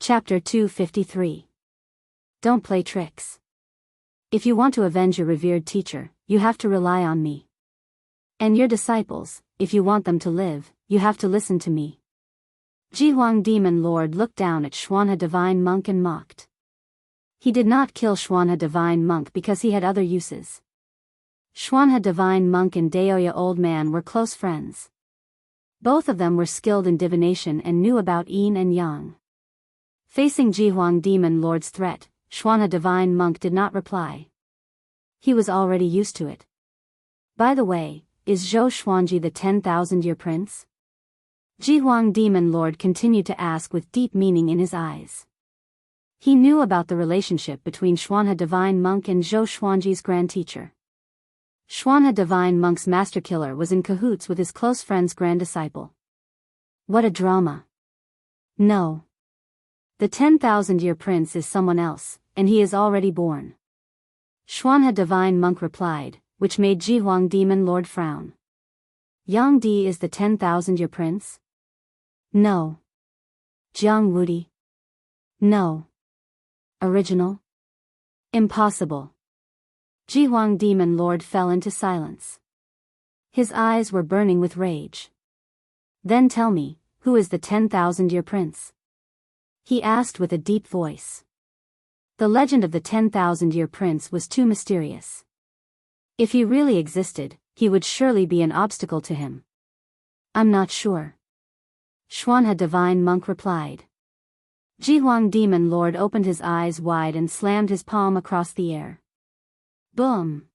Chapter 253. Don't play tricks. If you want to avenge your revered teacher, you have to rely on me. And your disciples, if you want them to live, you have to listen to me. Jianghu Demon Lord looked down at Xuanhe Divine Monk and mocked. He did not kill Xuanhe Divine Monk because he had other uses. Xuanhe Divine Monk and Daoist Old Man were close friends. Both of them were skilled in divination and knew about yin and yang. Facing Jianghu Demon Lord's threat, Xuanhe Divine Monk did not reply. He was already used to it. By the way, is Zhou Xuanji the 10,000-year prince? Jianghu Demon Lord continued to ask with deep meaning in his eyes. He knew about the relationship between Xuanhe Divine Monk and Zhou Xuanji's grand teacher. Xuanhe Divine Monk's master killer was in cahoots with his close friend's grand disciple. What a drama. No. The 10,000-year prince is someone else, and he is already born. Xuanhe Divine Monk replied, which made Jianghu Demon Lord frown. Yang Di is the 10,000-year prince? No. Jiang Wudi? No. Original? Impossible. Jianghu Demon Lord fell into silence. His eyes were burning with rage. Then tell me, who is the 10,000-year prince? He asked with a deep voice. The legend of the 10,000-year prince was too mysterious. If he really existed, he would surely be an obstacle to him. I'm not sure. Xuanhe Divine Monk replied. Jianghu Demon Lord opened his eyes wide and slammed his palm across the air. Boom!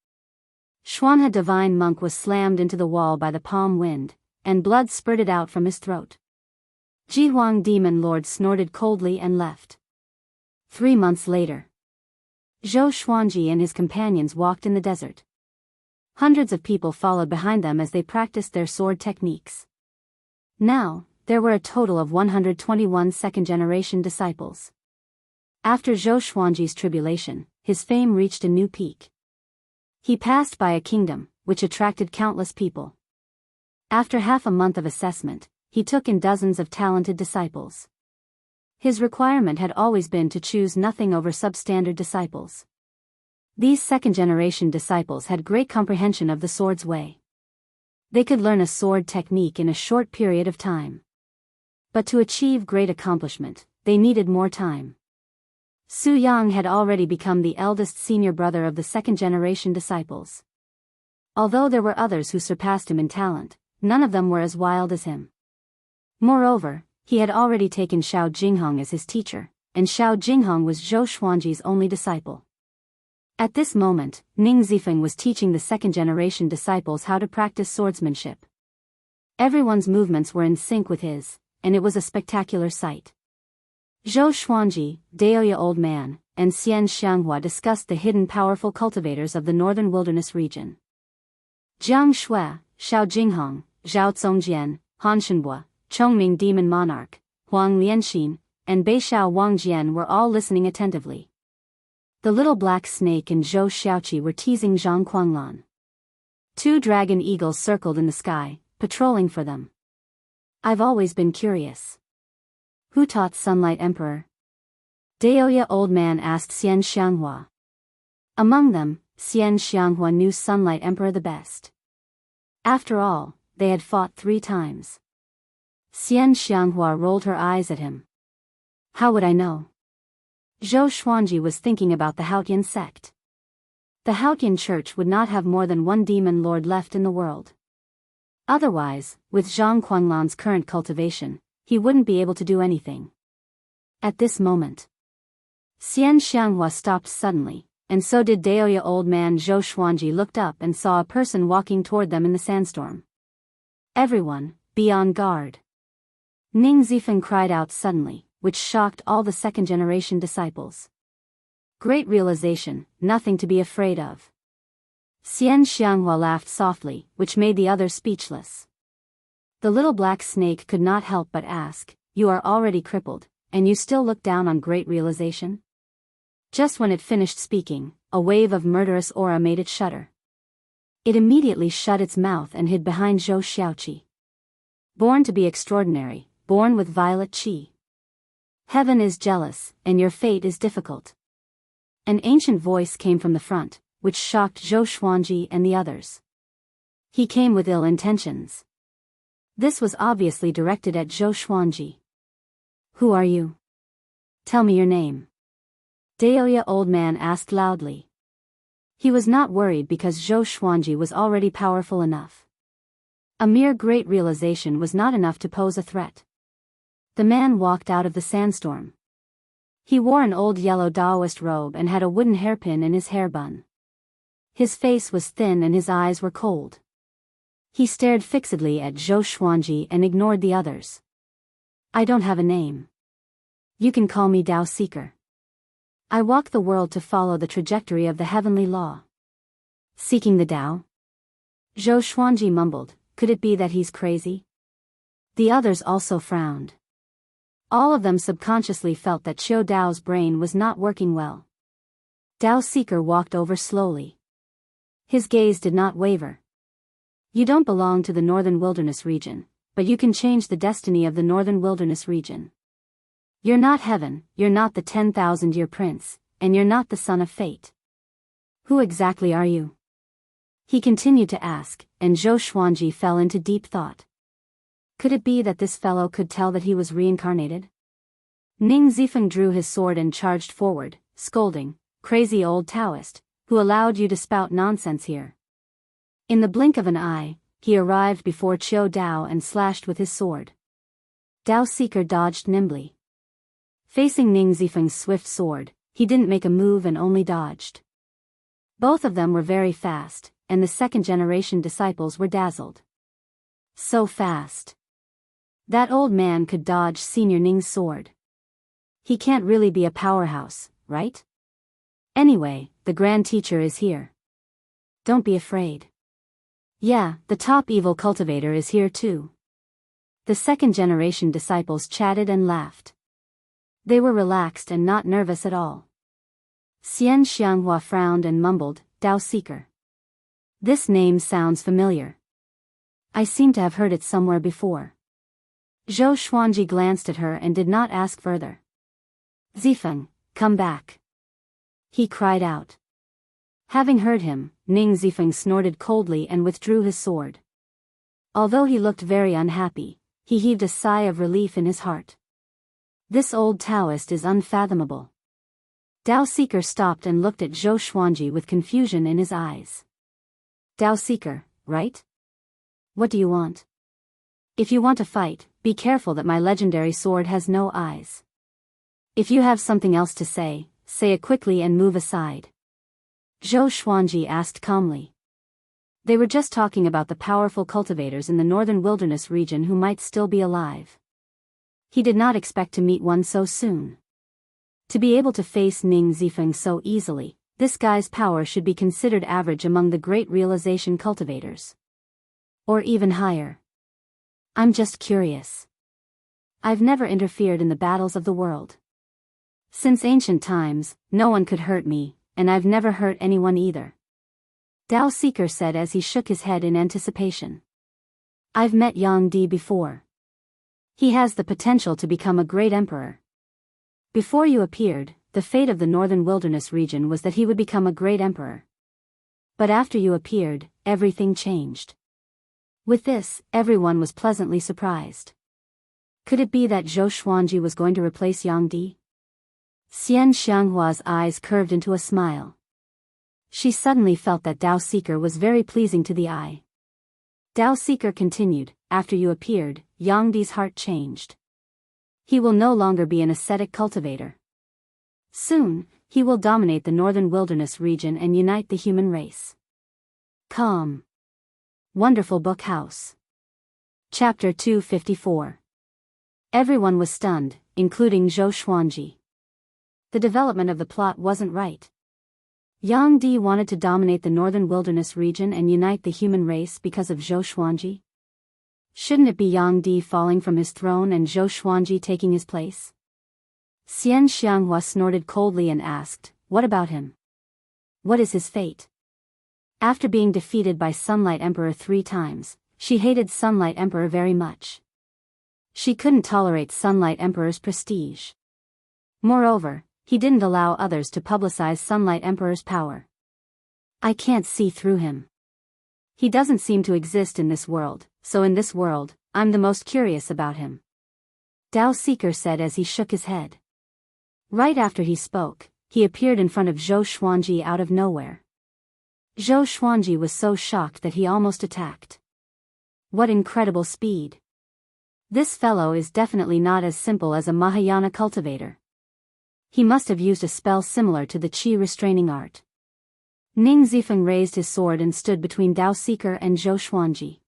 Xuanhe Divine Monk was slammed into the wall by the palm wind, and blood spurted out from his throat. Jianghu Demon Lord snorted coldly and left. 3 months later, Zhou Xuanji and his companions walked in the desert. Hundreds of people followed behind them as they practiced their sword techniques. Now, there were a total of 121 second-generation disciples. After Zhou Xuanji's tribulation, his fame reached a new peak. He passed by a kingdom, which attracted countless people. After half a month of assessment, he took in dozens of talented disciples. His requirement had always been to choose nothing over substandard disciples. These second-generation disciples had great comprehension of the sword's way. They could learn a sword technique in a short period of time. But to achieve great accomplishment, they needed more time. Su Yang had already become the eldest senior brother of the second-generation disciples. Although there were others who surpassed him in talent, none of them were as wild as him. Moreover, he had already taken Xiao Jinghong as his teacher, and Xiao Jinghong was Zhou Xuanji's only disciple. At this moment, Ning Zifeng was teaching the second-generation disciples how to practice swordsmanship. Everyone's movements were in sync with his, and it was a spectacular sight. Zhou Xuanji, Daoist Old Man, and Wuxia Xianxia discussed the hidden powerful cultivators of the northern wilderness region. Jiang Shui, Xiao Jinghong, Zhao Zongjian, Han Shenhua, Chongming Demon Monarch, Huang Lianxin, and Beixiao Wangjian were all listening attentively. The little black snake and Zhou Xiaoqi were teasing Zhang Quanglan. 2 dragon eagles circled in the sky, patrolling for them. I've always been curious. Who taught Sunlight Emperor? Daoist Old Man asked Wuxia Xianxia. Among them, Wuxia Xianxia knew Sunlight Emperor the best. After all, they had fought 3 times. Wuxia Xianxia rolled her eyes at him. How would I know? Zhou Xuanji was thinking about the Haotian sect. The Haotian church would not have more than 1 demon lord left in the world. Otherwise, with Zhang Quanglan's current cultivation, he wouldn't be able to do anything. At this moment, Wuxia Xianxia stopped suddenly, and so did Daoist Old Man. Zhou Xuanji looked up and saw a person walking toward them in the sandstorm. Everyone, be on guard. Ning Zifeng cried out suddenly, which shocked all the second-generation disciples. Great realization, nothing to be afraid of. Wuxia Xianxia laughed softly, which made the others speechless. The little black snake could not help but ask, you are already crippled, and you still look down on great realization? Just when it finished speaking, a wave of murderous aura made it shudder. It immediately shut its mouth and hid behind Zhou Xiaoqi. Born to be extraordinary, born with violet qi. Heaven is jealous, and your fate is difficult. An ancient voice came from the front, which shocked Zhou Xuanji and the others. He came with ill intentions. This was obviously directed at Zhou Xuanji. Who are you? Tell me your name. Daoist old man asked loudly. He was not worried because Zhou Xuanji was already powerful enough. A mere great realization was not enough to pose a threat. The man walked out of the sandstorm. He wore an old yellow Daoist robe and had a wooden hairpin in his hair bun. His face was thin and his eyes were cold. He stared fixedly at Zhou Xuanji and ignored the others. I don't have a name. You can call me Dao Seeker. I walk the world to follow the trajectory of the heavenly law. Seeking the Dao? Zhou Xuanji mumbled, could it be that he's crazy? The others also frowned. All of them subconsciously felt that Qiu Dao's brain was not working well. Dao Seeker walked over slowly. His gaze did not waver. You don't belong to the Northern Wilderness region, but you can change the destiny of the Northern Wilderness region. You're not heaven, you're not the 10,000-year prince, and you're not the son of fate. Who exactly are you? He continued to ask, and Zhou Xuanji fell into deep thought. Could it be that this fellow could tell that he was reincarnated? Ning Zifeng drew his sword and charged forward, scolding, crazy old Taoist, who allowed you to spout nonsense here? In the blink of an eye, he arrived before Qiu Dao and slashed with his sword. Dao Seeker dodged nimbly. Facing Ning Zifeng's swift sword, he didn't make a move and only dodged. Both of them were very fast, and the second-generation disciples were dazzled. So fast. That old man could dodge Senior Ning's sword. He can't really be a powerhouse, right? Anyway, the Grand Teacher is here. Don't be afraid. Yeah, the top evil cultivator is here too. The second-generation disciples chatted and laughed. They were relaxed and not nervous at all. Xianxia frowned and mumbled, Dao Seeker. This name sounds familiar. I seem to have heard it somewhere before. Zhou Xuanji glanced at her and did not ask further. Zifeng, come back. He cried out. Having heard him, Ning Zifeng snorted coldly and withdrew his sword. Although he looked very unhappy, he heaved a sigh of relief in his heart. This old Taoist is unfathomable. Dao Seeker stopped and looked at Zhou Xuanji with confusion in his eyes. Dao Seeker, right? What do you want? If you want to fight, be careful that my legendary sword has no eyes. If you have something else to say, say it quickly and move aside. Zhou Xuanji asked calmly. They were just talking about the powerful cultivators in the Northern Wilderness region who might still be alive. He did not expect to meet one so soon. To be able to face Ning Zifeng so easily, this guy's power should be considered average among the Great Realization cultivators. Or even higher. I'm just curious. I've never interfered in the battles of the world. Since ancient times, no one could hurt me, and I've never hurt anyone either. Dao Seeker said as he shook his head in anticipation. I've met Yang Di before. He has the potential to become a great emperor. Before you appeared, the fate of the Northern Wilderness region was that he would become a great emperor. But after you appeared, everything changed. With this, everyone was pleasantly surprised. Could it be that Zhou Xuanji was going to replace Yang Di? Xianxia's eyes curved into a smile. She suddenly felt that Dao Seeker was very pleasing to the eye. Dao Seeker continued, after you appeared, Yang Di's heart changed. He will no longer be an ascetic cultivator. Soon, he will dominate the Northern Wilderness region and unite the human race. Calm. Wonderful Book House. Chapter 254. Everyone was stunned, including Zhou Xuanji. The development of the plot wasn't right. Yang Di wanted to dominate the Northern Wilderness region and unite the human race because of Zhou Xuanji? Shouldn't it be Yang Di falling from his throne and Zhou Xuanji taking his place? Xianxia snorted coldly and asked, what about him? What is his fate? After being defeated by Sunlight Emperor 3 times, she hated Sunlight Emperor very much. She couldn't tolerate Sunlight Emperor's prestige. Moreover, he didn't allow others to publicize Sunlight Emperor's power. I can't see through him. He doesn't seem to exist in this world, so in this world, I'm the most curious about him. Dao Seeker said as he shook his head. Right after he spoke, he appeared in front of Zhou Xuanji out of nowhere. Zhou Xuanji was so shocked that he almost attacked. What incredible speed! This fellow is definitely not as simple as a Mahayana cultivator. He must have used a spell similar to the Qi restraining art. Ning Zifeng raised his sword and stood between Dao Seeker and Zhou Xuanji.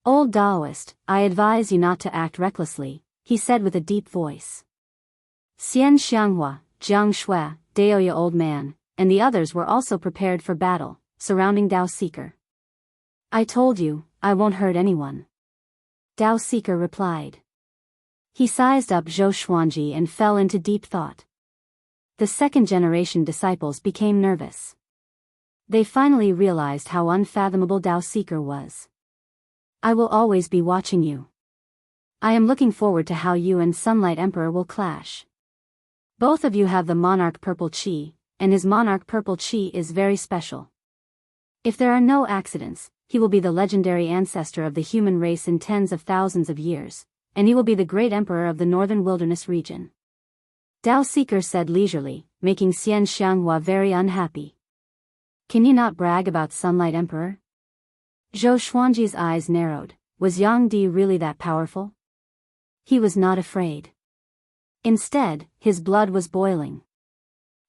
Old Daoist, I advise you not to act recklessly, he said with a deep voice. Xianxia, Jianghu, Daoist old man, and the others were also prepared for battle, surrounding Dao Seeker. I told you, I won't hurt anyone. Dao Seeker replied. He sized up Zhou Xuanji and fell into deep thought. The second-generation disciples became nervous. They finally realized how unfathomable Dao Seeker was. I will always be watching you. I am looking forward to how you and Sunlight Emperor will clash. Both of you have the Monarch Purple Qi, and his Monarch Purple Qi is very special. If there are no accidents, he will be the legendary ancestor of the human race in tens of thousands of years, and he will be the great emperor of the northern wilderness region. Dao Seeker said leisurely, making Xianxia very unhappy. Can you not brag about Sunlight Emperor? Zhou Xuanji's eyes narrowed. Was Yang Di really that powerful? He was not afraid. Instead, his blood was boiling.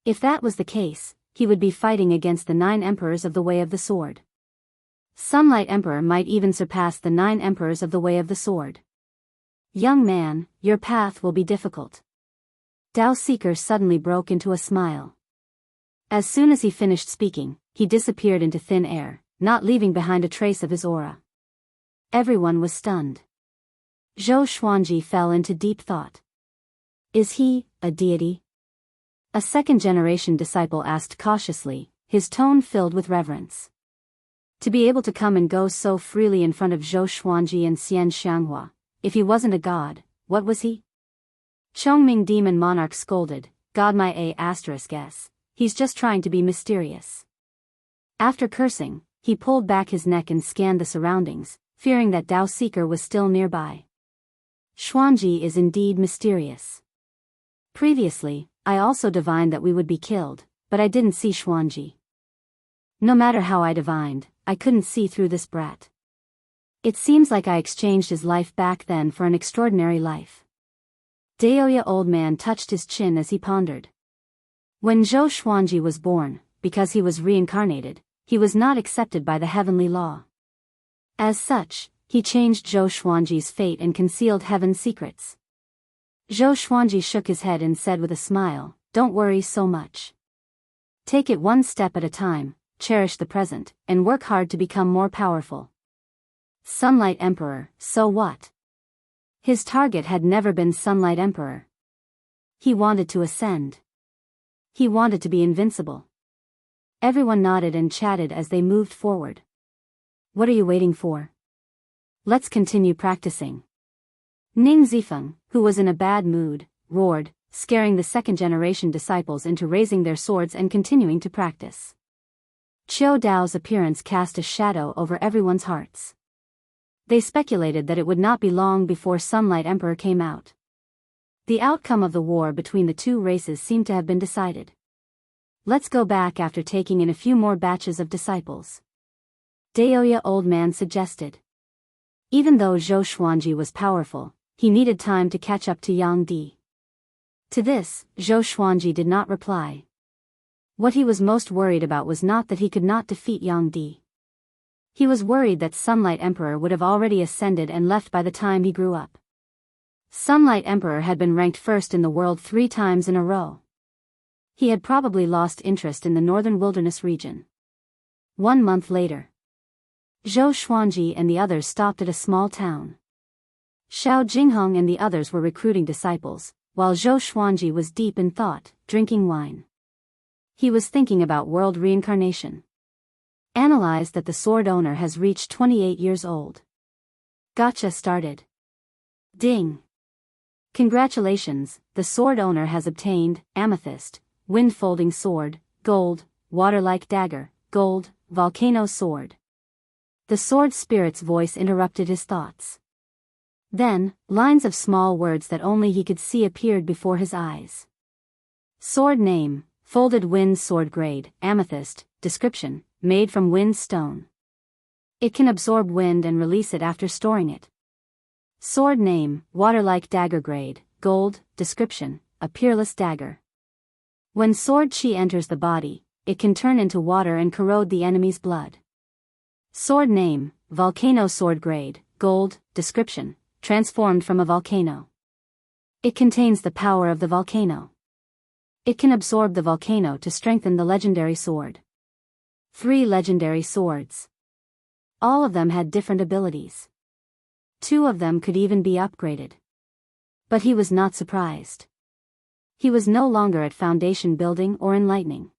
If that was the case, he would be fighting against the 9 emperors of the Way of the Sword. Sunlight Emperor might even surpass the 9 emperors of the Way of the Sword. Young man, your path will be difficult. Dao Seeker suddenly broke into a smile. As soon as he finished speaking, he disappeared into thin air, not leaving behind a trace of his aura. Everyone was stunned. Zhou Xuanji fell into deep thought. Is he a deity? A second-generation disciple asked cautiously, his tone filled with reverence. To be able to come and go so freely in front of Zhou Xuanji and Xianxia, if he wasn't a god, what was he? Chongming Demon Monarch scolded, God my A**s, he's just trying to be mysterious. After cursing, he pulled back his neck and scanned the surroundings, fearing that Dao Seeker was still nearby. Xuanji is indeed mysterious. Previously, I also divined that we would be killed, but I didn't see Xuanji. No matter how I divined, I couldn't see through this brat. It seems like I exchanged his life back then for an extraordinary life. Daoist old man touched his chin as he pondered. When Zhou Xuanji was born, because he was reincarnated, he was not accepted by the heavenly law. As such, he changed Zhou Xuanji's fate and concealed heaven's secrets. Zhou Xuanji shook his head and said with a smile, don't worry so much. Take it one step at a time, cherish the present, and work hard to become more powerful. Sunlight Emperor, so what? His target had never been Sunlight Emperor. He wanted to ascend. He wanted to be invincible. Everyone nodded and chatted as they moved forward. What are you waiting for? Let's continue practicing. Ning Zifeng, who was in a bad mood, roared, scaring the second-generation disciples into raising their swords and continuing to practice. Qiu Dao's appearance cast a shadow over everyone's hearts. They speculated that it would not be long before Sunlight Emperor came out. The outcome of the war between the two races seemed to have been decided. Let's go back after taking in a few more batches of disciples. Daoist old man suggested. Even though Zhou Xuanji was powerful, he needed time to catch up to Yang Di. To this, Zhou Xuanji did not reply. What he was most worried about was not that he could not defeat Yang Di. He was worried that Sunlight Emperor would have already ascended and left by the time he grew up. Sunlight Emperor had been ranked first in the world 3 times in a row. He had probably lost interest in the northern wilderness region. 1 month later, Zhou Xuanji and the others stopped at a small town. Xiao Jinghong and the others were recruiting disciples, while Zhou Xuanji was deep in thought, drinking wine. He was thinking about world reincarnation. Analyzed that the sword owner has reached 28 years old. Gotcha started. Ding. Congratulations, the sword owner has obtained, amethyst, wind-folding sword, gold, water-like dagger, gold, volcano sword. The sword spirit's voice interrupted his thoughts. Then, lines of small words that only he could see appeared before his eyes. Sword name, folded wind sword grade, amethyst, description, made from wind stone. It can absorb wind and release it after storing it. Sword name, water-like dagger grade, gold, description, a peerless dagger. When sword chi enters the body, it can turn into water and corrode the enemy's blood. Sword name, volcano sword grade, gold, description, transformed from a volcano. It contains the power of the volcano. It can absorb the volcano to strengthen the legendary sword. 3 legendary swords. All of them had different abilities. 2 of them could even be upgraded. But he was not surprised. He was no longer at foundation building or enlightening.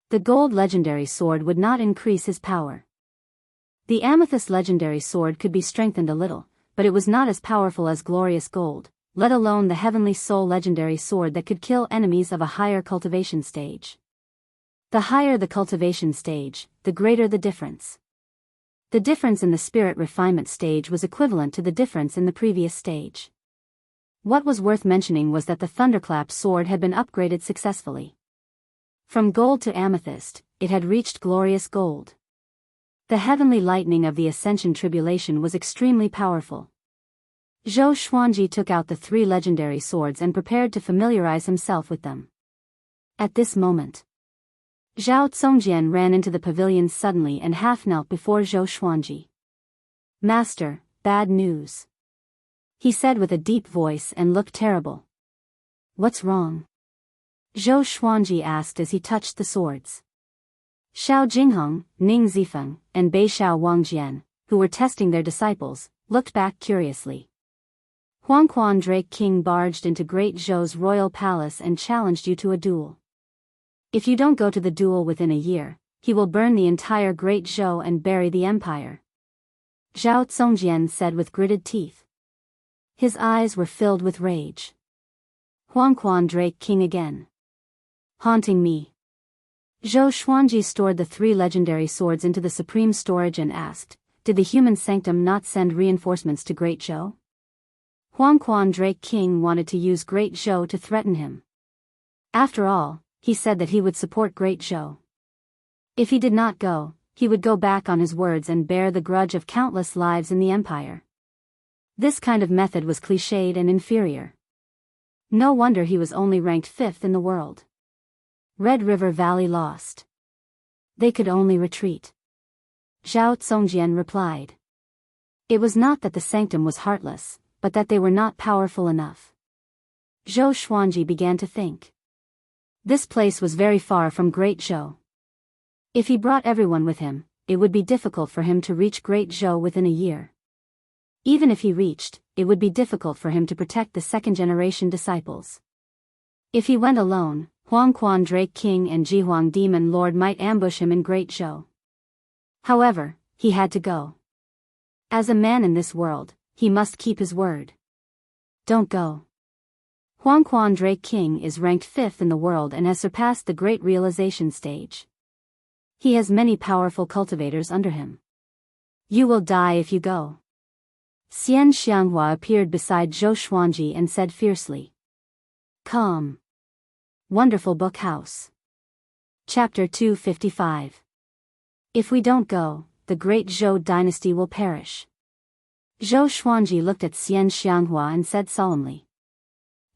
The gold legendary sword would not increase his power. The amethyst legendary sword could be strengthened a little, but it was not as powerful as glorious gold, let alone the heavenly soul legendary sword that could kill enemies of a higher cultivation stage. The higher the cultivation stage, the greater the difference. The difference in the spirit refinement stage was equivalent to the difference in the previous stage. What was worth mentioning was that the thunderclap sword had been upgraded successfully. From gold to amethyst, it had reached glorious gold. The heavenly lightning of the Ascension Tribulation was extremely powerful. Zhou Xuanji took out the 3 legendary swords and prepared to familiarize himself with them. At this moment, Zhao Congjian ran into the pavilion suddenly and half-knelt before Zhou Xuanji. "Master, bad news," he said with a deep voice and looked terrible. "What's wrong?" Zhou Xuanji asked as he touched the swords. Xiao Jingheng, Ning Zifeng, and Bei Xiao Wangjian, who were testing their disciples, looked back curiously. Huangquan Drake King barged into Great Zhou's royal palace and challenged you to a duel. If you don't go to the duel within a year, he will burn the entire Great Zhou and bury the empire, Zhao Congjian said with gritted teeth. His eyes were filled with rage. Huangquan Drake King again. Haunting me. Zhou Xuanji stored the 3 legendary swords into the supreme storage and asked, "Did the human sanctum not send reinforcements to Great Zhou?" Huangquan Drake King wanted to use Great Zhou to threaten him. After all, he said that he would support Great Zhou. If he did not go, he would go back on his words and bear the grudge of countless lives in the empire. This kind of method was cliched and inferior. No wonder he was only ranked 5th in the world. Red River Valley lost. They could only retreat. Zhao Congjian replied. It was not that the sanctum was heartless, but that they were not powerful enough. Zhou Xuanji began to think. This place was very far from Great Zhou. If he brought everyone with him, it would be difficult for him to reach Great Zhou within a year. Even if he reached, it would be difficult for him to protect the second-generation disciples. If he went alone, Huangquan Drake King and Jihuang Demon Lord might ambush him in Great Zhou. However, he had to go. As a man in this world, he must keep his word. Don't go. Huangquan Drake King is ranked 5th in the world and has surpassed the Great Realization stage. He has many powerful cultivators under him. You will die if you go. Xian Xianghua appeared beside Zhou Xuanji and said fiercely. Come. Wonderful Book House. Chapter 255. If we don't go, the Great Zhou dynasty will perish. Zhou Xuanji looked at Xian Xianghua and said solemnly.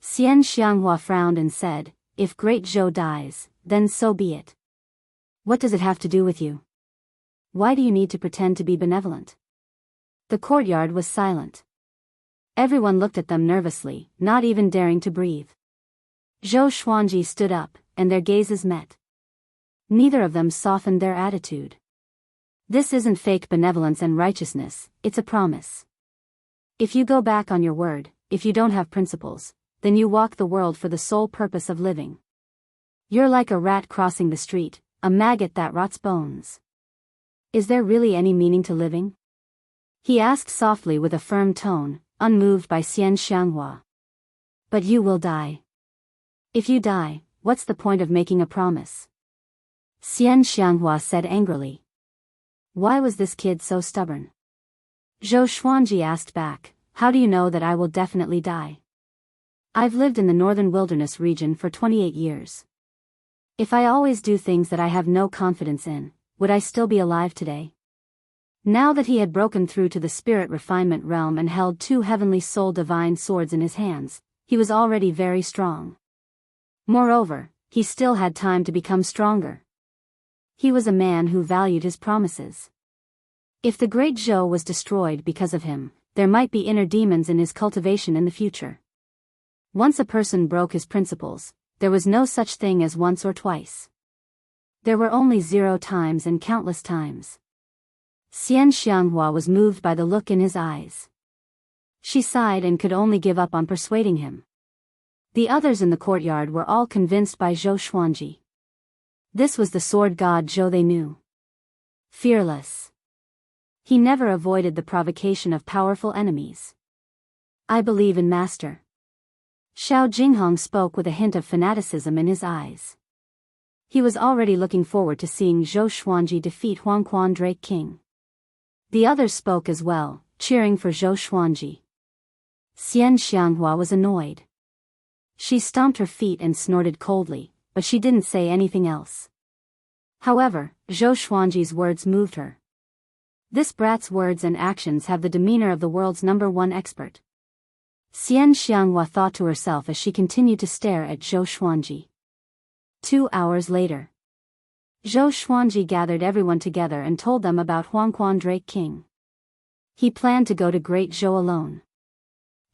Xian Xianghua frowned and said, If Great Zhou dies, then so be it. What does it have to do with you? Why do you need to pretend to be benevolent? The courtyard was silent. Everyone looked at them nervously, not even daring to breathe. Zhou Xuanji stood up, and their gazes met. Neither of them softened their attitude. This isn't fake benevolence and righteousness, it's a promise. If you go back on your word, if you don't have principles, then you walk the world for the sole purpose of living. You're like a rat crossing the street, a maggot that rots bones. Is there really any meaning to living? He asked softly with a firm tone, unmoved by Xian Xianghua. But you will die. If you die, what's the point of making a promise? Xianxia said angrily. Why was this kid so stubborn? Zhou Xuanji asked back, how do you know that I will definitely die? I've lived in the northern wilderness region for 28 years. If I always do things that I have no confidence in, would I still be alive today? Now that he had broken through to the spirit refinement realm and held 2 heavenly soul divine swords in his hands, he was already very strong. Moreover, he still had time to become stronger. He was a man who valued his promises. If the great Zhou was destroyed because of him, there might be inner demons in his cultivation in the future. Once a person broke his principles, there was no such thing as once or twice. There were only 0 times and countless times. Xianxia was moved by the look in his eyes. She sighed and could only give up on persuading him. The others in the courtyard were all convinced by Zhou Xuanji. This was the sword god Zhou they knew. Fearless. He never avoided the provocation of powerful enemies. I believe in Master. Xiao Jinghong spoke with a hint of fanaticism in his eyes. He was already looking forward to seeing Zhou Xuanji defeat Huangquan Drake King. The others spoke as well, cheering for Zhou Xuanji. Xianxia was annoyed. She stomped her feet and snorted coldly, but she didn't say anything else. However, Zhou Xuanji's words moved her. This brat's words and actions have the demeanor of the world's #1 expert. Xianxia thought to herself as she continued to stare at Zhou Xuanji. 2 hours later, Zhou Xuanji gathered everyone together and told them about Huangquan Drake King. He planned to go to Great Zhou alone.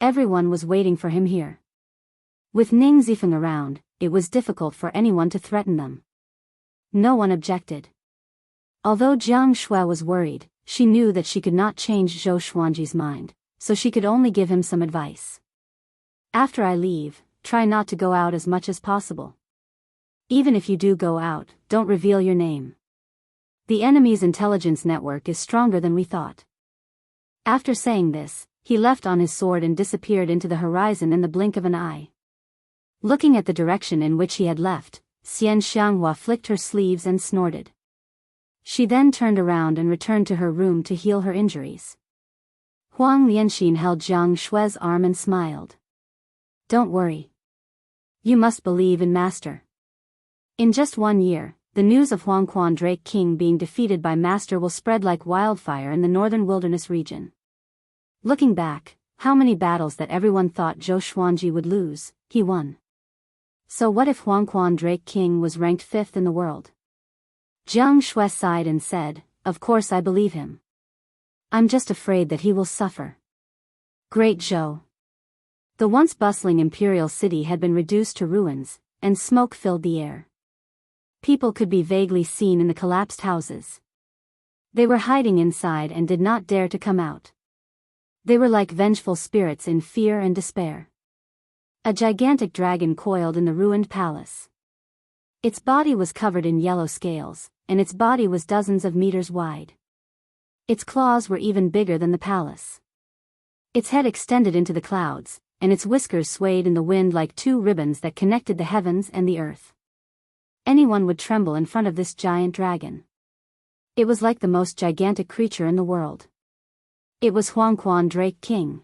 Everyone was waiting for him here. With Ning Zifeng around, it was difficult for anyone to threaten them. No one objected. Although Jiang Shui was worried, she knew that she could not change Zhou Xuanji's mind, so she could only give him some advice. After I leave, try not to go out as much as possible. Even if you do go out, don't reveal your name. The enemy's intelligence network is stronger than we thought. After saying this, he left on his sword and disappeared into the horizon in the blink of an eye. Looking at the direction in which he had left, Xianxia flicked her sleeves and snorted. She then turned around and returned to her room to heal her injuries. Huang Lianxin held Jiang Shui's arm and smiled. Don't worry. You must believe in Master. In just 1 year, the news of Huangquan Drake King being defeated by Master will spread like wildfire in the northern wilderness region. Looking back, how many battles that everyone thought Zhou Xuanji would lose, he won. So what if Huangquan Drake King was ranked 5th in the world? Jiang Shui sighed and said, of course I believe him. I'm just afraid that he will suffer. Great Zhou. The once bustling imperial city had been reduced to ruins, and smoke filled the air. People could be vaguely seen in the collapsed houses. They were hiding inside and did not dare to come out. They were like vengeful spirits in fear and despair. A gigantic dragon coiled in the ruined palace. Its body was covered in yellow scales, and its body was dozens of meters wide. Its claws were even bigger than the palace. Its head extended into the clouds, and its whiskers swayed in the wind like 2 ribbons that connected the heavens and the earth. Anyone would tremble in front of this giant dragon. It was like the most gigantic creature in the world. It was Huangquan Drake King.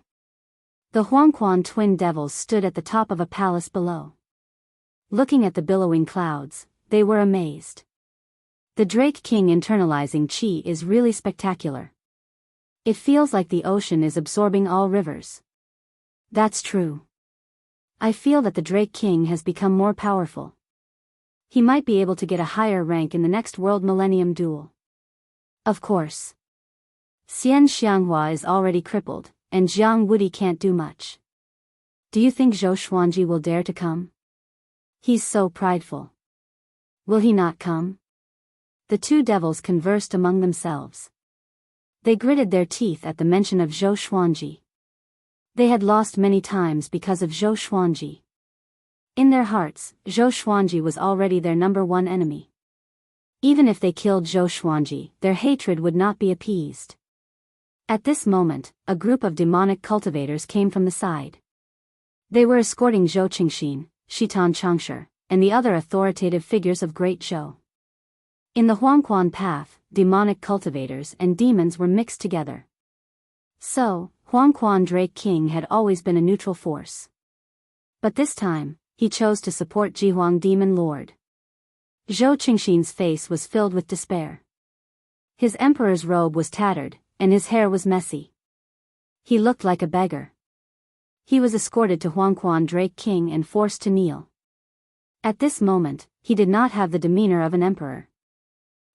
The Huangquan twin devils stood at the top of a palace below. Looking at the billowing clouds, they were amazed. The Drake King internalizing chi is really spectacular. It feels like the ocean is absorbing all rivers. That's true. I feel that the Drake King has become more powerful. He might be able to get a higher rank in the next World Millennium Duel. Of course. Xianxia is already crippled, and Jiang Wudi can't do much. Do you think Zhou Xuanji will dare to come? He's so prideful. Will he not come? The 2 devils conversed among themselves. They gritted their teeth at the mention of Zhou Xuanji. They had lost many times because of Zhou Xuanji. In their hearts, Zhou Xuanji was already their #1 enemy. Even if they killed Zhou Xuanji, their hatred would not be appeased. At this moment, a group of demonic cultivators came from the side. They were escorting Zhou Qingxin, Shitan Changsher, and the other authoritative figures of Great Zhou. In the Huangquan path, demonic cultivators and demons were mixed together. So, Huangquan Drake King had always been a neutral force. But this time, he chose to support Jihuang Demon Lord. Zhou Qingxin's face was filled with despair. His emperor's robe was tattered, and his hair was messy. He looked like a beggar. He was escorted to Huangquan Drake King and forced to kneel. At this moment, he did not have the demeanor of an emperor.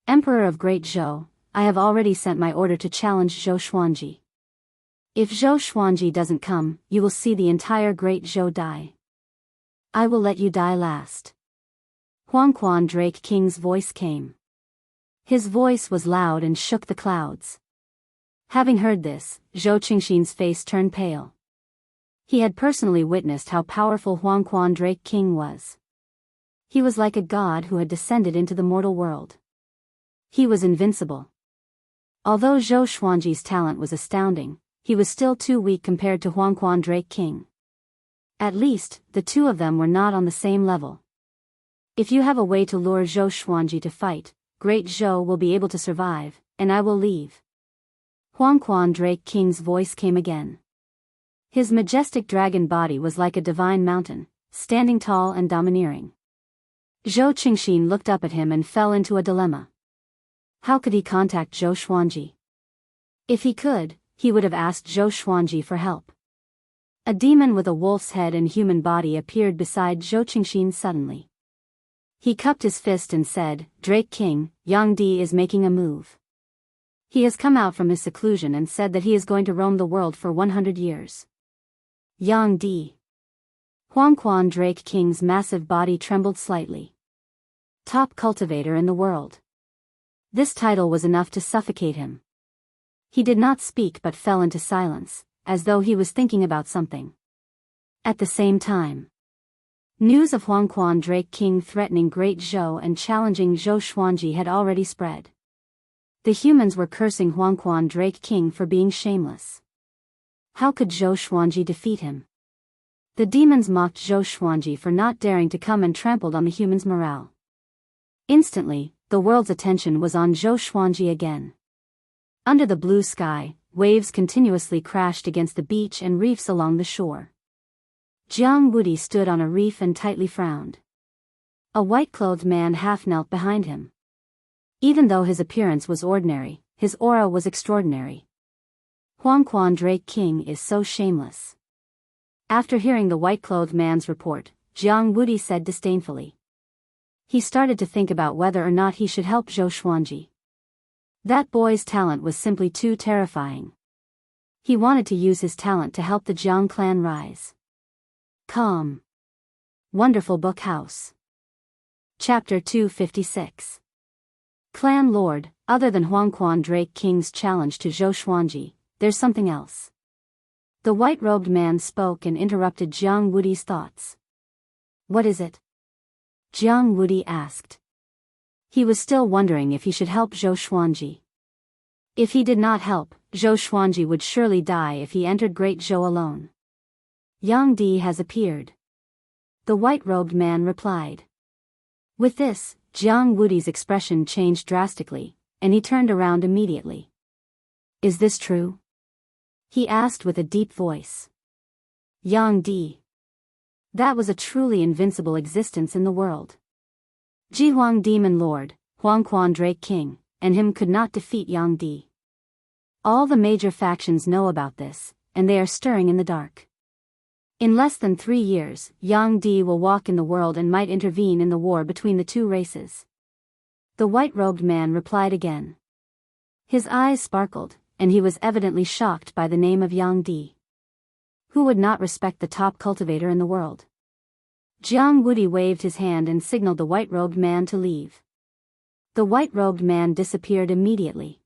Emperor of Great Zhou, I have already sent my order to challenge Zhou Xuanji. If Zhou Xuanji doesn't come, you will see the entire Great Zhou die. I will let you die last. Huangquan Drake King's voice came. His voice was loud and shook the clouds. Having heard this, Zhou Qingxin's face turned pale. He had personally witnessed how powerful Huangquan Drake King was. He was like a god who had descended into the mortal world. He was invincible. Although Zhou Xuanji's talent was astounding, he was still too weak compared to Huangquan Drake King. At least, the two of them were not on the same level. If you have a way to lure Zhou Xuanji to fight, Great Zhou will be able to survive, and I will leave. Huangquan Drake King's voice came again. His majestic dragon body was like a divine mountain, standing tall and domineering. Zhou Qingxin looked up at him and fell into a dilemma. How could he contact Zhou Xuanji? If he could, he would have asked Zhou Xuanji for help. A demon with a wolf's head and human body appeared beside Zhou Qingxin suddenly. He cupped his fist and said, Drake King, Yang Di is making a move. He has come out from his seclusion and said that he is going to roam the world for 100 years. Yang Di. Huangquan Drake King's massive body trembled slightly. Top cultivator in the world. This title was enough to suffocate him. He did not speak but fell into silence, as though he was thinking about something. At the same time, news of Huangquan Drake King threatening Great Zhou and challenging Zhou Xuanji had already spread. The humans were cursing Huangquan Drake King for being shameless. How could Zhou Xuanji defeat him? The demons mocked Zhou Xuanji for not daring to come and trampled on the humans' morale. Instantly, the world's attention was on Zhou Xuanji again. Under the blue sky, waves continuously crashed against the beach and reefs along the shore. Jianghu stood on a reef and tightly frowned. A white-clothed man half-knelt behind him. Even though his appearance was ordinary, his aura was extraordinary. Huangquan Drake King is so shameless. After hearing the white-clothed man's report, Jianghu said disdainfully. He started to think about whether or not he should help Zhou Xuanji. That boy's talent was simply too terrifying. He wanted to use his talent to help the Jiang clan rise. Calm. Wonderful Book House. Chapter 256. Clan Lord, other than Huangquan Drake King's challenge to Zhou Xuanji, there's something else. The white-robed man spoke and interrupted Jiang Wudi's thoughts. What is it? Jiang Wudi asked. He was still wondering if he should help Zhou Xuanji. If he did not help, Zhou Xuanji would surely die if he entered Great Zhou alone. Yang Di has appeared. The white-robed man replied. With this, Jiang Wudi's expression changed drastically, and he turned around immediately. Is this true? He asked with a deep voice. Yang Di. That was a truly invincible existence in the world. Jihuang Demon Lord, Huangquan Drake King, and him could not defeat Yang Di. All the major factions know about this, and they are stirring in the dark. In less than 3 years, Yang Di will walk in the world and might intervene in the war between the two races. The white-robed man replied again. His eyes sparkled, and he was evidently shocked by the name of Yang Di. Who would not respect the top cultivator in the world? Jiang Wudi waved his hand and signaled the white-robed man to leave. The white-robed man disappeared immediately.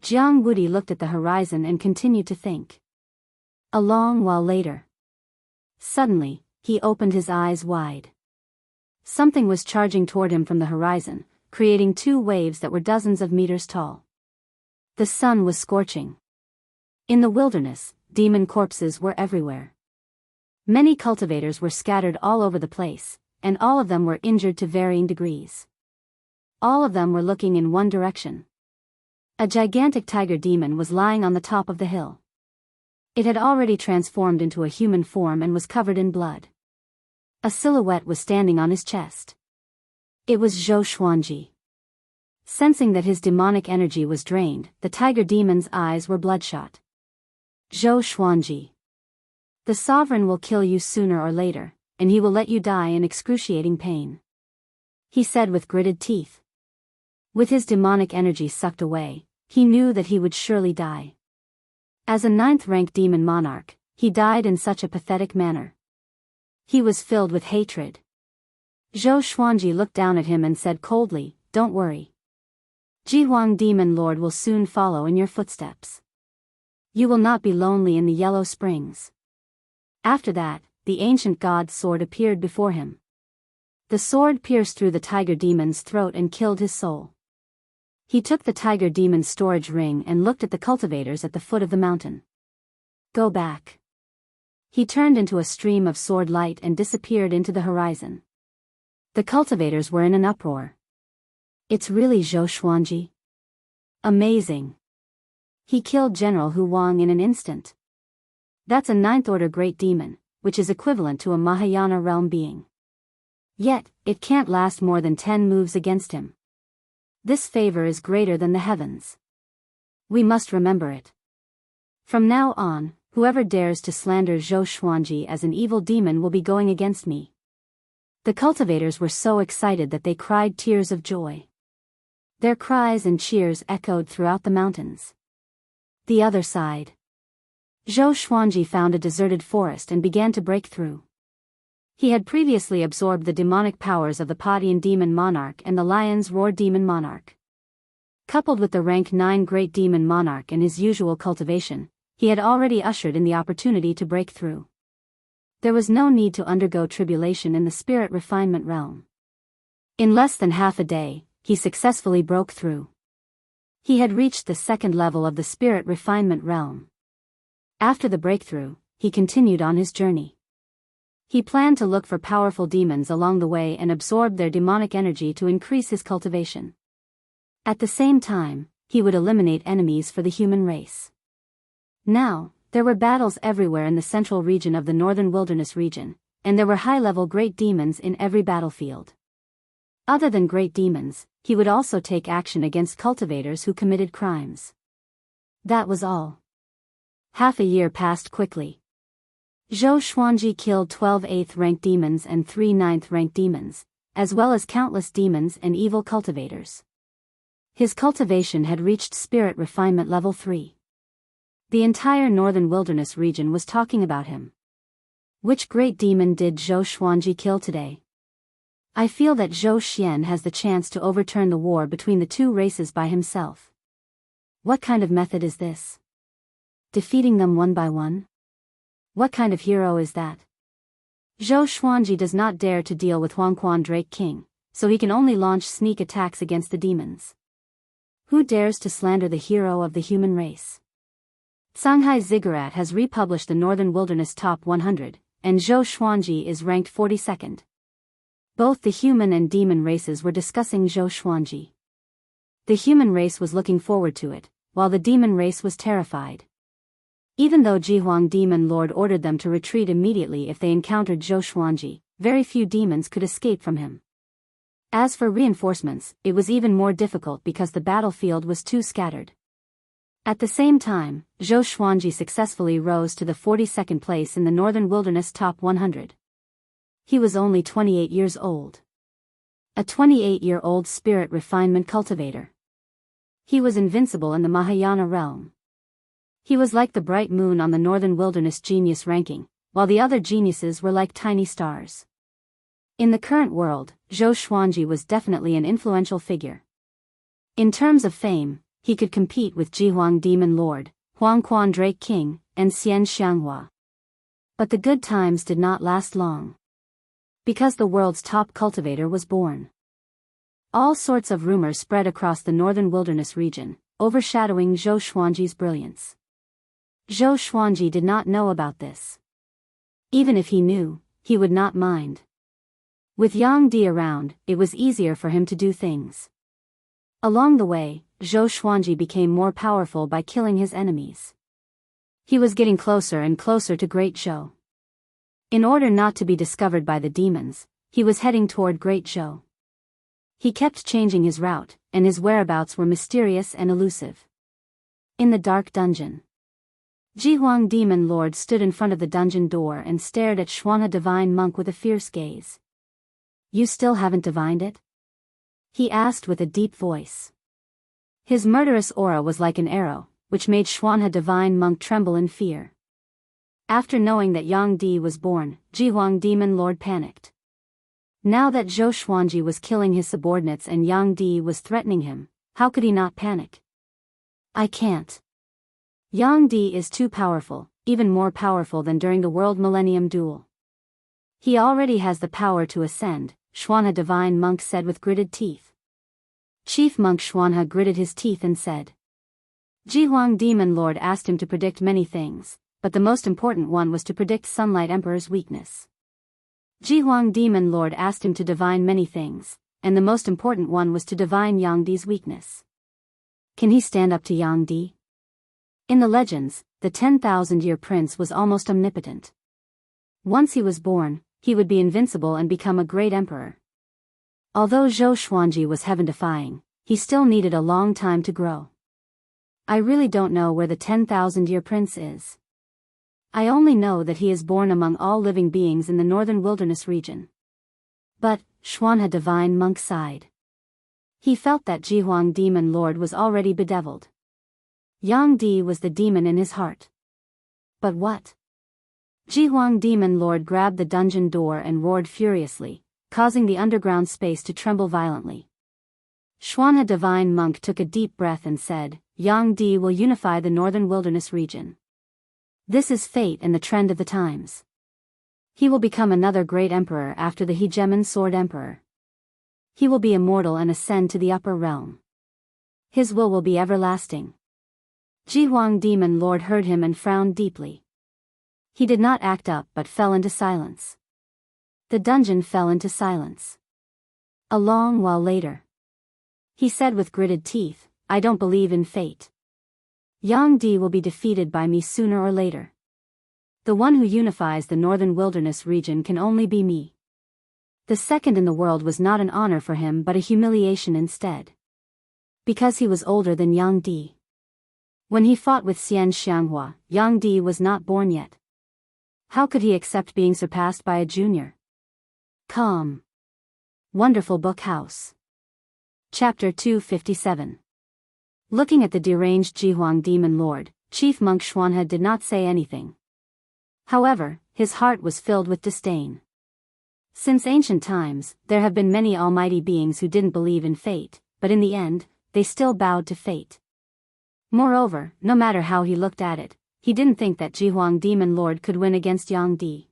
Jiang Wudi looked at the horizon and continued to think. A long while later. Suddenly, he opened his eyes wide. Something was charging toward him from the horizon, creating 2 waves that were dozens of meters tall. The sun was scorching. In the wilderness, demon corpses were everywhere. Many cultivators were scattered all over the place, and all of them were injured to varying degrees. All of them were looking in one direction. A gigantic tiger demon was lying on the top of the hill. It had already transformed into a human form and was covered in blood. A silhouette was standing on his chest. It was Zhou Xuanji. Sensing that his demonic energy was drained, the tiger demon's eyes were bloodshot. Zhou Xuanji. The sovereign will kill you sooner or later, and he will let you die in excruciating pain, he said with gritted teeth. With his demonic energy sucked away, he knew that he would surely die. As a 9th-rank demon monarch, he died in such a pathetic manner. He was filled with hatred. Zhou Xuanji looked down at him and said coldly, "Don't worry. Jihuang Demon Lord will soon follow in your footsteps. You will not be lonely in the Yellow Springs." After that, the ancient god's sword appeared before him. The sword pierced through the tiger demon's throat and killed his soul. He took the tiger demon's storage ring and looked at the cultivators at the foot of the mountain. "Go back." He turned into a stream of sword light and disappeared into the horizon. The cultivators were in an uproar. "It's really Zhou Xuanji? Amazing. He killed General Hu Wang in an instant. That's a 9th-order great demon, which is equivalent to a Mahayana realm being. Yet, it can't last more than 10 moves against him. This favor is greater than the heavens. We must remember it. From now on, whoever dares to slander Zhou Xuanji as an evil demon will be going against me." The cultivators were so excited that they cried tears of joy. Their cries and cheers echoed throughout the mountains. The other side. Zhou Xuanji found a deserted forest and began to break through. He had previously absorbed the demonic powers of the Padian Demon Monarch and the Lion's Roar Demon Monarch. Coupled with the rank 9 Great Demon Monarch and his usual cultivation, he had already ushered in the opportunity to break through. There was no need to undergo tribulation in the spirit refinement realm. In less than half a day, he successfully broke through. He had reached the 2nd level of the spirit refinement realm. After the breakthrough, he continued on his journey. He planned to look for powerful demons along the way and absorb their demonic energy to increase his cultivation. At the same time, he would eliminate enemies for the human race. Now, there were battles everywhere in the central region of the northern wilderness region, and there were high-level great demons in every battlefield. Other than great demons, he would also take action against cultivators who committed crimes. That was all. Half a year passed quickly. Zhou Xuanji killed 12 8th-rank demons and 3 9th-rank demons, as well as countless demons and evil cultivators. His cultivation had reached spirit refinement level 3. The entire northern wilderness region was talking about him. Which great demon did Zhou Xuanji kill today? I feel that Zhou Xian has the chance to overturn the war between the two races by himself. What kind of method is this? Defeating them one by one? What kind of hero is that? Zhou Xuanji does not dare to deal with Huangquan Drake King, so he can only launch sneak attacks against the demons. Who dares to slander the hero of the human race? Shanghai Ziggurat has republished the Northern Wilderness Top 100, and Zhou Xuanji is ranked 42nd. Both the human and demon races were discussing Zhou Xuanji. The human race was looking forward to it, while the demon race was terrified. Even though Jihuang Demon Lord ordered them to retreat immediately if they encountered Zhou Xuanji, very few demons could escape from him. As for reinforcements, it was even more difficult because the battlefield was too scattered. At the same time, Zhou Xuanji successfully rose to the 42nd place in the Northern Wilderness Top 100. He was only 28 years old. A 28-year-old spirit refinement cultivator. He was invincible in the Mahayana realm. He was like the bright moon on the Northern Wilderness Genius ranking, while the other geniuses were like tiny stars. In the current world, Zhou Xuanji was definitely an influential figure. In terms of fame, he could compete with Jihuang Demon Lord, Huangquan Drake King, and Xian Xianghua. But the good times did not last long. Because the world's top cultivator was born. All sorts of rumors spread across the Northern Wilderness region, overshadowing Zhou Xuanji's brilliance. Zhou Xuanji did not know about this. Even if he knew, he would not mind. With Yang Di around, it was easier for him to do things. Along the way, Zhou Xuanji became more powerful by killing his enemies. He was getting closer and closer to Great Zhou. In order not to be discovered by the demons, he was heading toward Great Zhou. He kept changing his route, and his whereabouts were mysterious and elusive. In the dark dungeon, Jihuang Demon Lord stood in front of the dungeon door and stared at Xuanhe Divine Monk with a fierce gaze. "You still haven't divined it?" he asked with a deep voice. His murderous aura was like an arrow, which made Xuanhe Divine Monk tremble in fear. After knowing that Yang Di was born, Jihuang Demon Lord panicked. Now that Zhou Xuanji was killing his subordinates and Yang Di was threatening him, how could he not panic? "I can't. Yang Di is too powerful, even more powerful than during the World Millennium Duel. He already has the power to ascend," Xuanhe Divine Monk said with gritted teeth. Chief Monk Xuanhe gritted his teeth and said. Jihuang Demon Lord asked him to predict many things, but the most important one was to predict Sunlight Emperor's weakness. Jihuang Demon Lord asked him to divine many things, and the most important one was to divine Yang Di's weakness. Can he stand up to Yang Di? In the legends, the 10,000-year prince was almost omnipotent. Once he was born, he would be invincible and become a great emperor. Although Zhou Xuanji was heaven-defying, he still needed a long time to grow. I really don't know where the 10,000-year prince is. I only know that he is born among all living beings in the northern wilderness region. But, Xuanhe Divine Monk sighed. He felt that Jihuang Demon Lord was already bedeviled. Yang Di was the demon in his heart. But what? Jihuang Demon Lord grabbed the dungeon door and roared furiously, causing the underground space to tremble violently. Xuanhe Divine Monk took a deep breath and said, Yang Di will unify the northern wilderness region. This is fate and the trend of the times. He will become another great emperor after the Hegemon Sword Emperor. He will be immortal and ascend to the upper realm. His will be everlasting. Jihuang Demon Lord heard him and frowned deeply. He did not act up but fell into silence. The dungeon fell into silence. A long while later, he said with gritted teeth, I don't believe in fate. Yang Di will be defeated by me sooner or later. The one who unifies the northern wilderness region can only be me. The second in the world was not an honor for him but a humiliation instead. Because he was older than Yang Di. When he fought with Xianxia, Yang Di was not born yet. How could he accept being surpassed by a junior? Calm. Wonderful Book House. Chapter 257. Looking at the deranged Jihuang Demon Lord, Chief Monk Xuanhe did not say anything. However, his heart was filled with disdain. Since ancient times, there have been many almighty beings who didn't believe in fate, but in the end, they still bowed to fate. Moreover, no matter how he looked at it, he didn't think that Jihuang Demon Lord could win against Yang Di.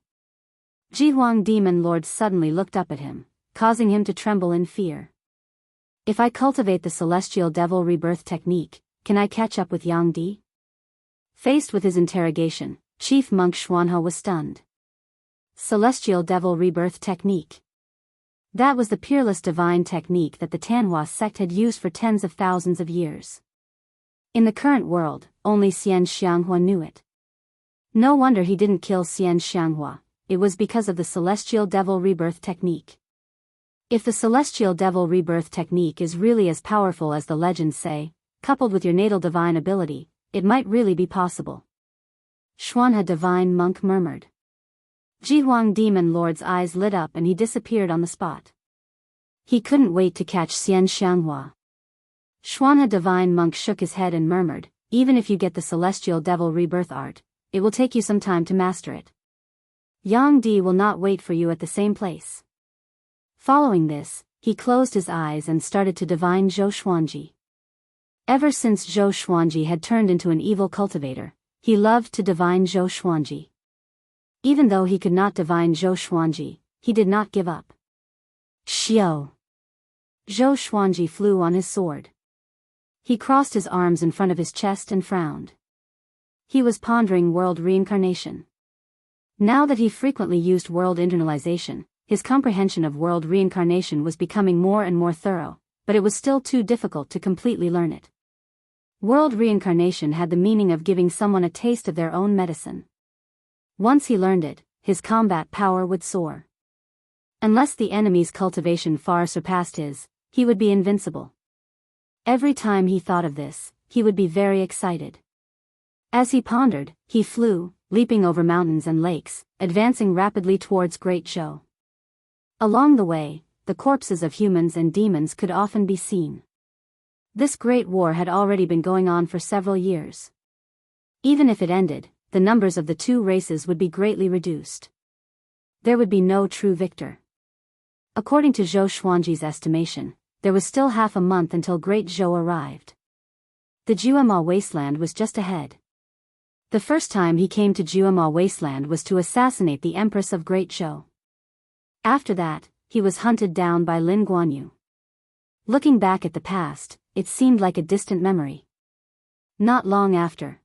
Jihuang Demon Lord suddenly looked up at him, causing him to tremble in fear. If I cultivate the Celestial Devil Rebirth technique, can I catch up with Yang Di? Faced with his interrogation, Chief Monk Xuanhe was stunned. Celestial Devil Rebirth technique. That was the peerless divine technique that the Tanhua sect had used for tens of thousands of years. In the current world, only Xianxia knew it. No wonder he didn't kill Xianxia, it was because of the Celestial Devil Rebirth technique. If the Celestial Devil Rebirth technique is really as powerful as the legends say, coupled with your natal divine ability, it might really be possible. Xuanhe Divine Monk murmured. Jihuang Demon Lord's eyes lit up and he disappeared on the spot. He couldn't wait to catch Xianxia. Xuanhe Divine Monk shook his head and murmured, even if you get the Celestial Devil Rebirth art, it will take you some time to master it. Yang Di will not wait for you at the same place. Following this, he closed his eyes and started to divine Zhou Xuanji. Ever since Zhou Xuanji had turned into an evil cultivator, he loved to divine Zhou Xuanji. Even though he could not divine Zhou Xuanji, he did not give up. Xiao. Zhou Xuanji flew on his sword. He crossed his arms in front of his chest and frowned. He was pondering world reincarnation. Now that he frequently used world internalization, his comprehension of world reincarnation was becoming more and more thorough, but it was still too difficult to completely learn it. World reincarnation had the meaning of giving someone a taste of their own medicine. Once he learned it, his combat power would soar. Unless the enemy's cultivation far surpassed his, he would be invincible. Every time he thought of this, he would be very excited. As he pondered, he flew, leaping over mountains and lakes, advancing rapidly towards Great Zhou. Along the way, the corpses of humans and demons could often be seen. This great war had already been going on for several years. Even if it ended, the numbers of the two races would be greatly reduced. There would be no true victor. According to Zhou Xuanji's estimation, there was still half a month until Great Zhou arrived. The Jianghu wasteland was just ahead. The first time he came to Jianghu wasteland was to assassinate the Empress of Great Zhou. After that, he was hunted down by Lin Guanyu. Looking back at the past, it seemed like a distant memory. Not long after,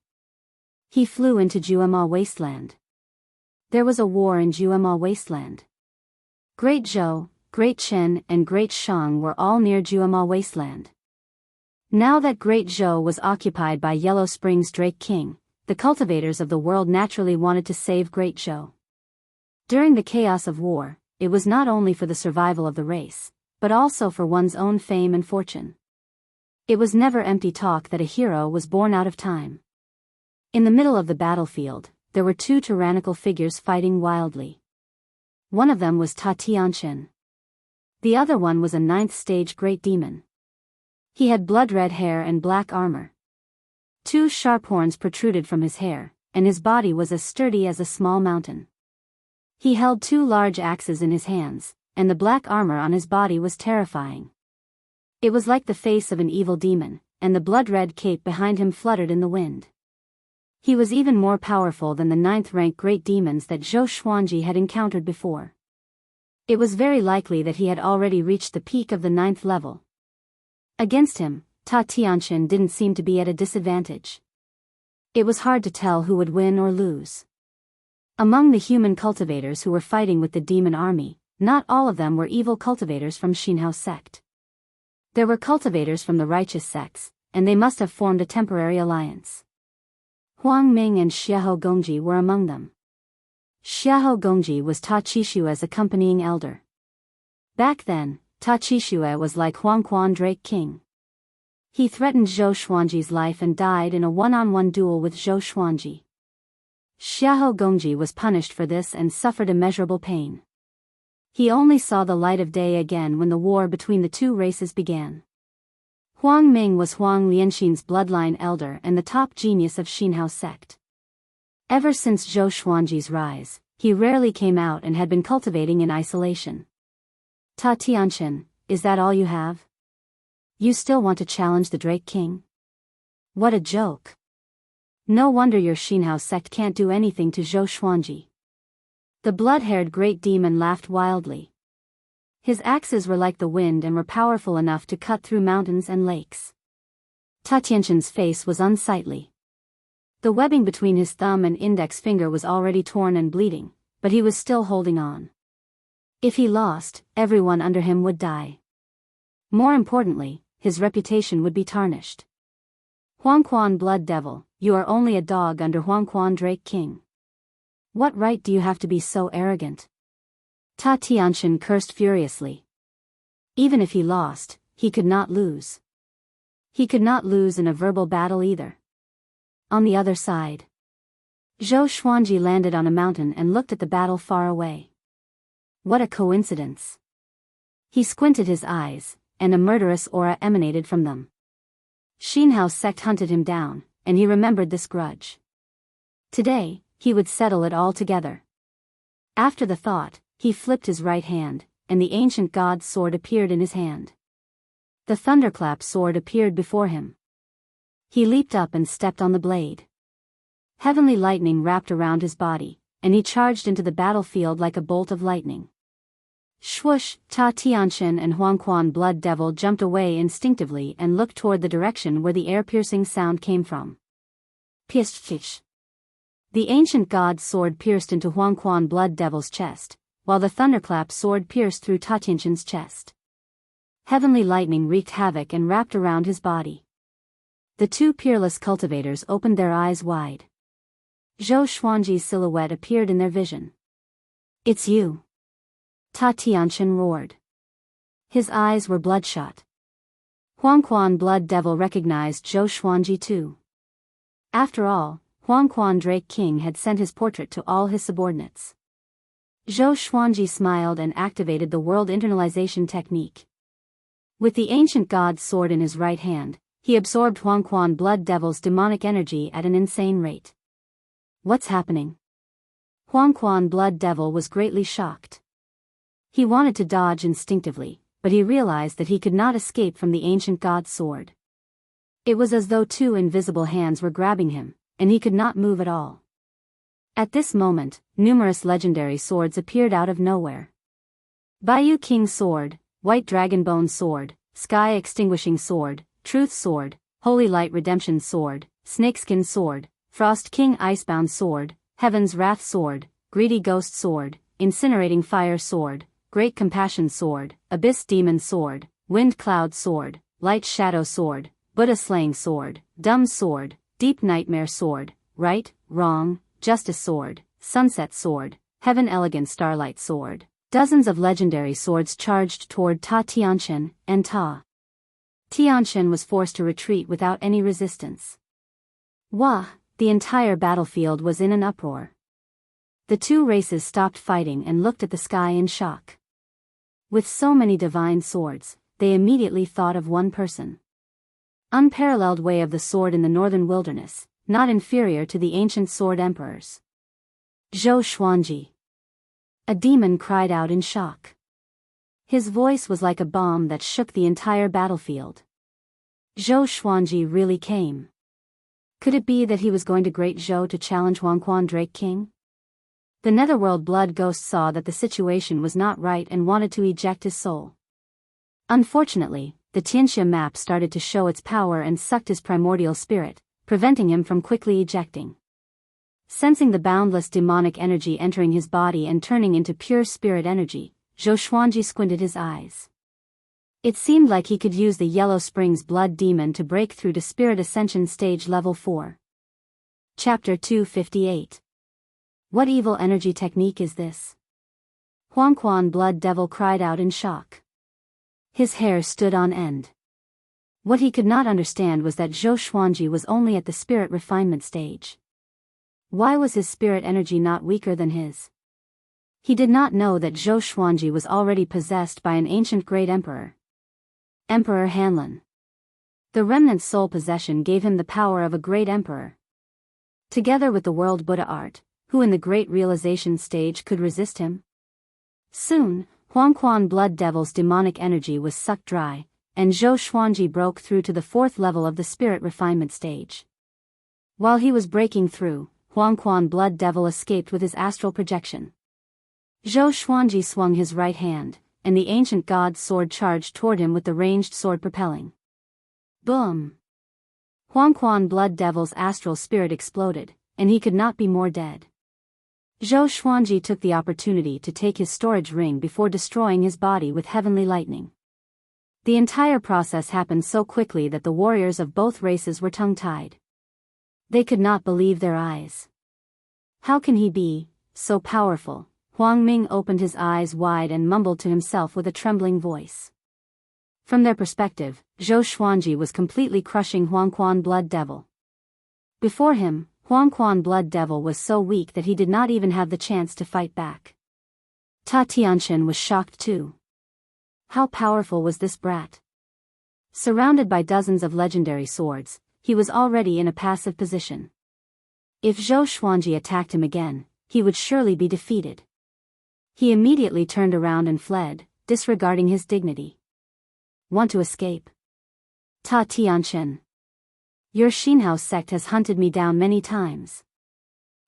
he flew into Jianghu wasteland. There was a war in Jianghu wasteland. Great Zhou, Great Chen and Great Shang were all near Jianghu wasteland. Now that Great Zhou was occupied by Yellow Spring's Drake King, the cultivators of the world naturally wanted to save Great Zhou. During the chaos of war, it was not only for the survival of the race, but also for one's own fame and fortune. It was never empty talk that a hero was born out of time. In the middle of the battlefield, there were two tyrannical figures fighting wildly. One of them was Ta Tianqian. The other one was a ninth-stage great demon. He had blood-red hair and black armor. Two sharp horns protruded from his hair, and his body was as sturdy as a small mountain. He held two large axes in his hands, and the black armor on his body was terrifying. It was like the face of an evil demon, and the blood-red cape behind him fluttered in the wind. He was even more powerful than the ninth-rank great demons that Zhou Xuanji had encountered before. It was very likely that he had already reached the peak of the 9th level. Against him, Ta Tianqian didn't seem to be at a disadvantage. It was hard to tell who would win or lose. Among the human cultivators who were fighting with the demon army, not all of them were evil cultivators from Jianghu sect. There were cultivators from the righteous sects, and they must have formed a temporary alliance. Huang Ming and Xiahou Gongji were among them. Xiahou Gongji was Ta Qishue's accompanying elder. Back then, Ta Qishue was like Huangquan Drake King. He threatened Zhou Xuanji's life and died in a one-on-one duel with Zhou Xuanji. Xiahou Gongji was punished for this and suffered immeasurable pain. He only saw the light of day again when the war between the two races began. Huang Ming was Huang Lianxin's bloodline elder and the top genius of Jianghu sect. Ever since Zhou Xuanji's rise, he rarely came out and had been cultivating in isolation. Ta Tianqian, is that all you have? You still want to challenge the Drake King? What a joke. No wonder your Jianghu sect can't do anything to Zhou Xuanji. The blood-haired great demon laughed wildly. His axes were like the wind and were powerful enough to cut through mountains and lakes. Ta Tianqian's face was unsightly. The webbing between his thumb and index finger was already torn and bleeding, but he was still holding on. If he lost, everyone under him would die. More importantly, his reputation would be tarnished. Huangquan Blood Devil, you are only a dog under Huangquan Drake King. What right do you have to be so arrogant? Ta Tianqian cursed furiously. Even if he lost, he could not lose. He could not lose in a verbal battle either. On the other side, Zhou Xuanji landed on a mountain and looked at the battle far away. What a coincidence. He squinted his eyes, and a murderous aura emanated from them. Jianghu sect hunted him down, and he remembered this grudge. Today, he would settle it all together. After the thought, he flipped his right hand, and the ancient god's sword appeared in his hand. The thunderclap sword appeared before him. He leaped up and stepped on the blade. Heavenly lightning wrapped around his body, and he charged into the battlefield like a bolt of lightning. Swoosh! Ta Tianqian and Huangquan Blood Devil jumped away instinctively and looked toward the direction where the air-piercing sound came from. Pish! The ancient god's sword pierced into Huangquan Blood Devil's chest, while the thunderclap sword pierced through Ta Tianqian's chest. Heavenly lightning wreaked havoc and wrapped around his body. The two peerless cultivators opened their eyes wide. Zhou Xuanji's silhouette appeared in their vision. "It's you!" Ta Tianqian roared. His eyes were bloodshot. Huangquan Blood Devil recognized Zhou Xuanji too. After all, Huangquan Drake King had sent his portrait to all his subordinates. Zhou Xuanji smiled and activated the world internalization technique. With the ancient god's sword in his right hand, he absorbed Huangquan Blood Devil's demonic energy at an insane rate. What's happening? Huangquan Blood Devil was greatly shocked. He wanted to dodge instinctively, but he realized that he could not escape from the ancient god's sword. It was as though two invisible hands were grabbing him, and he could not move at all. At this moment, numerous legendary swords appeared out of nowhere. Baiyu King's Sword, White Dragonbone Sword, Sky Extinguishing Sword, Truth Sword, Holy Light Redemption Sword, Snakeskin Sword, Frost King Icebound Sword, Heaven's Wrath Sword, Greedy Ghost Sword, Incinerating Fire Sword, Great Compassion Sword, Abyss Demon Sword, Wind Cloud Sword, Light Shadow Sword, Buddha Slaying Sword, Dumb Sword, Deep Nightmare Sword, Right, Wrong, Justice Sword, Sunset Sword, Heaven Elegant Starlight Sword. Dozens of legendary swords charged toward Ta Tianqian, and Ta Tianqian was forced to retreat without any resistance. Wah! The entire battlefield was in an uproar. The two races stopped fighting and looked at the sky in shock. With so many divine swords, they immediately thought of one person. Unparalleled way of the sword in the northern wilderness, not inferior to the ancient sword emperors. Zhou Xuanji. A demon cried out in shock. His voice was like a bomb that shook the entire battlefield. Zhou Xuanji really came. Could it be that he was going to Great Zhou to challenge Huangquan Drake King? The Netherworld Blood Ghost saw that the situation was not right and wanted to eject his soul. Unfortunately, the Tianxia map started to show its power and sucked his primordial spirit, preventing him from quickly ejecting. Sensing the boundless demonic energy entering his body and turning into pure spirit energy, Zhou Xuanji squinted his eyes. It seemed like he could use the Yellow Springs Blood Demon to break through to Spirit Ascension Stage Level 4. Chapter 258. What evil energy technique is this? Huangquan Blood Devil cried out in shock. His hair stood on end. What he could not understand was that Zhou Xuanji was only at the spirit refinement stage. Why was his spirit energy not weaker than his? He did not know that Zhou Xuanji was already possessed by an ancient great emperor. Emperor Hanlin. The remnant soul possession gave him the power of a great emperor. Together with the world Buddha art, who in the great realization stage could resist him? Soon, Huangquan Blood Devil's demonic energy was sucked dry, and Zhou Xuanji broke through to the fourth level of the spirit refinement stage. While he was breaking through, Huangquan Blood Devil escaped with his astral projection. Zhou Xuanji swung his right hand, and the ancient god's sword charged toward him with the ranged sword propelling. Boom! Huangquan Blood Devil's astral spirit exploded, and he could not be more dead. Zhou Xuanji took the opportunity to take his storage ring before destroying his body with heavenly lightning. The entire process happened so quickly that the warriors of both races were tongue-tied. They could not believe their eyes. How can he be so powerful? Huang Ming opened his eyes wide and mumbled to himself with a trembling voice. From their perspective, Zhou Xuanji was completely crushing Huangquan Blood Devil. Before him, Huangquan Blood Devil was so weak that he did not even have the chance to fight back. Ta Tianqian was shocked too. How powerful was this brat? Surrounded by dozens of legendary swords, he was already in a passive position. If Zhou Xuanji attacked him again, he would surely be defeated. He immediately turned around and fled, disregarding his dignity. Want to escape? Ta Tianqian. Your Xinhao sect has hunted me down many times.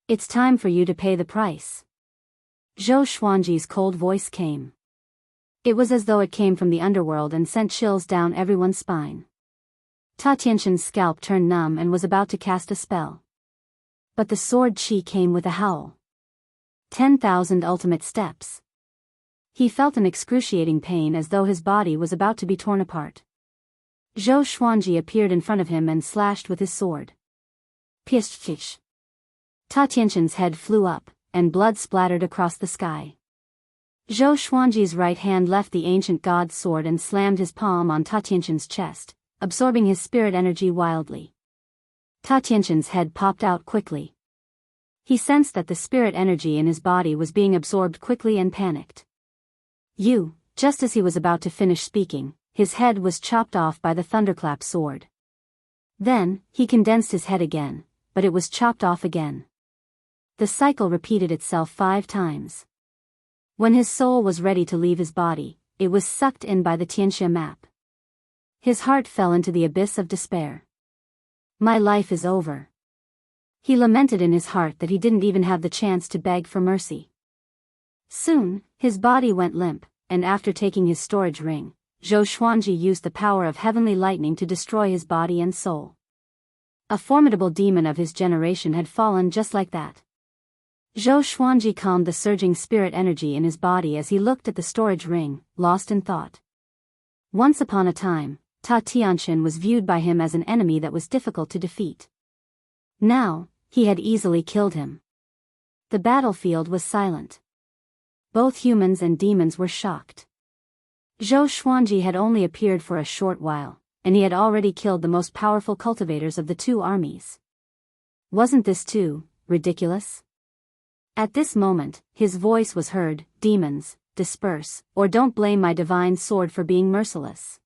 It's time for you to pay the price. Zhou Xuanji's cold voice came. It was as though it came from the underworld and sent chills down everyone's spine. Ta Tianqian's scalp turned numb and was about to cast a spell. But the sword chi came with a howl. 10,000 ultimate steps. He felt an excruciating pain as though his body was about to be torn apart. Zhou Xuanji appeared in front of him and slashed with his sword. Pish. Ta Tianqian's head flew up, and blood splattered across the sky. Zhou Xuanji's right hand left the ancient god's sword and slammed his palm on Ta Tianqian's chest, absorbing his spirit energy wildly. Ta Tianqian's head popped out quickly. He sensed that the spirit energy in his body was being absorbed quickly and panicked. Just as he was about to finish speaking, his head was chopped off by the thunderclap sword. Then, he condensed his head again, but it was chopped off again. The cycle repeated itself 5 times. When his soul was ready to leave his body, it was sucked in by the Xianxia map. His heart fell into the abyss of despair. My life is over. He lamented in his heart that he didn't even have the chance to beg for mercy. Soon, his body went limp, and after taking his storage ring, Zhou Xuanji used the power of heavenly lightning to destroy his body and soul. A formidable demon of his generation had fallen just like that. Zhou Xuanji calmed the surging spirit energy in his body as he looked at the storage ring, lost in thought. Once upon a time, Ta Tianqian was viewed by him as an enemy that was difficult to defeat. Now, he had easily killed him. The battlefield was silent. Both humans and demons were shocked. Zhou Xuanji had only appeared for a short while, and he had already killed the most powerful cultivators of the 2 armies. Wasn't this too ridiculous? At this moment, his voice was heard, "Demons, disperse, or don't blame my divine sword for being merciless."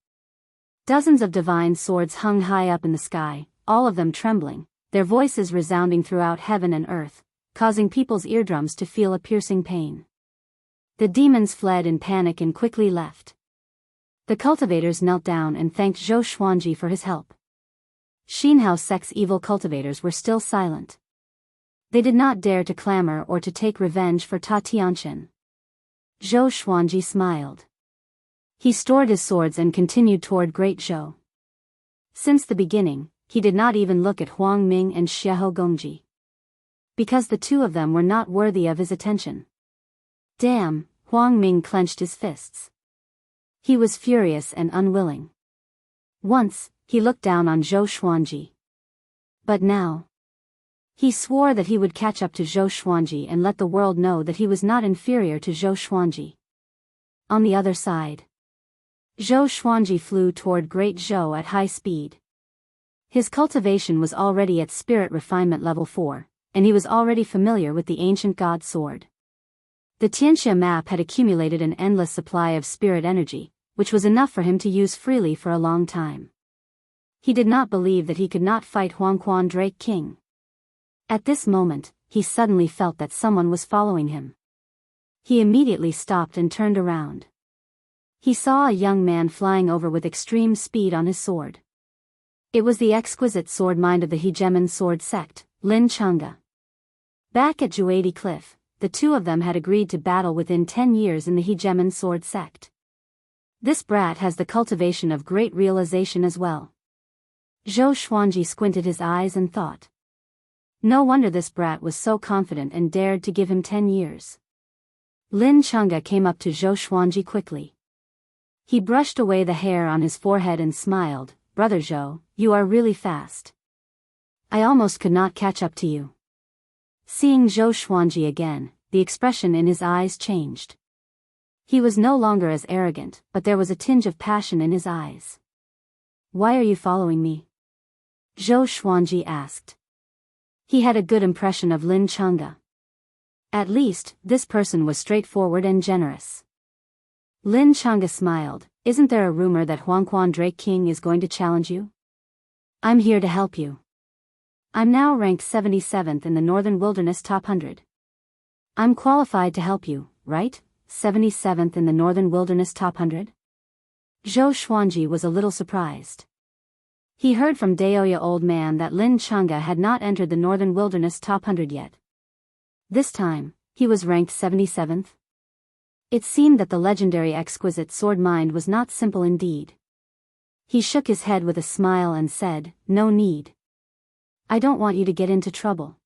Dozens of divine swords hung high up in the sky, all of them trembling, their voices resounding throughout heaven and earth, causing people's eardrums to feel a piercing pain. The demons fled in panic and quickly left. The cultivators knelt down and thanked Zhou Xuanji for his help. Xinhao sect's evil cultivators were still silent. They did not dare to clamor or to take revenge for Ta Tianqian. Zhou Xuanji smiled. He stored his swords and continued toward Great Zhou. Since the beginning, he did not even look at Huang Ming and Xiahou Gongji. Because the 2 of them were not worthy of his attention. Damn, Huang Ming clenched his fists. He was furious and unwilling. Once, he looked down on Zhou Xuanji. But now, he swore that he would catch up to Zhou Xuanji and let the world know that he was not inferior to Zhou Xuanji. On the other side, Zhou Xuanji flew toward Great Zhou at high speed. His cultivation was already at spirit refinement level 4, and he was already familiar with the ancient god sword. The Xianxia map had accumulated an endless supply of spirit energy, which was enough for him to use freely for a long time. He did not believe that he could not fight Huangquan Drake King. At this moment, he suddenly felt that someone was following him. He immediately stopped and turned around. He saw a young man flying over with extreme speed on his sword. It was the exquisite sword mind of the hegemon sword sect, Lin Chang'e. Back at Juadi Cliff, the 2 of them had agreed to battle within 10 years in the hegemon sword sect. This brat has the cultivation of great realization as well. Zhou Xuanji squinted his eyes and thought. No wonder this brat was so confident and dared to give him 10 years. Lin Chang'e came up to Zhou Xuanji quickly. He brushed away the hair on his forehead and smiled. Brother Zhou, you are really fast. I almost could not catch up to you. Seeing Zhou Xuanji again, the expression in his eyes changed. He was no longer as arrogant, but there was a tinge of passion in his eyes. Why are you following me? Zhou Xuanji asked. He had a good impression of Lin Chang'e. At least, this person was straightforward and generous. Lin Chang'e smiled. Isn't there a rumor that Huangquan Drake King is going to challenge you? I'm here to help you. I'm now ranked 77th in the Northern Wilderness Top 100. I'm qualified to help you, right? 77th in the Northern Wilderness Top 100? Zhou Xuanji was a little surprised. He heard from Daoist old man that Lin Chang'e had not entered the Northern Wilderness Top 100 yet. This time, he was ranked 77th. It seemed that the legendary exquisite sword mind was not simple indeed. He shook his head with a smile and said, no need. I don't want you to get into trouble.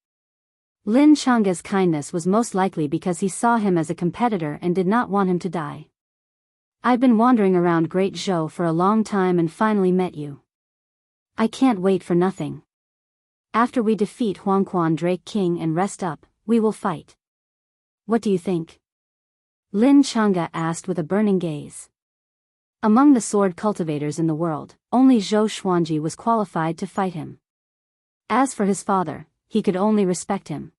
Lin Chang's kindness was most likely because he saw him as a competitor and did not want him to die. I've been wandering around Great Zhou for a long time and finally met you. I can't wait for nothing. After we defeat Huangquan Drake King and rest up, we will fight. What do you think? Lin Chang'e asked with a burning gaze. Among the sword cultivators in the world, only Zhou Xuanji was qualified to fight him. As for his father, he could only respect him.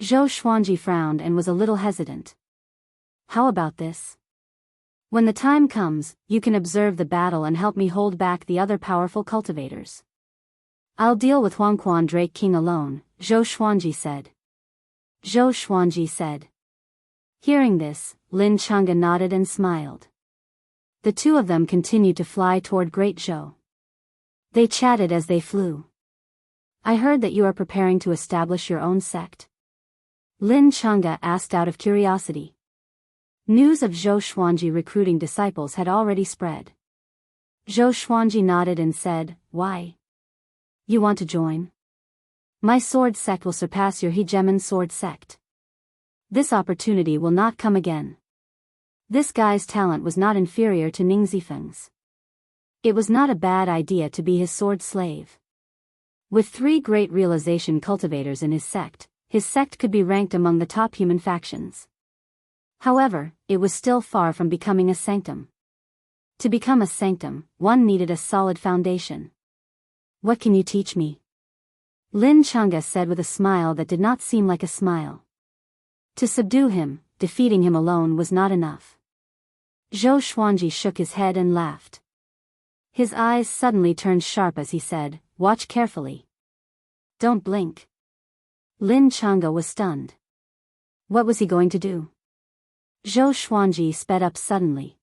Zhou Xuanji frowned and was a little hesitant. How about this? When the time comes, you can observe the battle and help me hold back the other powerful cultivators. I'll deal with Huangquan Drake King alone, Zhou Xuanji said. Zhou Xuanji said. Hearing this, Lin Chang'e nodded and smiled. The two of them continued to fly toward Great Zhou. They chatted as they flew. I heard that you are preparing to establish your own sect. Lin Chang'e asked out of curiosity. News of Zhou Xuanji recruiting disciples had already spread. Zhou Xuanji nodded and said, Why? You want to join? My sword sect will surpass your hegemon sword sect. This opportunity will not come again. This guy's talent was not inferior to Ning Zifeng's. It was not a bad idea to be his sword slave. With 3 great realization cultivators in his sect could be ranked among the top human factions. However, it was still far from becoming a sanctum. To become a sanctum, one needed a solid foundation. What can you teach me? Lin Chang'e said with a smile that did not seem like a smile. To subdue him, defeating him alone was not enough. Zhou Xuanji shook his head and laughed. His eyes suddenly turned sharp as he said, Watch carefully. Don't blink. Lin Chang'e was stunned. What was he going to do? Zhou Xuanji sped up suddenly.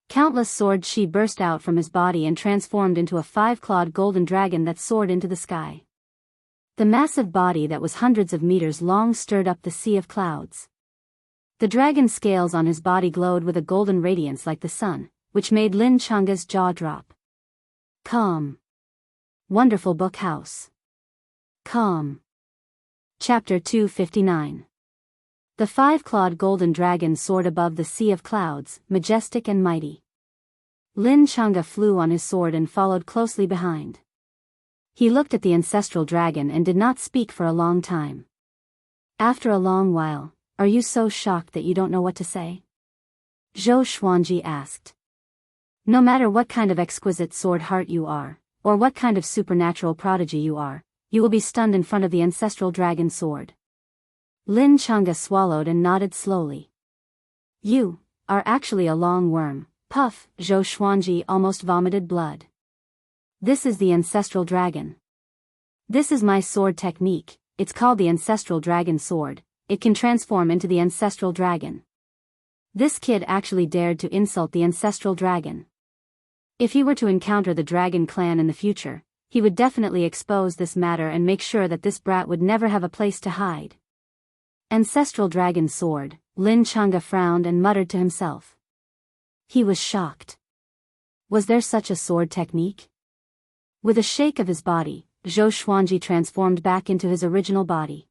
Countless sword chi burst out from his body and transformed into a 5-clawed golden dragon that soared into the sky. The massive body that was hundreds of meters long stirred up the sea of clouds. The dragon's scales on his body glowed with a golden radiance like the sun, which made Lin Chang'e's jaw drop. Calm. Wonderful book house. Calm. Chapter 259. The 5-clawed golden dragon soared above the sea of clouds, majestic and mighty. Lin Chang'e flew on his sword and followed closely behind. He looked at the ancestral dragon and did not speak for a long time. After a long while, Are you so shocked that you don't know what to say? Zhou Xuanji asked. No matter what kind of exquisite sword heart you are, or what kind of supernatural prodigy you are, you will be stunned in front of the ancestral dragon sword. Lin Chang'e swallowed and nodded slowly. You are actually a long worm. Puff, Zhou Xuanji almost vomited blood. This is the ancestral dragon. This is my sword technique, it's called the ancestral dragon sword, it can transform into the ancestral dragon. This kid actually dared to insult the ancestral dragon. If he were to encounter the dragon clan in the future, he would definitely expose this matter and make sure that this brat would never have a place to hide. Ancestral dragon sword, Lin Chang'e frowned and muttered to himself. He was shocked. Was there such a sword technique? With a shake of his body, Zhou Xuanji transformed back into his original body.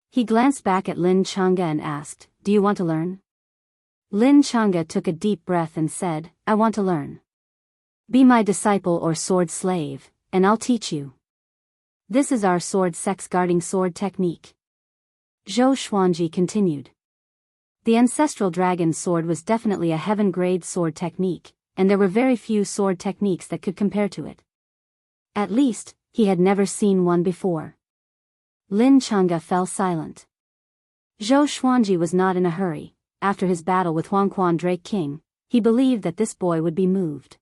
He glanced back at Lin Chang'e and asked, "Do you want to learn?" Lin Chang'e took a deep breath and said, "I want to learn. Be my disciple or sword slave, and I'll teach you. This is our sword sex guarding sword technique." Zhou Xuanji continued. The ancestral dragon sword was definitely a heaven-grade sword technique, and there were very few sword techniques that could compare to it. At least, he had never seen one before. Lin Chang'e fell silent. Zhou Xuanji was not in a hurry. After his battle with Huangquan Drake King, he believed that this boy would be moved.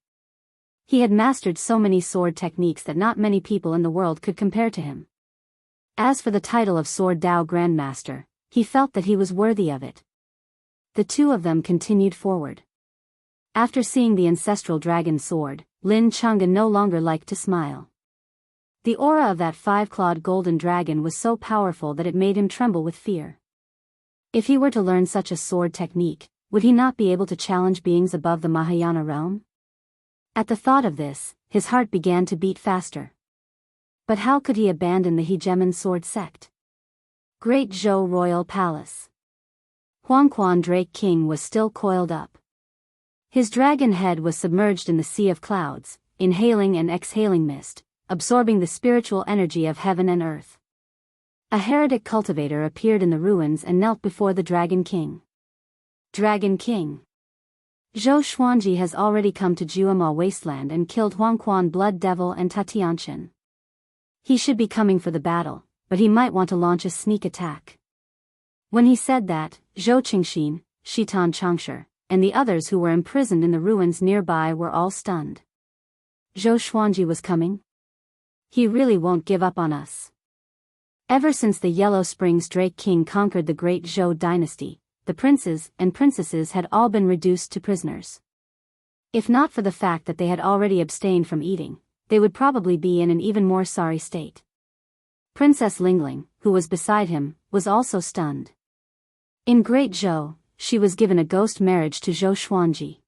He had mastered so many sword techniques that not many people in the world could compare to him. As for the title of Sword Dao Grandmaster, he felt that he was worthy of it. The two of them continued forward. After seeing the ancestral dragon sword, Lin Chang'e no longer liked to smile. The aura of that 5-clawed golden dragon was so powerful that it made him tremble with fear. If he were to learn such a sword technique, would he not be able to challenge beings above the Mahayana realm? At the thought of this, his heart began to beat faster. But how could he abandon the hegemon sword sect? Great Zhou Royal Palace. Huangquan Drake King was still coiled up. His dragon head was submerged in the sea of clouds, inhaling and exhaling mist, absorbing the spiritual energy of heaven and earth. A heretic cultivator appeared in the ruins and knelt before the Dragon King. Dragon King. Zhou Xuanji has already come to Jianghu wasteland and killed Huangquan Blood Devil and Tatianshan. He should be coming for the battle, but he might want to launch a sneak attack. When he said that, Zhou Qingxin, Shitan Changsher, and the others who were imprisoned in the ruins nearby were all stunned. Zhou Xuanji was coming? He really won't give up on us. Ever since the Yellow Springs Drake King conquered the great Zhou dynasty, the princes and princesses had all been reduced to prisoners. If not for the fact that they had already abstained from eating, they would probably be in an even more sorry state. Princess Lingling, who was beside him, was also stunned. In Great Zhou, she was given a ghost marriage to Zhou Xuanji.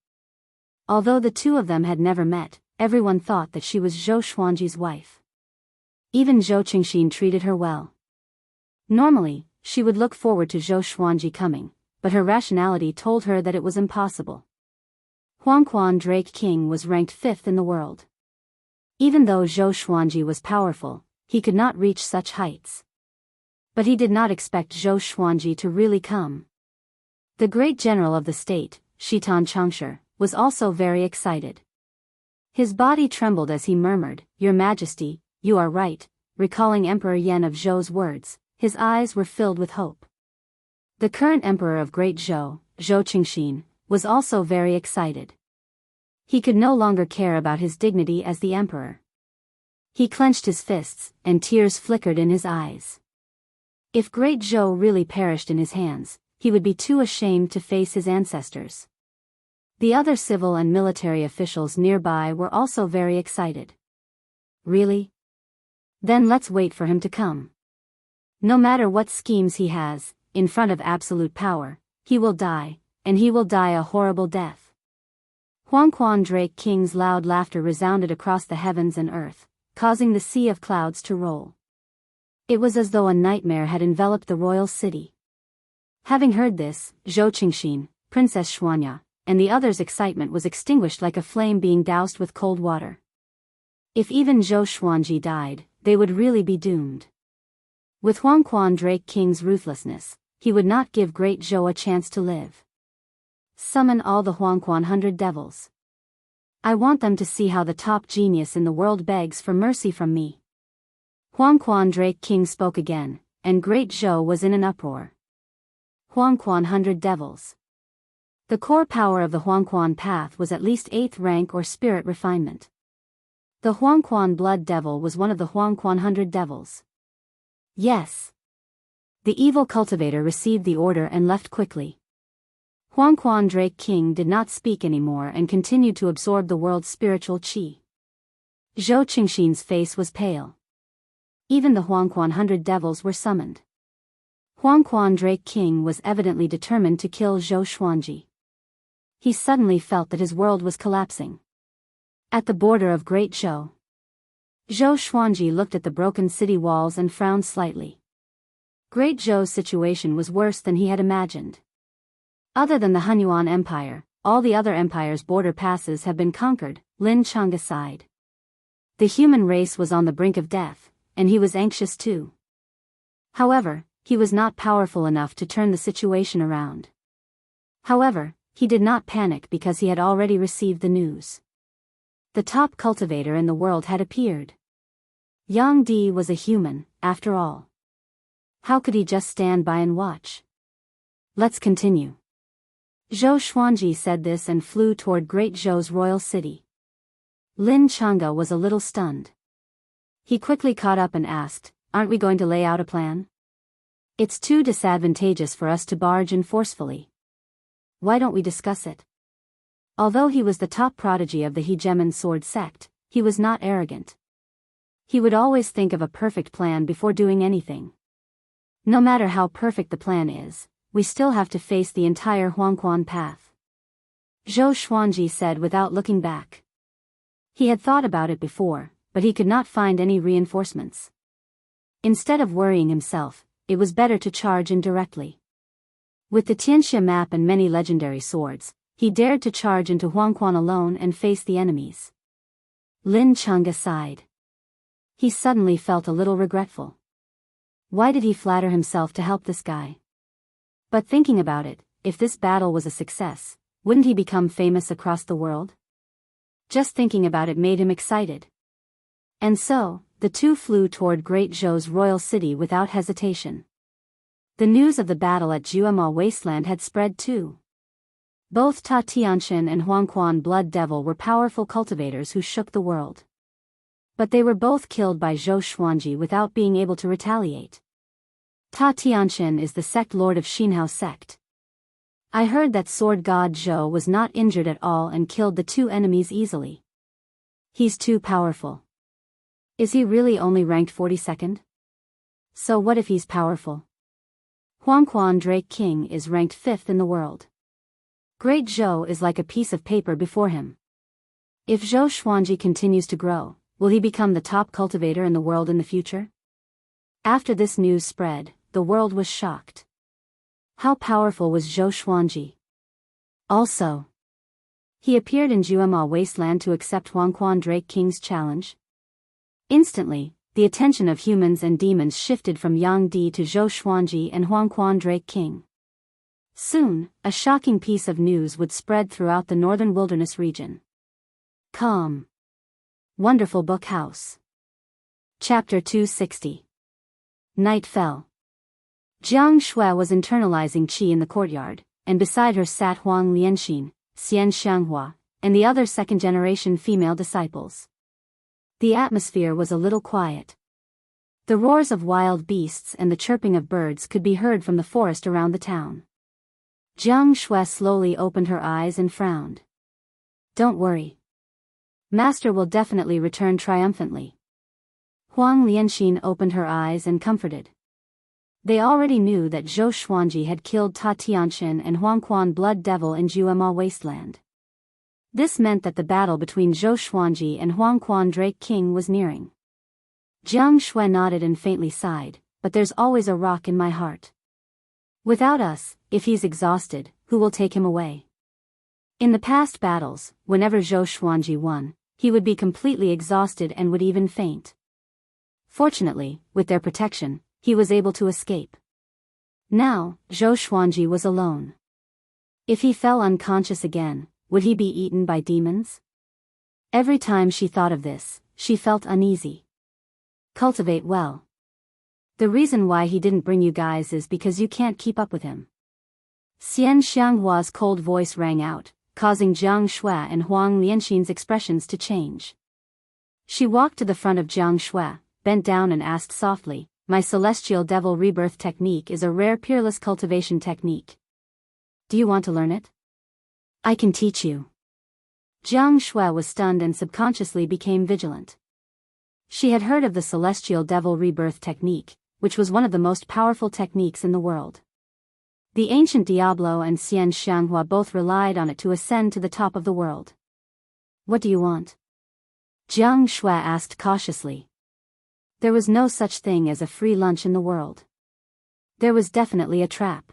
Although the two of them had never met, everyone thought that she was Zhou Xuanji's wife. Even Zhou Qingxin treated her well. Normally, she would look forward to Zhou Xuanji coming, but her rationality told her that it was impossible. Huangquan Drake King was ranked 5th in the world. Even though Zhou Xuanji was powerful, he could not reach such heights. But he did not expect Zhou Xuanji to really come. The great general of the state, Shitan Changsher, was also very excited. His body trembled as he murmured, "Your Majesty, you are right," recalling Emperor Yan of Zhou's words. His eyes were filled with hope. The current emperor of Great Zhou, Zhou Qingxin, was also very excited. He could no longer care about his dignity as the emperor. He clenched his fists, and tears flickered in his eyes. If Great Zhou really perished in his hands, he would be too ashamed to face his ancestors. The other civil and military officials nearby were also very excited. Really? Then let's wait for him to come. No matter what schemes he has, in front of absolute power, he will die, and he will die a horrible death. Huangquan Drake King's loud laughter resounded across the heavens and earth, causing the sea of clouds to roll. It was as though a nightmare had enveloped the royal city. Having heard this, Zhou Qingxin, Princess Xuanya, and the others' excitement was extinguished like a flame being doused with cold water. If even Zhou Xuanji died, they would really be doomed. With Huangquan Drake King's ruthlessness, he would not give Great Zhou a chance to live. Summon all the Huangquan 100 devils. I want them to see how the top genius in the world begs for mercy from me. Huangquan Drake King spoke again, and Great Zhou was in an uproar. Huangquan 100 devils. The core power of the Huangquan path was at least 8th rank or spirit refinement. The Huangquan Blood Devil was one of the Huangquan 100 devils. Yes. The evil cultivator received the order and left quickly. Huangquan Drake King did not speak anymore and continued to absorb the world's spiritual qi. Zhou Qingxin's face was pale. Even the Huangquan 100 devils were summoned. Huangquan Drake King was evidently determined to kill Zhou Xuanji. He suddenly felt that his world was collapsing. At the border of Great Zhou, Zhou Xuanji looked at the broken city walls and frowned slightly. Great Zhou's situation was worse than he had imagined. Other than the Hunyuan Empire, all the other empires' border passes have been conquered, Lin Changa sighed. The human race was on the brink of death, and he was anxious too. However, he was not powerful enough to turn the situation around. However, he did not panic because he had already received the news. The top cultivator in the world had appeared. Yang Di was a human, after all. How could he just stand by and watch? Let's continue. Zhou Xuanji said this and flew toward Great Zhou's royal city. Lin Changa was a little stunned. He quickly caught up and asked, "Aren't we going to lay out a plan? It's too disadvantageous for us to barge in forcefully. Why don't we discuss it?" Although he was the top prodigy of the hegemon sword sect, he was not arrogant. He would always think of a perfect plan before doing anything. No matter how perfect the plan is, we still have to face the entire Huangquan path. Zhou Xuanji said without looking back. He had thought about it before, but he could not find any reinforcements. Instead of worrying himself, it was better to charge in directly. With the Xianxia map and many legendary swords, he dared to charge into Huangquan alone and face the enemies. Lin Chang'e sighed. He suddenly felt a little regretful. Why did he flatter himself to help this guy? But thinking about it, if this battle was a success, wouldn't he become famous across the world? Just thinking about it made him excited. And so, the two flew toward Great Zhou's royal city without hesitation. The news of the battle at Jianghu wasteland had spread too. Both Ta Tianxian and Huangquan Blood Devil were powerful cultivators who shook the world. But they were both killed by Zhou Xuanji without being able to retaliate. Ta Tianxian is the sect lord of Xinhao sect. I heard that sword god Zhou was not injured at all and killed the two enemies easily. He's too powerful. Is he really only ranked 42nd? So what if he's powerful? Huangquan Drake King is ranked 5th in the world. Great Zhou is like a piece of paper before him. If Zhou Xuanji continues to grow, will he become the top cultivator in the world in the future? After this news spread, the world was shocked. How powerful was Zhou Xuanji? Also, he appeared in Jianghu wasteland to accept Huangquan Drake King's challenge. Instantly, the attention of humans and demons shifted from Yang Di to Zhou Xuanji and Huangquan Drake King. Soon, a shocking piece of news would spread throughout the northern wilderness region. Calm. Wonderful Book House. Chapter 260. Night fell. Jiang Shui was internalizing qi in the courtyard, and beside her sat Huang Lianxin, Xian Xianghua, and the other second-generation female disciples. The atmosphere was a little quiet. The roars of wild beasts and the chirping of birds could be heard from the forest around the town. Jiang Shui slowly opened her eyes and frowned. Don't worry. Master will definitely return triumphantly. Huang Lianxin opened her eyes and comforted. They already knew that Zhou Xuanji had killed Ta Tianxian and Huangquan Blood Devil in Jianghu wasteland. This meant that the battle between Zhou Xuanji and Huangquan Drake King was nearing. Jiang Shui nodded and faintly sighed, but there's always a rock in my heart. Without us, if he's exhausted, who will take him away? In the past battles, whenever Zhou Xuanji won, he would be completely exhausted and would even faint. Fortunately, with their protection, he was able to escape. Now, Zhou Xuanji was alone. If he fell unconscious again, would he be eaten by demons? Every time she thought of this, she felt uneasy. Cultivate well. The reason why he didn't bring you guys is because you can't keep up with him. Xian Xianghua's cold voice rang out, causing Jiang Shui and Huang Lianxin's expressions to change. She walked to the front of Jiang Shui, bent down and asked softly, "My celestial devil rebirth technique is a rare peerless cultivation technique. Do you want to learn it? I can teach you." Jiang Shui was stunned and subconsciously became vigilant. She had heard of the celestial devil rebirth technique, which was one of the most powerful techniques in the world. The ancient Diablo and Xian Xianghua both relied on it to ascend to the top of the world. What do you want? Jiang Shui asked cautiously. There was no such thing as a free lunch in the world. There was definitely a trap.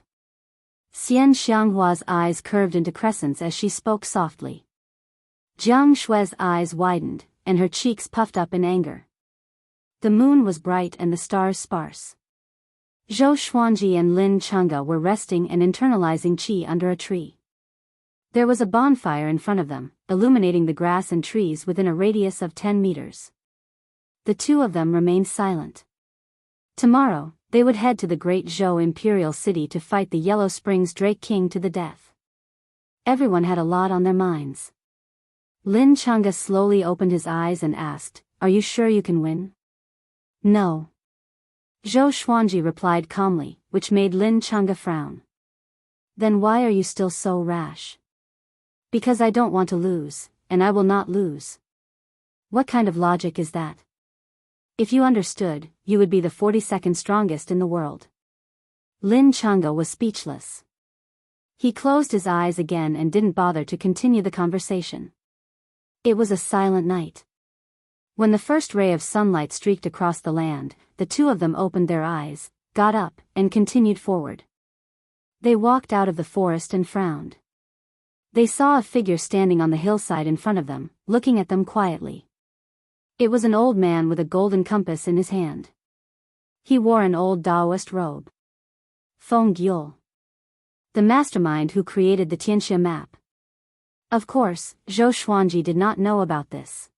Xian Xianghua's eyes curved into crescents as she spoke softly. Jiang Shui's eyes widened, and her cheeks puffed up in anger. The moon was bright and the stars sparse. Zhou Xuanji and Lin Chang'e were resting and internalizing qi under a tree. There was a bonfire in front of them, illuminating the grass and trees within a radius of 10 meters. The two of them remained silent. Tomorrow, they would head to the Great Zhou Imperial City to fight the Yellow Springs Drake King to the death. Everyone had a lot on their minds. Lin Chang'e slowly opened his eyes and asked, "Are you sure you can win?" "No." Zhou Xuanji replied calmly, which made Lin Chang'e frown. "Then why are you still so rash?" "Because I don't want to lose, and I will not lose." "What kind of logic is that? If you understood, you would be the 42nd strongest in the world." Lin Chang'e was speechless. He closed his eyes again and didn't bother to continue the conversation. It was a silent night. When the first ray of sunlight streaked across the land, the two of them opened their eyes, got up, and continued forward. They walked out of the forest and frowned. They saw a figure standing on the hillside in front of them, looking at them quietly. It was an old man with a golden compass in his hand. He wore an old Daoist robe. Feng Gyul, the mastermind who created the Xianxia map. Of course, Zhou Xuanji did not know about this.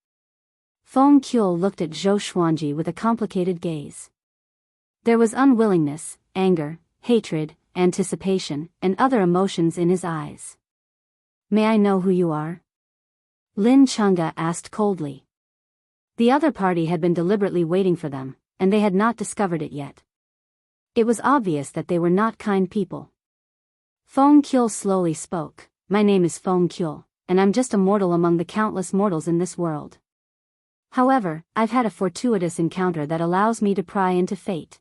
Feng Gyul looked at Zhou Xuanji with a complicated gaze. There was unwillingness, anger, hatred, anticipation, and other emotions in his eyes. May I know who you are? Lin Chunga asked coldly. The other party had been deliberately waiting for them, and they had not discovered it yet. It was obvious that they were not kind people. Feng Gyul slowly spoke. My name is Feng Gyul, and I'm just a mortal among the countless mortals in this world. However, I've had a fortuitous encounter that allows me to pry into fate.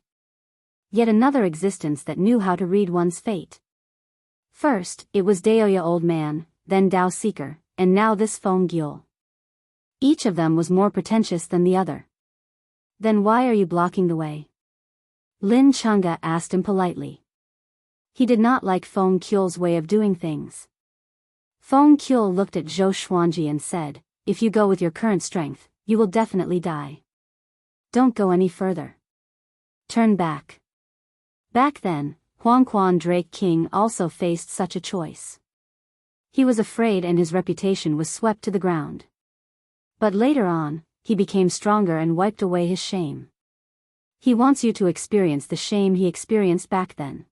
Yet another existence that knew how to read one's fate. First, it was Daoya Old Man, then Dao Seeker, and now this Feng Gyul. Each of them was more pretentious than the other. Then why are you blocking the way? Lin Chunga asked him politely. He did not like Feng Gyul's way of doing things. Feng Gyul looked at Zhou Xuanji and said, if you go with your current strength, you will definitely die. Don't go any further. Turn back. Back then, Huangquan Drake King also faced such a choice. He was afraid and his reputation was swept to the ground. But later on, he became stronger and wiped away his shame. He wants you to experience the shame he experienced back then.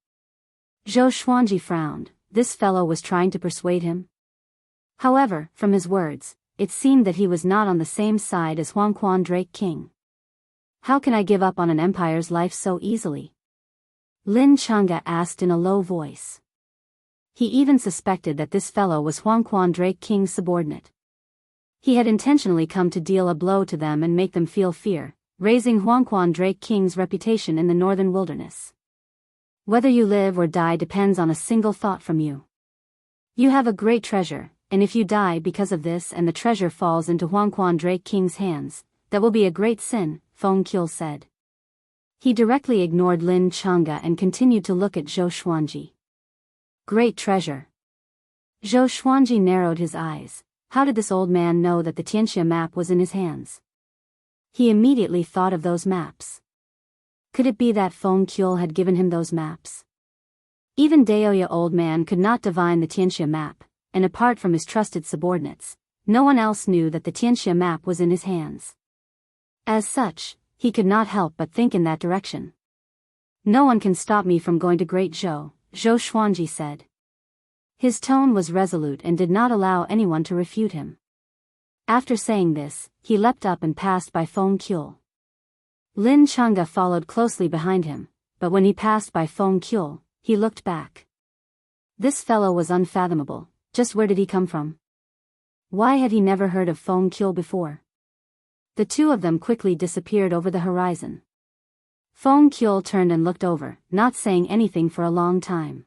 Zhou Xuanji frowned. This fellow was trying to persuade him. However, from his words, it seemed that he was not on the same side as Huangquan Drake King. How can I give up on an empire's life so easily? Lin Chunga asked in a low voice. He even suspected that this fellow was Huangquan Drake King's subordinate. He had intentionally come to deal a blow to them and make them feel fear, raising Huangquan Drake King's reputation in the northern wilderness. Whether you live or die depends on a single thought from you. You have a great treasure, and if you die because of this and the treasure falls into Huangquan Drake King's hands, that will be a great sin, Feng Gyul said. He directly ignored Lin Chunga and continued to look at Zhou Xuanji. Great treasure. Zhou Xuanji narrowed his eyes. How did this old man know that the Xianxia map was in his hands? He immediately thought of those maps. Could it be that Feng Gyul had given him those maps? Even Daoya Old Man could not divine the Xianxia map, and apart from his trusted subordinates, no one else knew that the Xianxia map was in his hands. As such, he could not help but think in that direction. No one can stop me from going to Great Zhou, Zhou Xuanji said. His tone was resolute and did not allow anyone to refute him. After saying this, he leapt up and passed by Feng Gyul. Lin Chunga followed closely behind him, but when he passed by Feng Gyul, he looked back. This fellow was unfathomable. Just where did he come from? Why had he never heard of Feng Gyul before? The two of them quickly disappeared over the horizon. Feng Gyul turned and looked over, not saying anything for a long time.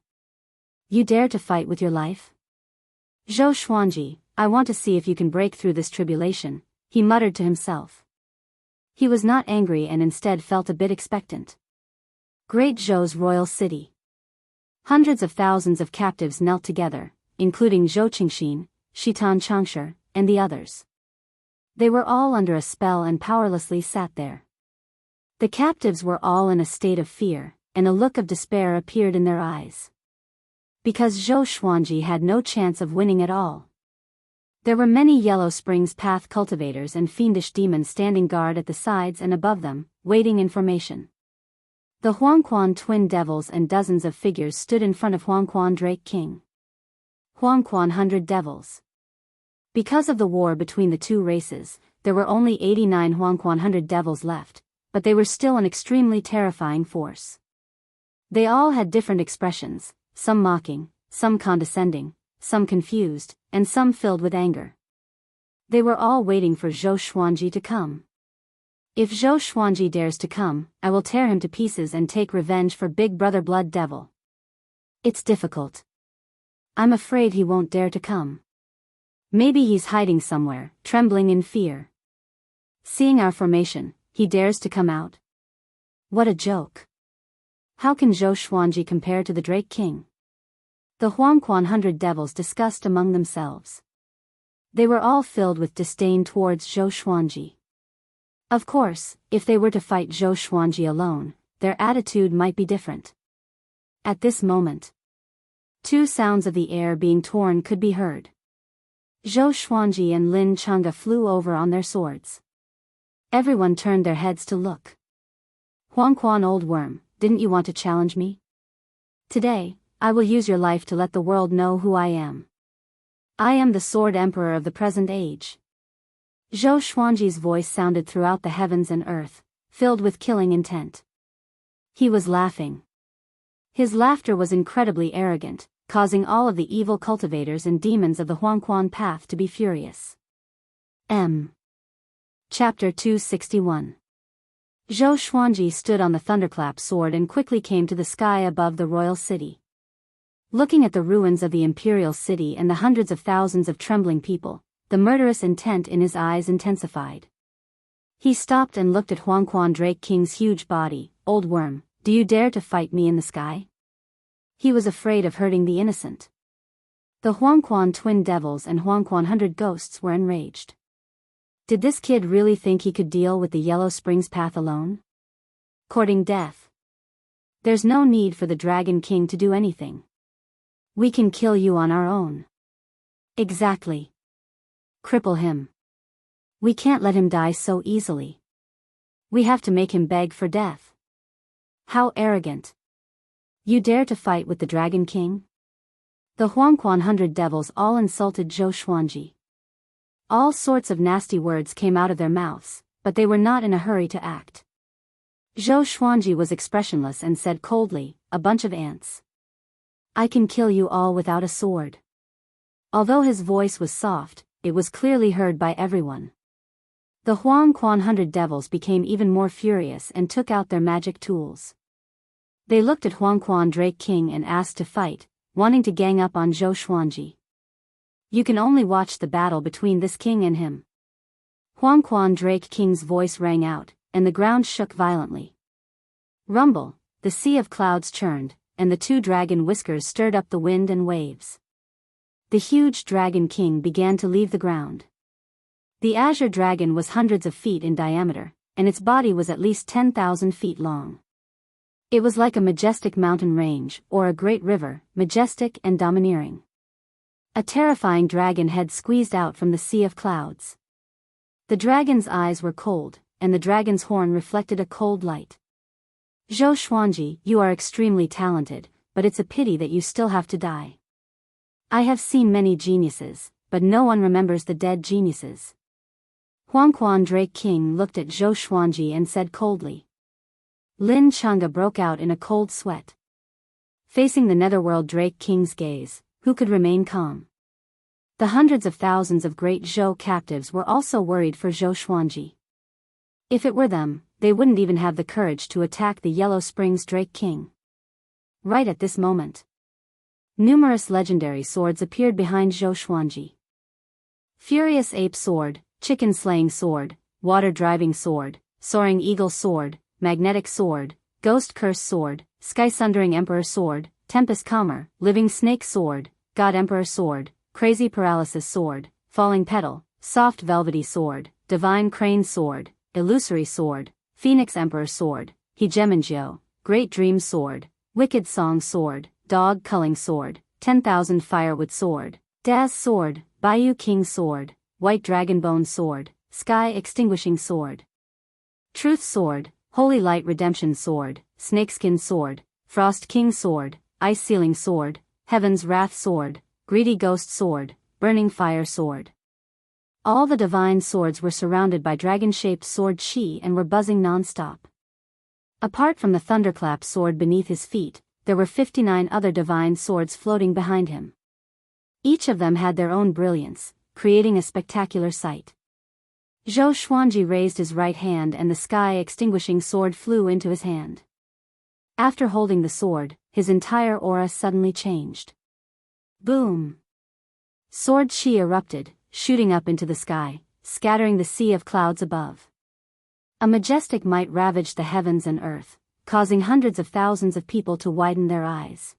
You dare to fight with your life? Zhou Xuanji, I want to see if you can break through this tribulation, he muttered to himself. He was not angry and instead felt a bit expectant. Great Zhou's royal city. Hundreds of thousands of captives knelt together, including Zhou Qingxin, Shitan Changsher, and the others. They were all under a spell and powerlessly sat there. The captives were all in a state of fear, and a look of despair appeared in their eyes. Because Zhou Xuanji had no chance of winning at all. There were many Yellow Springs Path cultivators and fiendish demons standing guard at the sides and above them, waiting in formation. The Huangquan twin devils and dozens of figures stood in front of Huangquan Drake King. Huangquan 100 devils. Because of the war between the two races, there were only 89 Huangquan 100 devils left, but they were still an extremely terrifying force. They all had different expressions, some mocking, some condescending, some confused, and some filled with anger. They were all waiting for Zhou Xuanji to come. If Zhou Xuanji dares to come, I will tear him to pieces and take revenge for Big Brother Blood Devil. It's difficult. I'm afraid he won't dare to come. Maybe he's hiding somewhere, trembling in fear. Seeing our formation, he dares to come out. What a joke. How can Zhou Xuanji compare to the Drake King? The Huangquan 100 devils discussed among themselves. They were all filled with disdain towards Zhou Xuanji. Of course, if they were to fight Zhou Xuanji alone, their attitude might be different. At this moment, two sounds of the air being torn could be heard. Zhou Xuanji and Lin Chang'e flew over on their swords. Everyone turned their heads to look. Huangquan old worm, didn't you want to challenge me? Today, I will use your life to let the world know who I am. I am the Sword Emperor of the present age. Zhou Xuanji's voice sounded throughout the heavens and earth, filled with killing intent. He was laughing. His laughter was incredibly arrogant, causing all of the evil cultivators and demons of the Huangquan path to be furious. Chapter 261. Zhou Xuanji stood on the thunderclap sword and quickly came to the sky above the royal city. Looking at the ruins of the imperial city and the hundreds of thousands of trembling people, the murderous intent in his eyes intensified. He stopped and looked at Huangquan Drake King's huge body. Old worm, do you dare to fight me in the sky? He was afraid of hurting the innocent. The Huangquan twin devils and Huangquan 100 ghosts were enraged. Did this kid really think he could deal with the Yellow Springs path alone? Courting death. There's no need for the Dragon King to do anything. We can kill you on our own. Exactly. Cripple him. We can't let him die so easily. We have to make him beg for death. How arrogant. You dare to fight with the Dragon King? The Huangquan 100 devils all insulted Zhou Xuanji. All sorts of nasty words came out of their mouths, but they were not in a hurry to act. Zhou Xuanji was expressionless and said coldly, a bunch of ants. I can kill you all without a sword. Although his voice was soft, it was clearly heard by everyone. The Huangquan 100 devils became even more furious and took out their magic tools. They looked at Huangquan Drake King and asked to fight, wanting to gang up on Zhou Xuanji. You can only watch the battle between this king and him. Huangquan Drake King's voice rang out, and the ground shook violently. Rumble, the sea of clouds churned, and the two dragon whiskers stirred up the wind and waves. The huge Dragon King began to leave the ground. The azure dragon was hundreds of feet in diameter, and its body was at least 10,000 feet long. It was like a majestic mountain range, or a great river, majestic and domineering. A terrifying dragon head squeezed out from the sea of clouds. The dragon's eyes were cold, and the dragon's horn reflected a cold light. Zhou Xuanji, you are extremely talented, but it's a pity that you still have to die. I have seen many geniuses, but no one remembers the dead geniuses. Huangquan Drake King looked at Zhou Xuanji and said coldly. Lin Chang'e broke out in a cold sweat. Facing the netherworld Drake King's gaze, who could remain calm? The hundreds of thousands of great Zhou captives were also worried for Zhou Xuanji. If it were them, they wouldn't even have the courage to attack the Yellow Springs Drake King. Right at this moment, numerous legendary swords appeared behind Zhou Xuanji. Furious Ape Sword, Chicken Slaying Sword, Water Driving Sword, Soaring Eagle Sword, Magnetic Sword, Ghost Curse Sword, Sky Sundering Emperor Sword, Tempest Calmer, Living Snake Sword, God Emperor Sword, Crazy Paralysis Sword, Falling Petal, Soft Velvety Sword, Divine Crane Sword, Illusory Sword, Phoenix Emperor Sword, Hegemonjio, Great Dream Sword, Wicked Song Sword, Dog Culling Sword, 10,000 Firewood Sword, Daz Sword, Bayou King Sword, White Dragon Bone Sword, Sky Extinguishing Sword, Truth Sword, Holy Light Redemption Sword, Snakeskin Sword, Frost King Sword, Ice Sealing Sword, Heaven's Wrath Sword, Greedy Ghost Sword, Burning Fire Sword. All the divine swords were surrounded by dragon-shaped sword chi and were buzzing non-stop. Apart from the thunderclap sword beneath his feet, there were 59 other divine swords floating behind him. Each of them had their own brilliance, creating a spectacular sight. Zhou Xuanji raised his right hand and the sky-extinguishing sword flew into his hand. After holding the sword, his entire aura suddenly changed. Boom! Sword chi erupted, shooting up into the sky, scattering the sea of clouds above. A majestic might ravaged the heavens and earth, causing hundreds of thousands of people to widen their eyes.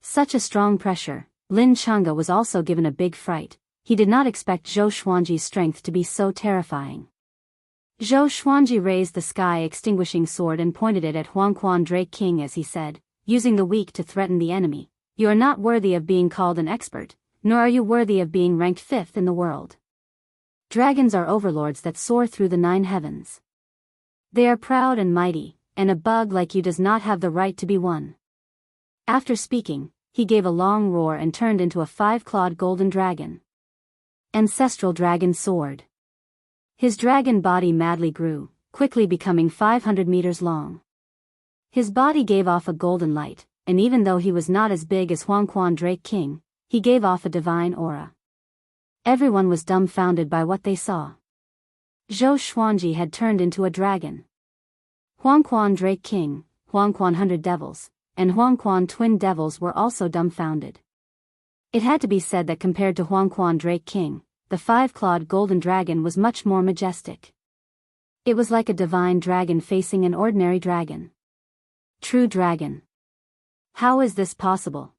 Such a strong pressure. Lin Chang'e was also given a big fright. He did not expect Zhou Xuanji's strength to be so terrifying. Zhou Xuanji raised the sky-extinguishing sword and pointed it at Huangquan Drake King as he said, using the weak to threaten the enemy. You are not worthy of being called an expert, nor are you worthy of being ranked 5th in the world. Dragons are overlords that soar through the 9 heavens. They are proud and mighty, and a bug like you does not have the right to be one. After speaking, he gave a long roar and turned into a 5-clawed golden dragon. Ancestral dragon sword. His dragon body madly grew, quickly becoming 500 meters long. His body gave off a golden light, and even though he was not as big as Huangquan Drake King, he gave off a divine aura. Everyone was dumbfounded by what they saw. Zhou Xuanji had turned into a dragon. Huangquan Drake King, Huangquan 100 Devils, and Huangquan Twin Devils were also dumbfounded. It had to be said that compared to Huangquan Drake King, the 5-clawed golden dragon was much more majestic. It was like a divine dragon facing an ordinary dragon. True dragon. How is this possible?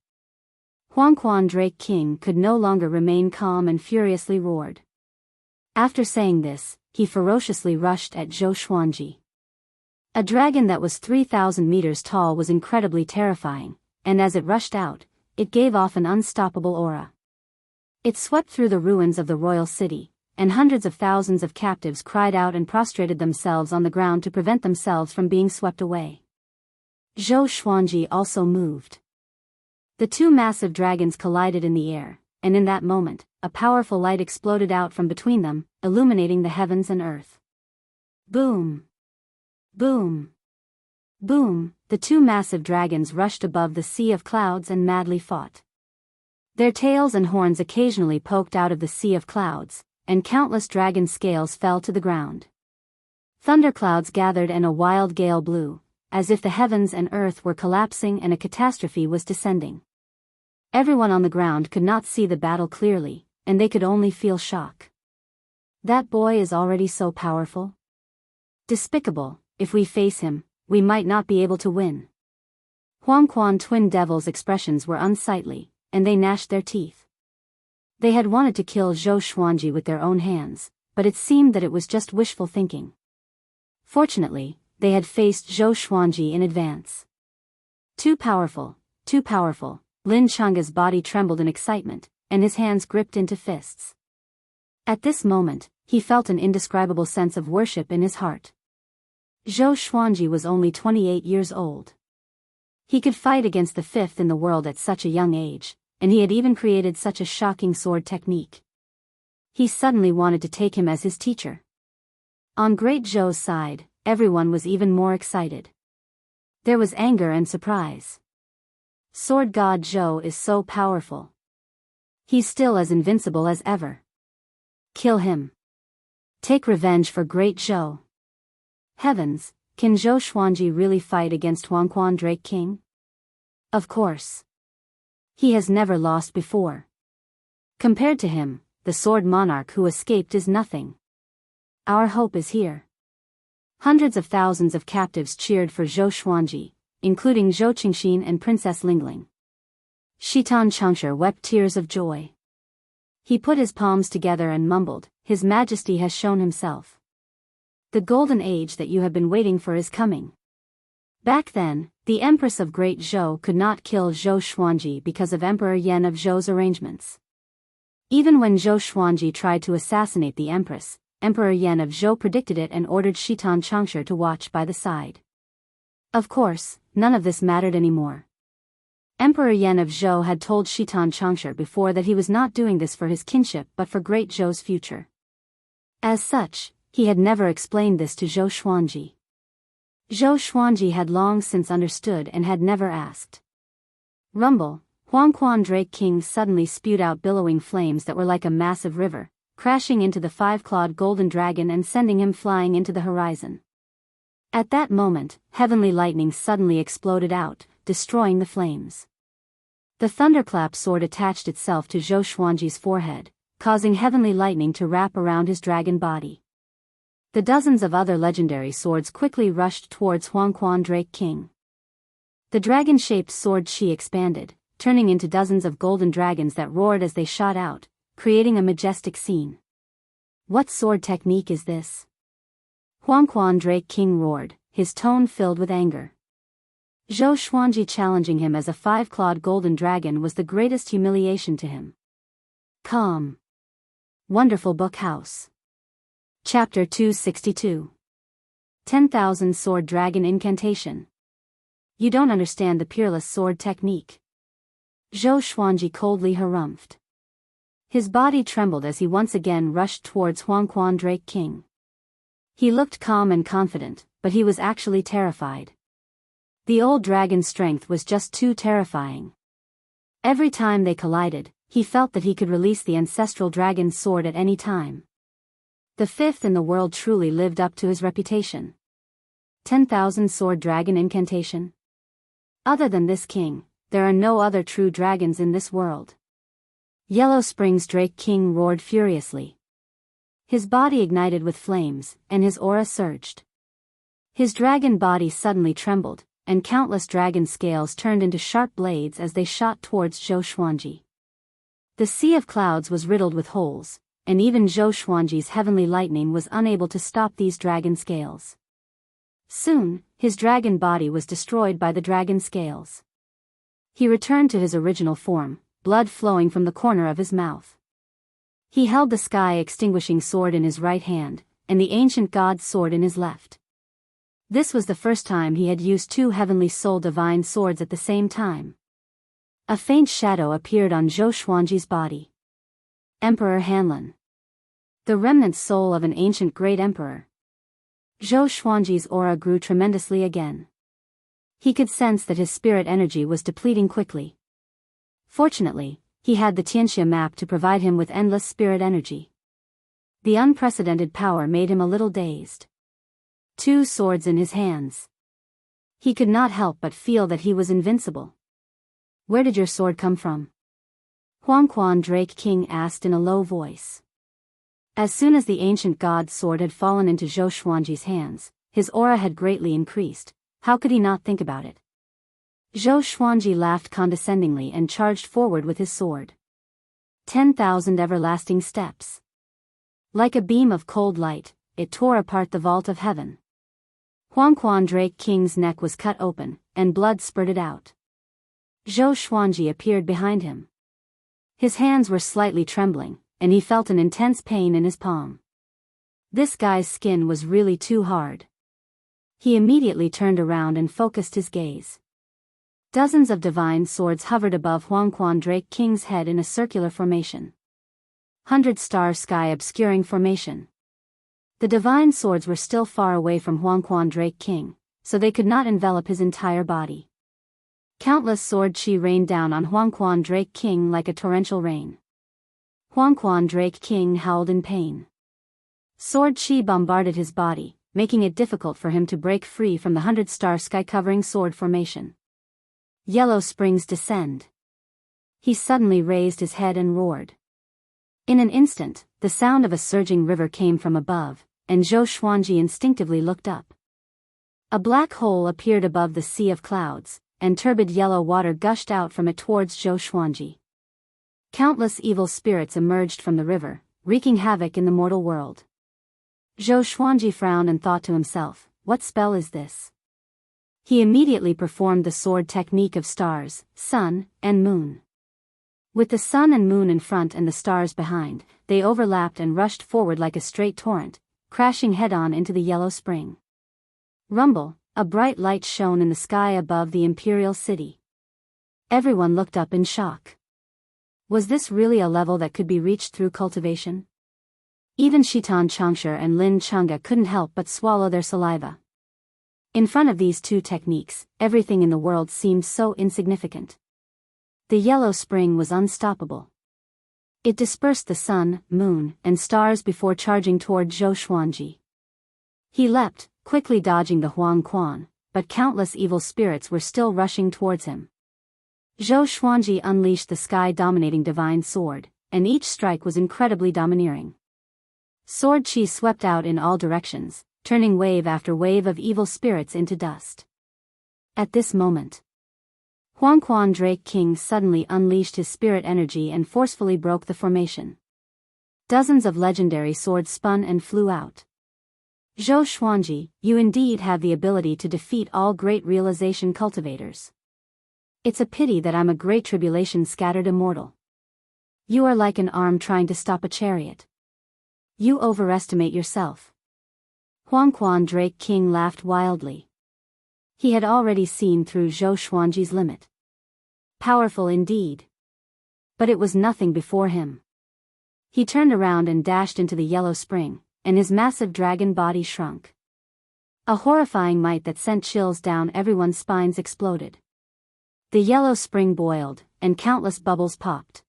Huangquan Drake King could no longer remain calm and furiously roared. After saying this, he ferociously rushed at Zhou Xuanji. A dragon that was 3,000 meters tall was incredibly terrifying, and as it rushed out, it gave off an unstoppable aura. It swept through the ruins of the royal city, and hundreds of thousands of captives cried out and prostrated themselves on the ground to prevent themselves from being swept away. Zhou Xuanji also moved. The 2 massive dragons collided in the air, and in that moment, a powerful light exploded out from between them, illuminating the heavens and earth. Boom! Boom! Boom! The 2 massive dragons rushed above the sea of clouds and madly fought. Their tails and horns occasionally poked out of the sea of clouds, and countless dragon scales fell to the ground. Thunderclouds gathered and a wild gale blew, as if the heavens and earth were collapsing and a catastrophe was descending. Everyone on the ground could not see the battle clearly, and they could only feel shock. That boy is already so powerful. Despicable. If we face him, we might not be able to win. Huangquan Twin Devils' expressions were unsightly, and they gnashed their teeth. They had wanted to kill Zhou Xuanji with their own hands, but it seemed that it was just wishful thinking. Fortunately, they had faced Zhou Xuanji in advance. Too powerful, too powerful. Lin Chang'e's body trembled in excitement, and his hands gripped into fists. At this moment, he felt an indescribable sense of worship in his heart. Zhou Xuanji was only 28 years old. He could fight against the 5th in the world at such a young age, and he had even created such a shocking sword technique. He suddenly wanted to take him as his teacher. On Great Zhou's side, everyone was even more excited. There was anger and surprise. Sword God Zhou is so powerful. He's still as invincible as ever. Kill him. Take revenge for Great Zhou. Heavens, can Zhou Xuanji really fight against Huangquan Drake King? Of course. He has never lost before. Compared to him, the sword monarch who escaped is nothing. Our hope is here. Hundreds of thousands of captives cheered for Zhou Xuanji, including Zhou Qingxin and Princess Lingling. Xitan Xianxia wept tears of joy. He put his palms together and mumbled, "His Majesty has shown himself. The golden age that you have been waiting for is coming." Back then, the Empress of Great Zhou could not kill Zhou Xuanji because of Emperor Yan of Zhou's arrangements. Even when Zhou Xuanji tried to assassinate the Empress, Emperor Yan of Zhou predicted it and ordered Xitan Xianxia to watch by the side. Of course, none of this mattered anymore. Emperor Yan of Zhou had told Xitan Xianxia before that he was not doing this for his kinship but for Great Zhou's future. As such, he had never explained this to Zhou Xuanji. Zhou Xuanji had long since understood and had never asked. Rumble, Huangquan Drake King suddenly spewed out billowing flames that were like a massive river, crashing into the 5-clawed golden dragon and sending him flying into the horizon. At that moment, heavenly lightning suddenly exploded out, destroying the flames. The thunderclap sword attached itself to Zhou Xuanji's forehead, causing heavenly lightning to wrap around his dragon body. The dozens of other legendary swords quickly rushed towards Huangquan Drake King. The dragon-shaped sword Qi expanded, turning into dozens of golden dragons that roared as they shot out, creating a majestic scene. What sword technique is this? Huangquan Drake King roared, his tone filled with anger. Zhou Xuanji challenging him as a five-clawed golden dragon was the greatest humiliation to him. Calm. Wonderful Book House. Chapter 262. 10,000 Sword Dragon Incantation. You don't understand the peerless sword technique. Zhou Xuanji coldly harumphed. His body trembled as he once again rushed towards Huangquan Drake King. He looked calm and confident, but he was actually terrified. The old dragon's strength was just too terrifying. Every time they collided, he felt that he could release the ancestral dragon's sword at any time. The fifth in the world truly lived up to his reputation. 10,000 Sword Dragon Incantation. Other than this king, there are no other true dragons in this world. Yellow Springs Drake King roared furiously. His body ignited with flames, and his aura surged. His dragon body suddenly trembled, and countless dragon scales turned into sharp blades as they shot towards Zhou Xuanji. The sea of clouds was riddled with holes, and even Zhou Xuanji's heavenly lightning was unable to stop these dragon scales. Soon, his dragon body was destroyed by the dragon scales. He returned to his original form, blood flowing from the corner of his mouth. He held the sky-extinguishing sword in his right hand, and the ancient god's sword in his left. This was the first time he had used two heavenly soul divine swords at the same time. A faint shadow appeared on Zhou Xuanji's body. Emperor Hanlin. The remnant soul of an ancient great emperor. Zhou Xuanji's aura grew tremendously again. He could sense that his spirit energy was depleting quickly. Fortunately, he had the Xianxia map to provide him with endless spirit energy. The unprecedented power made him a little dazed. Two swords in his hands. He could not help but feel that he was invincible. Where did your sword come from? Huangquan Drake King asked in a low voice. As soon as the ancient god's sword had fallen into Zhou Xuanji's hands, his aura had greatly increased. How could he not think about it? Zhou Xuanji laughed condescendingly and charged forward with his sword. 10,000 everlasting steps. Like a beam of cold light, it tore apart the vault of heaven. Huangquan Drake King's neck was cut open, and blood spurted out. Zhou Xuanji appeared behind him. His hands were slightly trembling, and he felt an intense pain in his palm. This guy's skin was really too hard. He immediately turned around and focused his gaze. Dozens of divine swords hovered above Huangquan Drake King's head in a circular formation. 100-star sky obscuring formation. The divine swords were still far away from Huangquan Drake King, so they could not envelop his entire body. Countless sword chi rained down on Huangquan Drake King like a torrential rain. Huangquan Drake King howled in pain. Sword chi bombarded his body, making it difficult for him to break free from the 100-star sky-covering sword formation. Yellow Springs descend. He suddenly raised his head and roared. In an instant, the sound of a surging river came from above, and Zhou Xuanji instinctively looked up. A black hole appeared above the sea of clouds, and turbid yellow water gushed out from it towards Zhou Xuanji. Countless evil spirits emerged from the river, wreaking havoc in the mortal world. Zhou Xuanji frowned and thought to himself, what spell is this? He immediately performed the sword technique of stars, sun, and moon. With the sun and moon in front and the stars behind, they overlapped and rushed forward like a straight torrent, crashing head-on into the yellow spring. Rumble, a bright light shone in the sky above the imperial city. Everyone looked up in shock. Was this really a level that could be reached through cultivation? Even Shitan Changsha and Lin Chunga couldn't help but swallow their saliva. In front of these two techniques, everything in the world seemed so insignificant. The yellow spring was unstoppable. It dispersed the sun, moon, and stars before charging toward Zhou Xuanji. He leapt, quickly dodging the Huangquan, but countless evil spirits were still rushing towards him. Zhou Xuanji unleashed the sky-dominating divine sword, and each strike was incredibly domineering. Sword chi swept out in all directions, turning wave after wave of evil spirits into dust. At this moment, Huangquan Drake King suddenly unleashed his spirit energy and forcefully broke the formation. Dozens of legendary swords spun and flew out. Zhou Xuanji, you indeed have the ability to defeat all great realization cultivators. It's a pity that I'm a great tribulation scattered immortal. You are like an arm trying to stop a chariot. You overestimate yourself. Huangquan Drake King laughed wildly. He had already seen through Zhou Xuanji's limit. Powerful indeed. But it was nothing before him. He turned around and dashed into the yellow spring, and his massive dragon body shrunk. A horrifying might that sent chills down everyone's spines exploded. The yellow spring boiled, and countless bubbles popped.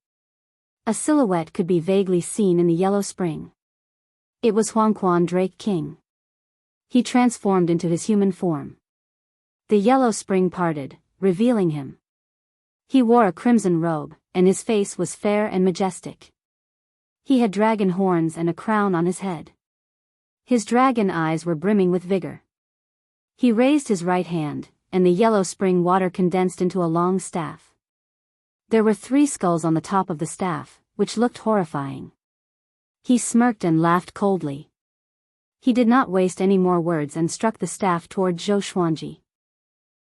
A silhouette could be vaguely seen in the yellow spring. It was Huangquan Drake King. He transformed into his human form. The yellow spring parted, revealing him. He wore a crimson robe, and his face was fair and majestic. He had dragon horns and a crown on his head. His dragon eyes were brimming with vigor. He raised his right hand, and the yellow spring water condensed into a long staff. There were 3 skulls on the top of the staff, which looked horrifying. He smirked and laughed coldly. He did not waste any more words and struck the staff toward Zhou Xuanji.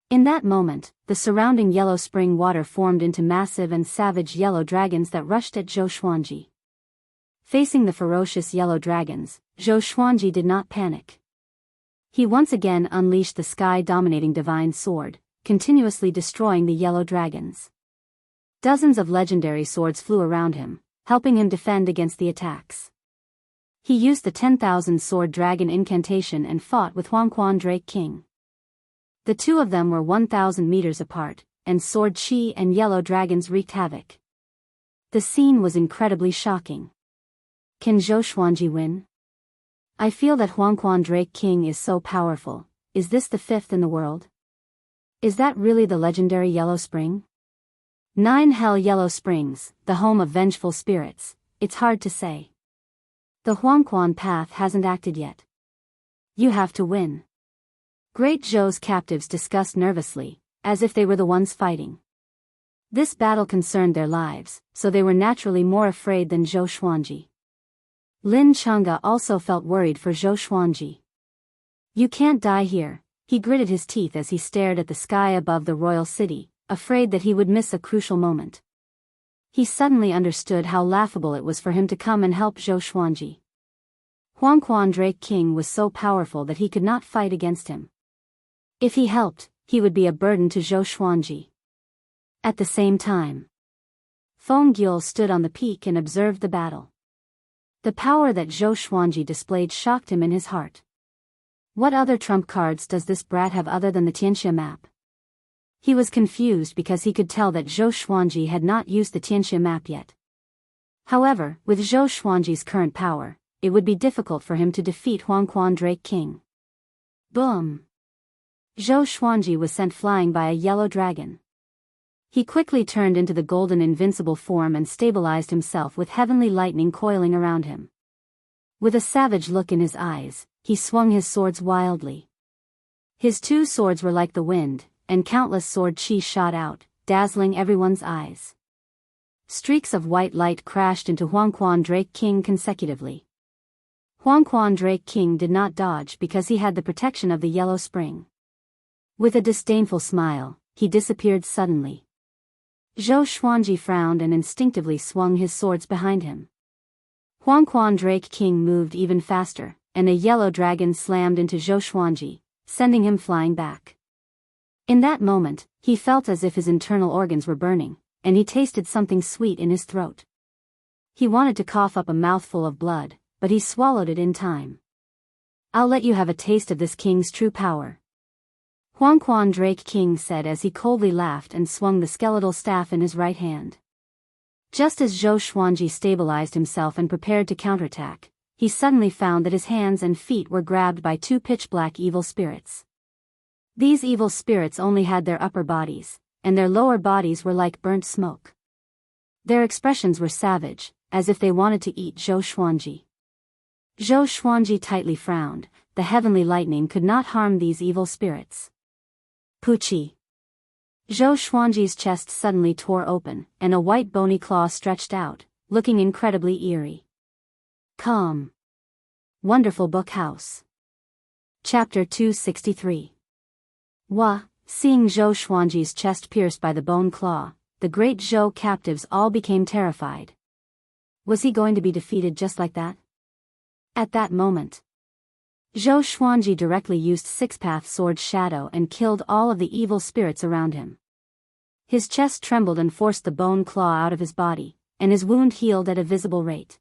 In that moment, the surrounding yellow spring water formed into massive and savage yellow dragons that rushed at Zhou Xuanji. Facing the ferocious yellow dragons, Zhou Xuanji did not panic. He once again unleashed the sky-dominating divine sword, continuously destroying the yellow dragons. Dozens of legendary swords flew around him, helping him defend against the attacks. He used the 10,000 sword dragon incantation and fought with Huangquan Drake King. The two of them were 1,000 meters apart, and sword chi and yellow dragons wreaked havoc. The scene was incredibly shocking. Can Zhou Xuanji win? I feel that Huangquan Drake King is so powerful. Is this the 5th in the world? Is that really the legendary Yellow Spring? 9 Hell Yellow Springs, the home of vengeful spirits. It's hard to say. The Huangquan path hasn't acted yet. You have to win. Great Zhou's captives discussed nervously, as if they were the ones fighting. This battle concerned their lives, so they were naturally more afraid than Zhou Xuanji. Lin Chang'e also felt worried for Zhou Xuanji. You can't die here, he gritted his teeth as he stared at the sky above the royal city, afraid that he would miss a crucial moment. He suddenly understood how laughable it was for him to come and help Zhou Xuanji. Huangquan Drake King was so powerful that he could not fight against him. If he helped, he would be a burden to Zhou Xuanji. At the same time, Feng Gyul stood on the peak and observed the battle. The power that Zhou Xuanji displayed shocked him in his heart. What other trump cards does this brat have other than the Xianxia map? He was confused because he could tell that Zhou Xuanji had not used the Xianxia map yet. However, with Zhou Xuanji's current power, it would be difficult for him to defeat Huangquan Drake King. Boom! Zhou Xuanji was sent flying by a yellow dragon. He quickly turned into the golden invincible form and stabilized himself with heavenly lightning coiling around him. With a savage look in his eyes, he swung his swords wildly. His 2 swords were like the wind, and countless sword chi shot out, dazzling everyone's eyes. Streaks of white light crashed into Huangquan Drake King consecutively. Huangquan Drake King did not dodge because he had the protection of the yellow spring. With a disdainful smile, he disappeared suddenly. Zhou Xuanji frowned and instinctively swung his swords behind him. Huangquan Drake King moved even faster, and a yellow dragon slammed into Zhou Xuanji, sending him flying back. In that moment, he felt as if his internal organs were burning, and he tasted something sweet in his throat. He wanted to cough up a mouthful of blood, but he swallowed it in time. I'll let you have a taste of this king's true power. Huangquan Drake King said as he coldly laughed and swung the skeletal staff in his right hand. Just as Zhou Xuanji stabilized himself and prepared to counterattack, he suddenly found that his hands and feet were grabbed by 2 pitch-black evil spirits. These evil spirits only had their upper bodies, and their lower bodies were like burnt smoke. Their expressions were savage, as if they wanted to eat Zhou Xuanji. Zhou Xuanji tightly frowned. The heavenly lightning could not harm these evil spirits. Puchi. Zhou Xuanji's chest suddenly tore open, and a white bony claw stretched out, looking incredibly eerie. Calm. Wonderful Book House. Chapter 263. Seeing Zhou Xuanji's chest pierced by the bone claw, the great Zhou captives all became terrified. Was he going to be defeated just like that? At that moment, Zhou Xuanji directly used Six-Path Sword's shadow and killed all of the evil spirits around him. His chest trembled and forced the bone claw out of his body, and his wound healed at a visible rate.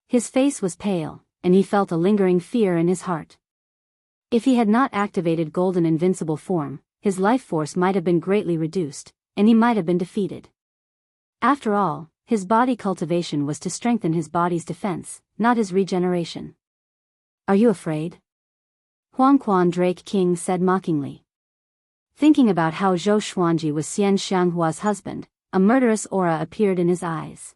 His face was pale, and he felt a lingering fear in his heart. If he had not activated Golden Invincible Form, his life force might have been greatly reduced, and he might have been defeated. After all, his body cultivation was to strengthen his body's defense, not his regeneration. Are you afraid? Huangquan Drake King said mockingly. Thinking about how Zhou Xuanji was Xianxianghua's husband, a murderous aura appeared in his eyes.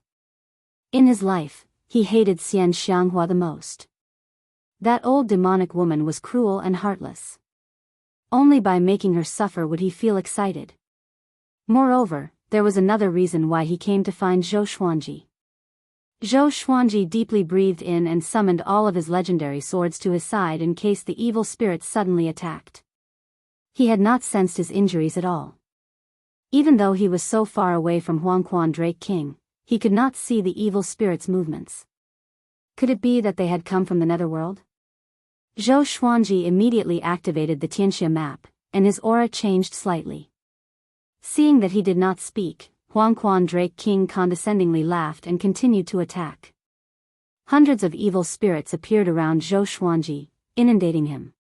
In his life, he hated Xianxianghua the most. That old demonic woman was cruel and heartless. Only by making her suffer would he feel excited. Moreover, there was another reason why he came to find Zhou Xuanji. Zhou Xuanji deeply breathed in and summoned all of his legendary swords to his side in case the evil spirits suddenly attacked. He had not sensed his injuries at all. Even though he was so far away from Huangquan Drake King, he could not see the evil spirits' movements. Could it be that they had come from the netherworld? Zhou Xuanji immediately activated the Xianxia map, and his aura changed slightly. Seeing that he did not speak, Huangquan Drake King condescendingly laughed and continued to attack. Hundreds of evil spirits appeared around Zhou Xuanji, inundating him.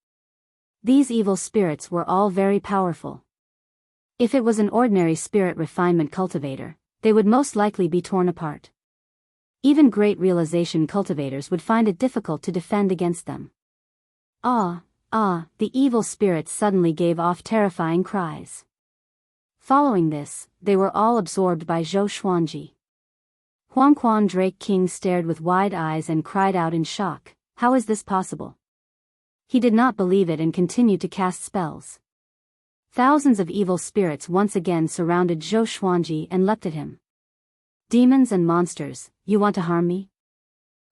These evil spirits were all very powerful. If it was an ordinary spirit refinement cultivator, they would most likely be torn apart. Even great realization cultivators would find it difficult to defend against them. The evil spirits suddenly gave off terrifying cries. Following this, they were all absorbed by Zhou Xuanji. Huangquan Drake King stared with wide eyes and cried out in shock, "How is this possible?" He did not believe it and continued to cast spells. Thousands of evil spirits once again surrounded Zhou Xuanji and leapt at him. "Demons and monsters, you want to harm me?"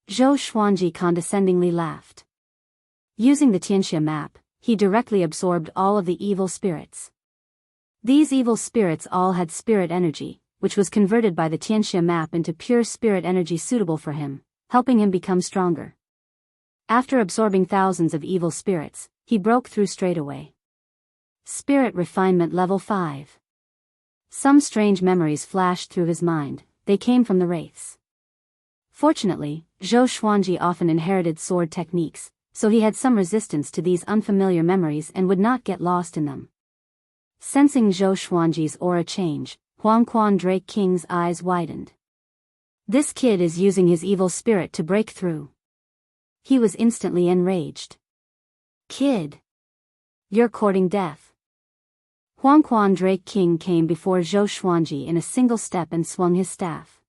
Zhou Xuanji condescendingly laughed. Using the Xianxia map, he directly absorbed all of the evil spirits. These evil spirits all had spirit energy, which was converted by the Xianxia map into pure spirit energy suitable for him, helping him become stronger. After absorbing thousands of evil spirits, he broke through straight away. Spirit Refinement Level 5. Some strange memories flashed through his mind. They came from the wraiths. Fortunately, Zhou Xuanji often inherited sword techniques, so he had some resistance to these unfamiliar memories and would not get lost in them. Sensing Zhou Xuanji's aura change, Huangquan Drake King's eyes widened. This kid is using his evil spirit to break through. He was instantly enraged. "Kid! You're courting death." Huangquan Drake King came before Zhou Xuanji in a single step and swung his staff.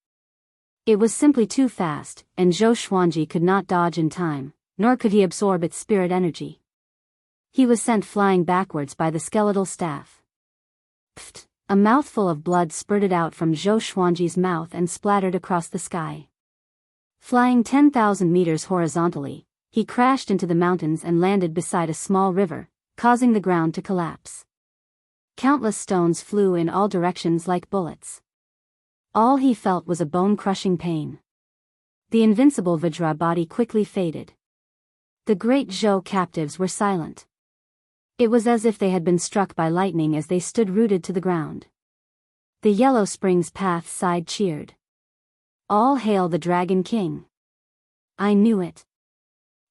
It was simply too fast, and Zhou Xuanji could not dodge in time, nor could he absorb its spirit energy. He was sent flying backwards by the skeletal staff. Pfft! A mouthful of blood spurted out from Zhou Xuanji's mouth and splattered across the sky. Flying 10,000 meters horizontally, he crashed into the mountains and landed beside a small river, causing the ground to collapse. Countless stones flew in all directions like bullets. All he felt was a bone-crushing pain. The invincible Vajra body quickly faded. The great Zhou captives were silent. It was as if they had been struck by lightning as they stood rooted to the ground. The Yellow Springs Path side cheered. "All hail the Dragon King." "I knew it.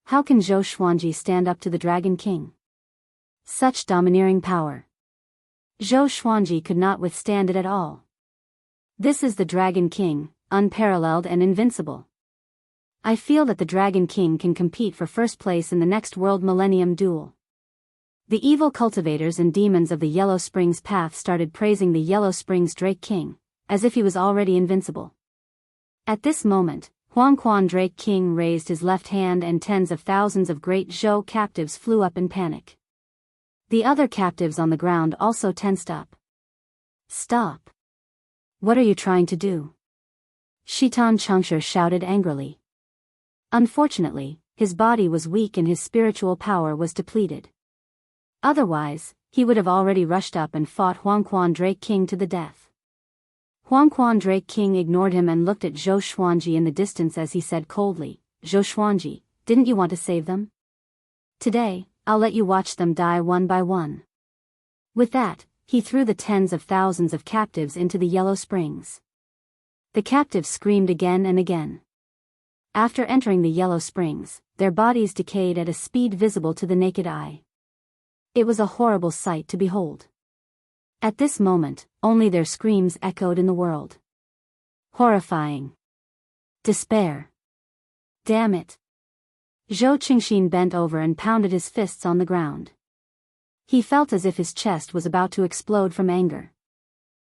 How can Zhou Xuanji stand up to the Dragon King? Such domineering power. Zhou Xuanji could not withstand it at all. This is the Dragon King, unparalleled and invincible. I feel that the Dragon King can compete for first place in the next World Millennium Duel." The evil cultivators and demons of the Yellow Springs Path started praising the Yellow Springs Drake King, as if he was already invincible. At this moment, Huangquan Drake King raised his left hand and tens of thousands of great Zhou captives flew up in panic. The other captives on the ground also tensed up. Stop! What are you trying to do? Shitan Xianxia shouted angrily. Unfortunately, his body was weak and his spiritual power was depleted. Otherwise, he would have already rushed up and fought Huangquan Drake King to the death. Huangquan Drake King ignored him and looked at Zhou Xuanji in the distance as he said coldly, "Zhou Xuanji, didn't you want to save them? Today, I'll let you watch them die one by one." With that, he threw the tens of thousands of captives into the yellow springs. The captives screamed again and again. After entering the yellow springs, their bodies decayed at a speed visible to the naked eye. It was a horrible sight to behold. At this moment, only their screams echoed in the world. Horrifying. Despair. Damn it. Zhou Qingxin bent over and pounded his fists on the ground. He felt as if his chest was about to explode from anger.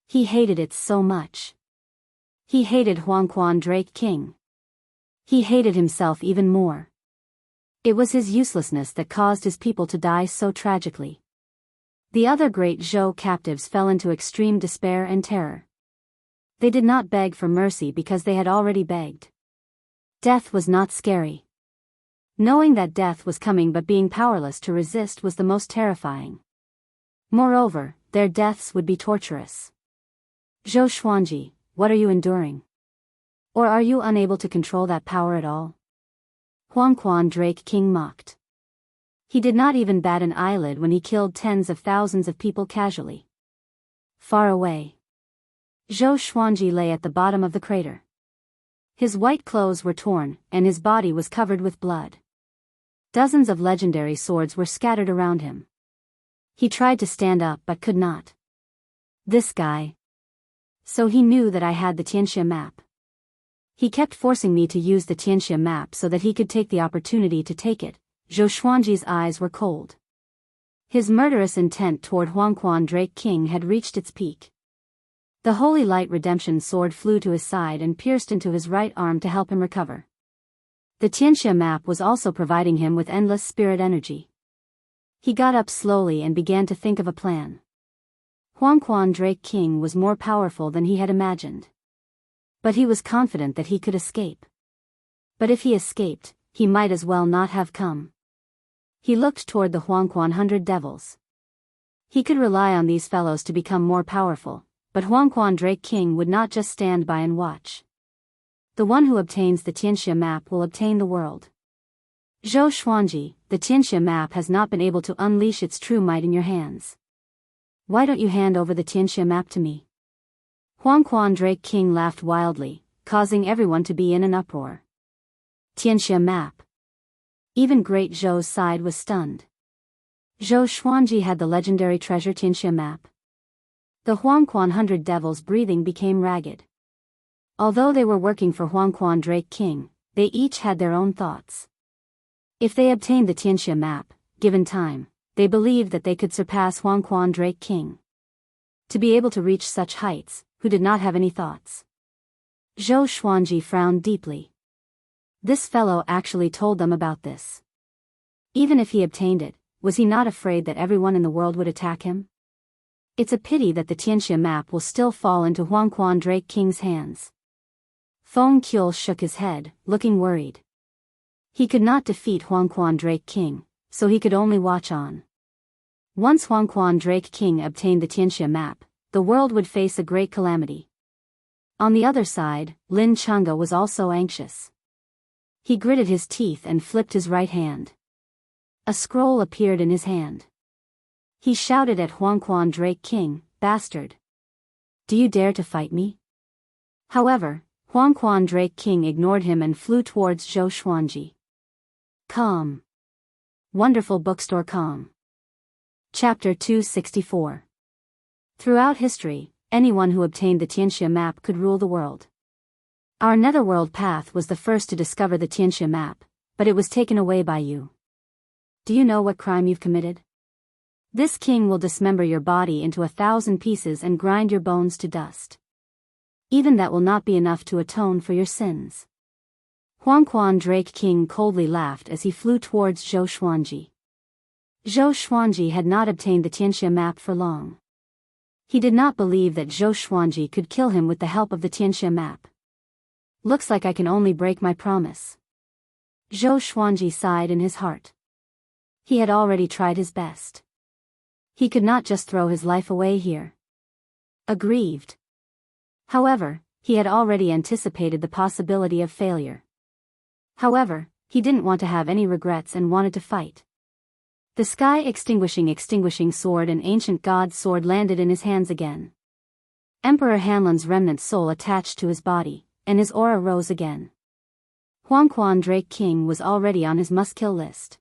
He hated it so much. He hated Huangquan Drake King. He hated himself even more. It was his uselessness that caused his people to die so tragically. The other great Zhou captives fell into extreme despair and terror. They did not beg for mercy because they had already begged. Death was not scary. Knowing that death was coming but being powerless to resist was the most terrifying. Moreover, their deaths would be torturous. Zhou Xuanji, what are you enduring? Or are you unable to control that power at all? Huangquan Drake King mocked. He did not even bat an eyelid when he killed tens of thousands of people casually. Far away, Zhou Xuanji lay at the bottom of the crater. His white clothes were torn, and his body was covered with blood. Dozens of legendary swords were scattered around him. He tried to stand up but could not. This guy. So he knew that I had the Xianxia map. He kept forcing me to use the Xianxia map so that he could take the opportunity to take it. Zhou Xuanji's eyes were cold. His murderous intent toward Huangquan Drake King had reached its peak. The Holy Light Redemption sword flew to his side and pierced into his right arm to help him recover. The Xianxia map was also providing him with endless spirit energy. He got up slowly and began to think of a plan. Huangquan Drake King was more powerful than he had imagined. But he was confident that he could escape. But if he escaped, he might as well not have come. He looked toward the Huangquan 100 Devils. He could rely on these fellows to become more powerful, but Huangquan Drake King would not just stand by and watch. The one who obtains the Xianxia map will obtain the world. Zhou Xuanji, the Xianxia map has not been able to unleash its true might in your hands. Why don't you hand over the Xianxia map to me? Huangquan Drake King laughed wildly, causing everyone to be in an uproar. Xianxia map. Even Great Zhou's side was stunned. Zhou Xuanji had the legendary treasure Xianxia map. The Huangquan 100 Devils' breathing became ragged. Although they were working for Huangquan Drake King, they each had their own thoughts. If they obtained the Xianxia map, given time, they believed that they could surpass Huangquan Drake King. To be able to reach such heights, who did not have any thoughts? Zhou Xuanji frowned deeply. This fellow actually told them about this. Even if he obtained it, was he not afraid that everyone in the world would attack him? It's a pity that the Xianxia map will still fall into Huangquan Drake King's hands. Feng Qiul shook his head, looking worried. He could not defeat Huangquan Drake King, so he could only watch on. Once Huangquan Drake King obtained the Xianxia map, the world would face a great calamity. On the other side, Lin Chunga was also anxious. He gritted his teeth and flipped his right hand. A scroll appeared in his hand. He shouted at Huangquan Drake King, "Bastard! Do you dare to fight me?" However, Huangquan Drake King ignored him and flew towards Zhou Xuanji. Calm. Wonderful bookstore calm. Chapter 264. Throughout history, anyone who obtained the Xianxia map could rule the world. Our netherworld path was the first to discover the Xianxia map, but it was taken away by you. Do you know what crime you've committed? This king will dismember your body into 1,000 pieces and grind your bones to dust. Even that will not be enough to atone for your sins. Huangquan Drake King coldly laughed as he flew towards Zhou Xuanji. Zhou Xuanji had not obtained the Tianxia map for long. He did not believe that Zhou Xuanji could kill him with the help of the Tianxia map. Looks like I can only break my promise. Zhou Xuanji sighed in his heart. He had already tried his best. He could not just throw his life away here. Aggrieved. However, he had already anticipated the possibility of failure. However, he didn't want to have any regrets and wanted to fight. The sky extinguishing sword and ancient god's sword landed in his hands again. Emperor Hanlon's remnant soul attached to his body, and his aura rose again. Huangquan Drake King was already on his must-kill list.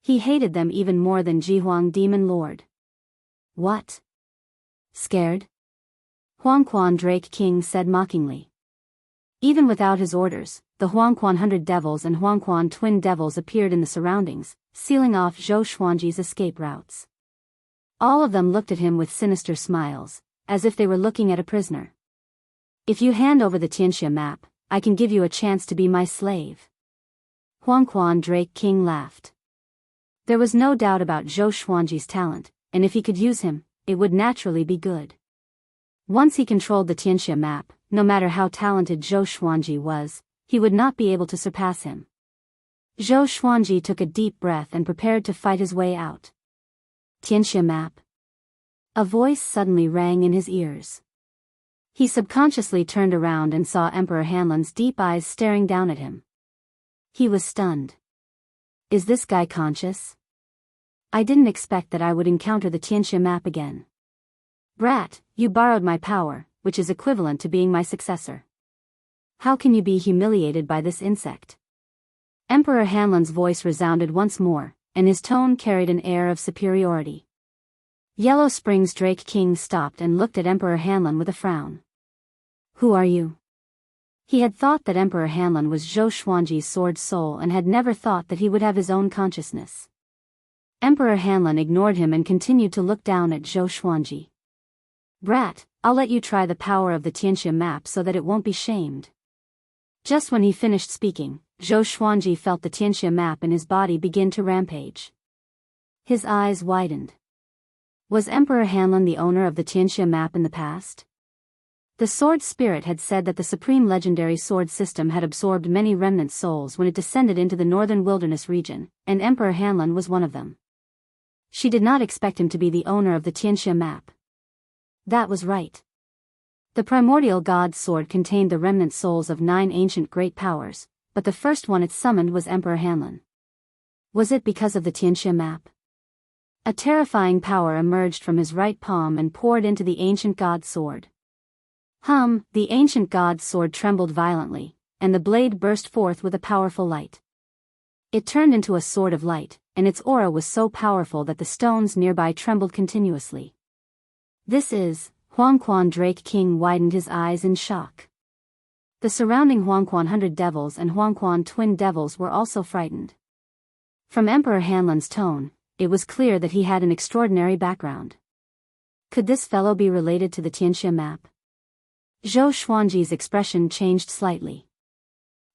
He hated them even more than Jihuang Demon Lord. What? Scared? Huangquan Drake King said mockingly. Even without his orders, the Huangquan 100 Devils and Huangquan Twin Devils appeared in the surroundings, sealing off Zhou Xuanji's escape routes. All of them looked at him with sinister smiles, as if they were looking at a prisoner. If you hand over the Tianxia map, I can give you a chance to be my slave. Huangquan Drake King laughed. There was no doubt about Zhou Xuanji's talent, and if he could use him, it would naturally be good. Once he controlled the Tianxia map, no matter how talented Zhou Xuanji was, he would not be able to surpass him. Zhou Xuanji took a deep breath and prepared to fight his way out. Tianxia map. A voice suddenly rang in his ears. He subconsciously turned around and saw Emperor Hanlon's deep eyes staring down at him. He was stunned. Is this guy conscious? I didn't expect that I would encounter the Tianxia map again. Brat, you borrowed my power, which is equivalent to being my successor. How can you be humiliated by this insect? Emperor Hanlon's voice resounded once more, and his tone carried an air of superiority. Yellow Springs Drake King stopped and looked at Emperor Hanlon with a frown. Who are you? He had thought that Emperor Hanlon was Zhou Xuanji's sword soul and had never thought that he would have his own consciousness. Emperor Hanlon ignored him and continued to look down at Zhou Xuanji. Brat, I'll let you try the power of the Tianxia map so that it won't be shamed. Just when he finished speaking, Zhou Xuanji felt the Tianxia map in his body begin to rampage. His eyes widened. Was Emperor Hanlon the owner of the Tianxia map in the past? The sword spirit had said that the supreme legendary sword system had absorbed many remnant souls when it descended into the northern wilderness region, and Emperor Hanlon was one of them. She did not expect him to be the owner of the Tianxia map. That was right. The primordial god's sword contained the remnant souls of 9 ancient great powers, but the first one it summoned was Emperor Hanlon. Was it because of the Tianxia map? A terrifying power emerged from his right palm and poured into the ancient god's sword. The ancient god's sword trembled violently, and the blade burst forth with a powerful light. It turned into a sword of light, and its aura was so powerful that the stones nearby trembled continuously. This is, Huangquan Drake King widened his eyes in shock. The surrounding Huangquan 100 Devils and Huangquan Twin Devils were also frightened. From Emperor Hanlon's tone, it was clear that he had an extraordinary background. Could this fellow be related to the Tianxia map? Zhou Xuanji's expression changed slightly.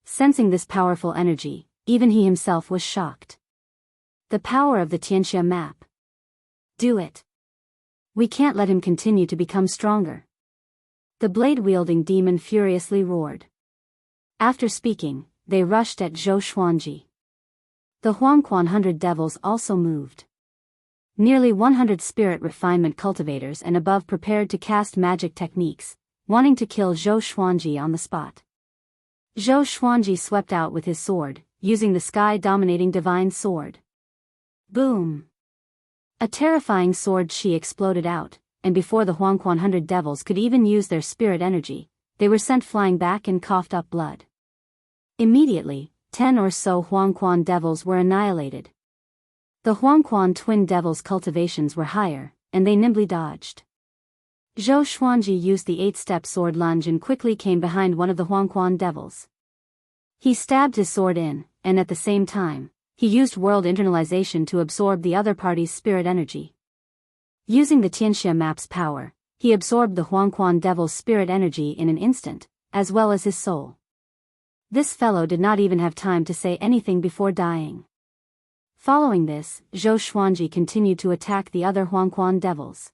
Sensing this powerful energy, even he himself was shocked. The power of the Tianxia map. Do it. We can't let him continue to become stronger. The blade-wielding demon furiously roared. After speaking, they rushed at Zhou Xuanji. The Huangquan 100 Devils also moved. Nearly 100 spirit refinement cultivators and above prepared to cast magic techniques, wanting to kill Zhou Xuanji on the spot. Zhou Xuanji swept out with his sword, using the sky-dominating divine sword. Boom! A terrifying sword chi exploded out, and before the Huangquan 100 Devils could even use their spirit energy, they were sent flying back and coughed up blood. Immediately, 10 or so Huangquan Devils were annihilated. The Huangquan Twin Devils' cultivations were higher, and they nimbly dodged. Zhou Xuanji used the 8-step sword lunge and quickly came behind one of the Huangquan Devils. He stabbed his sword in, and at the same time, he used world internalization to absorb the other party's spirit energy. Using the Tianxia map's power, he absorbed the Huangquan Devil's spirit energy in an instant, as well as his soul. This fellow did not even have time to say anything before dying. Following this, Zhou Xuanji continued to attack the other Huangquan devils.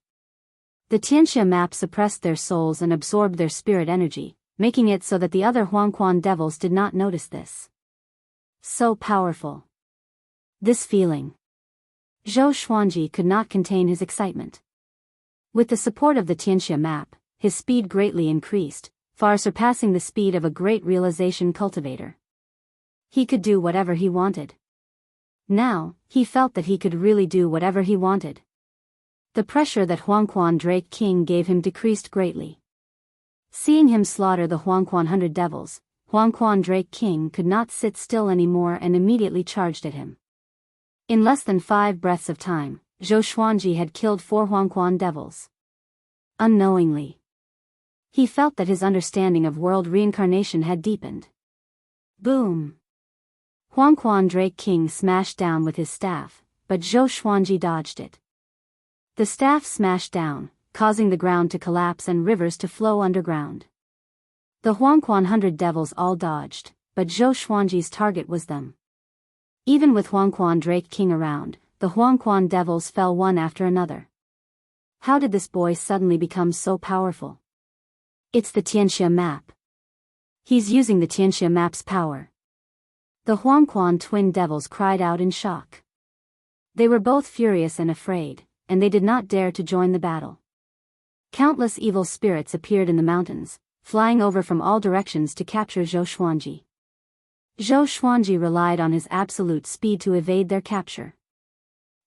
The Xianxia map suppressed their souls and absorbed their spirit energy, making it so that the other Huangquan devils did not notice this. So powerful. This feeling. Zhou Xuanji could not contain his excitement. With the support of the Xianxia map, his speed greatly increased, far surpassing the speed of a great realization cultivator. He could do whatever he wanted. Now, he felt that he could really do whatever he wanted. The pressure that Huangquan Drake King gave him decreased greatly. Seeing him slaughter the Huangquan 100 devils, Huangquan Drake King could not sit still anymore and immediately charged at him. In less than 5 breaths of time, Zhou Xuanji had killed 4 Huangquan devils. Unknowingly, he felt that his understanding of world reincarnation had deepened. Boom! Huangquan Drake King smashed down with his staff, but Zhou Xuanji dodged it. The staff smashed down, causing the ground to collapse and rivers to flow underground. The Huangquan 100 devils all dodged, but Zhou Xuanji's target was them. Even with Huangquan Drake King around, the Huangquan devils fell one after another. How did this boy suddenly become so powerful? It's the Xianxia map. He's using the Xianxia map's power. The Huangquan twin devils cried out in shock. They were both furious and afraid, and they did not dare to join the battle. Countless evil spirits appeared in the mountains, flying over from all directions to capture Zhou Xuanji. Zhou Xuanji relied on his absolute speed to evade their capture.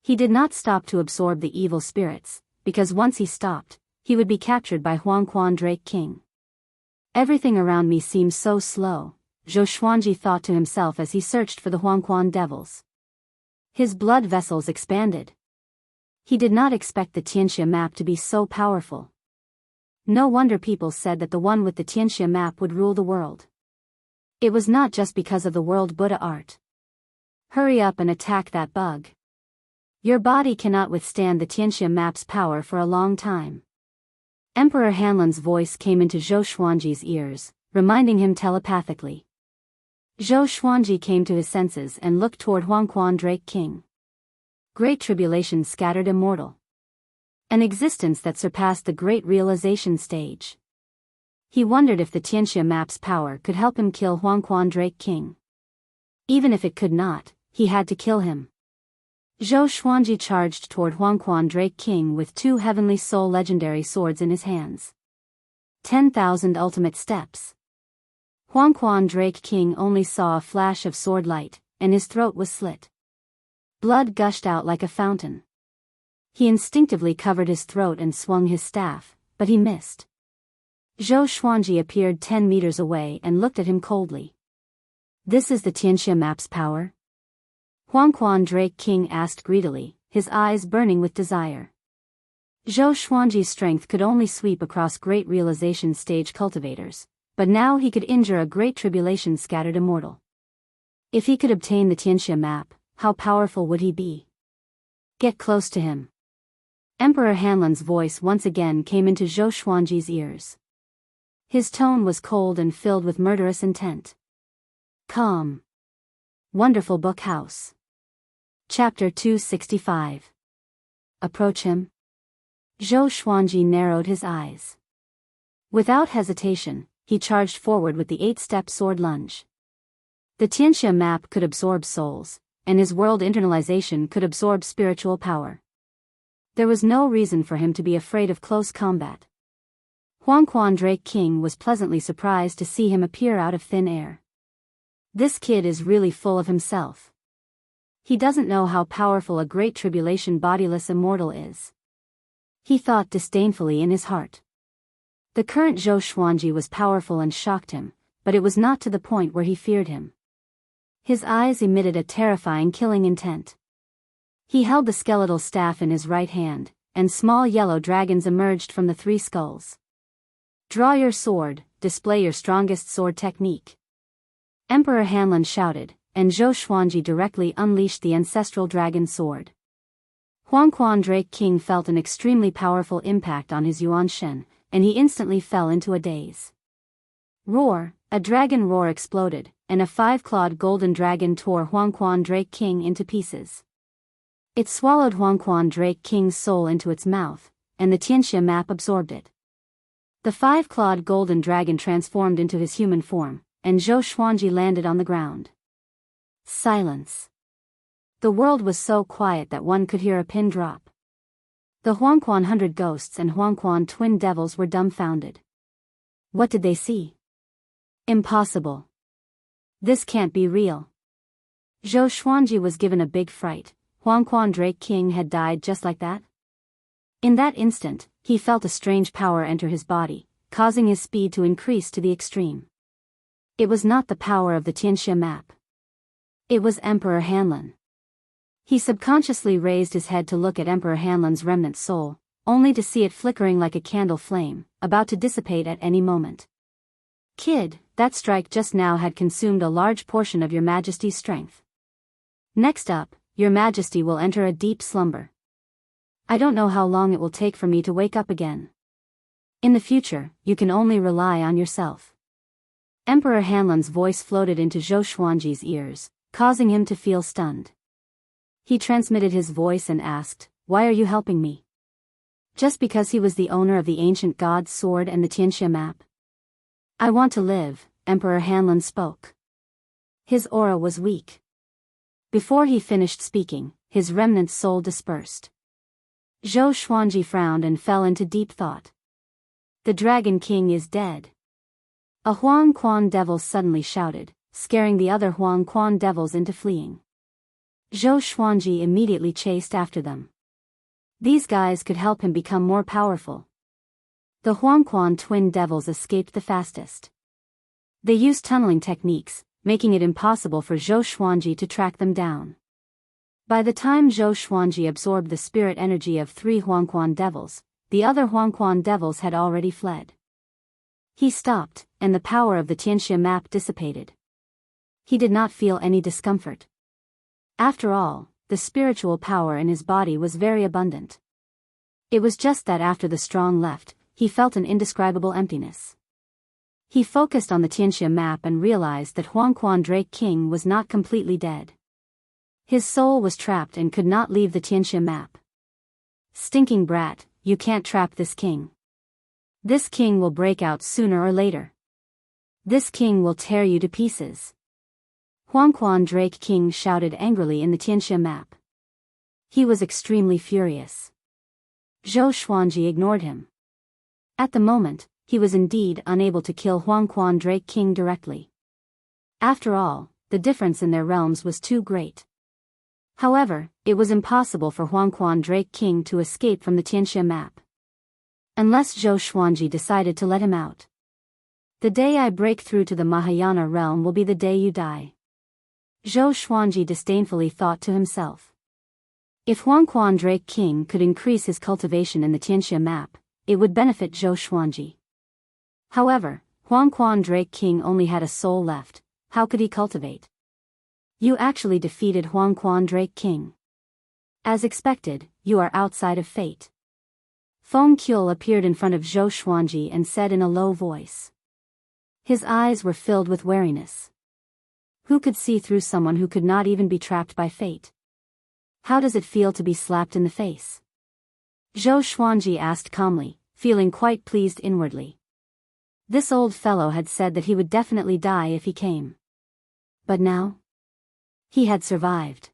He did not stop to absorb the evil spirits, because once he stopped, he would be captured by Huangquan Drake King. Everything around me seems so slow, Zhou Xuanji thought to himself as he searched for the Huangquan devils. His blood vessels expanded. He did not expect the Xianxia map to be so powerful. No wonder people said that the one with the Xianxia map would rule the world. It was not just because of the world Buddha art. Hurry up and attack that bug. Your body cannot withstand the Xianxia map's power for a long time. Emperor Hanlan's voice came into Zhou Xuanji's ears, reminding him telepathically. Zhou Xuanji came to his senses and looked toward Huangquan Drake King. Great tribulation scattered Immortal. An existence that surpassed the great realization stage. He wondered if the Xianxia map's power could help him kill Huangquan Drake King. Even if it could not, he had to kill him. Zhou Xuanji charged toward Huangquan Drake King with 2 Heavenly Soul legendary swords in his hands. 10,000 ultimate steps. Huangquan Drake King only saw a flash of sword light, and his throat was slit. Blood gushed out like a fountain. He instinctively covered his throat and swung his staff, but he missed. Zhou Xuanji appeared 10 meters away and looked at him coldly. This is the Xianxia map's power? Huangquan Drake King asked greedily, his eyes burning with desire. Zhou Xuanji's strength could only sweep across great realization stage cultivators, but now he could injure a great tribulation scattered Immortal. If he could obtain the Xianxia map, how powerful would he be? Get close to him. Emperor Hanlan's voice once again came into Zhou Xuanji's ears. His tone was cold and filled with murderous intent. Calm. Wonderful Book House. Chapter 265. Approach him. Zhou Xuanji narrowed his eyes. Without hesitation, he charged forward with the 8-step sword lunge. The Xianxia map could absorb souls, and his world internalization could absorb spiritual power. There was no reason for him to be afraid of close combat. Huangquan Drake King was pleasantly surprised to see him appear out of thin air. This kid is really full of himself. He doesn't know how powerful a great tribulation bodiless immortal is. He thought disdainfully in his heart. The current Zhou Xuanji was powerful and shocked him, but it was not to the point where he feared him. His eyes emitted a terrifying killing intent. He held the skeletal staff in his right hand, and small yellow dragons emerged from the 3 skulls. Draw your sword, display your strongest sword technique. Emperor Hanlan shouted, and Zhou Xuanji directly unleashed the ancestral dragon sword. Huangquan Drake King felt an extremely powerful impact on his Yuan Shen, and he instantly fell into a daze. Roar! A dragon roar exploded, and a 5-clawed golden dragon tore Huangquan Drake King into pieces. It swallowed Huangquan Drake King's soul into its mouth, and the Xianxia map absorbed it. The 5-clawed golden dragon transformed into his human form, and Zhou Xuanji landed on the ground. Silence. The world was so quiet that one could hear a pin drop. The Huangquan 100 ghosts and Huangquan twin devils were dumbfounded. What did they see? Impossible. This can't be real. Zhou Xuanji was given a big fright. Huangquan Drake King had died just like that? In that instant, he felt a strange power enter his body, causing his speed to increase to the extreme. It was not the power of the Xianxia map. It was Emperor Hanlin. He subconsciously raised his head to look at Emperor Hanlin's remnant soul, only to see it flickering like a candle flame, about to dissipate at any moment. Kid, that strike just now had consumed a large portion of your Majesty's strength. Next up, your Majesty will enter a deep slumber. I don't know how long it will take for me to wake up again. In the future, you can only rely on yourself. Emperor Hanlin's voice floated into Zhou Xuanji's ears, causing him to feel stunned. He transmitted his voice and asked, "Why are you helping me?" Just because he was the owner of the ancient god's sword and the Xianxia map. I want to live, Emperor Hanlin spoke. His aura was weak. Before he finished speaking, his remnant soul dispersed. Zhou Xuanji frowned and fell into deep thought. The Dragon King is dead. A Huangquan devil suddenly shouted, scaring the other Huangquan devils into fleeing. Zhou Xuanji immediately chased after them. These guys could help him become more powerful. The Huangquan twin devils escaped the fastest. They used tunneling techniques, making it impossible for Zhou Xuanji to track them down. By the time Zhou Xuanji absorbed the spirit energy of 3 Huangquan devils, the other Huangquan devils had already fled. He stopped, and the power of the Xianxia map dissipated. He did not feel any discomfort. After all, the spiritual power in his body was very abundant. It was just that after the strong left, he felt an indescribable emptiness. He focused on the Xianxia map and realized that Huangquan Drake King was not completely dead. His soul was trapped and could not leave the Xianxia map. Stinking brat, you can't trap this king. This king will break out sooner or later. This king will tear you to pieces. Huangquan Drake King shouted angrily in the Xianxia map. He was extremely furious. Zhou Xuanji ignored him. At the moment, he was indeed unable to kill Huangquan Drake King directly. After all, the difference in their realms was too great. However, it was impossible for Huangquan Drake King to escape from the Xianxia map. Unless Zhou Xuanji decided to let him out. The day I break through to the Mahayana realm will be the day you die. Zhou Xuanji disdainfully thought to himself. If Huangquan Drake King could increase his cultivation in the Xianxia map, it would benefit Zhou Xuanji. However, Huangquan Drake King only had a soul left. How could he cultivate? You actually defeated Huangquan Drake King. As expected, you are outside of fate. Feng Qiul appeared in front of Zhou Xuanji and said in a low voice. His eyes were filled with wariness. Who could see through someone who could not even be trapped by fate? How does it feel to be slapped in the face? Zhou Xuanji asked calmly, feeling quite pleased inwardly. This old fellow had said that he would definitely die if he came. But now? He had survived.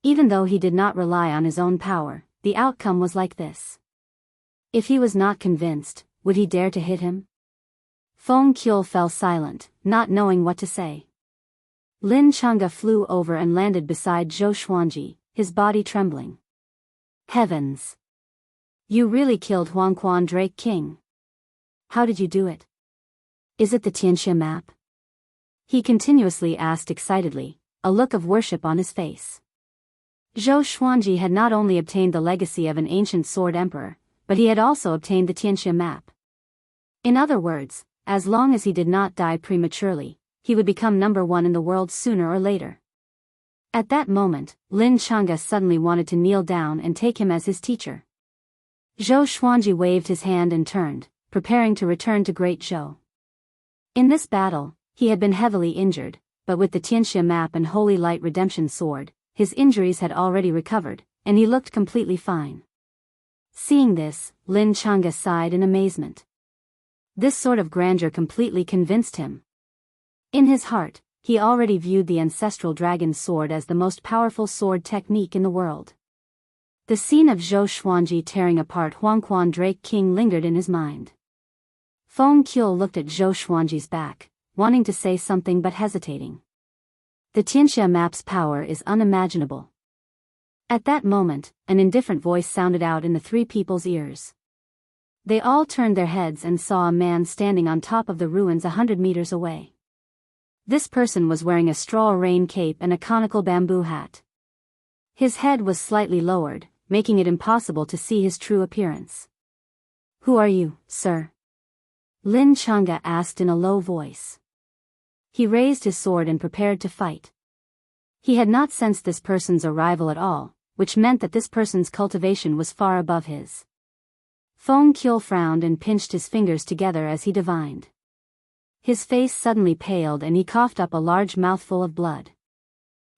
Even though he did not rely on his own power, the outcome was like this. If he was not convinced, would he dare to hit him? Feng Qiul fell silent, not knowing what to say. Lin Chang'e flew over and landed beside Zhou Xuanji, his body trembling. Heavens! You really killed Huangquan Drake King. How did you do it? Is it the Xianxia map? He continuously asked excitedly, a look of worship on his face. Zhou Xuanji had not only obtained the legacy of an ancient sword emperor, but he had also obtained the Xianxia map. In other words, as long as he did not die prematurely, he would become number 1 in the world sooner or later. At that moment, Lin Chang'e suddenly wanted to kneel down and take him as his teacher. Zhou Xuanji waved his hand and turned, preparing to return to Great Zhou. In this battle, He had been heavily injured, but with the Xianxia map and Holy Light Redemption sword, his injuries had already recovered, and he looked completely fine. Seeing this, Lin Chang'e sighed in amazement. This sort of grandeur completely convinced him. In his heart, he already viewed the ancestral dragon's sword as the most powerful sword technique in the world. The scene of Zhou Xuanji tearing apart Huangquan Drake King lingered in his mind. Feng Qiu looked at Zhou Xuanji's back, wanting to say something but hesitating. The Xianxia map's power is unimaginable. At that moment, an indifferent voice sounded out in the three people's ears. They all turned their heads and saw a man standing on top of the ruins 100 meters away. This person was wearing a straw rain cape and a conical bamboo hat. His head was slightly lowered, making it impossible to see his true appearance. "Who are you, sir?" Lin Chang'e asked in a low voice. He raised his sword and prepared to fight. He had not sensed this person's arrival at all, which meant that this person's cultivation was far above his. Feng Qiu frowned and pinched his fingers together as he divined. His face suddenly paled and he coughed up a large mouthful of blood.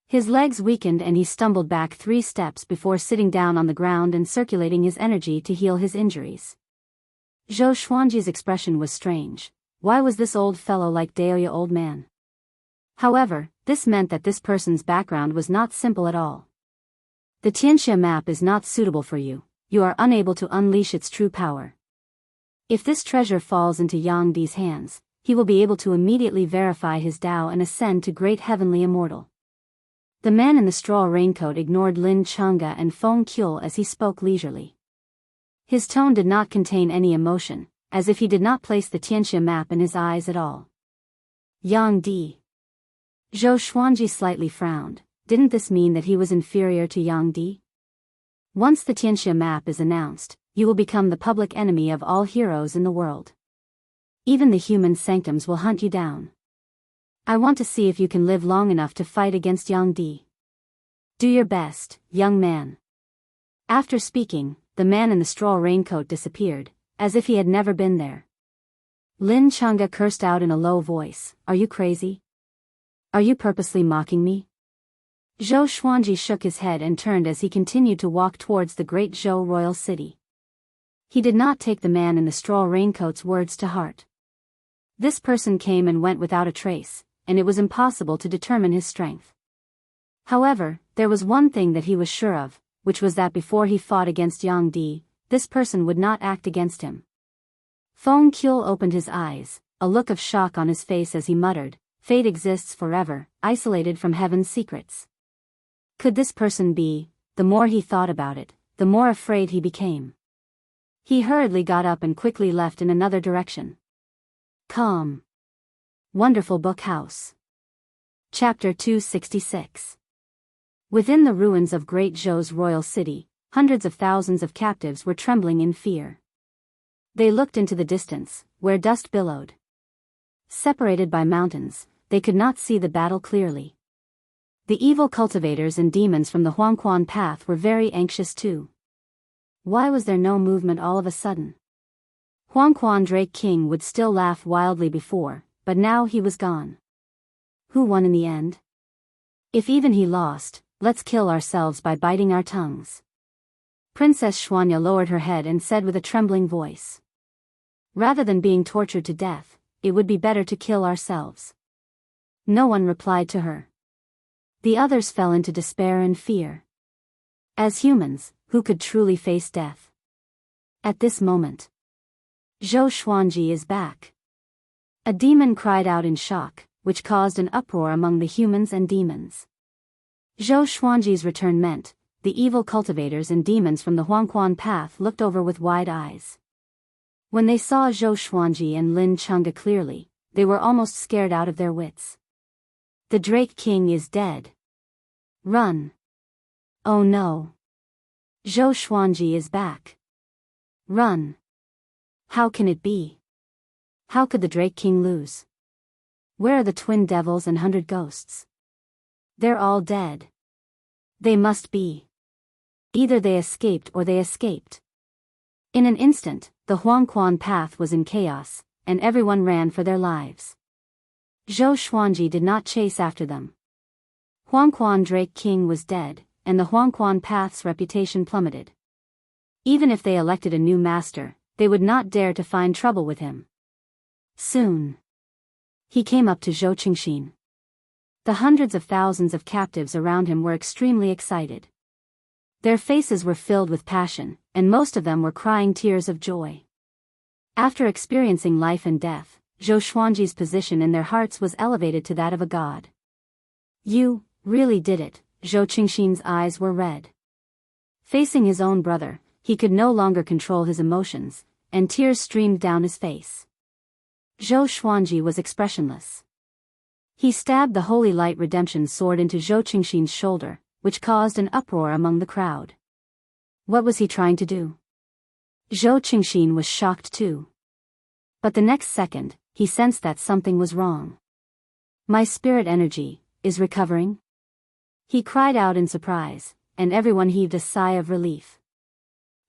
His legs weakened and he stumbled back 3 steps before sitting down on the ground and circulating his energy to heal his injuries. Zhou Xuanji's expression was strange. Why was this old fellow like Daoist old man? However, this meant that this person's background was not simple at all. The Xianxia map is not suitable for you. You are unable to unleash its true power. If this treasure falls into Yang Di's hands, he will be able to immediately verify his Dao and ascend to great heavenly immortal. The man in the straw raincoat ignored Lin Chang'e and Feng Qiu as he spoke leisurely. His tone did not contain any emotion, as if he did not place the Xianxia map in his eyes at all. Yang Di. Zhou Xuanji slightly frowned. Didn't this mean that he was inferior to Yang Di? Once the Xianxia map is announced, you will become the public enemy of all heroes in the world. Even the human sanctums will hunt you down. I want to see if you can live long enough to fight against Yang Di. Do your best, young man. After speaking, the man in the straw raincoat disappeared, as if he had never been there. Lin Chang'e cursed out in a low voice, "Are you crazy? Are you purposely mocking me?" Zhou Xuanji shook his head and turned as he continued to walk towards the great Zhou royal city. He did not take the man in the straw raincoat's words to heart. This person came and went without a trace, and it was impossible to determine his strength. However, there was one thing that he was sure of, which was that before he fought against Yang Di, this person would not act against him. Feng Qiu opened his eyes, a look of shock on his face as he muttered, "Fate exists forever, isolated from heaven's secrets." Could this person be? The more he thought about it, the more afraid he became. He hurriedly got up and quickly left in another direction. Calm. Wonderful Book House. Chapter 266. Within the ruins of Great Zhou's royal city, hundreds of thousands of captives were trembling in fear. They looked into the distance, where dust billowed. Separated by mountains, they could not see the battle clearly. The evil cultivators and demons from the Huangquan path were very anxious too. Why was there no movement all of a sudden? Huangquan Drake King would still laugh wildly before, but now he was gone. Who won in the end? If even he lost, let's kill ourselves by biting our tongues. Princess Xuanya lowered her head and said with a trembling voice. Rather than being tortured to death, it would be better to kill ourselves. No one replied to her. The others fell into despair and fear. As humans, who could truly face death? At this moment, Zhou Xuanji is back. A demon cried out in shock, which caused an uproar among the humans and demons. Zhou Xuanji's return meant, the evil cultivators and demons from the Huangquan path looked over with wide eyes. When they saw Zhou Xuanji and Lin Chang'e clearly, they were almost scared out of their wits. The Drake King is dead. Run. Oh no. Zhou Xuanji is back. Run. How can it be? How could the Drake King lose? Where are the twin devils and 100 ghosts? They're all dead. They must be. Either they escaped or they escaped. In an instant, the Huangquan path was in chaos, and everyone ran for their lives. Zhou Xuanji did not chase after them. Huangquan Drake King was dead, and the Huangquan Path's reputation plummeted. Even if they elected a new master, they would not dare to find trouble with him. Soon, he came up to Zhou Qingxin. The hundreds of thousands of captives around him were extremely excited. Their faces were filled with passion, and most of them were crying tears of joy. After experiencing life and death, Zhou Xuanji's position in their hearts was elevated to that of a god. You really did it. Zhou Qingxin's eyes were red. Facing his own brother, he could no longer control his emotions, and tears streamed down his face. Zhou Xuanji was expressionless. He stabbed the Holy Light Redemption sword into Zhou Qingxin's shoulder, which caused an uproar among the crowd. What was he trying to do? Zhou Qingxin was shocked too. But the next second, he sensed that something was wrong. My spirit energy is recovering? He cried out in surprise, and everyone heaved a sigh of relief.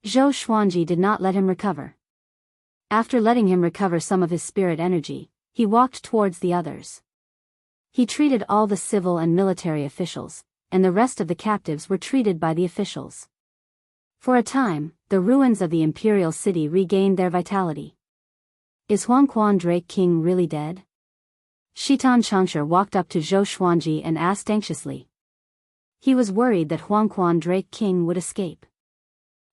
Zhou Xuanji did not let him recover. After letting him recover some of his spirit energy, he walked towards the others. He treated all the civil and military officials, and the rest of the captives were treated by the officials. For a time, the ruins of the imperial city regained their vitality. Is Huangquan Drake King really dead? Shitan Changsha walked up to Zhou Xuanji and asked anxiously. He was worried that Huangquan Drake King would escape.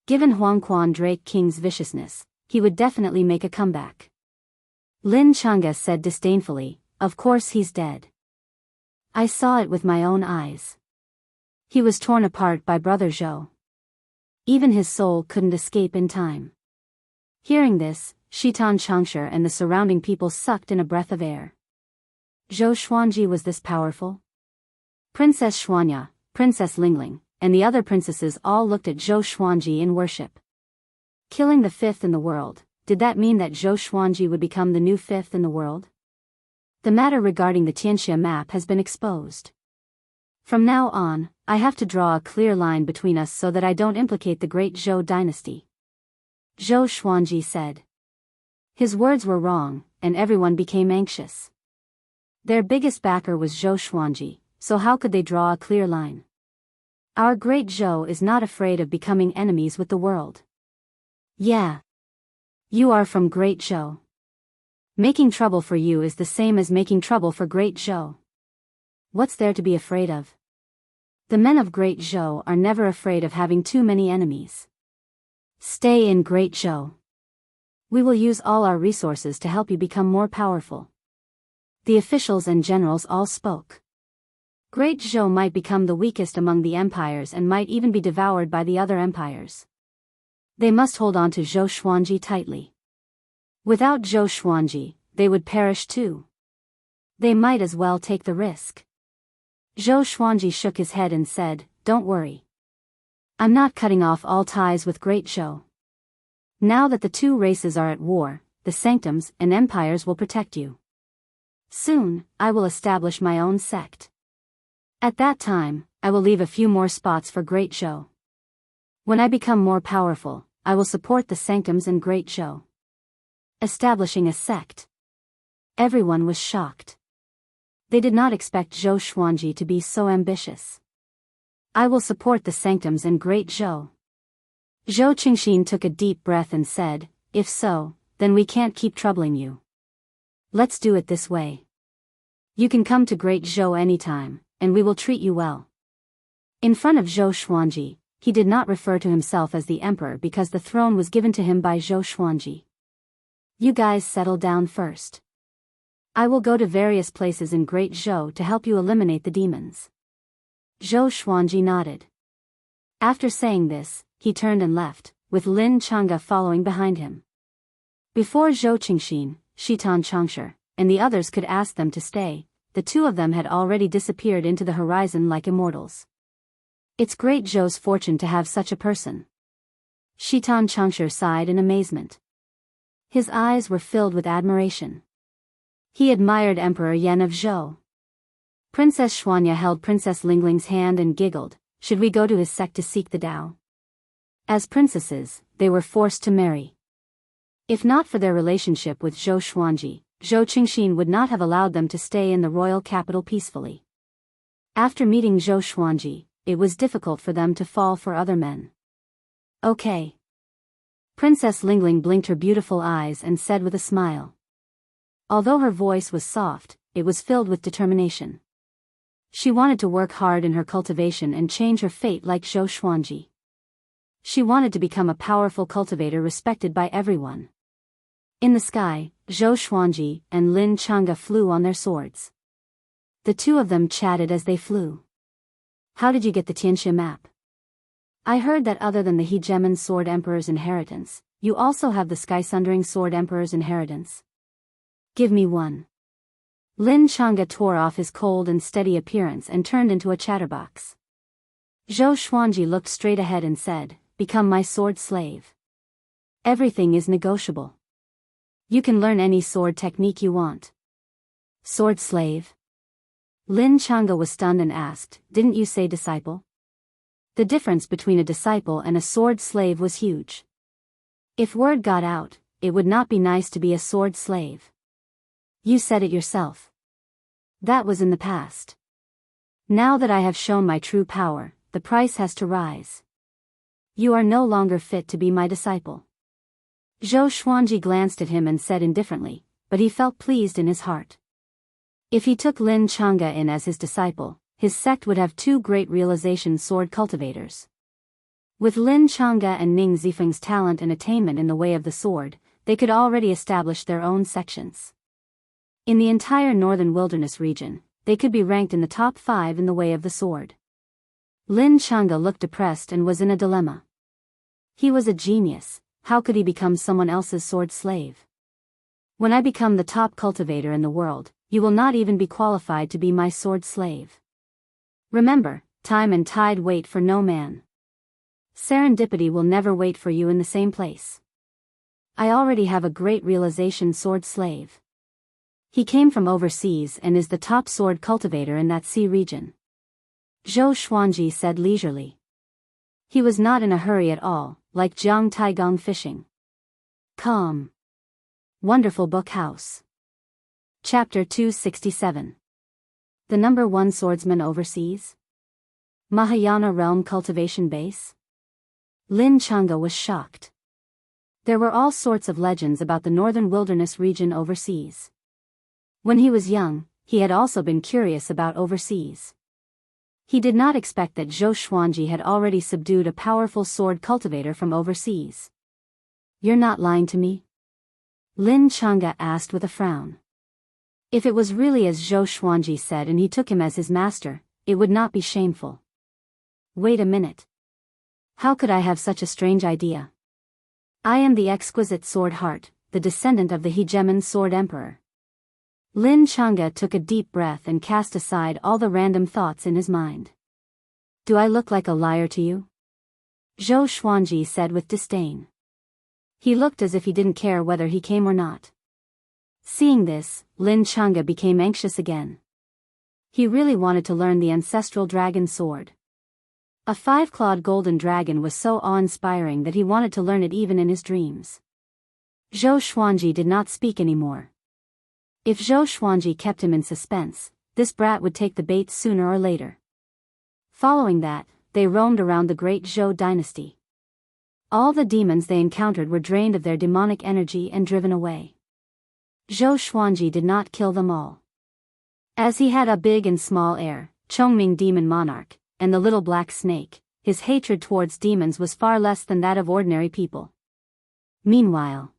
Given Huangquan Drake King's viciousness, he would definitely make a comeback. Lin Chang'e said disdainfully, of course he's dead. I saw it with my own eyes. He was torn apart by Brother Zhou. Even his soul couldn't escape in time. Hearing this, Shitan Changsha and the surrounding people sucked in a breath of air. Zhou Xuanji was this powerful? Princess Xuanya, Princess Lingling, and the other princesses all looked at Zhou Xuanji in worship. Killing the fifth in the world, did that mean that Zhou Xuanji would become the new fifth in the world? The matter regarding the Tianxia map has been exposed. From now on, I have to draw a clear line between us so that I don't implicate the great Zhou dynasty. Zhou Xuanji said. His words were wrong, and everyone became anxious. Their biggest backer was Zhou Xuanji, so how could they draw a clear line? Our great Zhou is not afraid of becoming enemies with the world. Yeah. You are from Great Zhou. Making trouble for you is the same as making trouble for Great Zhou. What's there to be afraid of? The men of Great Zhou are never afraid of having too many enemies. Stay in Great Zhou. We will use all our resources to help you become more powerful. The officials and generals all spoke. Great Zhou might become the weakest among the empires and might even be devoured by the other empires. They must hold on to Zhou Xuanji tightly. Without Zhou Xuanji, they would perish too. They might as well take the risk. Zhou Xuanji shook his head and said, don't worry. I'm not cutting off all ties with Great Zhou. Now that the two races are at war, the sanctums and empires will protect you. Soon, I will establish my own sect. At that time, I will leave a few more spots for Great Zhou. When I become more powerful, I will support the sanctums in Great Zhou. Establishing a sect. Everyone was shocked. They did not expect Zhou Xuanji to be so ambitious. I will support the sanctums in Great Zhou. Zhou Qingxin took a deep breath and said, if so, then we can't keep troubling you. Let's do it this way. You can come to Great Zhou anytime, and we will treat you well. In front of Zhou Xuanji, he did not refer to himself as the emperor because the throne was given to him by Zhou Xuanji. You guys settle down first. I will go to various places in Great Zhou to help you eliminate the demons. Zhou Xuanji nodded. After saying this, he turned and left, with Lin Chang'e following behind him. Before Zhou Qingxin, Shitan Changsha, and the others could ask them to stay, the two of them had already disappeared into the horizon like immortals. It's Great Zhou's fortune to have such a person. Shitan Changsha sighed in amazement. His eyes were filled with admiration. He admired Emperor Yan of Zhou. Princess Xuanya held Princess Lingling's hand and giggled, should we go to his sect to seek the Tao? As princesses, they were forced to marry. If not for their relationship with Zhou Xuanji, Zhou Qingxin would not have allowed them to stay in the royal capital peacefully. After meeting Zhou Xuanji, it was difficult for them to fall for other men. Okay. Princess Lingling blinked her beautiful eyes and said with a smile. Although her voice was soft, it was filled with determination. She wanted to work hard in her cultivation and change her fate like Zhou Xuanji. She wanted to become a powerful cultivator respected by everyone. In the sky, Zhou Xuanji and Lin Chang'e flew on their swords. The two of them chatted as they flew. How did you get the Tianxia map? I heard that other than the Hegemon Sword Emperor's inheritance, you also have the Sky-Sundering Sword Emperor's inheritance. Give me one. Lin Chang'e tore off his cold and steady appearance and turned into a chatterbox. Zhou Xuanji looked straight ahead and said, "Become my sword slave. Everything is negotiable. You can learn any sword technique you want." Sword slave? Lin Chang'e was stunned and asked, "Didn't you say disciple?" The difference between a disciple and a sword slave was huge. If word got out, it would not be nice to be a sword slave. You said it yourself. That was in the past. Now that I have shown my true power, the price has to rise. You are no longer fit to be my disciple. Zhou Xuanji glanced at him and said indifferently, but he felt pleased in his heart. If he took Lin Chang'e in as his disciple, his sect would have two great realization sword cultivators. With Lin Chang'e and Ning Zifeng's talent and attainment in the way of the sword, they could already establish their own sections. In the entire northern wilderness region, they could be ranked in the top 5 in the way of the sword. Lin Chang'e looked depressed and was in a dilemma. He was a genius, how could he become someone else's sword slave? When I become the top cultivator in the world, you will not even be qualified to be my sword slave. Remember, time and tide wait for no man. Serendipity will never wait for you in the same place. I already have a great realization sword slave. He came from overseas and is the top sword cultivator in that sea region. Zhou Xuanji said leisurely. He was not in a hurry at all, like Jiang Taigong fishing. Calm. Wonderful Book House. Chapter 267. The number 1 swordsman overseas? Mahayana Realm Cultivation Base? Lin Chang'e was shocked. There were all sorts of legends about the northern wilderness region overseas. When he was young, he had also been curious about overseas. He did not expect that Zhou Xuanji had already subdued a powerful sword cultivator from overseas. You're not lying to me? Lin Chang'e asked with a frown. If it was really as Zhou Xuanji said and he took him as his master, it would not be shameful. Wait a minute. How could I have such a strange idea? I am the exquisite Sword Heart, the descendant of the Hegemon Sword Emperor. Lin Chang'e took a deep breath and cast aside all the random thoughts in his mind. Do I look like a liar to you? Zhou Xuanji said with disdain. He looked as if he didn't care whether he came or not. Seeing this, Lin Chang'e became anxious again. He really wanted to learn the ancestral dragon sword. A 5-clawed golden dragon was so awe-inspiring that he wanted to learn it even in his dreams. Zhou Xuanji did not speak anymore. If Zhou Xuanji kept him in suspense, this brat would take the bait sooner or later. Following that, they roamed around the great Zhou dynasty. All the demons they encountered were drained of their demonic energy and driven away. Zhou Xuanji did not kill them all. As he had a big and small heir, Chongming Demon Monarch, and the little black snake, his hatred towards demons was far less than that of ordinary people. Meanwhile,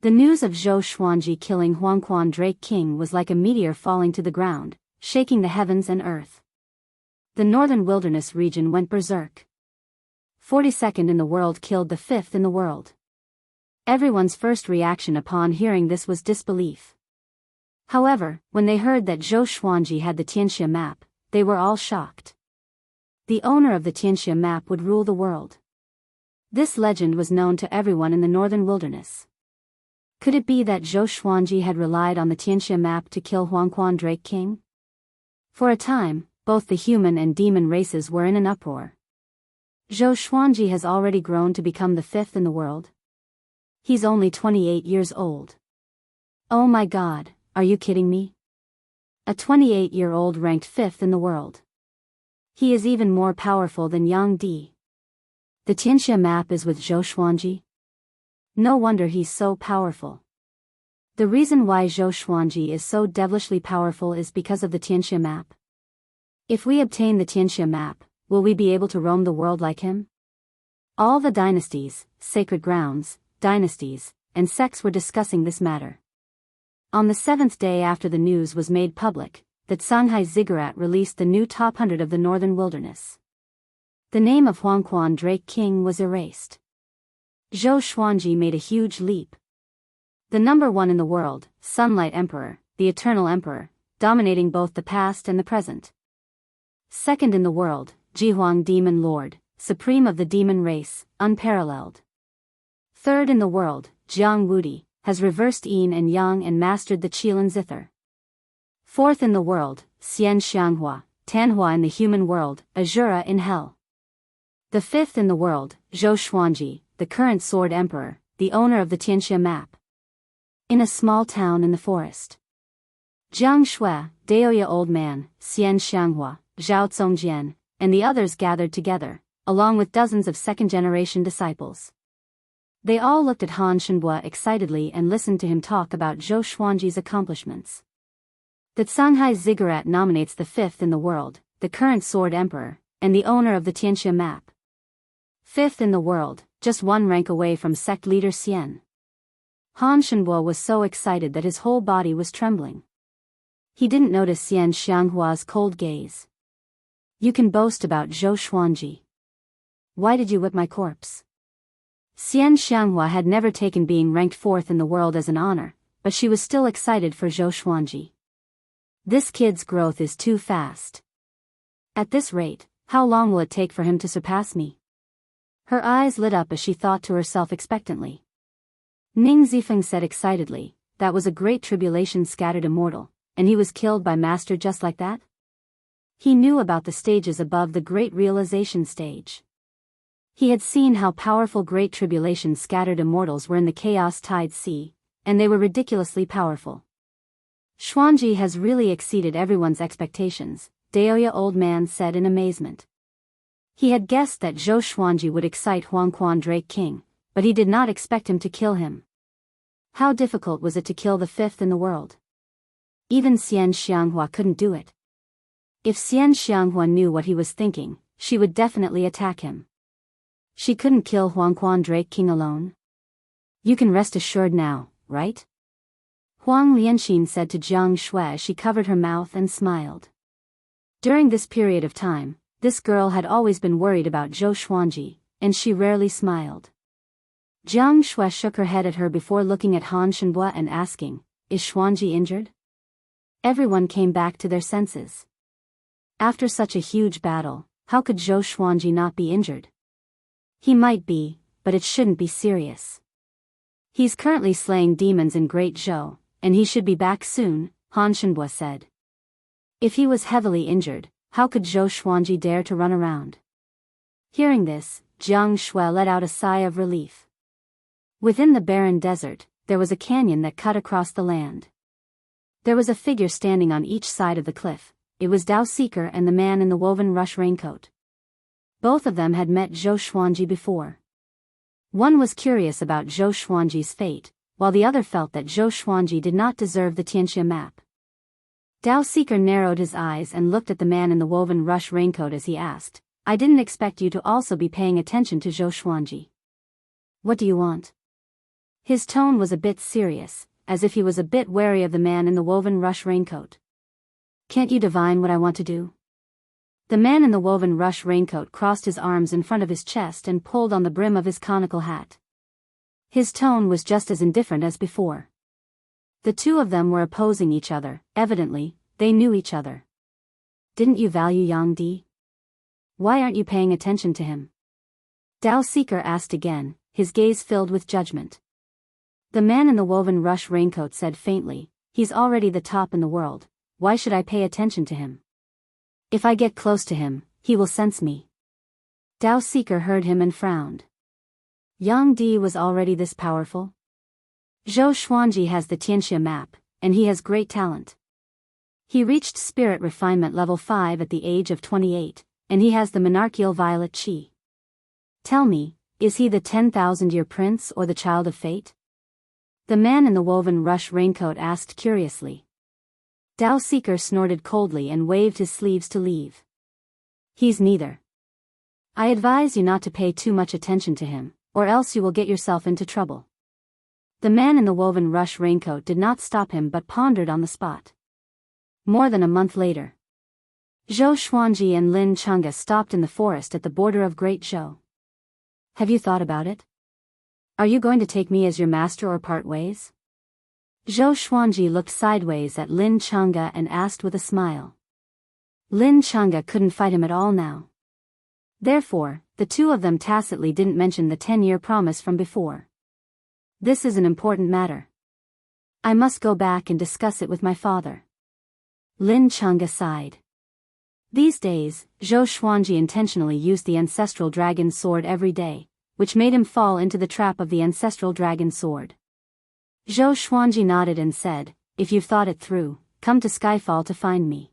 the news of Zhou Xuanji killing Huangquan Drake King was like a meteor falling to the ground, shaking the heavens and earth. The northern wilderness region went berserk. 42nd in the world killed the 5th in the world. Everyone's first reaction upon hearing this was disbelief. However, when they heard that Zhou Xuanji had the Tianxia map, they were all shocked. The owner of the Tianxia map would rule the world. This legend was known to everyone in the northern wilderness. Could it be that Zhou Xuanji had relied on the Tianxia map to kill Huangquan Drake King? For a time, both the human and demon races were in an uproar. Zhou Xuanji has already grown to become the 5th in the world. He's only 28 years old. Oh my god, are you kidding me? A 28-year-old ranked 5th in the world. He is even more powerful than Yang Di. The Xianxia map is with Zhou Xuanji? No wonder he's so powerful. The reason why Zhou Xuanji is so devilishly powerful is because of the Xianxia map. If we obtain the Xianxia map, will we be able to roam the world like him? All the dynasties, sacred grounds, dynasties, and sects were discussing this matter. On the 7th day after the news was made public, that Shanghai Ziggurat released the new top 100 of the northern wilderness. The name of Huangquan Drake King was erased. Zhou Xuanji made a huge leap. The number 1 in the world, Sunlight Emperor, the Eternal Emperor, dominating both the past and the present. Second in the world, Jihuang Demon Lord, supreme of the demon race, unparalleled. Third in the world, Jianghu has reversed yin and yang and mastered the Qilan zither. Fourth in the world, Xian Xianghua, Tanhua in the human world, Azura in hell. The fifth in the world, Zhou Xuanji, the current Sword Emperor, the owner of the Xianxia map. In a small town in the forest. Jiang Shui, Daoist old man, Xian Xianghua, Zhao Zongjian, and the others gathered together, along with dozens of second-generation disciples. They all looked at Han Shenbua excitedly and listened to him talk about Zhou Xuanji's accomplishments. That Shanghai Ziggurat nominates the 5th in the world, the current Sword Emperor, and the owner of the Xianxia map. 5th in the world, just 1 rank away from sect leader Xian. Han Shenbua was so excited that his whole body was trembling. He didn't notice Xian Xianghua's cold gaze. You can boast about Zhou Xuanji. Why did you whip my corpse? Xian Xianghua had never taken being ranked 4th in the world as an honor, but she was still excited for Zhou Xuanji. This kid's growth is too fast. At this rate, how long will it take for him to surpass me? Her eyes lit up as she thought to herself expectantly. Ning Zifeng said excitedly, that was a great tribulation scattered immortal, and he was killed by master just like that? He knew about the stages above the great realization stage. He had seen how powerful great tribulation scattered immortals were in the chaos tide sea, and they were ridiculously powerful. Xuanji has really exceeded everyone's expectations, Daoist old man said in amazement. He had guessed that Zhou Xuanji would excite Huangquan Drake King, but he did not expect him to kill him. How difficult was it to kill the 5th in the world? Even Xian Xianghua couldn't do it. If Xian Xianghua knew what he was thinking, she would definitely attack him. She couldn't kill Huangquan Drake King alone. You can rest assured now, right? Huang Lianxin said to Jiang Shui as she covered her mouth and smiled. During this period of time, this girl had always been worried about Zhou Xuanji, and she rarely smiled. Jiang Shui shook her head at her before looking at Han Shenbua and asking, is Xuanji injured? Everyone came back to their senses. After such a huge battle, how could Zhou Xuanji not be injured? He might be, but it shouldn't be serious. He's currently slaying demons in Great Zhou, and he should be back soon, Han Shenbua said. If he was heavily injured, how could Zhou Xuanji dare to run around? Hearing this, Jiang Shui let out a sigh of relief. Within the barren desert, there was a canyon that cut across the land. There was a figure standing on each side of the cliff. It was Dao Seeker and the man in the woven rush raincoat. Both of them had met Zhou Xuanji before. One was curious about Zhou Xuanji's fate, while the other felt that Zhou Xuanji did not deserve the Xianxia map. Dao Seeker narrowed his eyes and looked at the man in the woven rush raincoat as he asked, I didn't expect you to also be paying attention to Zhou Xuanji. What do you want? His tone was a bit serious, as if he was a bit wary of the man in the woven rush raincoat. Can't you divine what I want to do? The man in the woven rush raincoat crossed his arms in front of his chest and pulled on the brim of his conical hat. His tone was just as indifferent as before. The two of them were opposing each other, evidently, they knew each other. Didn't you value Yang Di? Why aren't you paying attention to him? Dao Seeker asked again, his gaze filled with judgment. The man in the woven rush raincoat said faintly, he's already the top in the world, why should I pay attention to him? If I get close to him, he will sense me. Dao Seeker heard him and frowned. Yang Di was already this powerful? Zhou Xuanji has the Xianxia map, and he has great talent. He reached spirit refinement level 5 at the age of 28, and he has the monarchical violet chi. Tell me, is he the 10,000-year prince or the child of fate? The man in the woven rush raincoat asked curiously. Dao Seeker snorted coldly and waved his sleeves to leave. He's neither. I advise you not to pay too much attention to him, or else you will get yourself into trouble. The man in the woven rush raincoat did not stop him but pondered on the spot. More than a month later, Zhou Xuanji and Lin Chunga stopped in the forest at the border of Great Zhou. Have you thought about it? Are you going to take me as your master or part ways? Zhou Xuanji looked sideways at Lin Chunga and asked with a smile. Lin Chunga couldn't fight him at all now. Therefore, the two of them tacitly didn't mention the 10-year promise from before. This is an important matter. I must go back and discuss it with my father. Lin Chunga sighed. These days, Zhou Xuanji intentionally used the ancestral dragon sword every day, which made him fall into the trap of the ancestral dragon sword. Zhou Xuanji nodded and said, if you've thought it through, come to Skyfall to find me.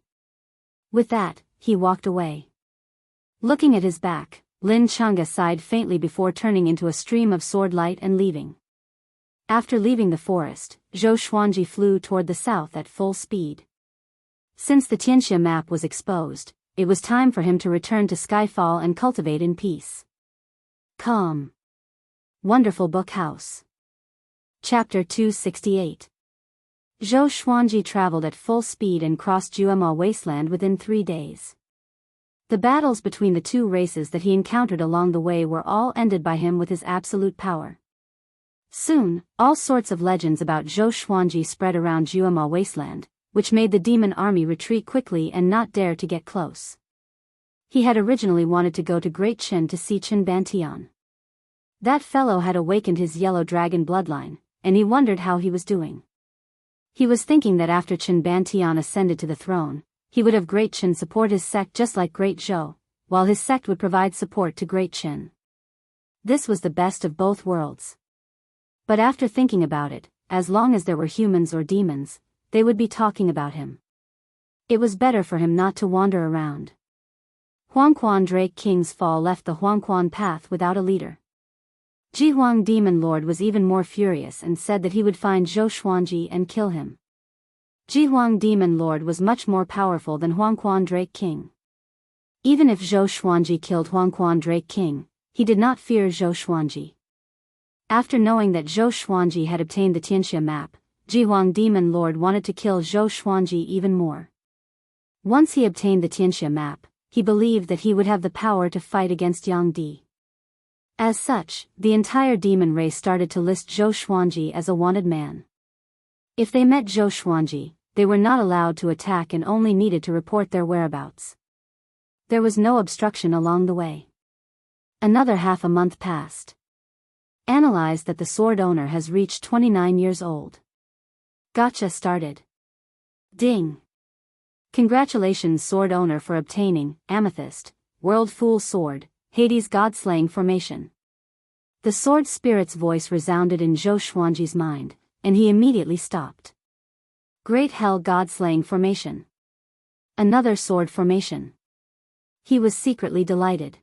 With that, he walked away. Looking at his back, Lin Chunga sighed faintly before turning into a stream of sword light and leaving. After leaving the forest, Zhou Xuanji flew toward the south at full speed. Since the Xianxia map was exposed, it was time for him to return to Skyfall and cultivate in peace. Calm. Wonderful Book House. Chapter 268. Zhou Xuanji traveled at full speed and crossed Jianghu wasteland within 3 days. The battles between the two races that he encountered along the way were all ended by him with his absolute power. Soon, all sorts of legends about Zhou Xuanji spread around Jianghu wasteland, which made the demon army retreat quickly and not dare to get close. He had originally wanted to go to Great Qin to see Qin Bantian. That fellow had awakened his yellow dragon bloodline, and he wondered how he was doing. He was thinking that after Qin Bantian ascended to the throne, he would have Great Qin support his sect just like Great Zhou, while his sect would provide support to Great Qin. This was the best of both worlds. But after thinking about it, as long as there were humans or demons, they would be talking about him. It was better for him not to wander around. Huangquan Drake King's fall left the Huangquan path without a leader. Jihuang Demon Lord was even more furious and said that he would find Zhou Xuanji and kill him. Jihuang Demon Lord was much more powerful than Huangquan Drake King. Even if Zhou Xuanji killed Huangquan Drake King, he did not fear Zhou Xuanji. After knowing that Zhou Xuanji had obtained the Xianxia map, Jihuang Demon Lord wanted to kill Zhou Xuanji even more. Once he obtained the Xianxia map, he believed that he would have the power to fight against Yang Di. As such, the entire demon race started to list Zhou Xuanji as a wanted man. If they met Zhou Xuanji, they were not allowed to attack and only needed to report their whereabouts. There was no obstruction along the way. Another half a month passed. Analyze that the sword owner has reached 29 years old. Gotcha started. Ding. Congratulations sword owner for obtaining Amethyst, World Fool Sword, Hades God-slaying formation. The sword spirit's voice resounded in Zhou Xuanji's mind, and he immediately stopped. Great Hell God-slaying formation. Another sword formation. He was secretly delighted.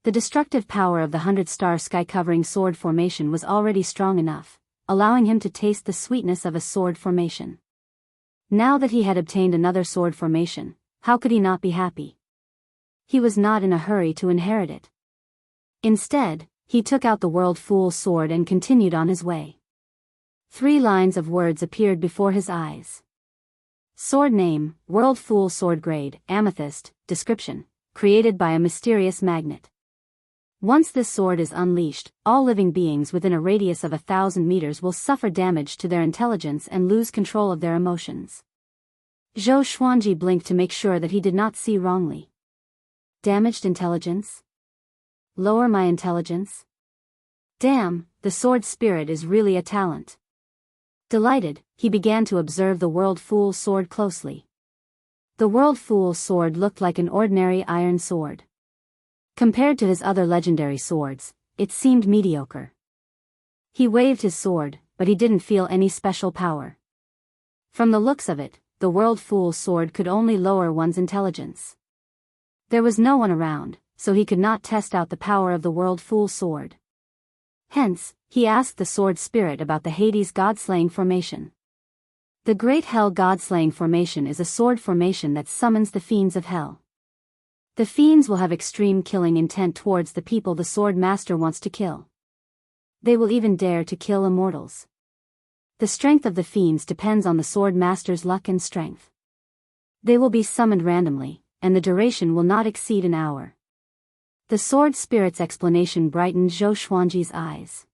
The destructive power of the 100-star sky-covering sword formation was already strong enough, allowing him to taste the sweetness of a sword formation. Now that he had obtained another sword formation, how could he not be happy? He was not in a hurry to inherit it. Instead, he took out the World Fool sword and continued on his way. 3 lines of words appeared before his eyes. Sword name, World Fool sword grade, Amethyst, description, created by a mysterious magnet. Once this sword is unleashed, all living beings within a radius of 1,000 meters will suffer damage to their intelligence and lose control of their emotions. Zhou Xuanji blinked to make sure that he did not see wrongly. Damaged intelligence? Lower my intelligence? Damn, the sword spirit is really a talent. Delighted, he began to observe the World Fool sword closely. The World Fool sword looked like an ordinary iron sword. Compared to his other legendary swords, it seemed mediocre. He waved his sword, but he didn't feel any special power. From the looks of it, the World Fool's sword could only lower one's intelligence. There was no one around, so he could not test out the power of the World Fool's sword. Hence, he asked the sword spirit about the Hades God-slaying formation. The Great Hell God-slaying formation is a sword formation that summons the fiends of hell. The fiends will have extreme killing intent towards the people the sword master wants to kill. They will even dare to kill immortals. The strength of the fiends depends on the sword master's luck and strength. They will be summoned randomly, and the duration will not exceed an hour. The sword spirit's explanation brightened Zhou Xuanji's eyes.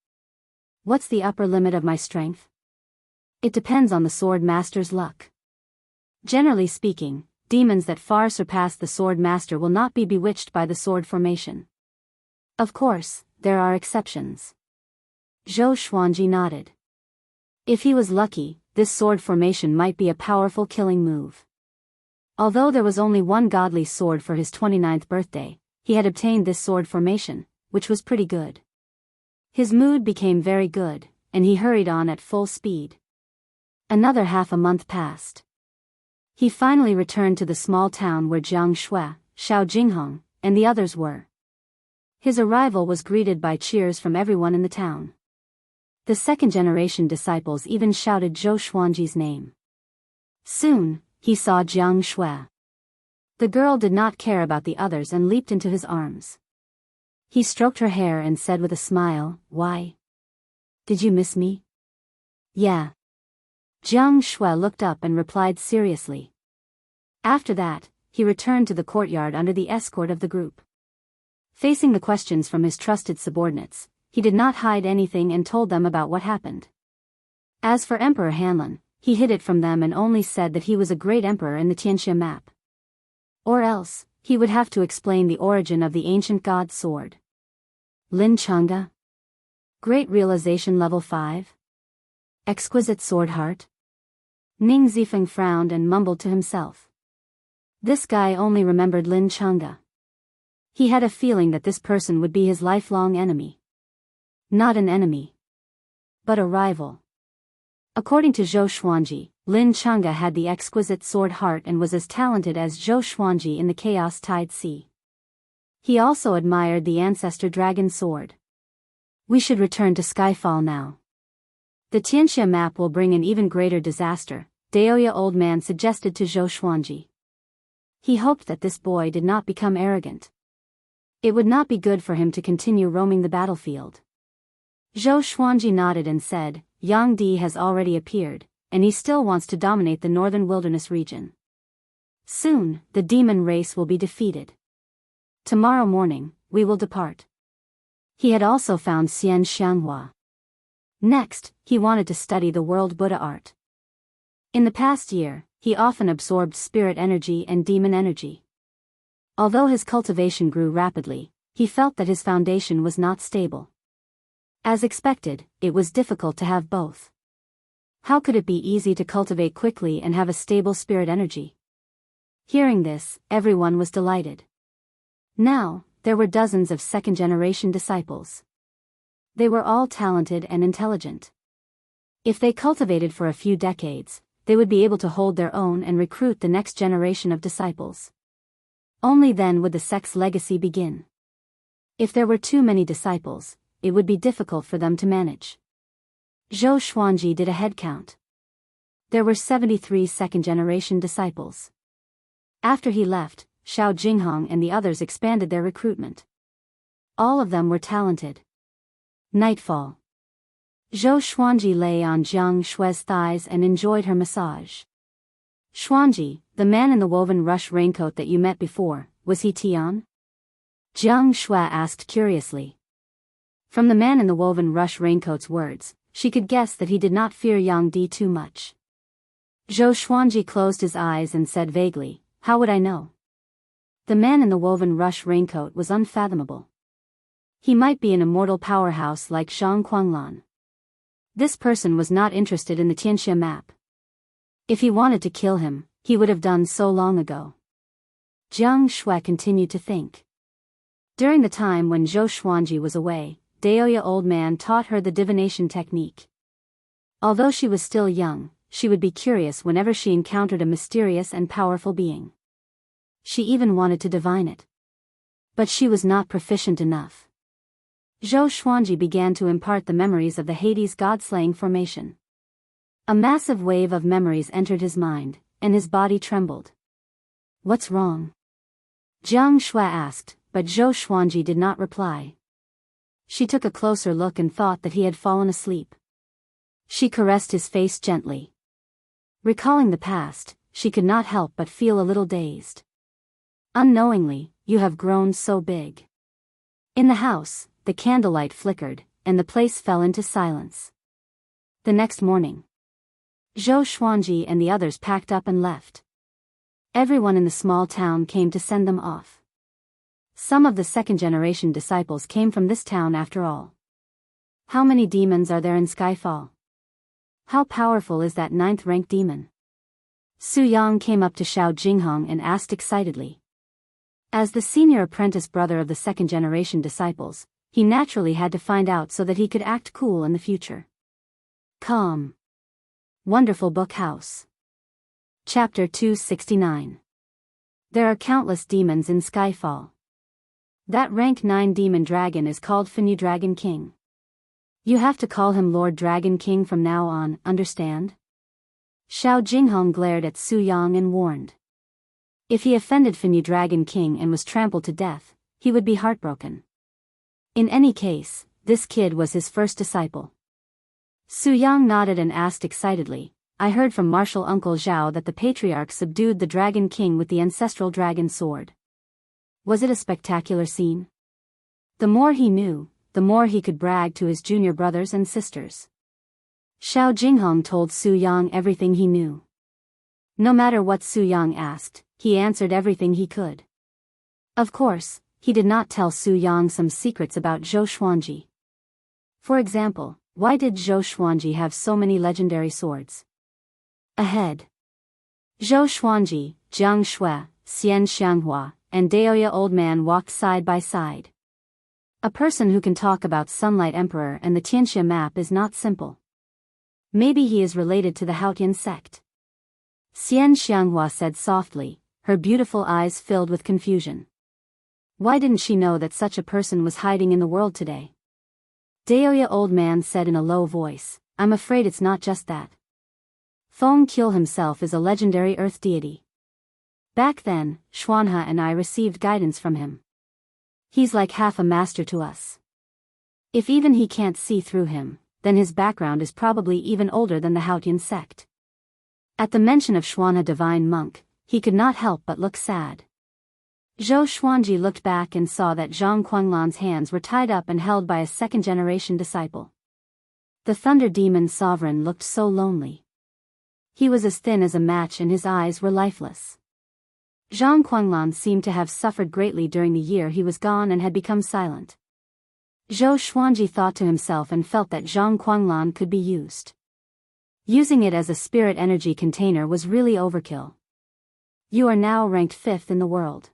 What's the upper limit of my strength? It depends on the sword master's luck. Generally speaking, demons that far surpass the sword master will not be bewitched by the sword formation. Of course, there are exceptions. Zhou Xuanji nodded. If he was lucky, this sword formation might be a powerful killing move. Although there was only one godly sword for his 29th birthday, he had obtained this sword formation, which was pretty good. His mood became very good, and he hurried on at full speed. Another half a month passed. He finally returned to the small town where Jiang Shui, Xiao Jinghong, and the others were. His arrival was greeted by cheers from everyone in the town. The second-generation disciples even shouted Zhou Xuanji's name. Soon, he saw Jiang Shui. The girl did not care about the others and leaped into his arms. He stroked her hair and said with a smile, "Why? Did you miss me?" "Yeah." Jiang Shui looked up and replied seriously. After that, he returned to the courtyard under the escort of the group. Facing the questions from his trusted subordinates, he did not hide anything and told them about what happened. As for Emperor Hanlin, he hid it from them and only said that he was a great emperor in the Xianxia map. Or else, he would have to explain the origin of the ancient god sword. Lin Chang'e. Great realization level 5. Exquisite sword heart. Ning Zifeng frowned and mumbled to himself. This guy only remembered Lin Chang'e. He had a feeling that this person would be his lifelong enemy. Not an enemy, but a rival. According to Zhou Xuanji, Lin Chang'e had the exquisite sword heart and was as talented as Zhou Xuanji in the Chaos Tide Sea. He also admired the ancestor dragon sword. We should return to Skyfall now. The Xianxia map will bring an even greater disaster, Daoist old man suggested to Zhou Xuanji. He hoped that this boy did not become arrogant. It would not be good for him to continue roaming the battlefield. Zhou Xuanji nodded and said, Yang Di has already appeared, and he still wants to dominate the northern wilderness region. Soon, the demon race will be defeated. Tomorrow morning, we will depart. He had also found Xian Xianghua. Next, he wanted to study the world Buddha art. In the past year, he often absorbed spirit energy and demon energy. Although his cultivation grew rapidly, he felt that his foundation was not stable. As expected, it was difficult to have both. How could it be easy to cultivate quickly and have a stable spirit energy? Hearing this, everyone was delighted. Now, there were dozens of second-generation disciples. They were all talented and intelligent. If they cultivated for a few decades, they would be able to hold their own and recruit the next generation of disciples. Only then would the sect's legacy begin. If there were too many disciples, it would be difficult for them to manage. Zhou Xuanji did a head count. There were 73 second-generation disciples. After he left, Xiao Jinghong and the others expanded their recruitment. All of them were talented. Nightfall. Zhou Xuanji lay on Jiang Shui's thighs and enjoyed her massage. Xuanji, the man in the woven rush raincoat that you met before, was he Tian? Jiang Shui asked curiously. From the man in the woven rush raincoat's words, she could guess that he did not fear Yang Di too much. Zhou Xuanji closed his eyes and said vaguely, how would I know? The man in the woven rush raincoat was unfathomable. He might be an immortal powerhouse like Zhang Quanglan. This person was not interested in the Xianxia map. If he wanted to kill him, he would have done so long ago. Jiang Shui continued to think. During the time when Zhou Xuanji was away, Daoist old man taught her the divination technique. Although she was still young, she would be curious whenever she encountered a mysterious and powerful being. She even wanted to divine it. But she was not proficient enough. Zhou Xuanji began to impart the memories of the Hades god-slaying formation. A massive wave of memories entered his mind, and his body trembled. "What's wrong?" Jiang Shui asked, but Zhou Xuanji did not reply. She took a closer look and thought that he had fallen asleep. She caressed his face gently. Recalling the past, she could not help but feel a little dazed. Unknowingly, "You have grown so big." In the house, the candlelight flickered, and the place fell into silence. The next morning, Zhou Xuanji and the others packed up and left. Everyone in the small town came to send them off. Some of the second-generation disciples came from this town after all. How many demons are there in Skyfall? How powerful is that 9th-rank demon? Su Yang came up to Xiao Jinghong and asked excitedly. As the senior apprentice brother of the second-generation disciples, he naturally had to find out so that he could act cool in the future. Calm. Wonderful Book House. Chapter 269. There are countless demons in Skyfall. That rank 9 demon dragon is called Fenyu Dragon King. You have to call him Lord Dragon King from now on, understand? Xiao Jinghong glared at Su Yang and warned. If he offended Fenyu Dragon King and was trampled to death, he would be heartbroken. In any case, this kid was his first disciple. Su Yang nodded and asked excitedly, "I heard from Martial Uncle Zhao that the Patriarch subdued the Dragon King with the ancestral dragon sword. Was it a spectacular scene?" The more he knew, the more he could brag to his junior brothers and sisters. Xiao Jinghong told Su Yang everything he knew. No matter what Su Yang asked, he answered everything he could. Of course, he did not tell Su Yang some secrets about Zhou Xuanji. For example, why did Zhou Xuanji have so many legendary swords? Ahead, Zhou Xuanji, Jiang Shui, Xianxia, and Daoist old man walked side by side. A person who can talk about Sunlight Emperor and the Xianxia map is not simple. Maybe he is related to the Haotian sect. Xianxia said softly, her beautiful eyes filled with confusion. Why didn't she know that such a person was hiding in the world today? Daoist old man said in a low voice, "I'm afraid it's not just that. Feng Qil himself is a legendary earth deity. Back then, Xuanhe and I received guidance from him. He's like half a master to us. If even he can't see through him, then his background is probably even older than the Haotian sect." At the mention of Xuanhe divine monk, he could not help but look sad. Zhou Xuanji looked back and saw that Zhang Quanglan's hands were tied up and held by a second-generation disciple. The Thunder Demon Sovereign looked so lonely. He was as thin as a match and his eyes were lifeless. Zhang Quanglan seemed to have suffered greatly during the year he was gone and had become silent. Zhou Xuanji thought to himself and felt that Zhang Quanglan could be used. Using it as a spirit energy container was really overkill. You are now ranked 5th in the world.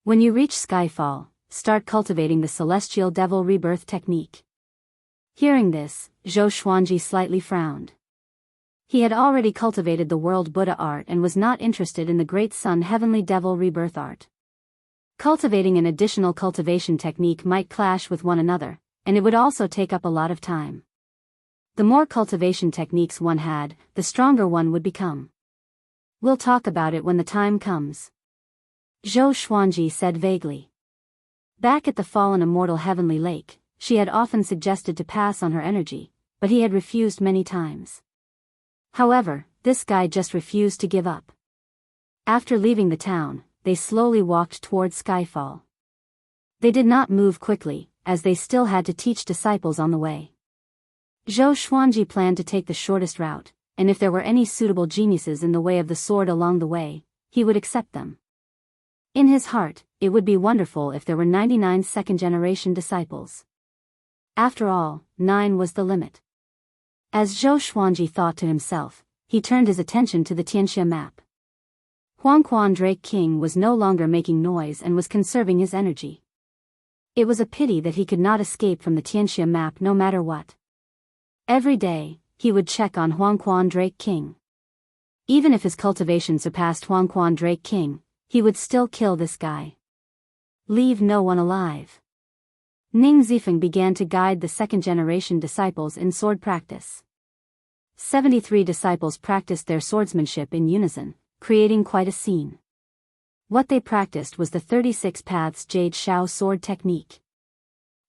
When you reach Skyfall, start cultivating the Celestial Devil Rebirth technique. Hearing this, Zhou Xuanji slightly frowned. He had already cultivated the World Buddha art and was not interested in the Great Sun Heavenly Devil Rebirth art. Cultivating an additional cultivation technique might clash with one another, and it would also take up a lot of time. The more cultivation techniques one had, the stronger one would become. We'll talk about it when the time comes, Zhou Xuanji said vaguely. Back at the fallen Immortal Heavenly Lake, she had often suggested to pass on her energy, but he had refused many times. However, this guy just refused to give up. After leaving the town, they slowly walked towards Skyfall. They did not move quickly, as they still had to teach disciples on the way. Zhou Xuanji planned to take the shortest route, and if there were any suitable geniuses in the way of the sword along the way, he would accept them. In his heart, it would be wonderful if there were 99 second-generation disciples. After all, 9 was the limit. As Zhou Xuanji thought to himself, he turned his attention to the Xianxia map. Huangquan Drake King was no longer making noise and was conserving his energy. It was a pity that he could not escape from the Xianxia map no matter what. Every day, he would check on Huangquan Drake King. Even if his cultivation surpassed Huangquan Drake King, he would still kill this guy. Leave no one alive. Ning Zifeng began to guide the second-generation disciples in sword practice. 73 disciples practiced their swordsmanship in unison, creating quite a scene. What they practiced was the 36 Paths Jade Shao sword technique.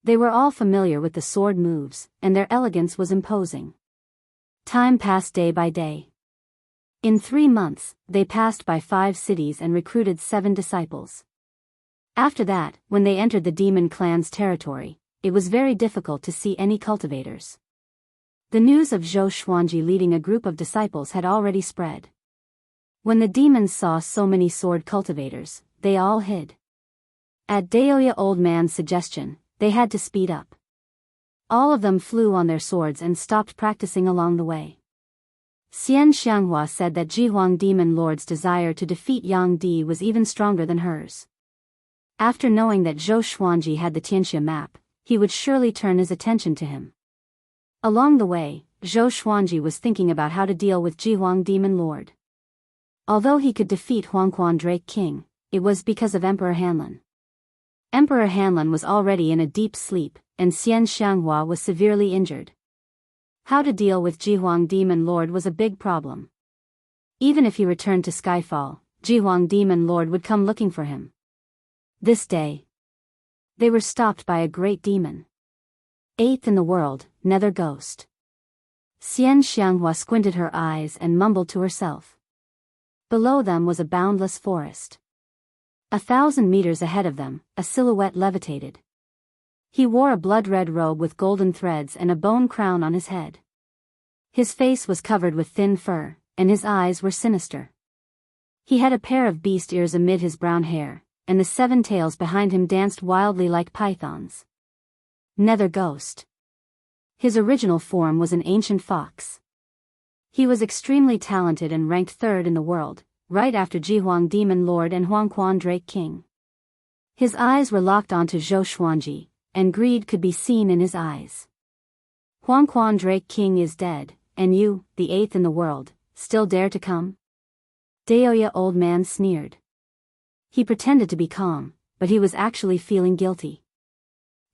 They were all familiar with the sword moves, and their elegance was imposing. Time passed day by day. In 3 months, they passed by 5 cities and recruited 7 disciples. After that, when they entered the demon clan's territory, it was very difficult to see any cultivators. The news of Zhou Xuanji leading a group of disciples had already spread. When the demons saw so many sword cultivators, they all hid. At Daoist old man's suggestion, they had to speed up. All of them flew on their swords and stopped practicing along the way. Xian Xianghua said that Jihuang demon lord's desire to defeat Yang Di was even stronger than hers. After knowing that Zhou Xuanji had the Tianxia map, he would surely turn his attention to him. Along the way, Zhou Xuanji was thinking about how to deal with Jihuang demon lord. Although he could defeat Huangquan Drake King, it was because of Emperor Hanlin. Emperor Hanlin was already in a deep sleep, and Xian Xianghua was severely injured. How to deal with Jihuang demon lord was a big problem. Even if he returned to Skyfall, Jihuang demon lord would come looking for him. This day, they were stopped by a great demon. 8th in the world, Nether Ghost. Xian Xianghua squinted her eyes and mumbled to herself. Below them was a boundless forest. 1,000 meters ahead of them, a silhouette levitated. He wore a blood-red robe with golden threads and a bone crown on his head. His face was covered with thin fur, and his eyes were sinister. He had a pair of beast ears amid his brown hair, and the 7 tails behind him danced wildly like pythons. Nether Ghost. His original form was an ancient fox. He was extremely talented and ranked 3rd in the world, right after Jihuang demon lord and Huangquan Drake King. His eyes were locked onto Zhou Xuanji, and greed could be seen in his eyes. Huangquan Drake King is dead, and you, the 8th in the world, still dare to come? Daoist old man sneered. He pretended to be calm, but he was actually feeling guilty.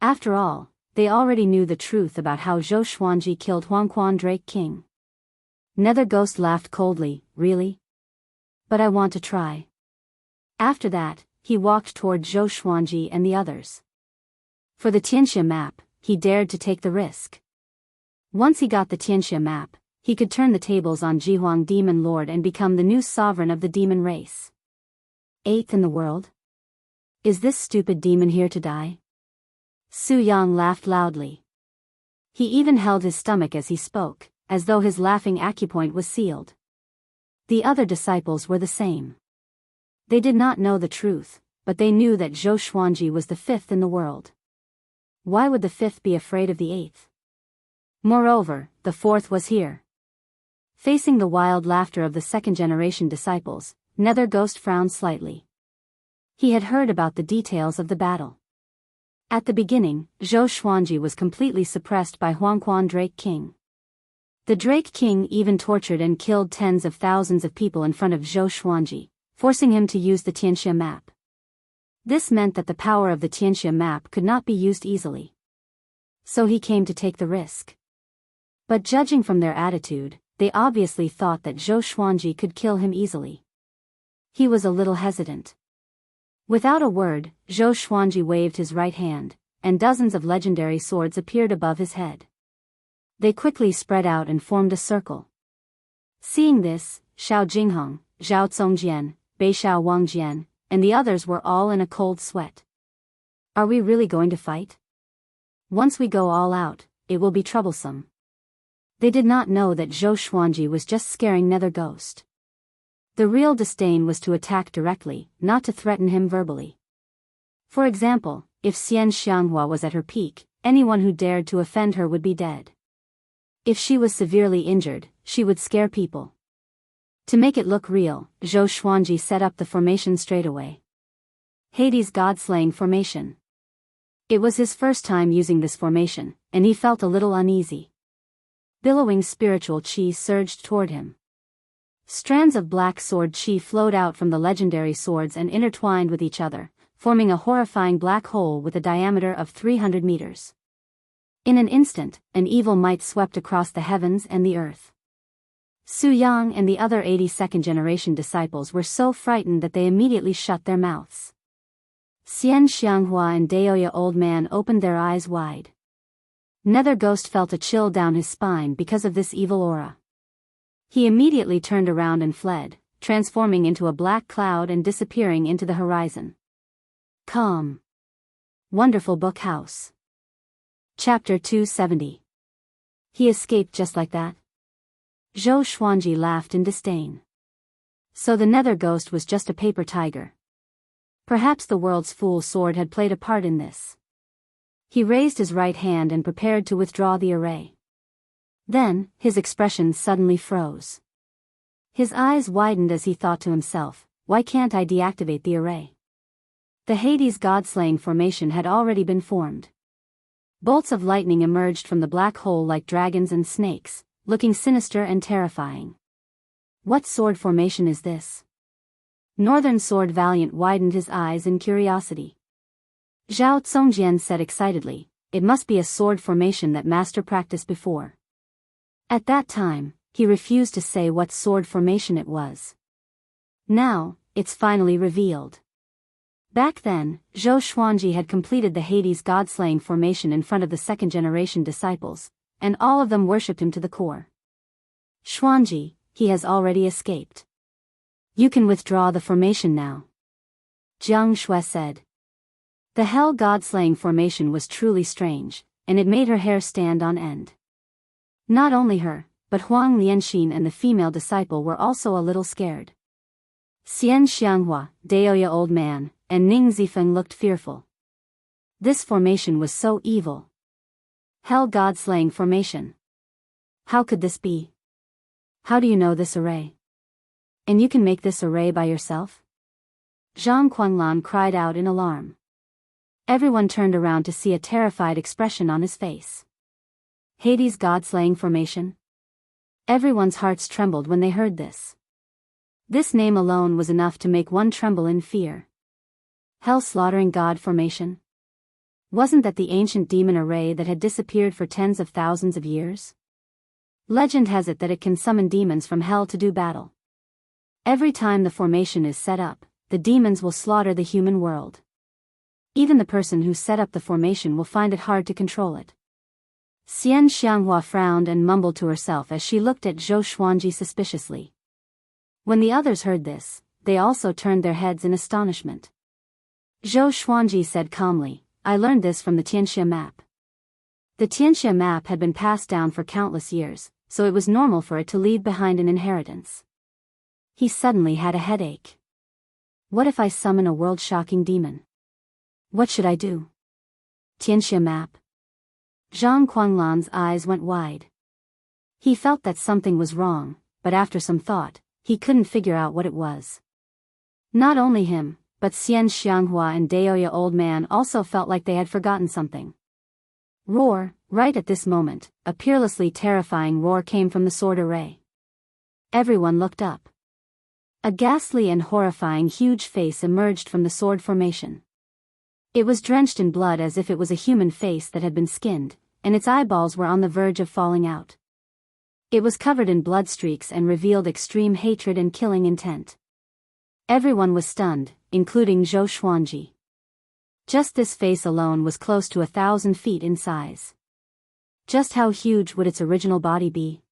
After all, they already knew the truth about how Zhou Xuanji killed Huangquan Drake King. Nether Ghost laughed coldly, really? But I want to try. After that, he walked toward Zhou Xuanji and the others. For the Tianxia map, he dared to take the risk. Once he got the Tianxia map, he could turn the tables on Jihuang demon lord and become the new sovereign of the demon race. 8th in the world? Is this stupid demon here to die? Su Yang laughed loudly. He even held his stomach as he spoke, as though his laughing acupoint was sealed. The other disciples were the same. They did not know the truth, but they knew that Zhou Xuanji was the 5th in the world. Why would the 5th be afraid of the 8th? Moreover, the 4th was here. Facing the wild laughter of the second-generation disciples, Nether Ghost frowned slightly. He had heard about the details of the battle. At the beginning, Zhou Xuanji was completely suppressed by Huangquan Drake King. The Drake King even tortured and killed tens of thousands of people in front of Zhou Xuanji, forcing him to use the Tianxia map. This meant that the power of the Tianxia map could not be used easily. So he came to take the risk. But judging from their attitude, they obviously thought that Zhou Xuanji could kill him easily. He was a little hesitant. Without a word, Zhou Xuanji waved his right hand, and dozens of legendary swords appeared above his head. They quickly spread out and formed a circle. Seeing this, Xiao Jinghong, Zhao Congjian, Beixiao Wangjian, and the others were all in a cold sweat. Are we really going to fight? Once we go all out, it will be troublesome. They did not know that Zhou Xuanji was just scaring Nether Ghost. The real disdain was to attack directly, not to threaten him verbally. For example, if Xian Xianghua was at her peak, anyone who dared to offend her would be dead. If she was severely injured, she would scare people. To make it look real, Zhou Xuanji set up the formation straight away. Hades' God-slaying formation. It was his first time using this formation, and he felt a little uneasy. Billowing spiritual chi surged toward him. Strands of black sword chi flowed out from the legendary swords and intertwined with each other, forming a horrifying black hole with a diameter of 300 meters. In an instant, an evil might swept across the heavens and the earth. Su Yang and the other 82nd generation disciples were so frightened that they immediately shut their mouths. Xian Xianghua and Daoist old man opened their eyes wide. Nether Ghost felt a chill down his spine because of this evil aura. He immediately turned around and fled, transforming into a black cloud and disappearing into the horizon. Calm. Wonderful Book House. Chapter 270. He escaped just like that? Zhou Xuanji laughed in disdain. So the Nether Ghost was just a paper tiger. Perhaps the world's fool sword had played a part in this. He raised his right hand and prepared to withdraw the array. Then, his expression suddenly froze. His eyes widened as he thought to himself, why can't I deactivate the array? The Hades god-slaying formation had already been formed. Bolts of lightning emerged from the black hole like dragons and snakes, looking sinister and terrifying. What sword formation is this? Northern Sword Valiant widened his eyes in curiosity. Zhao Zongjian said excitedly, it must be a sword formation that master practiced before. At that time, he refused to say what sword formation it was. Now, it's finally revealed. Back then, Zhou Xuanji had completed the Hades god-slaying formation in front of the second-generation disciples, and all of them worshipped him to the core. Xuanji, he has already escaped. You can withdraw the formation now. Jiang Shui said. The Hell god-slaying formation was truly strange, and it made her hair stand on end. Not only her, but Huang Lianxin and the female disciple were also a little scared. Xian Xianghua, Daoist old man, and Ning Zifeng looked fearful. This formation was so evil. Hell god-slaying formation. How could this be? How do you know this array? And you can make this array by yourself? Zhang Quanglan cried out in alarm. Everyone turned around to see a terrified expression on his face. Hades god-slaying formation? Everyone's hearts trembled when they heard this. This name alone was enough to make one tremble in fear. Hell slaughtering god formation? Wasn't that the ancient demon array that had disappeared for tens of thousands of years? Legend has it that it can summon demons from hell to do battle. Every time the formation is set up, the demons will slaughter the human world. Even the person who set up the formation will find it hard to control it. Xian Xianghua frowned and mumbled to herself as she looked at Zhou Xuanji suspiciously. When the others heard this, they also turned their heads in astonishment. Zhou Xuanji said calmly, I learned this from the Xianxia map. The Xianxia map had been passed down for countless years, so it was normal for it to leave behind an inheritance. He suddenly had a headache. What if I summon a world-shocking demon? What should I do? Xianxia map. Zhang Quanglan's eyes went wide. He felt that something was wrong, but after some thought, he couldn't figure out what it was. Not only him, but Xian Xianghua and Daoist old man also felt like they had forgotten something. Roar, right at this moment, a peerlessly terrifying roar came from the sword array. Everyone looked up. A ghastly and horrifying huge face emerged from the sword formation. It was drenched in blood as if it was a human face that had been skinned, and its eyeballs were on the verge of falling out. It was covered in blood streaks and revealed extreme hatred and killing intent. Everyone was stunned, including Zhou Xuanji. Just this face alone was close to 1,000 feet in size. Just how huge would its original body be?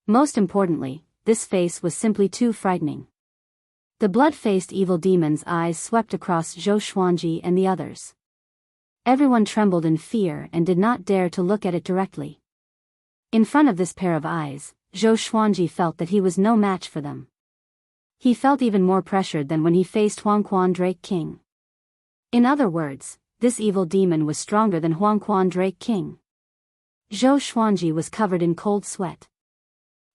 Most importantly, this face was simply too frightening. The blood-faced evil demon's eyes swept across Zhou Xuanji and the others. Everyone trembled in fear and did not dare to look at it directly. In front of this pair of eyes, Zhou Xuanji felt that he was no match for them. He felt even more pressured than when he faced Huangquan Drake King. In other words, this evil demon was stronger than Huangquan Drake King. Zhou Xuanji was covered in cold sweat.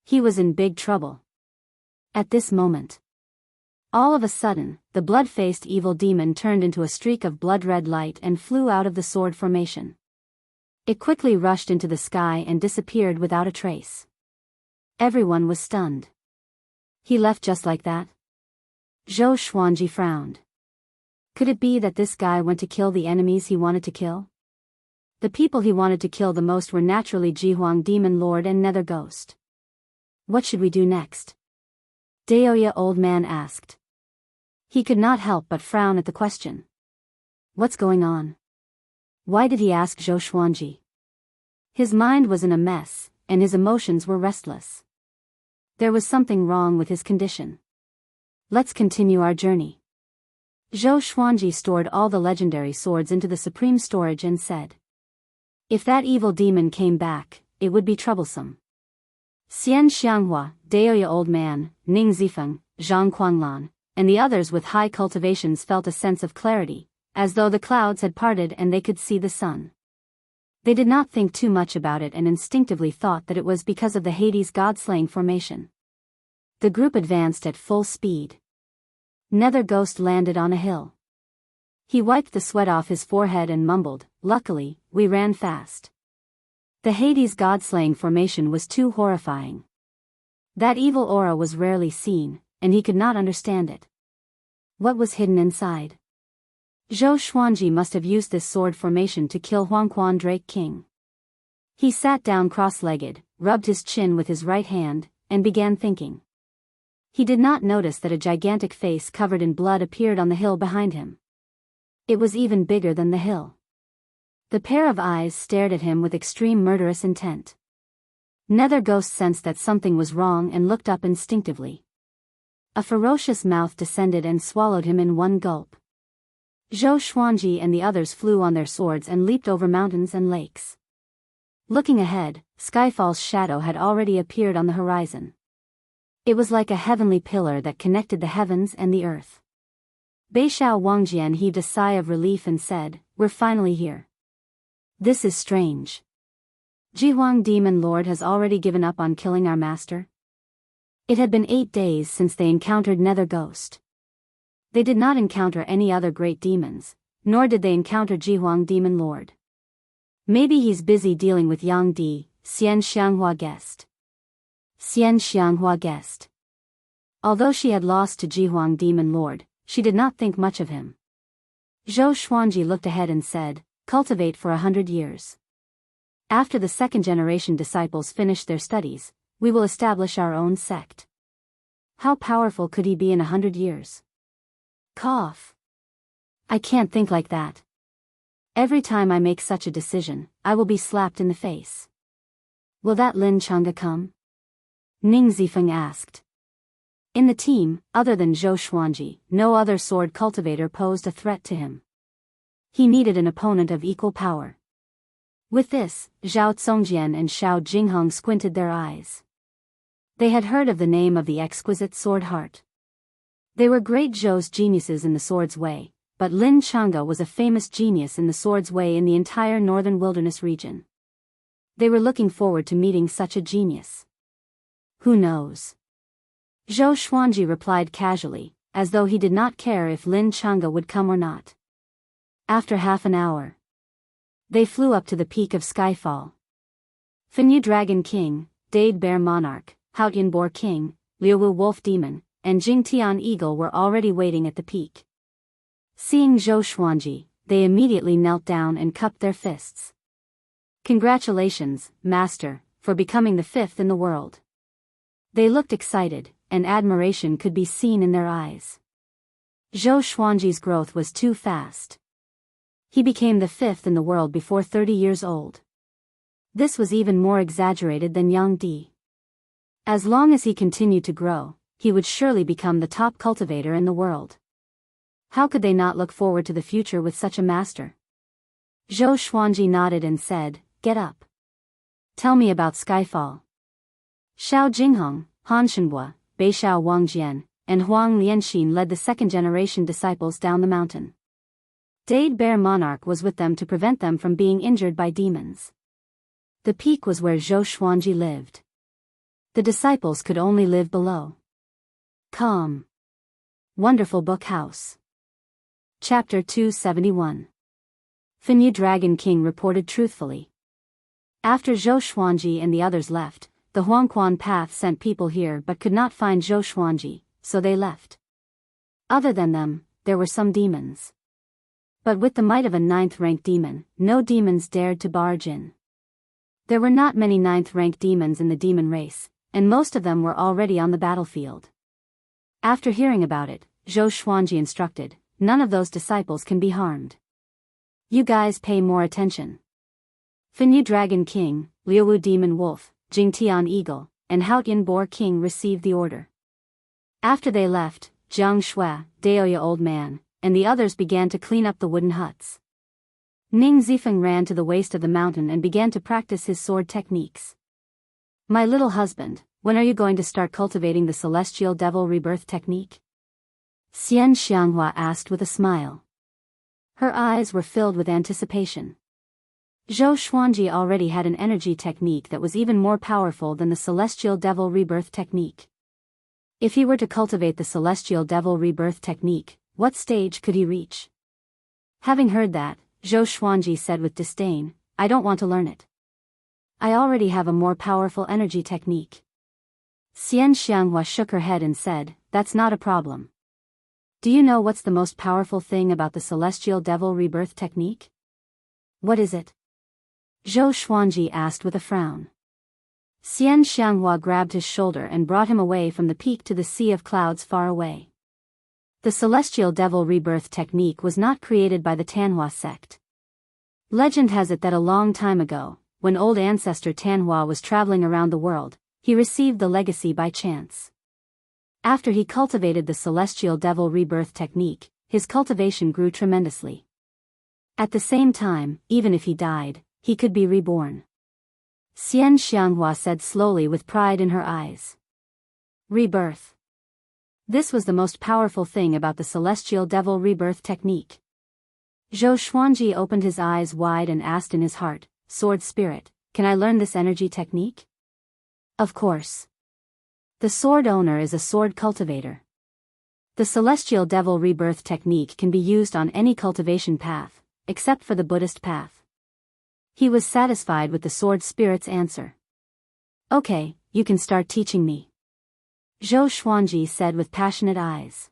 He was in big trouble. At this moment, all of a sudden, the blood-faced evil demon turned into a streak of blood-red light and flew out of the sword formation. It quickly rushed into the sky and disappeared without a trace. Everyone was stunned. He left just like that? Zhou Xuanji frowned. Could it be that this guy went to kill the enemies he wanted to kill? The people he wanted to kill the most were naturally Jihuang Demon Lord and Nether Ghost. What should we do next? Daoist old man asked. He could not help but frown at the question. What's going on? Why did he ask Zhou Xuanji? His mind was in a mess, and his emotions were restless. There was something wrong with his condition. Let's continue our journey. Zhou Xuanji stored all the legendary swords into the supreme storage and said, if that evil demon came back, it would be troublesome. Xianxia, Daoist old man, Ning Zifeng, Zhang Quanglan, and the others with high cultivations felt a sense of clarity, as though the clouds had parted and they could see the sun. They did not think too much about it and instinctively thought that it was because of the Hades god-slaying formation. The group advanced at full speed. Nether Ghost landed on a hill. He wiped the sweat off his forehead and mumbled, luckily, we ran fast. The Hades god-slaying formation was too horrifying. That evil aura was rarely seen, and he could not understand it. What was hidden inside? Zhou Xuanji must have used this sword formation to kill Huangquan Drake King. He sat down cross-legged, rubbed his chin with his right hand, and began thinking. He did not notice that a gigantic face covered in blood appeared on the hill behind him. It was even bigger than the hill. The pair of eyes stared at him with extreme murderous intent. Nether Ghost sensed that something was wrong and looked up instinctively. A ferocious mouth descended and swallowed him in one gulp. Zhou Xuanji and the others flew on their swords and leaped over mountains and lakes. Looking ahead, Skyfall's shadow had already appeared on the horizon. It was like a heavenly pillar that connected the heavens and the earth. Beixiao Wangjian heaved a sigh of relief and said, we're finally here. This is strange. Jihuang Demon Lord has already given up on killing our master. It had been 8 days since they encountered Nether Ghost. They did not encounter any other great demons, nor did they encounter Jihuang Demon Lord. Maybe he's busy dealing with Yang Di, Xianxia guessed. Xianxia guessed. Although she had lost to Jihuang Demon Lord, she did not think much of him. Zhou Xuanji looked ahead and said, cultivate for 100 years. After the second-generation disciples finish their studies, we will establish our own sect. How powerful could he be in 100 years? Cough. I can't think like that. Every time I make such a decision, I will be slapped in the face. Will that Lin Chang'e come? Ning Zifeng asked. In the team, other than Zhou Xuanji, no other sword cultivator posed a threat to him. He needed an opponent of equal power. With this, Zhao Congjian and Xiao Jingheng squinted their eyes. They had heard of the name of the exquisite sword heart. They were great Zhou's geniuses in the sword's way, but Lin Chang'e was a famous genius in the sword's way in the entire northern wilderness region. They were looking forward to meeting such a genius. Who knows? Zhou Xuanji replied casually, as though he did not care if Lin Chang'e would come or not. After half an hour, they flew up to the peak of Skyfall. Fenyu Dragon King, Dade Bear Monarch, Haotian Boar King, Liuwu Wolf Demon, and Jingtian Eagle were already waiting at the peak. Seeing Zhou Xuanji, they immediately knelt down and cupped their fists. Congratulations, Master, for becoming the 5th in the world. They looked excited, and admiration could be seen in their eyes. Zhou Xuanji's growth was too fast. He became the 5th in the world before 30 years old. This was even more exaggerated than Yang Di. As long as he continued to grow, he would surely become the top cultivator in the world. How could they not look forward to the future with such a master? Zhou Xuanji nodded and said, get up. Tell me about Skyfall. Xiao Jingheng, Han Shenhua, Beixiao Wangjian, and Huang Lianxin led the second-generation disciples down the mountain. Dade Bear Monarch was with them to prevent them from being injured by demons. The peak was where Zhou Xuanji lived. The disciples could only live below. Calm. Wonderful Book House. Chapter 271. Fenyu Dragon King reported truthfully. After Zhou Xuanji and the others left, the Huangquan path sent people here but could not find Zhou Xuanji, so they left. Other than them, there were some demons. But with the might of a 9th-rank demon, no demons dared to barge in. There were not many 9th-rank demons in the demon race, and most of them were already on the battlefield. After hearing about it, Zhou Xuanji instructed, "None of those disciples can be harmed. You guys pay more attention." Finyu Dragon King, Liuwu Demon Wolf, Jingtian Eagle, and Haotian Boar King received the order. After they left, Jiang Shui, Daoya Old Man, and the others began to clean up the wooden huts. Ning Zifeng ran to the waist of the mountain and began to practice his sword techniques. "My little husband, when are you going to start cultivating the celestial devil rebirth technique?" Xian Xianghua asked with a smile. Her eyes were filled with anticipation. Zhou Xuanji already had an energy technique that was even more powerful than the celestial devil rebirth technique. If he were to cultivate the celestial devil rebirth technique, what stage could he reach? Having heard that, Zhou Xuanji said with disdain, "I don't want to learn it. I already have a more powerful energy technique." Xian Xianghua shook her head and said, "That's not a problem. Do you know what's the most powerful thing about the celestial devil rebirth technique?" "What is it?" Zhou Xuanji asked with a frown. Xian Xianghua grabbed his shoulder and brought him away from the peak to the sea of clouds far away. The celestial devil rebirth technique was not created by the Tanhua sect. Legend has it that a long time ago, when old ancestor Tanhua was traveling around the world, he received the legacy by chance. After he cultivated the celestial devil rebirth technique, his cultivation grew tremendously. At the same time, even if he died, he could be reborn. Xian Xianghua said slowly with pride in her eyes. Rebirth. This was the most powerful thing about the celestial devil rebirth technique. Zhou Xuanji opened his eyes wide and asked in his heart, "Sword Spirit, can I learn this energy technique?" "Of course. The sword owner is a sword cultivator. The celestial devil rebirth technique can be used on any cultivation path, except for the Buddhist path." He was satisfied with the sword spirit's answer. "Okay, you can start teaching me," Zhou Xuanji said with passionate eyes.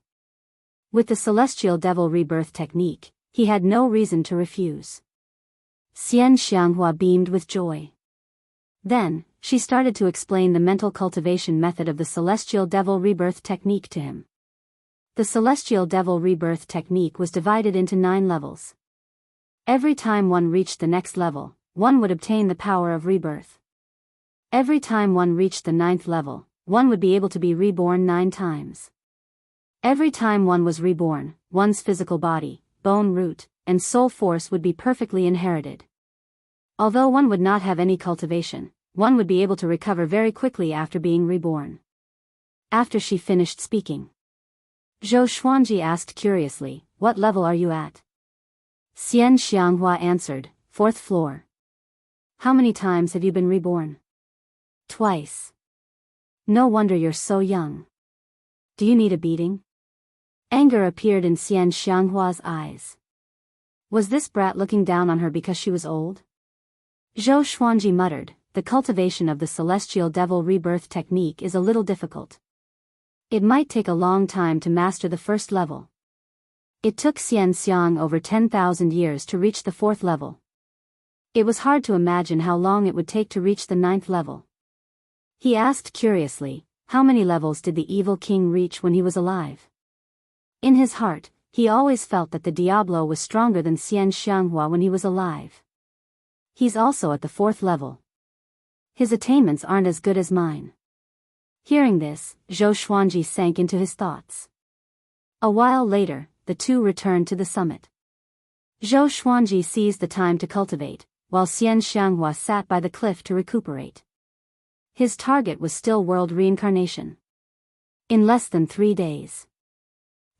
With the celestial devil rebirth technique, he had no reason to refuse. Xian Xianghua beamed with joy. Then, she started to explain the mental cultivation method of the celestial devil rebirth technique to him. The celestial devil rebirth technique was divided into 9 levels. Every time one reached the next level, one would obtain the power of rebirth. Every time one reached the 9th level, one would be able to be reborn 9 times. Every time one was reborn, one's physical body, bone root, and soul force would be perfectly inherited. Although one would not have any cultivation, one would be able to recover very quickly after being reborn. After she finished speaking, Zhou Xuanji asked curiously, "What level are you at?" Xian Xianghua answered, 4th floor. "How many times have you been reborn?" "Twice." "No wonder you're so young. Do you need a beating?" Anger appeared in Xian Xianghua's eyes. Was this brat looking down on her because she was old? Zhou Xuanji muttered, "The cultivation of the celestial devil rebirth technique is a little difficult. It might take a long time to master the 1st level." It took Xian Xiang over 10,000 years to reach the 4th level. It was hard to imagine how long it would take to reach the 9th level. He asked curiously, how many levels did the evil king reach when he was alive? In his heart, he always felt that the Diablo was stronger than Xian Xianghua when he was alive. He's also at the 4th level. His attainments aren't as good as mine. Hearing this, Zhou Xuanji sank into his thoughts. A while later, the two returned to the summit. Zhou Xuanji seized the time to cultivate, while Xian Xianghua sat by the cliff to recuperate. His target was still world reincarnation. In less than 3 days,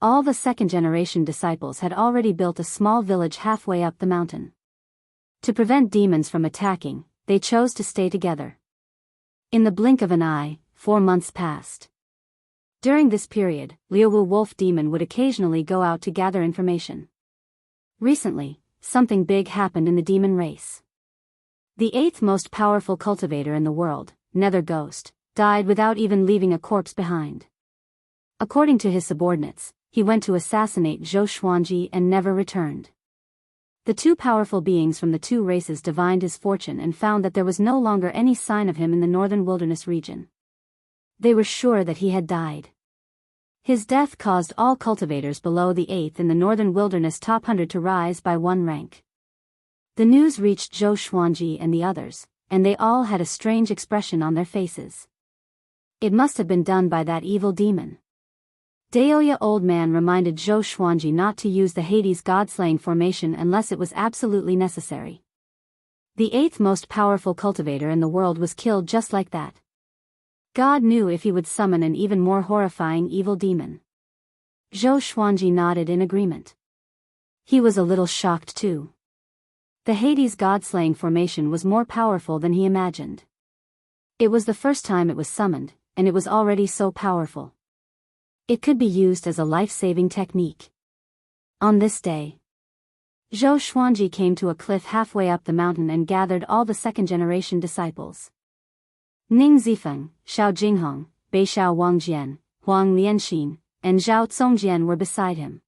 all the 2nd-generation disciples had already built a small village halfway up the mountain. To prevent demons from attacking, they chose to stay together. In the blink of an eye, 4 months passed. During this period, Liuwu Wolf Demon would occasionally go out to gather information. Recently, something big happened in the demon race. The eighth most powerful cultivator in the world, Nether Ghost, died without even leaving a corpse behind. According to his subordinates, he went to assassinate Zhou Xuanji and never returned. The two powerful beings from the two races divined his fortune and found that there was no longer any sign of him in the northern wilderness region. They were sure that he had died. His death caused all cultivators below the eighth in the northern wilderness top 100 to rise by one rank. The news reached Zhou Xuanji and the others, and they all had a strange expression on their faces. It must have been done by that evil demon. Daoist old man reminded Zhou Xuanji not to use the Hades god-slaying formation unless it was absolutely necessary. The eighth most powerful cultivator in the world was killed just like that. God knew if he would summon an even more horrifying evil demon. Zhou Xuanji nodded in agreement. He was a little shocked too. The Hades god-slaying formation was more powerful than he imagined. It was the first time it was summoned, and it was already so powerful. It could be used as a life-saving technique. On this day, Zhou Xuanji came to a cliff halfway up the mountain and gathered all the second-generation disciples. Ning Zifeng, Xiao Jinghong, Bei Xiao Wangjian, Huang Lianxin, and Zhao Congjian were beside him.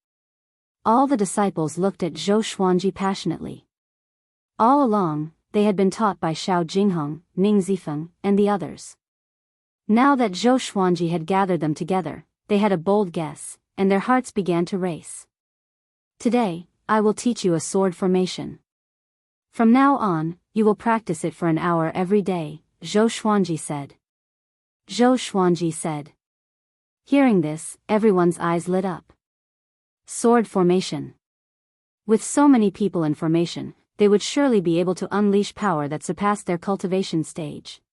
All the disciples looked at Zhou Xuanji passionately. All along, they had been taught by Xiao Jinghong, Ning Zifeng, and the others. Now that Zhou Xuanji had gathered them together, they had a bold guess, and their hearts began to race. Today, I will teach you a sword formation. From now on, you will practice it for an hour every day, Zhou Xuanji said. Zhou Xuanji said. Hearing this, everyone's eyes lit up. Sword formation. With so many people in formation, they would surely be able to unleash power that surpassed their cultivation stage.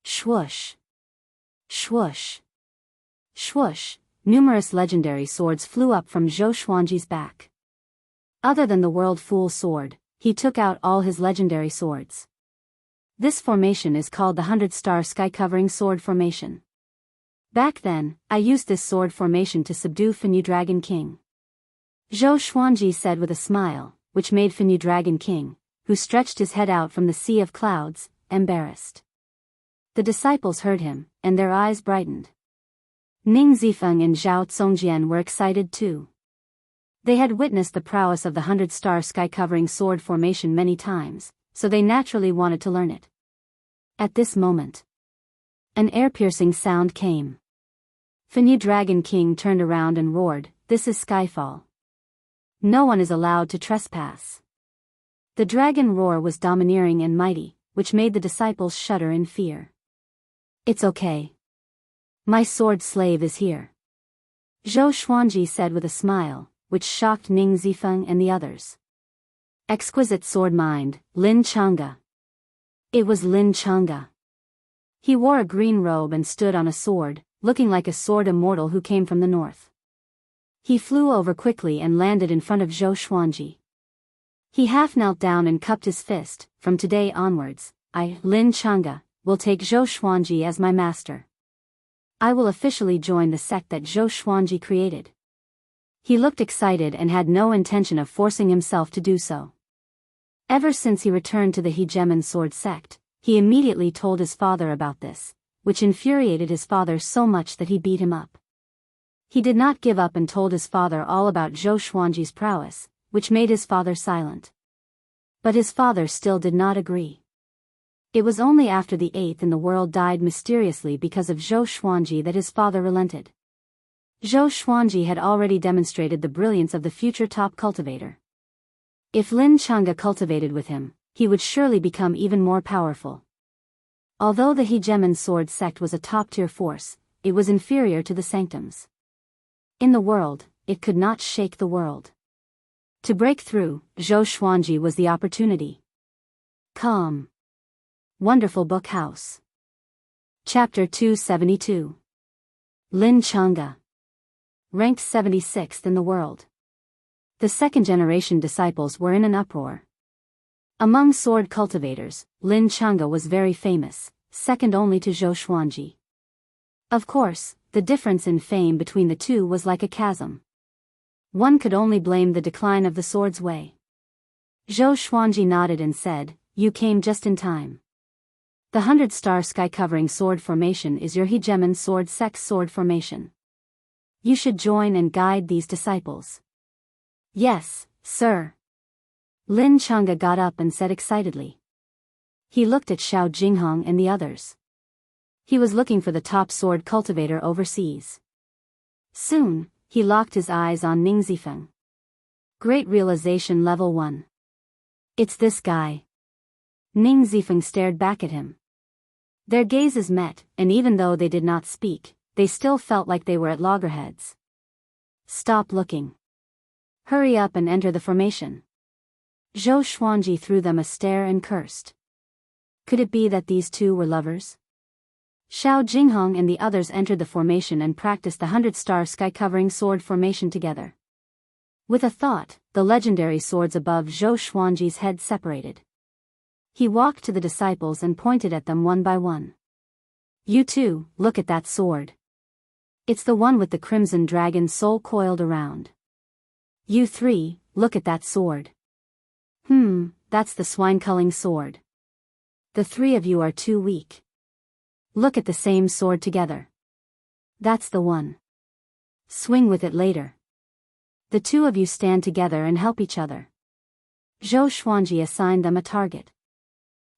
Swoosh. Swoosh. Swoosh, numerous legendary swords flew up from Zhou Xuanji's back. Other than the World Fool sword, he took out all his legendary swords. This formation is called the 100-star sky-covering sword formation. Back then, I used this sword formation to subdue Fenyu Dragon King. Zhou Xuanji said with a smile, which made Fenyu Dragon King, who stretched his head out from the sea of clouds, embarrassed. The disciples heard him, and their eyes brightened. Ning Zifeng and Zhao Congjian were excited too. They had witnessed the prowess of the 100-star sky-covering sword formation many times, so they naturally wanted to learn it. At this moment, an ear-piercing sound came. Fenyu Dragon King turned around and roared, "This is Skyfall. No one is allowed to trespass." The dragon roar was domineering and mighty, which made the disciples shudder in fear. "It's okay. My sword slave is here," Zhou Xuanji said with a smile, which shocked Ning Zifeng and the others. Exquisite sword mind, Lin Chang'e. It was Lin Chang'e. He wore a green robe and stood on a sword, looking like a sword immortal who came from the north. He flew over quickly and landed in front of Zhou Xuanji. He half knelt down and cupped his fist. "From today onwards, I, Lin Chang'e, will take Zhou Xuanji as my master. I will officially join the sect that Zhou Xuanji created." He looked excited and had no intention of forcing himself to do so. Ever since he returned to the Hegemon sword sect, he immediately told his father about this, which infuriated his father so much that he beat him up. He did not give up and told his father all about Zhou Xuanji's prowess, which made his father silent. But his father still did not agree. It was only after the eighth in the world died mysteriously because of Zhou Xuanji that his father relented. Zhou Xuanji had already demonstrated the brilliance of the future top cultivator. If Lin Chang'e cultivated with him, he would surely become even more powerful. Although the Hegemon sword sect was a top-tier force, it was inferior to the sanctums. In the world, it could not shake the world. To break through, Zhou Xuanji was the opportunity. Calm. Wonderful Book House. Chapter 272. Lin Chang'e. Ranked 76th in the world. The second-generation disciples were in an uproar. Among sword cultivators, Lin Chang'e was very famous, second only to Zhou Xuanji. Of course, the difference in fame between the two was like a chasm. One could only blame the decline of the sword's way. Zhou Xuanji nodded and said, you came just in time. The 100-star sky-covering sword formation is your hegemon sword sex sword formation. You should join and guide these disciples. Yes, sir. Lin Chang'e got up and said excitedly. He looked at Xiao Jinghong and the others. He was looking for the top sword cultivator overseas. Soon, he locked his eyes on Ning Zifeng. Great realization level 1. It's this guy. Ning Zifeng stared back at him. Their gazes met, and even though they did not speak, they still felt like they were at loggerheads. Stop looking. Hurry up and enter the formation. Zhou Xuanji threw them a stare and cursed. Could it be that these two were lovers? Xiao Jinghong and the others entered the formation and practiced the 100-star sky-covering sword formation together. With a thought, the legendary swords above Zhou Xuanji's head separated. He walked to the disciples and pointed at them one by one. You two, look at that sword. It's the one with the crimson dragon soul coiled around. You three, look at that sword. That's the swine-culling sword. The three of you are too weak. Look at the same sword together. That's the one. Swing with it later. The two of you stand together and help each other. Zhou Xuanji assigned them a target.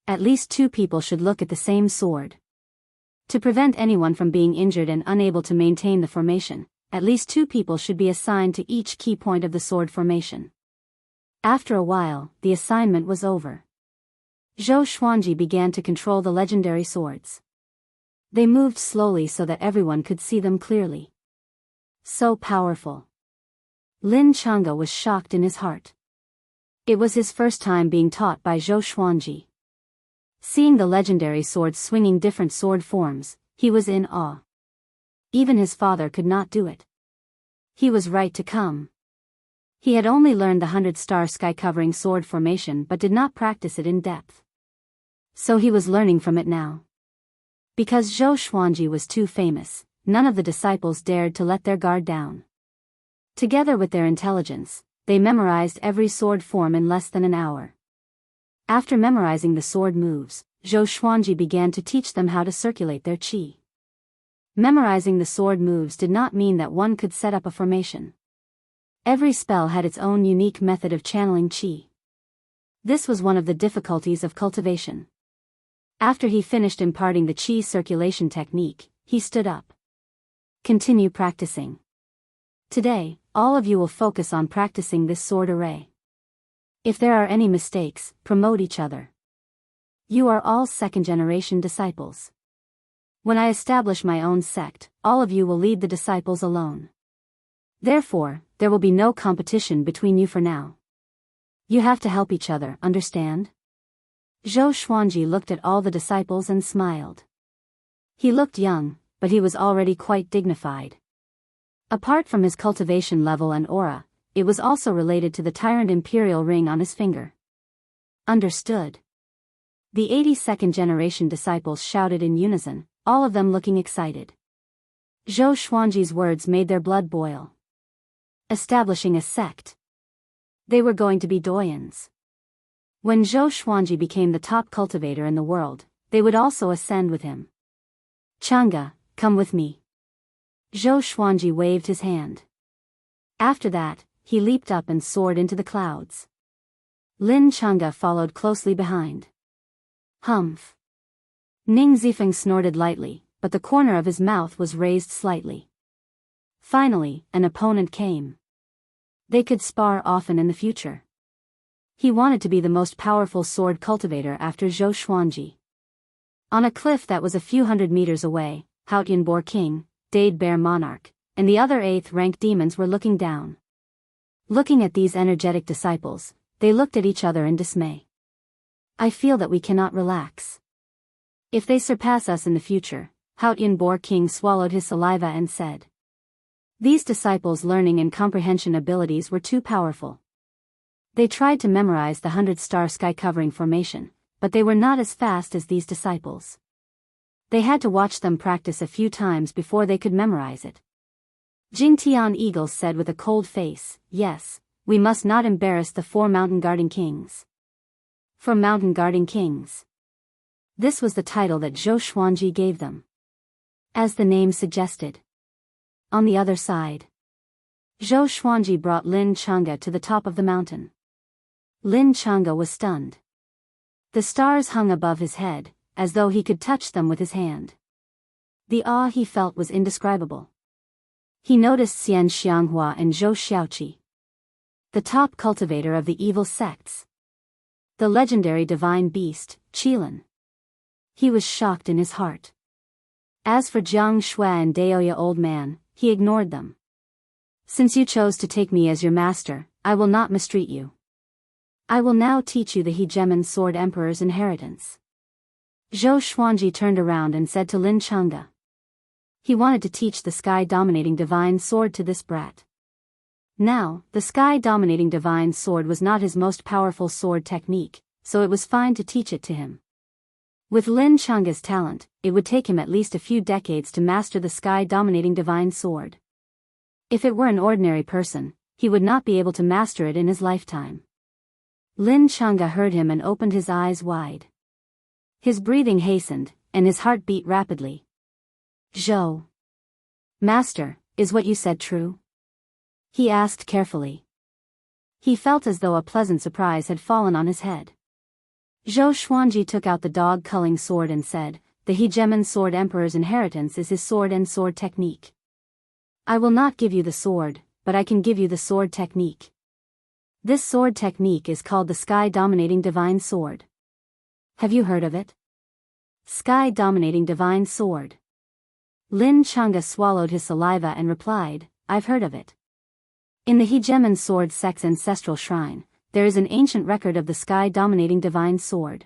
At least 2 people should look at the same sword. To prevent anyone from being injured and unable to maintain the formation, at least 2 people should be assigned to each key point of the sword formation. After a while, the assignment was over. Zhou Xuanji began to control the legendary swords. They moved slowly so that everyone could see them clearly. So powerful. Lin Chang'e was shocked in his heart. It was his first time being taught by Zhou Xuanji. Seeing the legendary swords swinging different sword forms, he was in awe. Even his father could not do it. He was right to come. He had only learned the 100-star sky-covering sword formation but did not practice it in depth. So he was learning from it now. Because Zhou Xuanji was too famous, none of the disciples dared to let their guard down. Together with their intelligence, they memorized every sword form in less than an hour. After memorizing the sword moves, Zhou Xuanji began to teach them how to circulate their qi. Memorizing the sword moves did not mean that one could set up a formation. Every spell had its own unique method of channeling qi. This was one of the difficulties of cultivation. After he finished imparting the qi circulation technique, he stood up. Continue practicing. Today, all of you will focus on practicing this sword array. If there are any mistakes, promote each other. You are all second-generation disciples. When I establish my own sect, all of you will lead the disciples alone. Therefore, there will be no competition between you for now. You have to help each other, understand? Zhou Xuanji looked at all the disciples and smiled. He looked young, but he was already quite dignified. Apart from his cultivation level and aura, it was also related to the tyrant imperial ring on his finger. Understood. The 82nd generation disciples shouted in unison, all of them looking excited. Zhou Xuanji's words made their blood boil. Establishing a sect. They were going to be doyens. When Zhou Xuanji became the top cultivator in the world, they would also ascend with him. Chang'e, come with me. Zhou Xuanji waved his hand. After that, he leaped up and soared into the clouds. Lin Chang'e followed closely behind. Humph. Ning Zifeng snorted lightly, but the corner of his mouth was raised slightly. Finally, an opponent came. They could spar often in the future. He wanted to be the most powerful sword cultivator after Zhou Xuanji. On a cliff that was a few hundred meters away, Haotianbor King, Dade Bear Monarch, and the other 8th-ranked demons were looking down. Looking at these energetic disciples, they looked at each other in dismay. I feel that we cannot relax. If they surpass us in the future, Haotianbor King swallowed his saliva and said. These disciples' learning and comprehension abilities were too powerful. They tried to memorize the 100-star sky-covering formation, but they were not as fast as these disciples. They had to watch them practice a few times before they could memorize it. Jingtian Eagle said with a cold face, yes, we must not embarrass the 4 mountain guarding kings. For mountain guarding kings. This was the title that Zhou Xuanji gave them. As the name suggested. On the other side. Zhou Xuanji brought Lin Chang'e to the top of the mountain. Lin Chang'e was stunned. The stars hung above his head, as though he could touch them with his hand. The awe he felt was indescribable. He noticed Xian Xianghua and Zhou Xiaoqi, the top cultivator of the evil sects. The legendary divine beast, Qilin. He was shocked in his heart. As for Jiang Shui and Daoist old man, he ignored them. Since you chose to take me as your master, I will not mistreat you. I will now teach you the hegemon sword emperor's inheritance. Zhou Xuanji turned around and said to Lin Chang'e. He wanted to teach the sky-dominating divine sword to this brat. Now, the sky-dominating divine sword was not his most powerful sword technique, so it was fine to teach it to him. With Lin Chang'e's talent, it would take him at least a few decades to master the sky-dominating divine sword. If it were an ordinary person, he would not be able to master it in his lifetime. Lin Chang'e heard him and opened his eyes wide. His breathing hastened, and his heart beat rapidly. Zhou. Master, is what you said true? He asked carefully. He felt as though a pleasant surprise had fallen on his head. Zhou Xuanji took out the dog-culling sword and said, the hegemon sword emperor's inheritance is his sword and sword technique. I will not give you the sword, but I can give you the sword technique. This sword technique is called the sky-dominating divine sword. Have you heard of it? Sky-dominating divine sword. Lin Chang'e swallowed his saliva and replied, I've heard of it. In the hegemon sword sect's ancestral shrine, there is an ancient record of the sky-dominating divine sword.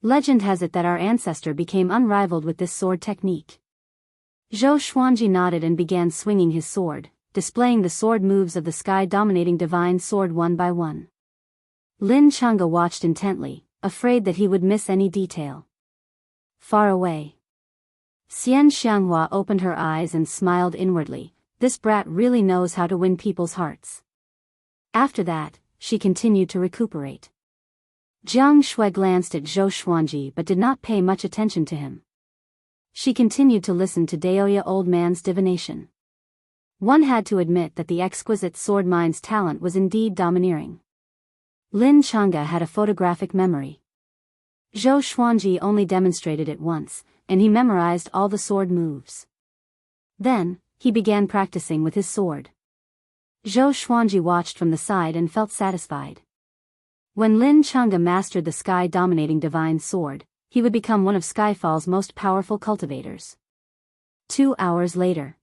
Legend has it that our ancestor became unrivaled with this sword technique. Zhou Xuanji nodded and began swinging his sword, displaying the sword moves of the sky-dominating divine sword one by one. Lin Chang'e watched intently, afraid that he would miss any detail. Far away. Xian Xianghua opened her eyes and smiled inwardly. This brat really knows how to win people's hearts. After that, she continued to recuperate. Jiang Shui glanced at Zhou Xuanji but did not pay much attention to him. She continued to listen to Daoist old man's divination. One had to admit that the exquisite swordmind's talent was indeed domineering. Lin Chang'e had a photographic memory. Zhou Xuanji only demonstrated it once, and he memorized all the sword moves. Then, he began practicing with his sword. Zhou Xuanji watched from the side and felt satisfied. When Lin Chang'e mastered the sky-dominating divine sword, he would become one of Skyfall's most powerful cultivators. 2 hours later.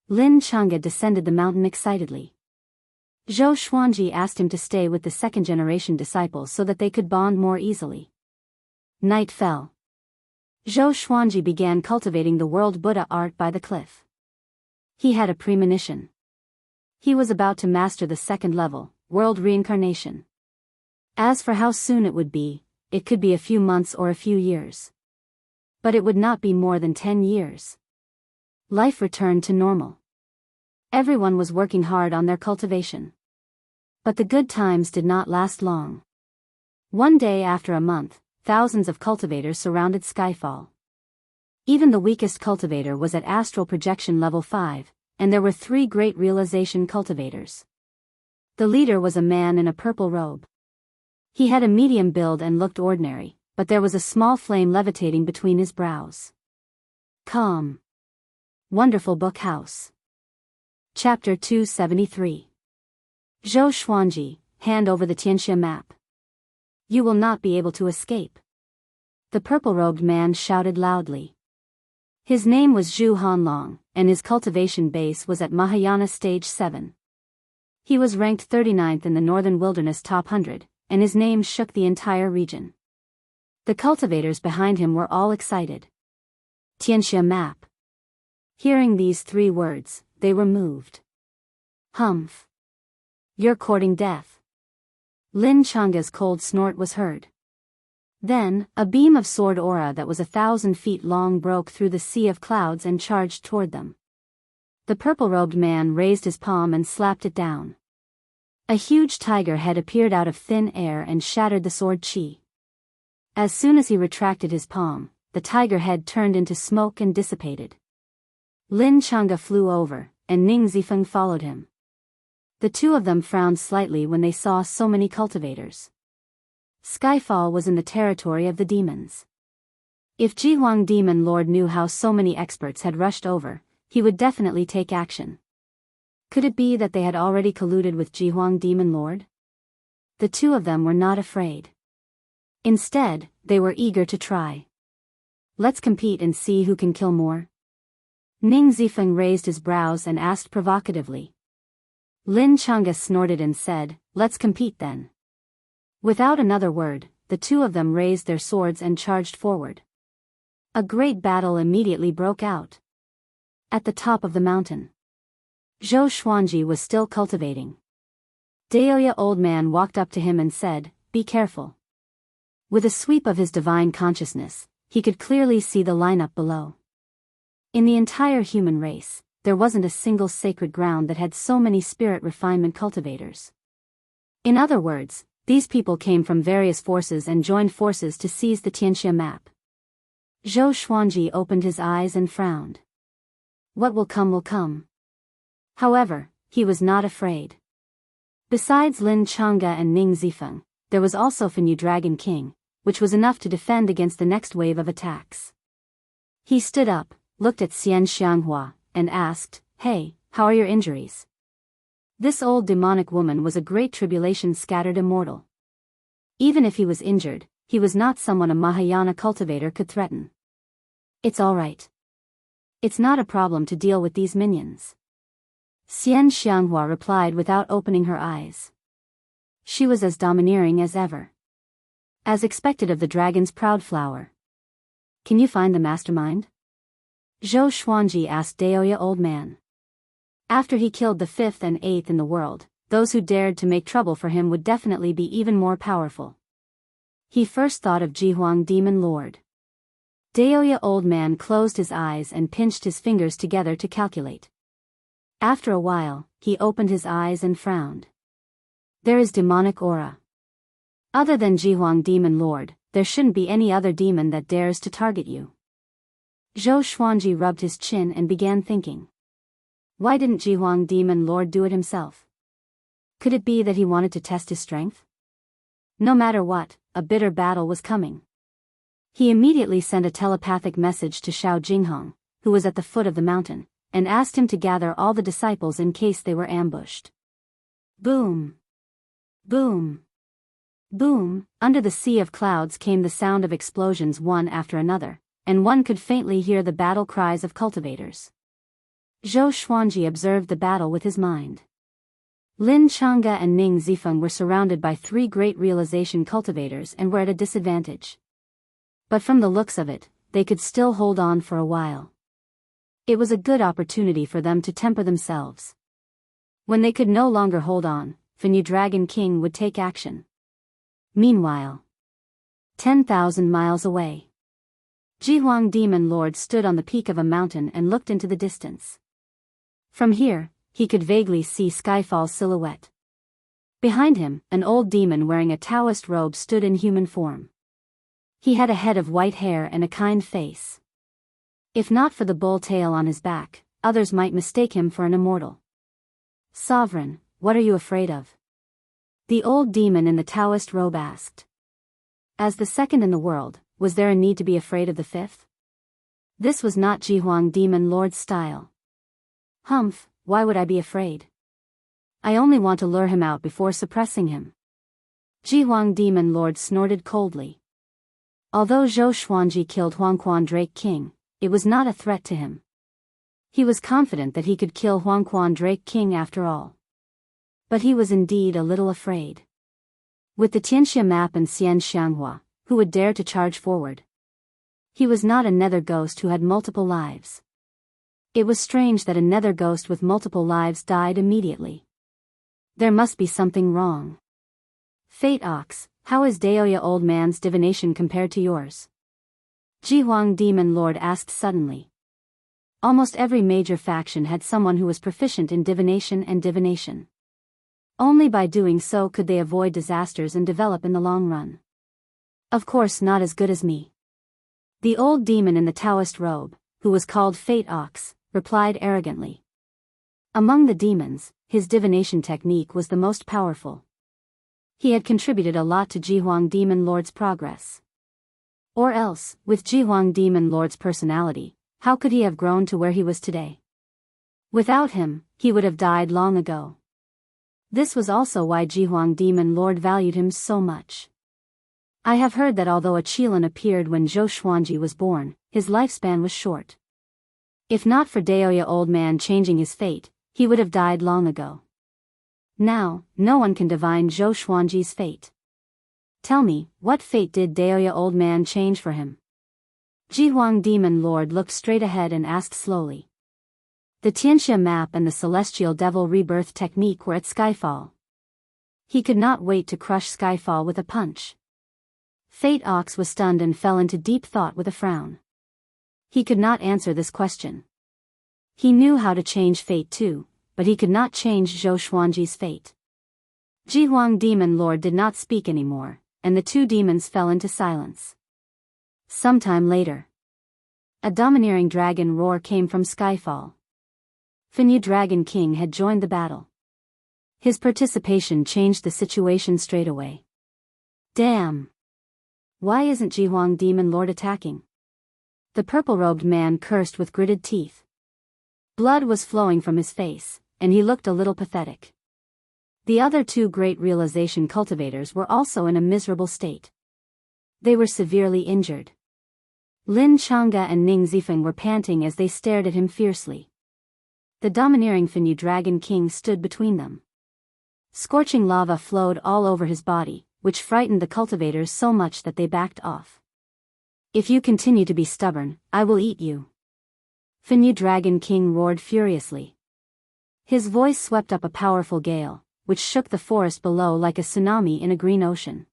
Lin Chang'e descended the mountain excitedly. Zhou Xuanji asked him to stay with the second-generation disciples so that they could bond more easily. Night fell. Zhou Xuanji began cultivating the world Buddha art by the cliff. He had a premonition. He was about to master the second level, world reincarnation. As for how soon it would be, it could be a few months or a few years. But it would not be more than 10 years. Life returned to normal. Everyone was working hard on their cultivation. But the good times did not last long. One day after a month, thousands of cultivators surrounded Skyfall. Even the weakest cultivator was at astral projection level 5, and there were 3 great realization cultivators. The leader was a man in a purple robe. He had a medium build and looked ordinary, but there was a small flame levitating between his brows. Calm. Wonderful Book House. Chapter 273. Zhou Xuanji, hand over the Xianxia map. You will not be able to escape. The purple-robed man shouted loudly. His name was Zhu Hanlong, and his cultivation base was at Mahayana Stage 7. He was ranked 39th in the Northern Wilderness Top 100, and his name shook the entire region. The cultivators behind him were all excited. Xianxia map. Hearing these 3 words, they were moved. Humph. You're courting death. Lin Chang'e's cold snort was heard. Then, a beam of sword aura that was 1,000 feet long broke through the sea of clouds and charged toward them. The purple-robed man raised his palm and slapped it down. A huge tiger head appeared out of thin air and shattered the sword chi. As soon as he retracted his palm, the tiger head turned into smoke and dissipated. Lin Chang'e flew over, and Ning Zifeng followed him. The two of them frowned slightly when they saw so many cultivators. Skyfall was in the territory of the demons. If Jihuang Demon Lord knew how so many experts had rushed over, he would definitely take action. Could it be that they had already colluded with Jihuang Demon Lord? The two of them were not afraid. Instead, they were eager to try. Let's compete and see who can kill more. Ning Zifeng raised his brows and asked provocatively. Lin Chang'e snorted and said, let's compete then. Without another word, the two of them raised their swords and charged forward. A great battle immediately broke out. At the top of the mountain, Zhou Xuanji was still cultivating. Daoist old man walked up to him and said, be careful. With a sweep of his divine consciousness, he could clearly see the lineup below. In the entire human race, there wasn't a single sacred ground that had so many spirit refinement cultivators. In other words, these people came from various forces and joined forces to seize the Xianxia map. Zhou Xuanji opened his eyes and frowned. What will come will come. However, he was not afraid. Besides Lin Chang'e and Ning Zifeng, there was also Fenyu Dragon King, which was enough to defend against the next wave of attacks. He stood up, looked at Xianxia, and asked, hey, how are your injuries? This old demonic woman was a great tribulation-scattered immortal. Even if he was injured, he was not someone a Mahayana cultivator could threaten. It's all right. It's not a problem to deal with these minions. Xianxia replied without opening her eyes. She was as domineering as ever. As expected of the dragon's proud flower. Can you find the mastermind? Zhou Xuanji asked Daoist old man. After he killed the 5th and 8th in the world, those who dared to make trouble for him would definitely be even more powerful. He first thought of Jihuang Demon Lord. Daoist old man closed his eyes and pinched his fingers together to calculate. After a while, he opened his eyes and frowned. There is demonic aura. Other than Jihuang Demon Lord, there shouldn't be any other demon that dares to target you. Zhou Xuanji rubbed his chin and began thinking. Why didn't Jihuang Demon Lord do it himself? Could it be that he wanted to test his strength? No matter what, a bitter battle was coming. He immediately sent a telepathic message to Shao Jinghong, who was at the foot of the mountain, and asked him to gather all the disciples in case they were ambushed. Boom! Boom! Boom! Under the sea of clouds came the sound of explosions one after another, and one could faintly hear the battle cries of cultivators. Zhou Xuanji observed the battle with his mind. Lin Chang'e and Ning Zifeng were surrounded by 3 great realization cultivators and were at a disadvantage. But from the looks of it, they could still hold on for a while. It was a good opportunity for them to temper themselves. When they could no longer hold on, Fenyu Dragon King would take action. Meanwhile, 10,000 miles away, Jihuang Demon Lord stood on the peak of a mountain and looked into the distance. From here, he could vaguely see Skyfall's silhouette. Behind him, an old demon wearing a Daoist robe stood in human form. He had a head of white hair and a kind face. If not for the bull tail on his back, others might mistake him for an immortal. Sovereign, what are you afraid of? The old demon in the Daoist robe asked. As the second in the world, was there a need to be afraid of the 5th? This was not Jihuang Demon Lord's style. Humph, why would I be afraid? I only want to lure him out before suppressing him. Jihuang Demon Lord snorted coldly. Although Zhou Xuanji killed Huangquan Drake King, it was not a threat to him. He was confident that he could kill Huangquan Drake King after all. But he was indeed a little afraid. With the Xianxia map and Xianxia, who would dare to charge forward? He was not a nether ghost who had multiple lives. It was strange that a nether ghost with multiple lives died immediately. There must be something wrong. Fate Ox, how is Daoist old man's divination compared to yours? Jihuang Demon Lord asked suddenly. Almost every major faction had someone who was proficient in divination and divination. Only by doing so could they avoid disasters and develop in the long run. Of course not as good as me. The old demon in the Daoist robe, who was called Fate Ox, replied arrogantly. Among the demons, his divination technique was the most powerful. He had contributed a lot to Jihuang Demon Lord's progress. Or else, with Jihuang Demon Lord's personality, how could he have grown to where he was today? Without him, he would have died long ago. This was also why Jihuang Demon Lord valued him so much. I have heard that although a Qilin appeared when Zhou Xuanji was born, his lifespan was short. If not for Daoist old man changing his fate, he would have died long ago. Now, no one can divine Zhou Xuanji's fate. Tell me, what fate did Daoist old man change for him? Jihuang Demon Lord looked straight ahead and asked slowly. The Xianxia map and the Celestial Devil Rebirth technique were at Skyfall. He could not wait to crush Skyfall with a punch. Fate Ox was stunned and fell into deep thought with a frown. He could not answer this question. He knew how to change fate too, but he could not change Zhou Xuanji's fate. Jihuang Demon Lord did not speak anymore, and the two demons fell into silence. Sometime later, a domineering dragon roar came from Skyfall. Fenyu Dragon King had joined the battle. His participation changed the situation straight away. Damn! Why isn't Jihuang Demon Lord attacking? The purple-robed man cursed with gritted teeth. Blood was flowing from his face, and he looked a little pathetic. The other two great realization cultivators were also in a miserable state. They were severely injured. Lin Chang'e and Ning Zifeng were panting as they stared at him fiercely. The domineering Fenyu Dragon King stood between them. Scorching lava flowed all over his body, which frightened the cultivators so much that they backed off. If you continue to be stubborn, I will eat you. Fenyu Dragon King roared furiously. His voice swept up a powerful gale, which shook the forest below like a tsunami in a green ocean.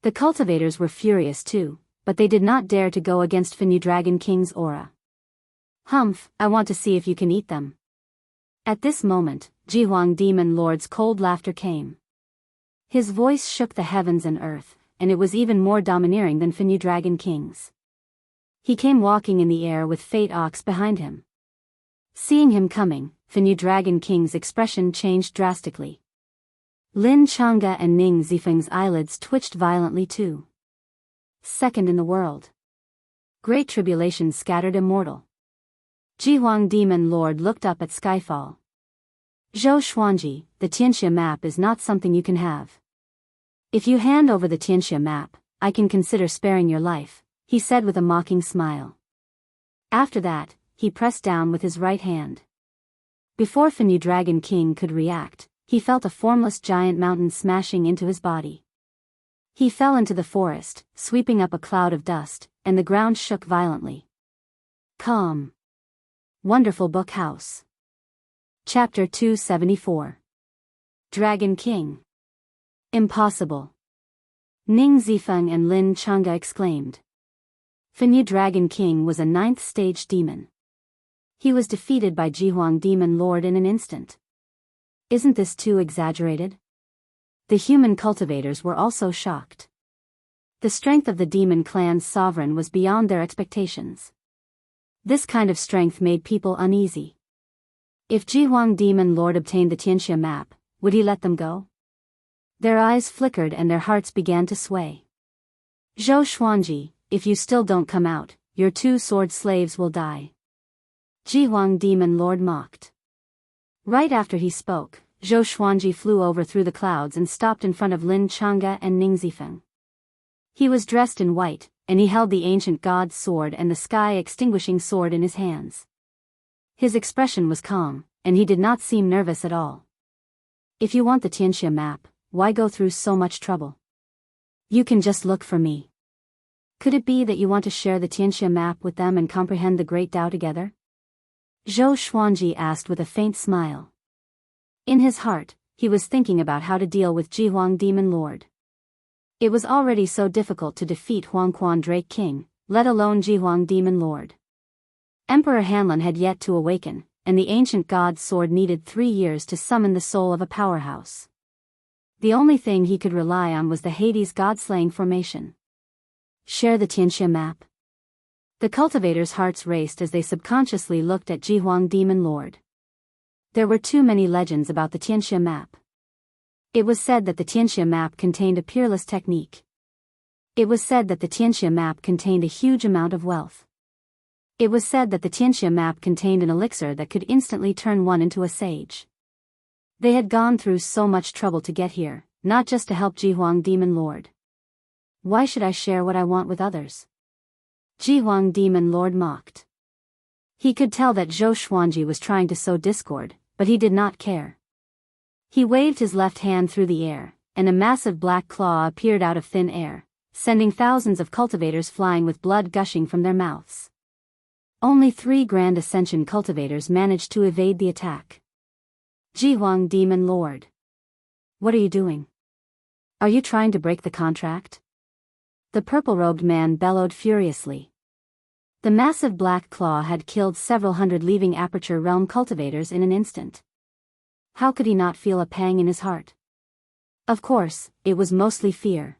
The cultivators were furious too, but they did not dare to go against Fenyu Dragon King's aura. Humph, I want to see if you can eat them. At this moment, Jihuang Demon Lord's cold laughter came. His voice shook the heavens and earth, and it was even more domineering than Fenyu Dragon King's. He came walking in the air with Fate Ox behind him. Seeing him coming, Fenyu Dragon King's expression changed drastically. Lin Chang'e and Ning Zifeng's eyelids twitched violently too. Second in the world. Great tribulation scattered Immortal. Jihuang Demon Lord looked up at Skyfall. Zhou Xuanji, the Xianxia map is not something you can have. If you hand over the Xianxia map, I can consider sparing your life, he said with a mocking smile. After that, he pressed down with his right hand. Before Fenyu Dragon King could react, he felt a formless giant mountain smashing into his body. He fell into the forest, sweeping up a cloud of dust, and the ground shook violently. Calm. Wonderful Book House. Chapter 274. Dragon King. Impossible. Ning Zifeng and Lin Chang'e exclaimed. Fenyu Dragon King was a 9th stage demon. He was defeated by Jihuang Demon Lord in an instant. Isn't this too exaggerated? The human cultivators were also shocked. The strength of the demon clan's sovereign was beyond their expectations. This kind of strength made people uneasy. If Jihuang Demon Lord obtained the Xianxia map, would he let them go? Their eyes flickered and their hearts began to sway. Zhou Xuanji, if you still don't come out, your 2 sword slaves will die. Jihuang Demon Lord mocked. Right after he spoke, Zhou Xuanji flew over through the clouds and stopped in front of Lin Chang'e and Ning Zifeng. He was dressed in white, and he held the ancient god's sword and the sky-extinguishing sword in his hands. His expression was calm, and he did not seem nervous at all. If you want the Xianxia map, why go through so much trouble? You can just look for me. Could it be that you want to share the Xianxia map with them and comprehend the Great Tao together? Zhou Xuanji asked with a faint smile. In his heart, he was thinking about how to deal with Jihuang Demon Lord. It was already so difficult to defeat Huangquan Drake King, let alone Jihuang Demon Lord. Emperor Hanlin had yet to awaken, and the ancient god's sword needed 3 years to summon the soul of a powerhouse. The only thing he could rely on was the Hades god-slaying formation. Share the Xianxia map. The cultivators' hearts raced as they subconsciously looked at Jihuang Demon Lord. There were too many legends about the Xianxia map. It was said that the Xianxia map contained a peerless technique. It was said that the Xianxia map contained a huge amount of wealth. It was said that the Xianxia map contained an elixir that could instantly turn one into a sage. They had gone through so much trouble to get here, not just to help Jihuang Demon Lord. Why should I share what I want with others? Jihuang Demon Lord mocked. He could tell that Zhou Xuanji was trying to sow discord, but he did not care. He waved his left hand through the air, and a massive black claw appeared out of thin air, sending thousands of cultivators flying with blood gushing from their mouths. Only 3 Grand Ascension cultivators managed to evade the attack. Jihuang Demon Lord. What are you doing? Are you trying to break the contract? The purple-robed man bellowed furiously. The massive black claw had killed several hundred leaving Aperture Realm cultivators in an instant. How could he not feel a pang in his heart? Of course, it was mostly fear.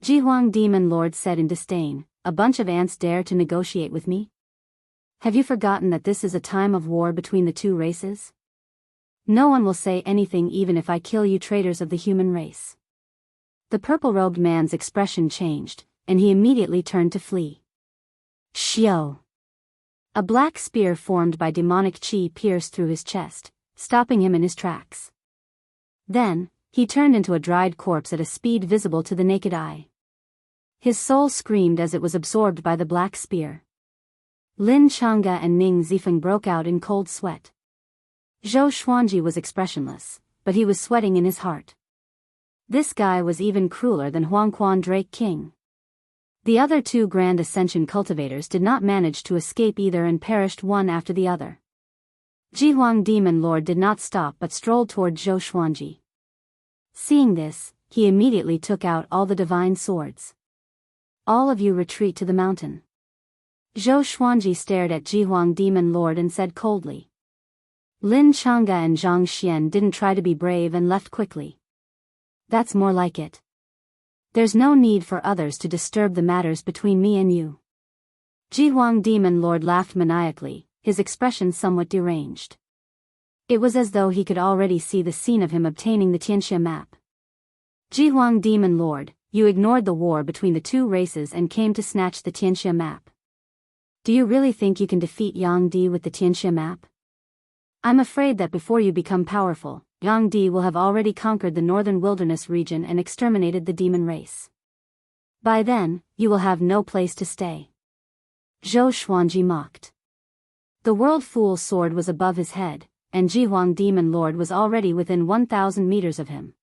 Jihuang Demon Lord said in disdain, "A bunch of ants dare to negotiate with me? Have you forgotten that this is a time of war between the 2 races? No one will say anything even if I kill you traitors of the human race." The purple-robed man's expression changed, and he immediately turned to flee. Xiao! A black spear formed by demonic chi pierced through his chest, stopping him in his tracks. Then, he turned into a dried corpse at a speed visible to the naked eye. His soul screamed as it was absorbed by the black spear. Lin Chang'e and Ning Zifeng broke out in cold sweat. Zhou Xuanji was expressionless, but he was sweating in his heart. This guy was even crueler than Huangquan Drake King. The other 2 Grand Ascension cultivators did not manage to escape either and perished one after the other. Jihuang Demon Lord did not stop but strolled toward Zhou Xuanji. Seeing this, he immediately took out all the divine swords. All of you retreat to the mountain. Zhou Xuanji stared at Jihuang Demon Lord and said coldly. Lin Chang'e and Zhang Xian didn't try to be brave and left quickly. That's more like it. There's no need for others to disturb the matters between me and you. Jihuang Demon Lord laughed maniacally, his expression somewhat deranged. It was as though he could already see the scene of him obtaining the Xianxia map. Jihuang Demon Lord, you ignored the war between the 2 races and came to snatch the Xianxia map. Do you really think you can defeat Yang Di with the Xianxia map? I'm afraid that before you become powerful, Yang Di will have already conquered the northern wilderness region and exterminated the demon race. By then, you will have no place to stay. Zhou Xuanji mocked. The World Fool's sword was above his head, and Jihuang Demon Lord was already within 1,000 meters of him.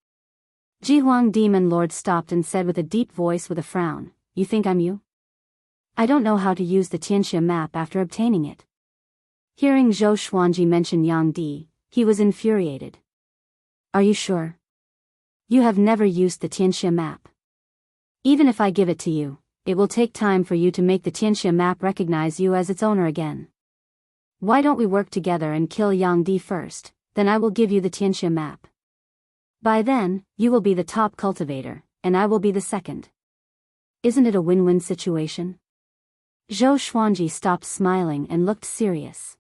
Jihuang Demon Lord stopped and said with a deep voice with a frown, "You think I'm you? I don't know how to use the Xianxia map after obtaining it." Hearing Zhou Xuanji mention Yang Di, he was infuriated. Are you sure? You have never used the Xianxia map. Even if I give it to you, it will take time for you to make the Xianxia map recognize you as its owner again. Why don't we work together and kill Yang Di first, then I will give you the Xianxia map. By then, you will be the top cultivator, and I will be the second. Isn't it a win-win situation? Zhou Xuanji stopped smiling and looked serious.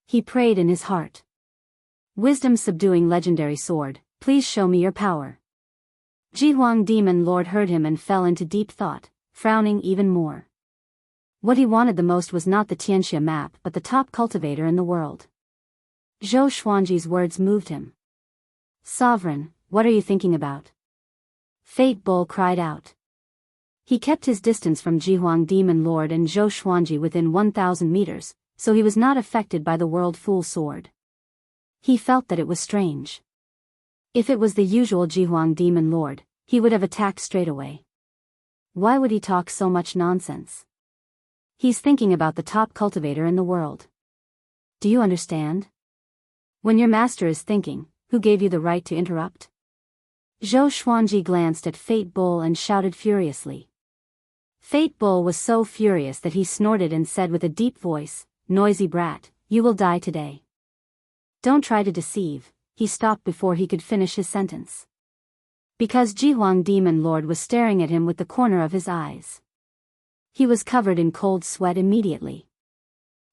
He prayed in his heart. Wisdom subduing legendary sword, please show me your power. Jihuang Demon Lord heard him and fell into deep thought, frowning even more. What he wanted the most was not the Xianxia map but the top cultivator in the world. Zhou Xuanji's words moved him. Sovereign, what are you thinking about? Fate Bull cried out. He kept his distance from Jihuang Demon Lord and Zhou Xuanji within 1,000 meters, so he was not affected by the World Fool sword. He felt that it was strange. If it was the usual Jihuang Demon Lord, he would have attacked straight away. Why would he talk so much nonsense? He's thinking about the top cultivator in the world. Do you understand? When your master is thinking, who gave you the right to interrupt? Zhou Xuanji glanced at Fate Bull and shouted furiously. Fate Bull was so furious that he snorted and said with a deep voice, "Noisy brat, you will die today." Don't try to deceive, he stopped before he could finish his sentence. because Jihuang Demon Lord was staring at him with the corner of his eyes. He was covered in cold sweat immediately.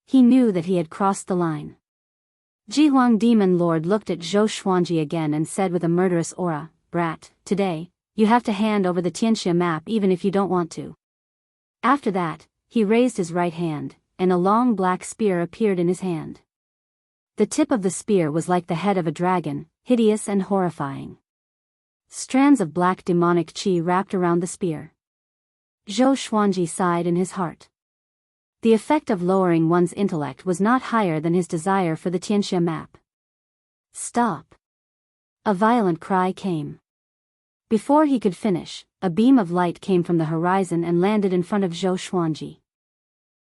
He knew that he had crossed the line. Jihuang Demon Lord looked at Zhou Xuanji again and said with a murderous aura, "Brat, today, you have to hand over the Xianxia map even if you don't want to." After that, he raised his right hand, and a long black spear appeared in his hand. The tip of the spear was like the head of a dragon, hideous and horrifying. Strands of black demonic qi wrapped around the spear. Zhou Xuanji sighed in his heart. The effect of lowering one's intellect was not higher than his desire for the Xianxia map. "Stop!" A violent cry came. Before he could finish, a beam of light came from the horizon and landed in front of Zhou Xuanji.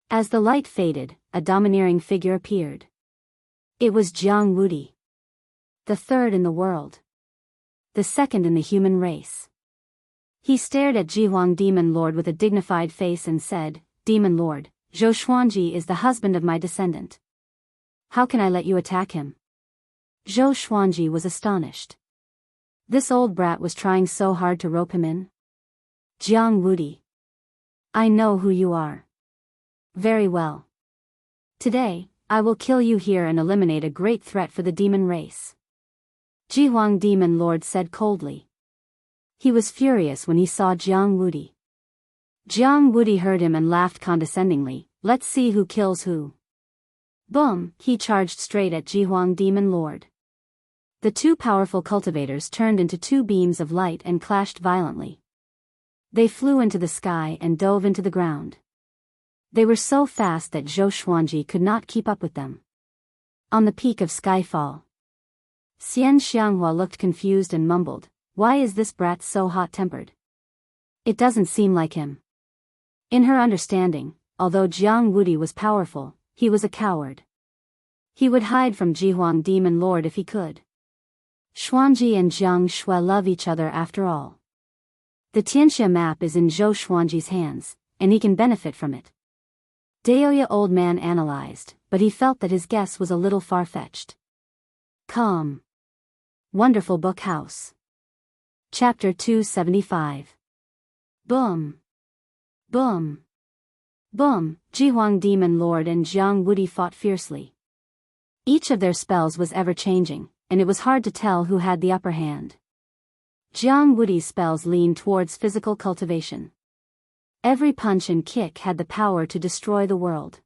As the light faded, a domineering figure appeared. It was Jianghu, the third in the world, the second in the human race. He stared at Jihuang Demon Lord with a dignified face and said, "Demon Lord, Zhou Xuanji is the husband of my descendant. How can I let you attack him?" Zhou Xuanji was astonished. This old brat was trying so hard to rope him in. "Jianghu, I know who you are. Very well. Today, I will kill you here and eliminate a great threat for the demon race." Jihuang Demon Lord said coldly. He was furious when he saw Jianghu. Jianghu heard him and laughed condescendingly. "Let's see who kills who." Boom! He charged straight at Jihuang Demon Lord. The two powerful cultivators turned into two beams of light and clashed violently. They flew into the sky and dove into the ground. They were so fast that Zhou Xuanji could not keep up with them. On the peak of Skyfall, Xianxia looked confused and mumbled, "Why is this brat so hot-tempered? It doesn't seem like him." In her understanding, although Jianghu was powerful, he was a coward. He would hide from Jihuang Demon Lord if he could. Xuanji and Jiang Shui love each other after all. The Xianxia map is in Zhou Xuanji's hands, and he can benefit from it. Daoist old man analyzed, but he felt that his guess was a little far-fetched. Calm. Wonderful Book House. Chapter 275. Boom. Boom. Boom. Jihuang Demon Lord and Jianghu fought fiercely. Each of their spells was ever-changing, and it was hard to tell who had the upper hand. Jianghu's spells leaned towards physical cultivation. Every punch and kick had the power to destroy the world.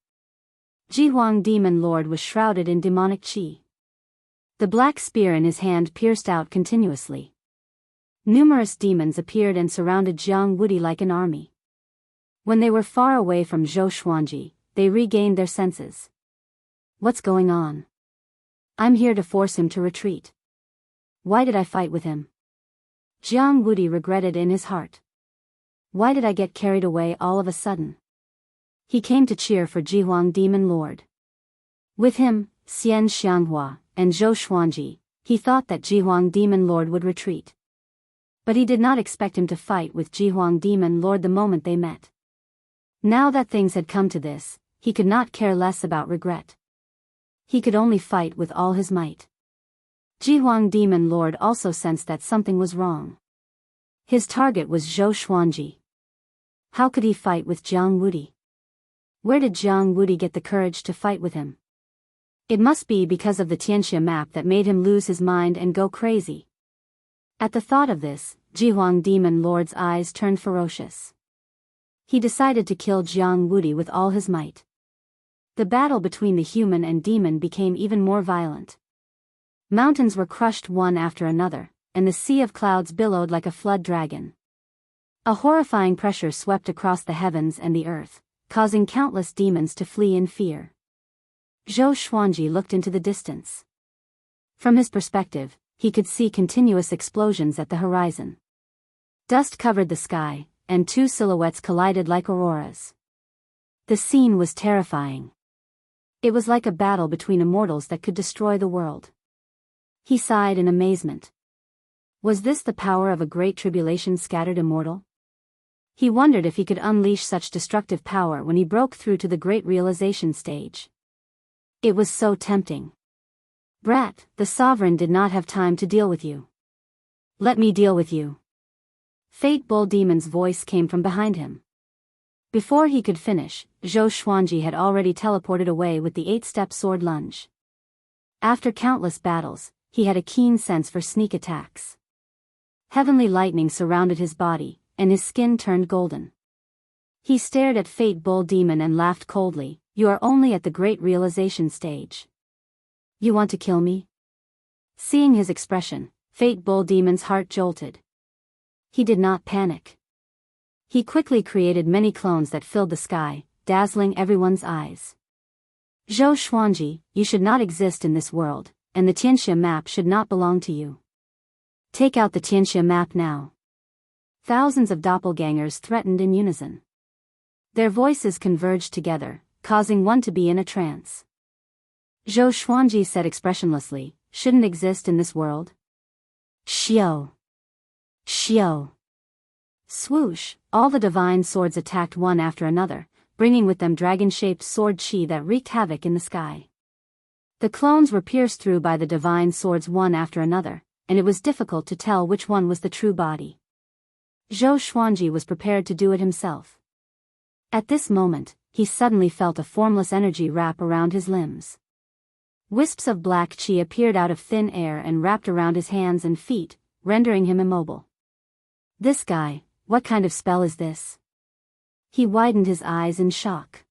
Jihuang Demon Lord was shrouded in demonic qi. The black spear in his hand pierced out continuously. Numerous demons appeared and surrounded Jianghu like an army. When they were far away from Zhou Xuanji, they regained their senses. "What's going on? I'm here to force him to retreat. Why did I fight with him?" Jianghu regretted in his heart. "Why did I get carried away all of a sudden?" He came to cheer for Jihuang Demon Lord. With him, Xianxia and Zhou Xuanji, he thought that Jihuang Demon Lord would retreat. But he did not expect him to fight with Jihuang Demon Lord the moment they met. Now that things had come to this, he could not care less about regret. He could only fight with all his might. Jihuang Demon Lord also sensed that something was wrong. His target was Zhou Xuanji. How could he fight with Jianghu? Where did Jianghu get the courage to fight with him? It must be because of the Xianxia map that made him lose his mind and go crazy. At the thought of this, Jihuang Demon Lord's eyes turned ferocious. He decided to kill Jianghu with all his might. The battle between the human and demon became even more violent. Mountains were crushed one after another, and the sea of clouds billowed like a flood dragon. A horrifying pressure swept across the heavens and the earth, causing countless demons to flee in fear. Zhou Xuanji looked into the distance. From his perspective, he could see continuous explosions at the horizon. Dust covered the sky, and two silhouettes collided like auroras. The scene was terrifying. It was like a battle between immortals that could destroy the world. He sighed in amazement. Was this the power of a great tribulation scattered immortal? He wondered if he could unleash such destructive power when he broke through to the great realization stage. It was so tempting. "Brat, the sovereign did not have time to deal with you. Let me deal with you." Fate Bull Demon's voice came from behind him. Before he could finish, Zhou Xuanji had already teleported away with the 8-step sword lunge. After countless battles, he had a keen sense for sneak attacks. Heavenly lightning surrounded his body, and his skin turned golden. He stared at Fate Bull Demon and laughed coldly. You are only at the great realization stage. You want to kill me? Seeing his expression, Fate Bull Demon's heart jolted. He did not panic. He quickly created many clones that filled the sky, dazzling everyone's eyes. Zhou Xuanji, you should not exist in this world, and the Xianxia map should not belong to you. Take out the Xianxia map now. Thousands of doppelgangers threatened in unison. Their voices converged together, causing one to be in a trance. Zhou Xuanji said expressionlessly, shouldn't exist in this world? Xiao. Xiao. Swoosh, all the divine swords attacked one after another, bringing with them dragon-shaped sword chi that wreaked havoc in the sky. The clones were pierced through by the divine swords one after another, and it was difficult to tell which one was the true body. Zhou Xuanji was prepared to do it himself. At this moment, he suddenly felt a formless energy wrap around his limbs. Wisps of black chi appeared out of thin air and wrapped around his hands and feet, rendering him immobile. This guy, what kind of spell is this? He widened his eyes in shock.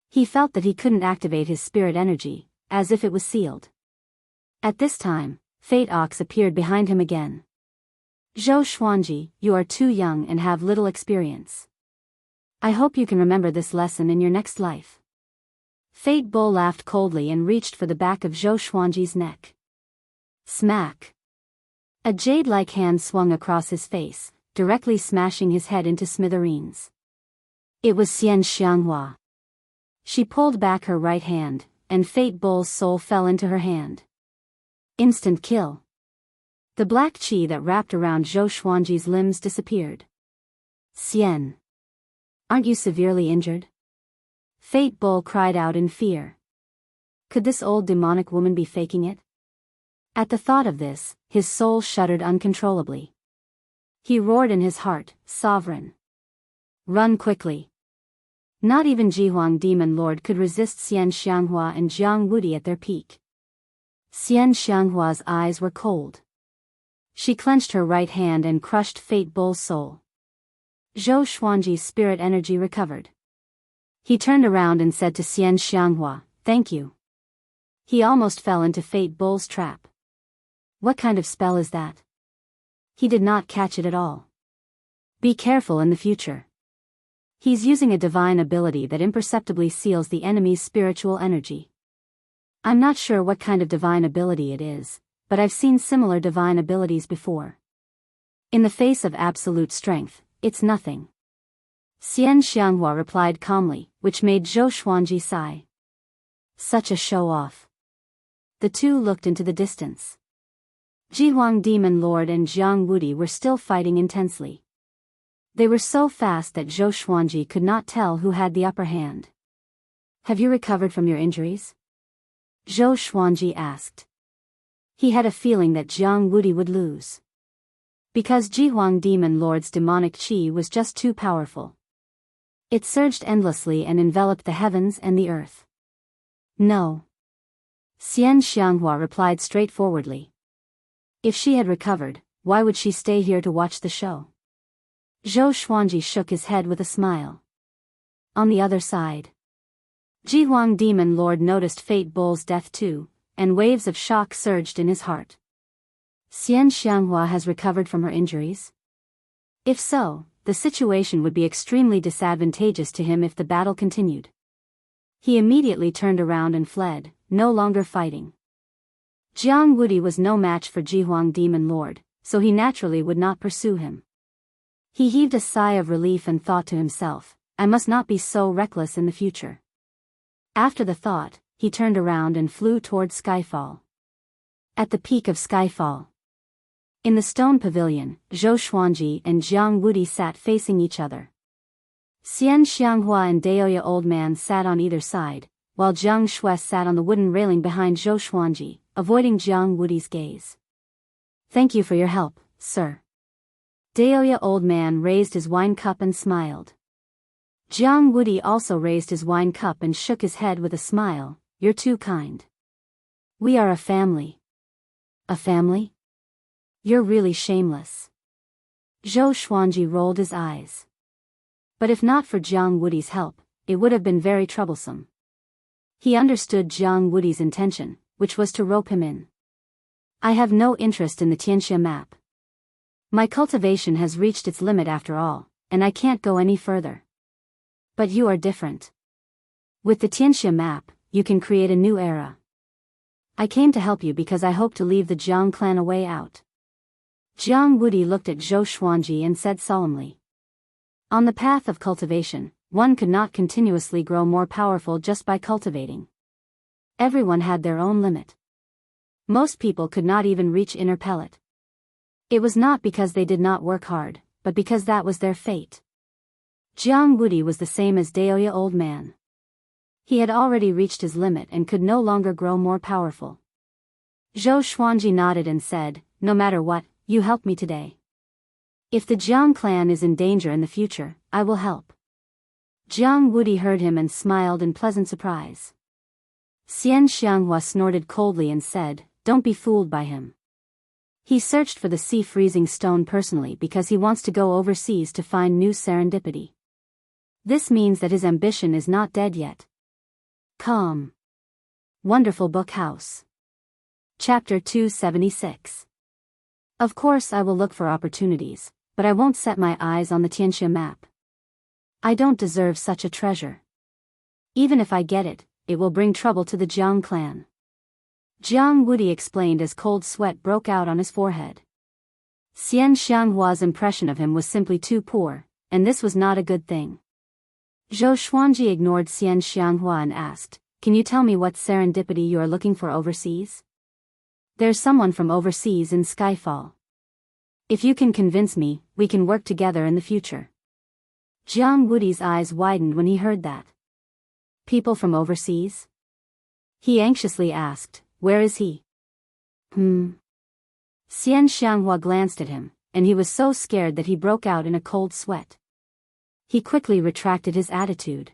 He felt that he couldn't activate his spirit energy, as if it was sealed. At this time, Fate Ox appeared behind him again. Zhou Xuanji, you are too young and have little experience. I hope you can remember this lesson in your next life. Fate Bull laughed coldly and reached for the back of Zhou Xuanji's neck. Smack! A jade-like hand swung across his face, directly smashing his head into smithereens. It was Xianxia. She pulled back her right hand, and Fate Bull's soul fell into her hand. Instant kill. The black chi that wrapped around Zhou Xuanji's limbs disappeared. Xian. Aren't you severely injured? Fate Bull cried out in fear. Could this old demonic woman be faking it? At the thought of this, his soul shuddered uncontrollably. He roared in his heart, Sovereign. Run quickly. Not even Jihuang Demon Lord could resist Xianxia and Jianghu at their peak. Xianxia's eyes were cold. She clenched her right hand and crushed Fate Bull's soul. Zhou Xuanji's spirit energy recovered. He turned around and said to Xianxia, thank you. He almost fell into Fate Bull's trap. What kind of spell is that? He did not catch it at all. Be careful in the future. He's using a divine ability that imperceptibly seals the enemy's spiritual energy. I'm not sure what kind of divine ability it is, but I've seen similar divine abilities before. In the face of absolute strength, it's nothing. Xianxia replied calmly, which made Zhou Xuanji sigh. Such a show-off. The two looked into the distance. Jihuang Demon Lord and Jianghu were still fighting intensely. They were so fast that Zhou Xuanji could not tell who had the upper hand. Have you recovered from your injuries? Zhou Xuanji asked. He had a feeling that Jianghu would lose. Because Jihuang Demon Lord's demonic chi was just too powerful. It surged endlessly and enveloped the heavens and the earth. No. Xianxia replied straightforwardly. If she had recovered, why would she stay here to watch the show? Zhou Xuanji shook his head with a smile. On the other side, Jihuang Demon Lord noticed Fate Bull's death too, and waves of shock surged in his heart. Xianxia has recovered from her injuries? If so, the situation would be extremely disadvantageous to him if the battle continued. He immediately turned around and fled, no longer fighting. Jianghu was no match for Jihuang Demon Lord, so he naturally would not pursue him. He heaved a sigh of relief and thought to himself, I must not be so reckless in the future. After the thought, he turned around and flew toward Skyfall. At the peak of Skyfall, in the stone pavilion, Zhou Xuanji and Jianghu sat facing each other. Xianxia and Daoist Old Man sat on either side, while Jiang Shui sat on the wooden railing behind Zhou Xuanji, avoiding Jianghu's gaze. Thank you for your help, sir. Daoist old man raised his wine cup and smiled. Jianghu also raised his wine cup and shook his head with a smile. You're too kind. We are a family. A family? You're really shameless. Zhou Xuanji rolled his eyes. But if not for Jianghu's help, it would have been very troublesome. He understood Jianghu's intention, which was to rope him in. I have no interest in the Xianxia map. My cultivation has reached its limit after all, and I can't go any further. But you are different. With the Xianxia map, you can create a new era. I came to help you because I hope to leave the Jiang clan a way out. Jianghu looked at Zhou Xuanji and said solemnly. On the path of cultivation, one could not continuously grow more powerful just by cultivating. Everyone had their own limit. Most people could not even reach inner pellet. It was not because they did not work hard, but because that was their fate. Jianghu was the same as Daoist old man. He had already reached his limit and could no longer grow more powerful. Zhou Xuanji nodded and said, no matter what, you helped me today. If the Jiang clan is in danger in the future, I will help. Jianghu heard him and smiled in pleasant surprise. Xianxia snorted coldly and said, don't be fooled by him. He searched for the sea-freezing stone personally because he wants to go overseas to find new serendipity. This means that his ambition is not dead yet. Calm. Wonderful Book House. Chapter 276. Of course I will look for opportunities, but I won't set my eyes on the Xianxia map. I don't deserve such a treasure. Even if I get it, it will bring trouble to the Jiang clan. Jianghu explained as cold sweat broke out on his forehead. Xianxia's impression of him was simply too poor, and this was not a good thing. Zhou Xuanji ignored Xianxia and asked, can you tell me what serendipity you are looking for overseas? There's someone from overseas in Skyfall. If you can convince me, we can work together in the future. Jianghu's eyes widened when he heard that. People from overseas? He anxiously asked, where is he? Xianxia glanced at him, and he was so scared that he broke out in a cold sweat. He quickly retracted his attitude.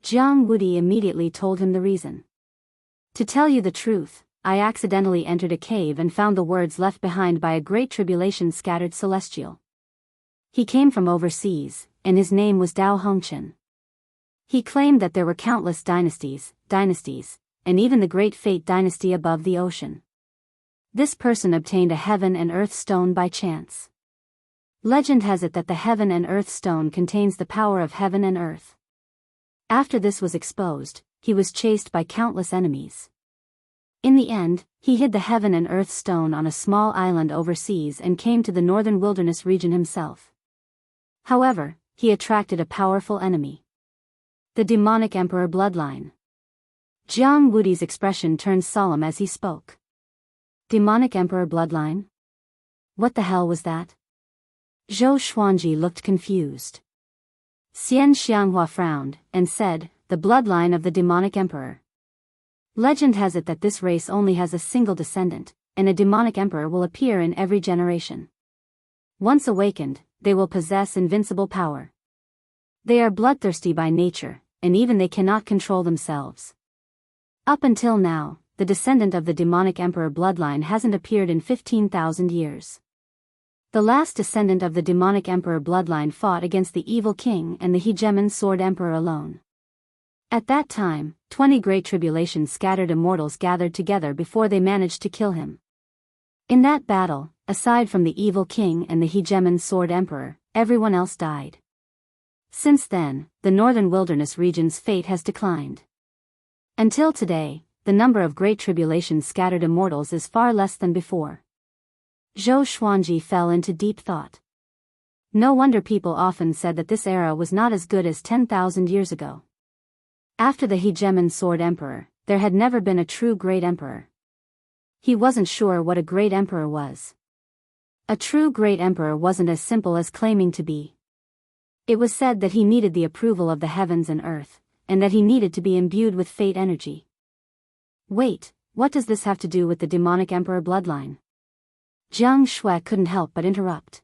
Jianghu immediately told him the reason. To tell you the truth, I accidentally entered a cave and found the words left behind by a great tribulation scattered celestial. He came from overseas, and his name was Dao Hongchen. He claimed that there were countless dynasties, and even the Great Fate dynasty above the ocean. This person obtained a heaven and earth stone by chance. Legend has it that the heaven and earth stone contains the power of heaven and earth. After this was exposed, he was chased by countless enemies. In the end, he hid the heaven and earth stone on a small island overseas and came to the northern wilderness region himself. However, he attracted a powerful enemy. The demonic emperor bloodline. Jianghu's expression turned solemn as he spoke. Demonic emperor bloodline? What the hell was that? Zhou Xuanji looked confused. Xianxia frowned, and said, the bloodline of the demonic emperor. Legend has it that this race only has a single descendant, and a demonic emperor will appear in every generation. Once awakened, they will possess invincible power. They are bloodthirsty by nature, and even they cannot control themselves. Up until now, the descendant of the demonic emperor bloodline hasn't appeared in 15,000 years. The last descendant of the demonic emperor bloodline fought against the evil king and the hegemon sword emperor alone. At that time, 20 great tribulations scattered immortals gathered together before they managed to kill him. In that battle, aside from the evil king and the hegemon sword emperor, everyone else died. Since then, the northern wilderness region's fate has declined. Until today, the number of great tribulations scattered immortals is far less than before. Zhou Xuanji fell into deep thought. No wonder people often said that this era was not as good as 10,000 years ago. After the hegemon sword emperor, there had never been a true great emperor. He wasn't sure what a great emperor was. A true great emperor wasn't as simple as claiming to be. It was said that he needed the approval of the heavens and earth, and that he needed to be imbued with fate energy. Wait, what does this have to do with the demonic emperor bloodline? Jiang Shui couldn't help but interrupt.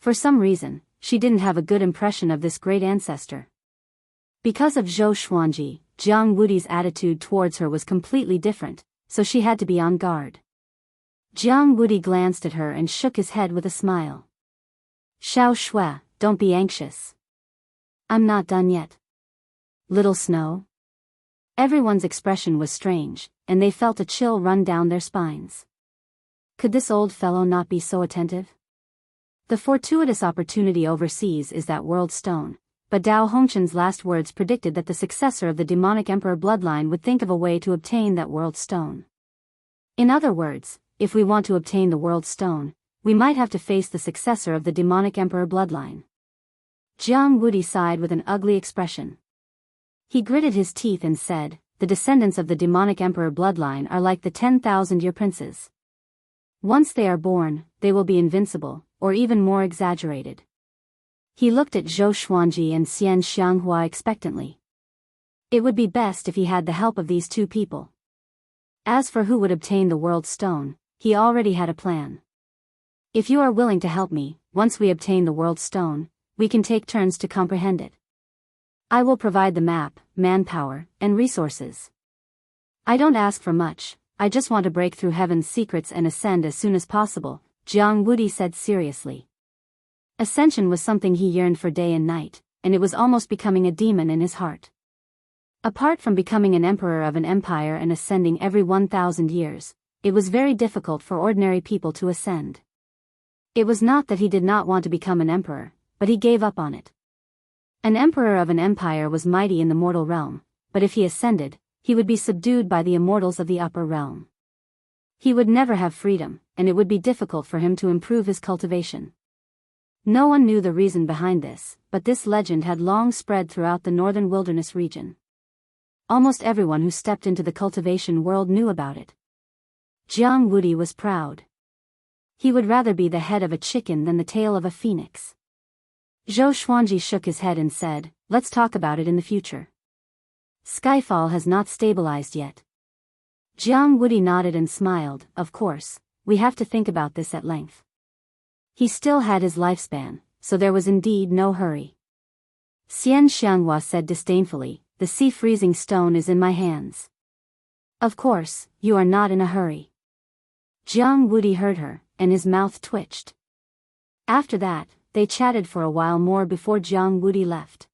For some reason, she didn't have a good impression of this great ancestor. Because of Zhou Xuanji, Jiang Wudi's attitude towards her was completely different, so she had to be on guard. Jiang Wudi glanced at her and shook his head with a smile. Xiao Shui, don't be anxious. I'm not done yet. Little Snow? Everyone's expression was strange, and they felt a chill run down their spines. Could this old fellow not be so attentive? The fortuitous opportunity overseas is that world stone, but Dao Hongchen's last words predicted that the successor of the demonic emperor bloodline would think of a way to obtain that world stone. In other words, if we want to obtain the world stone, we might have to face the successor of the demonic emperor bloodline. Jiang Wudi sighed with an ugly expression. He gritted his teeth and said, the descendants of the demonic emperor bloodline are like the 10,000-year princes. Once they are born, they will be invincible, or even more exaggerated. He looked at Zhou Xuanji and Xian Xianghua expectantly. It would be best if he had the help of these two people. As for who would obtain the world stone, he already had a plan. If you are willing to help me, once we obtain the world stone, we can take turns to comprehend it. I will provide the map, manpower, and resources. I don't ask for much, I just want to break through heaven's secrets and ascend as soon as possible, Jiang Wudi said seriously. Ascension was something he yearned for day and night, and it was almost becoming a demon in his heart. Apart from becoming an emperor of an empire and ascending every 1,000 years, it was very difficult for ordinary people to ascend. It was not that he did not want to become an emperor, but he gave up on it. An emperor of an empire was mighty in the mortal realm, but if he ascended, he would be subdued by the immortals of the upper realm. He would never have freedom, and it would be difficult for him to improve his cultivation. No one knew the reason behind this, but this legend had long spread throughout the northern wilderness region. Almost everyone who stepped into the cultivation world knew about it. Jiang Wudi was proud. He would rather be the head of a chicken than the tail of a phoenix. Zhou Xuanji shook his head and said, let's talk about it in the future. Skyfall has not stabilized yet. Jiang Wudi nodded and smiled, of course, we have to think about this at length. He still had his lifespan, so there was indeed no hurry. Xian Xianghua said disdainfully, the sea freezing stone is in my hands. Of course, you are not in a hurry. Jiang Wudi heard her, and his mouth twitched. After that, they chatted for a while more before Jiang Wudi left.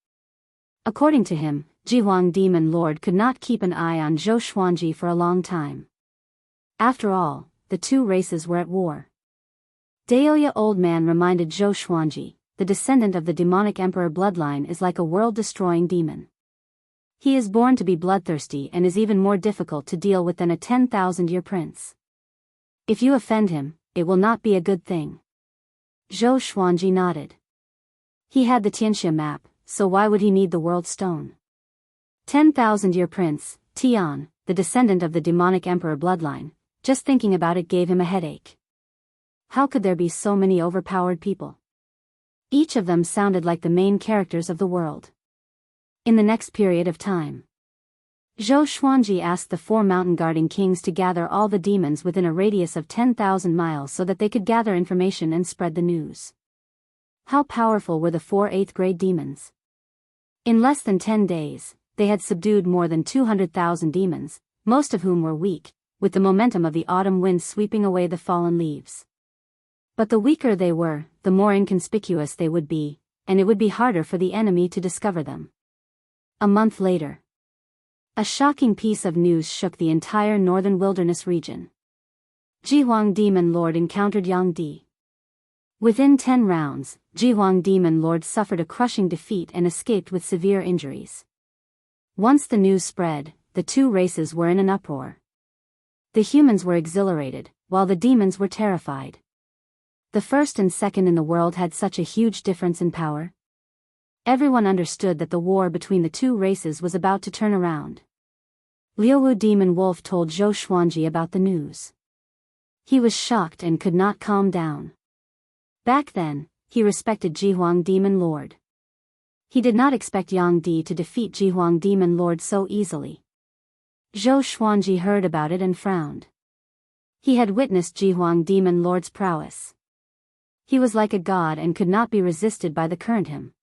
According to him, Jihuang Demon Lord could not keep an eye on Zhou Xuanji for a long time. After all, the two races were at war. Daoist Old Man reminded Zhou Xuanji, the descendant of the demonic emperor bloodline is like a world-destroying demon. He is born to be bloodthirsty and is even more difficult to deal with than a 10,000-year prince. If you offend him, it will not be a good thing. Zhou Xuanji nodded. He had the Tianxia map, so why would he need the world stone? 10,000-year prince, Tian, the descendant of the demonic emperor bloodline, just thinking about it gave him a headache. How could there be so many overpowered people? Each of them sounded like the main characters of the world. In the next period of time, Zhou Xuanji asked the 4 mountain-guarding kings to gather all the demons within a radius of 10,000 miles so that they could gather information and spread the news. How powerful were the 4 8th-grade demons? In less than 10 days, they had subdued more than 200,000 demons, most of whom were weak, with the momentum of the autumn wind sweeping away the fallen leaves. But the weaker they were, the more inconspicuous they would be, and it would be harder for the enemy to discover them. A month later, a shocking piece of news shook the entire northern wilderness region. Jihuang Demon Lord encountered Yang Di. Within 10 rounds, Jihuang Demon Lord suffered a crushing defeat and escaped with severe injuries. Once the news spread, the two races were in an uproar. The humans were exhilarated, while the demons were terrified. The first and second in the world had such a huge difference in power. Everyone understood that the war between the two races was about to turn around. Liuwu Demon Wolf told Zhou Xuanji about the news. He was shocked and could not calm down. Back then, he respected Jihuang Demon Lord. He did not expect Yang Di to defeat Jihuang Demon Lord so easily. Zhou Xuanji heard about it and frowned. He had witnessed Jihuang Demon Lord's prowess. He was like a god and could not be resisted by the current him.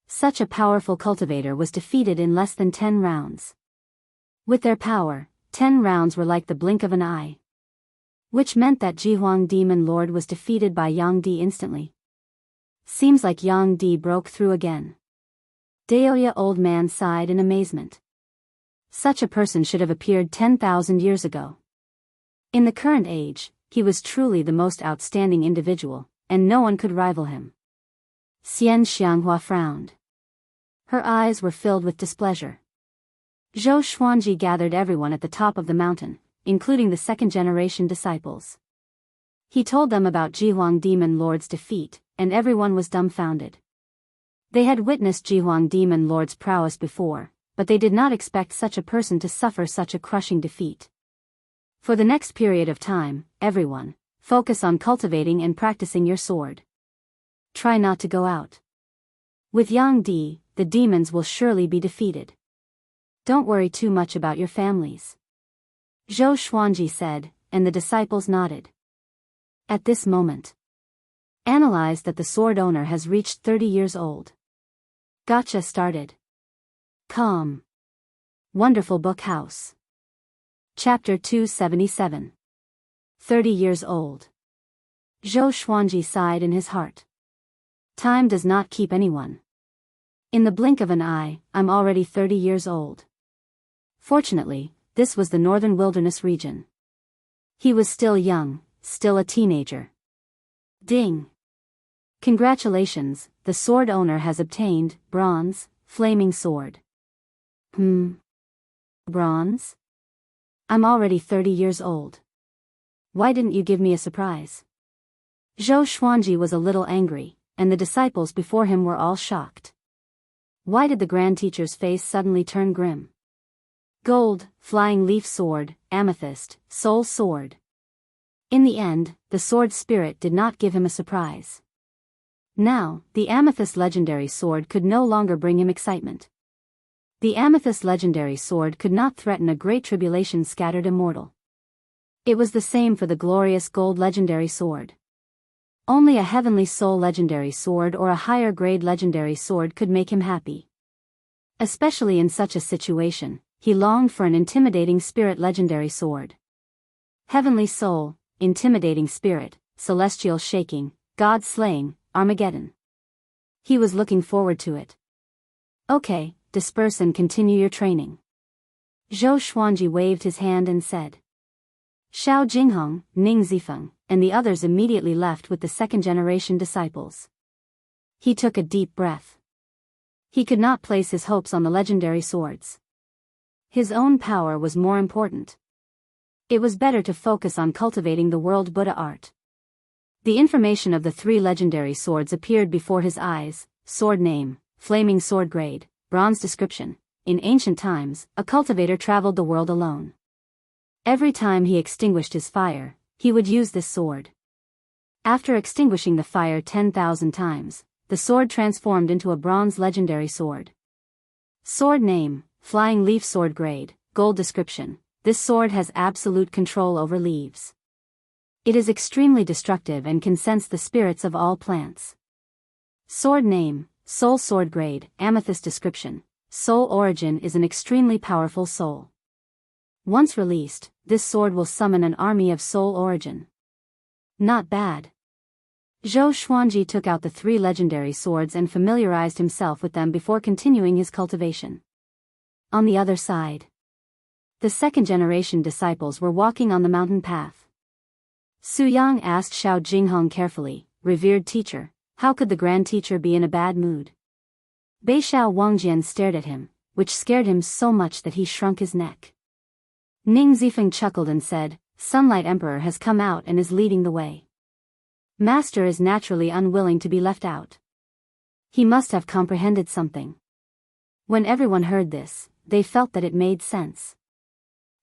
Such a powerful cultivator was defeated in less than 10 rounds. With their power, 10 rounds were like the blink of an eye. Which meant that Jihuang Demon Lord was defeated by Yang Di instantly. Seems like Yang Di broke through again. Daoist old man sighed in amazement. Such a person should have appeared 10,000 years ago. In the current age, he was truly the most outstanding individual, and no one could rival him. Xianxia frowned. Her eyes were filled with displeasure. Zhou Xuanji gathered everyone at the top of the mountain, including the second-generation disciples. He told them about Jihuang Demon Lord's defeat, and everyone was dumbfounded. They had witnessed Jihuang Demon Lord's prowess before, but they did not expect such a person to suffer such a crushing defeat. For the next period of time, everyone, focus on cultivating and practicing your sword. Try not to go out. With Yang Di, the demons will surely be defeated. Don't worry too much about your families. Zhou Xuanji said, and the disciples nodded. At this moment, analyze that the sword owner has reached 30 years old. Gotcha started. Calm. Wonderful Book House. Chapter 277. 30 years old. Zhou Xuanji sighed in his heart. Time does not keep anyone. In the blink of an eye, I'm already 30 years old. Fortunately, this was the northern wilderness region. He was still young, still a teenager. Ding! Congratulations, the sword owner has obtained bronze, flaming sword. Bronze? I'm already 30 years old. Why didn't you give me a surprise? Zhou Xuanji was a little angry, and the disciples before him were all shocked. Why did the grand teacher's face suddenly turn grim? Gold, flying leaf sword, amethyst, soul sword. In the end, the sword spirit did not give him a surprise. Now, the amethyst legendary sword could no longer bring him excitement. The amethyst legendary sword could not threaten a great tribulation scattered immortal. It was the same for the glorious gold legendary sword. Only a heavenly soul legendary sword or a higher grade legendary sword could make him happy. Especially in such a situation, he longed for an intimidating spirit legendary sword. Heavenly soul, intimidating spirit, celestial shaking, god slaying, Armageddon. He was looking forward to it. Okay, disperse and continue your training. Zhou Xuanji waved his hand and said. Xiao Jingheng, Ning Zifeng, and the others immediately left with the second-generation disciples. He took a deep breath. He could not place his hopes on the legendary swords. His own power was more important. It was better to focus on cultivating the world Buddha art. The information of the 3 legendary swords appeared before his eyes: sword name, flaming sword grade, bronze description. In ancient times, a cultivator traveled the world alone. Every time he extinguished his fire, he would use this sword. After extinguishing the fire 10,000 times, the sword transformed into a bronze legendary sword. Sword name, flying leaf sword grade, gold description. This sword has absolute control over leaves. It is extremely destructive and can sense the spirits of all plants. Sword name, soul sword grade, amethyst description. Soul origin is an extremely powerful soul. Once released, this sword will summon an army of soul origin. Not bad. Zhou Xuanji took out the 3 legendary swords and familiarized himself with them before continuing his cultivation. On the other side, the second-generation disciples were walking on the mountain path. Su Yang asked Xiao Jingheng carefully, "Revered teacher, how could the grand teacher be in a bad mood?" Bei Xiao Wangjian stared at him, which scared him so much that he shrunk his neck. Ning Zifeng chuckled and said, "Sunlight Emperor has come out and is leading the way. Master is naturally unwilling to be left out. He must have comprehended something." When everyone heard this, they felt that it made sense.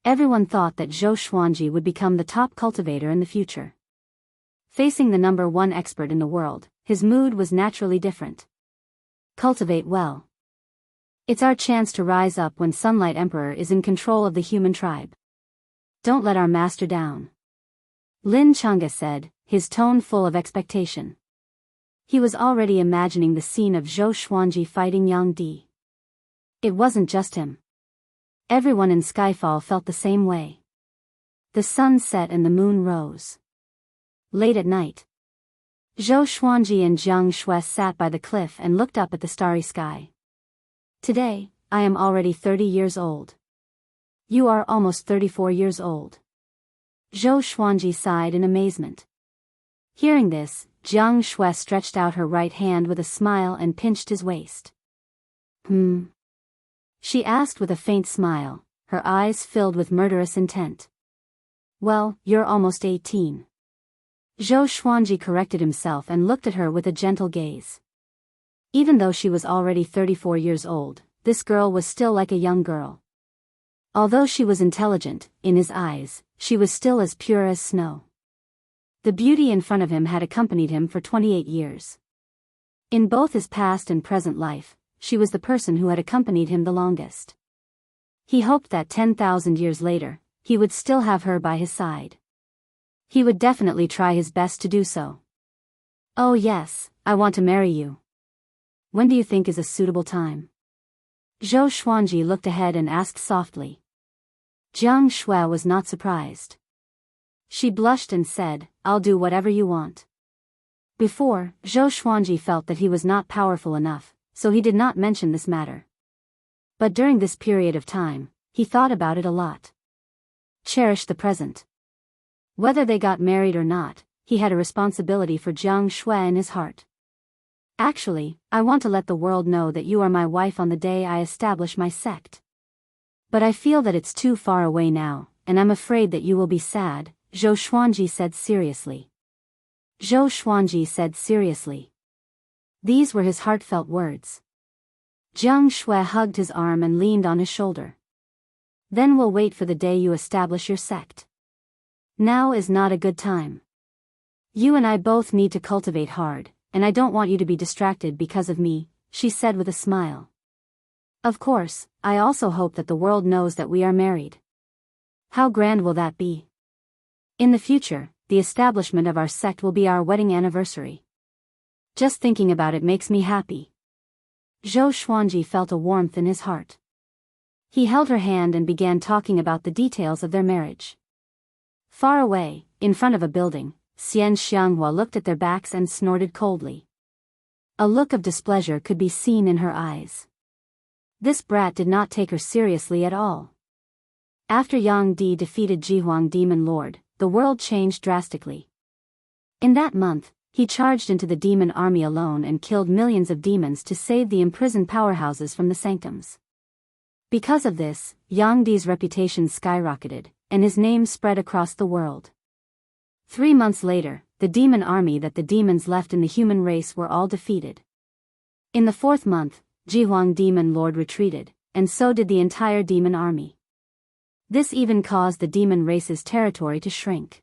Everyone thought that Zhou Xuanji would become the top cultivator in the future. Facing the number 1 expert in the world, his mood was naturally different. Cultivate well. It's our chance to rise up when Sunlight Emperor is in control of the human tribe. Don't let our master down. Lin Chang'e said, his tone full of expectation. He was already imagining the scene of Zhou Xuanji fighting Yang Di. It wasn't just him. Everyone in Skyfall felt the same way. The sun set and the moon rose. Late at night, Zhou Xuanji and Jiang Shui sat by the cliff and looked up at the starry sky. Today, I am already 30 years old. You are almost 34 years old. Zhou Xuanji sighed in amazement. Hearing this, Jiang Shui stretched out her right hand with a smile and pinched his waist. She asked with a faint smile, her eyes filled with murderous intent. Well, you're almost 18. Zhou Xuanji corrected himself and looked at her with a gentle gaze. Even though she was already 34 years old, this girl was still like a young girl. Although she was intelligent, in his eyes, she was still as pure as snow. The beauty in front of him had accompanied him for 28 years. In both his past and present life, she was the person who had accompanied him the longest. He hoped that 10,000 years later, he would still have her by his side. He would definitely try his best to do so. Oh yes, I want to marry you. When do you think is a suitable time? Zhou Xuanji looked ahead and asked softly. Jiang Shui was not surprised. She blushed and said, I'll do whatever you want. Before, Zhou Xuanji felt that he was not powerful enough, so he did not mention this matter. But during this period of time, he thought about it a lot. Cherish the present. Whether they got married or not, he had a responsibility for Jiang Shui in his heart. Actually, I want to let the world know that you are my wife on the day I establish my sect. But I feel that it's too far away now, and I'm afraid that you will be sad, Zhou Xuanji said seriously. Zhou Xuanji said seriously. These were his heartfelt words. Jiang Shui hugged his arm and leaned on his shoulder. Then we'll wait for the day you establish your sect. Now is not a good time. You and I both need to cultivate hard, and I don't want you to be distracted because of me, she said with a smile. Of course, I also hope that the world knows that we are married. How grand will that be? In the future, the establishment of our sect will be our wedding anniversary. Just thinking about it makes me happy. Zhou Xuanji felt a warmth in his heart. He held her hand and began talking about the details of their marriage. Far away, in front of a building, Xianxia looked at their backs and snorted coldly. A look of displeasure could be seen in her eyes. This brat did not take her seriously at all. After Yang Di defeated Jihuang Demon Lord, the world changed drastically. In that month, he charged into the demon army alone and killed millions of demons to save the imprisoned powerhouses from the sanctums. Because of this, Yang Di's reputation skyrocketed, and his name spread across the world. 3 months later, the demon army that the demons left in the human race were all defeated. In the 4th month, Jihuang Demon Lord retreated, and so did the entire demon army. This even caused the demon race's territory to shrink.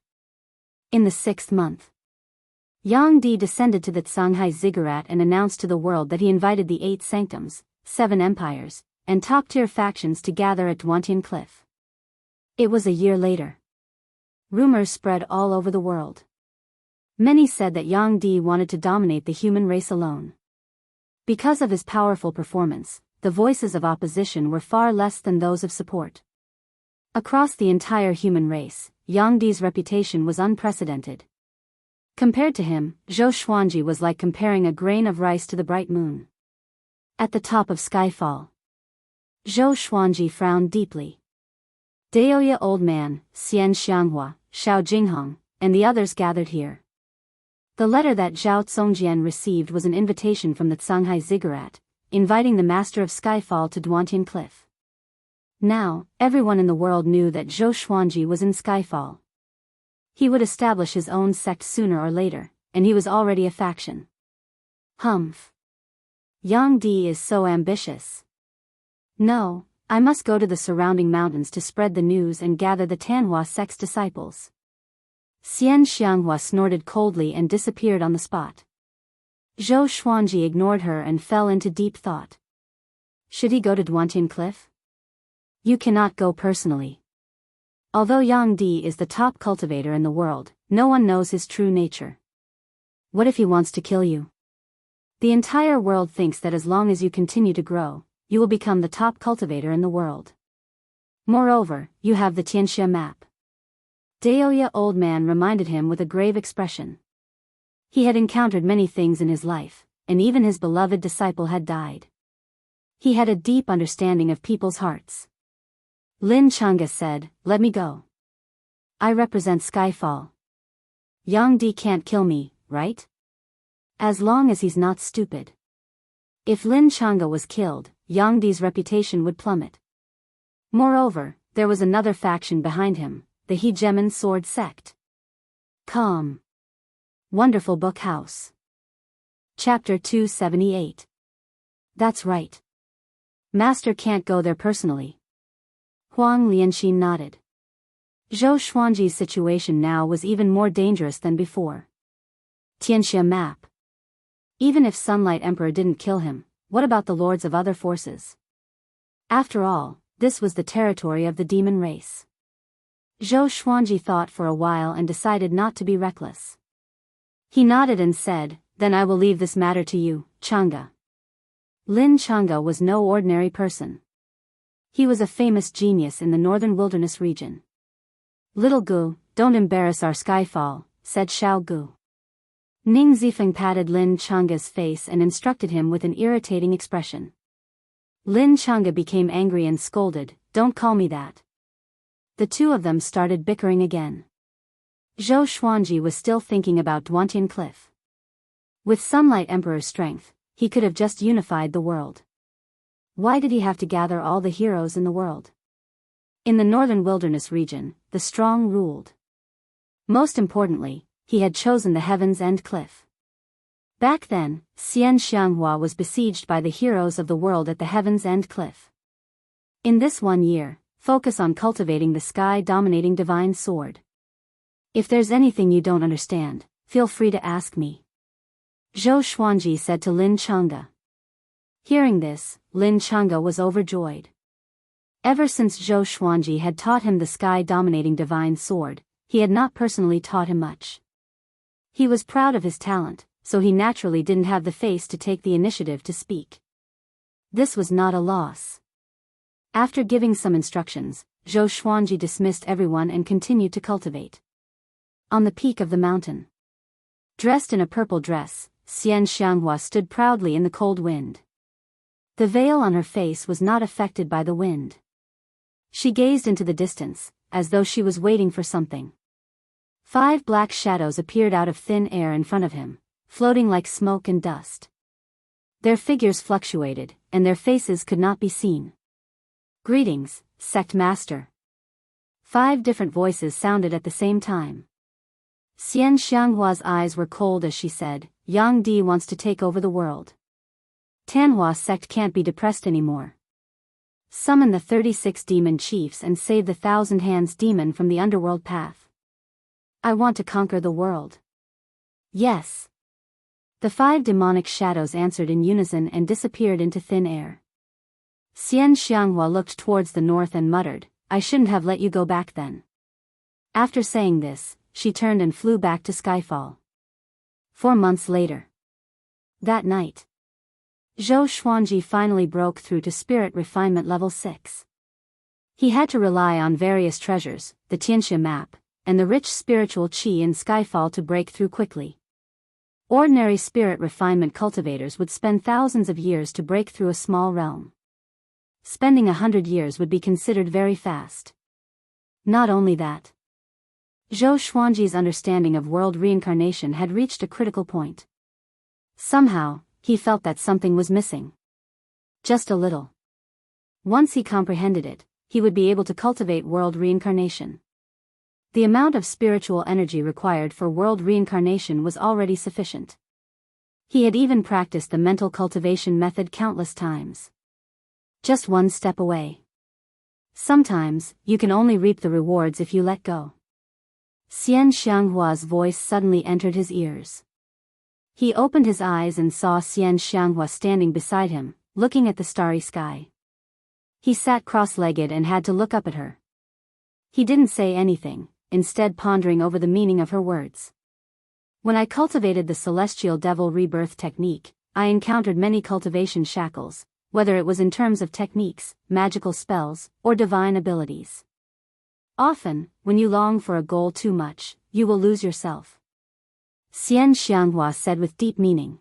In the 6th month, Yang Di descended to the Shanghai ziggurat and announced to the world that he invited the 8 sanctums, 7 empires, and top-tier factions to gather at Duantian Cliff. It was a year later. Rumors spread all over the world. Many said that Yang Di wanted to dominate the human race alone. Because of his powerful performance, the voices of opposition were far less than those of support. Across the entire human race, Yang Di's reputation was unprecedented. Compared to him, Zhou Xuanji was like comparing a grain of rice to the bright moon. At the top of Skyfall, Zhou Xuanji frowned deeply. Daoist old man, Xianxia, Shao Jinghong, and the others gathered here. The letter that Zhao Zongjian received was an invitation from the Shanghai ziggurat, inviting the master of Skyfall to Duantian Cliff. Now, everyone in the world knew that Zhou Xuanji was in Skyfall. He would establish his own sect sooner or later, and he was already a faction. Humph. Yang Di is so ambitious. No, I must go to the surrounding mountains to spread the news and gather the Tanhua sect's disciples. Xianxia snorted coldly and disappeared on the spot. Zhou Xuanji ignored her and fell into deep thought. Should he go to Duantian Cliff? You cannot go personally. Although Yang Di is the top cultivator in the world, no one knows his true nature. What if he wants to kill you? The entire world thinks that as long as you continue to grow, you will become the top cultivator in the world. Moreover, you have the Xianxia map. Daoist old man reminded him with a grave expression. He had encountered many things in his life, and even his beloved disciple had died. He had a deep understanding of people's hearts. Lin Chang'e said, "Let me go. I represent Skyfall. Yang Di can't kill me, right? As long as he's not stupid." If Lin Chang'e was killed, Yang Di's reputation would plummet. Moreover, there was another faction behind him, the Hegemon Sword Sect. Calm. Wonderful Book House. Chapter 278. That's right. Master can't go there personally. Huang Lianxin nodded. Zhou Xuanji's situation now was even more dangerous than before. Tianxia map. Even if Sunlight Emperor didn't kill him, what about the lords of other forces? After all, this was the territory of the demon race. Zhou Xuanji thought for a while and decided not to be reckless. He nodded and said, "Then I will leave this matter to you, Chang'e." Lin Chang'e was no ordinary person. He was a famous genius in the northern wilderness region. "Little Gu, don't embarrass our Skyfall," said Xiao Gu. Ning Zifeng patted Lin Chang'e's face and instructed him with an irritating expression. Lin Chang'e became angry and scolded, "Don't call me that." The two of them started bickering again. Zhou Xuanji was still thinking about Duantian Cliff. With Sunlight Emperor's strength, he could have just unified the world. Why did he have to gather all the heroes in the world? In the northern wilderness region, the strong ruled. Most importantly, he had chosen the Heaven's End Cliff. Back then, Xianxia was besieged by the heroes of the world at the Heaven's End Cliff. In this 1 year, focus on cultivating the sky-dominating divine sword. If there's anything you don't understand, feel free to ask me. Zhou Xuanji said to Lin Chang'e. Hearing this, Lin Chang'e was overjoyed. Ever since Zhou Xuanji had taught him the sky-dominating divine sword, he had not personally taught him much. He was proud of his talent, so he naturally didn't have the face to take the initiative to speak. This was not a loss. After giving some instructions, Zhou Xuanji dismissed everyone and continued to cultivate. On the peak of the mountain, dressed in a purple dress, Xianxia stood proudly in the cold wind. The veil on her face was not affected by the wind. She gazed into the distance, as though she was waiting for something. 5 black shadows appeared out of thin air in front of him, floating like smoke and dust. Their figures fluctuated, and their faces could not be seen. "Greetings, Sect Master." 5 different voices sounded at the same time. Xianxia's eyes were cold as she said, "Yang Di wants to take over the world. Tanhua sect can't be depressed anymore. Summon the 36 demon chiefs and save the 1,000 Hands demon from the underworld path. I want to conquer the world." "Yes." The 5 demonic shadows answered in unison and disappeared into thin air. Xianxia looked towards the north and muttered, "I shouldn't have let you go back then." After saying this, she turned and flew back to Skyfall. 4 months later. That night, Zhou Xuanji finally broke through to spirit refinement level 6. He had to rely on various treasures, the Tianxia map, and the rich spiritual qi in Skyfall to break through quickly. Ordinary spirit refinement cultivators would spend thousands of years to break through a small realm. Spending 100 years would be considered very fast. Not only that, Zhou Xuanji's understanding of world reincarnation had reached a critical point. Somehow, he felt that something was missing. Just a little. Once he comprehended it, he would be able to cultivate world reincarnation. The amount of spiritual energy required for world reincarnation was already sufficient. He had even practiced the mental cultivation method countless times. Just one step away. Sometimes, you can only reap the rewards if you let go. Xianxia's voice suddenly entered his ears. He opened his eyes and saw Xianxia standing beside him, looking at the starry sky. He sat cross-legged and had to look up at her. He didn't say anything, instead pondering over the meaning of her words. "When I cultivated the celestial devil rebirth technique, I encountered many cultivation shackles, whether it was in terms of techniques, magical spells, or divine abilities. Often, when you long for a goal too much, you will lose yourself. Xianxia said with deep meaning.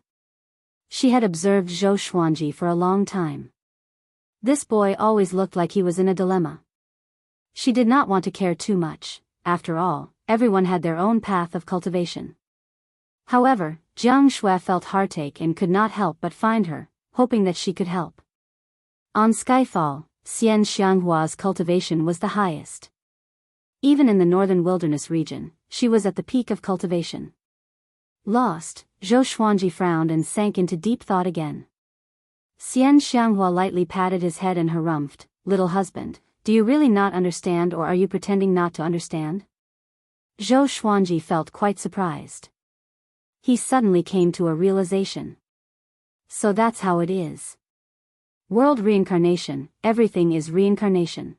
She had observed Zhou Xuanji for a long time. This boy always looked like he was in a dilemma. She did not want to care too much. After all, everyone had their own path of cultivation. However, Jianghu felt heartache and could not help but find her, hoping that she could help. On Skyfall, Xianxia's cultivation was the highest. Even in the northern wilderness region, she was at the peak of cultivation. Lost, Zhou Xuanji frowned and sank into deep thought again. Xianxia lightly patted his head and harumphed, "Little husband, do you really not understand, or are you pretending not to understand?" Zhou Xuanji felt quite surprised. He suddenly came to a realization. So that's how it is. World reincarnation, everything is reincarnation.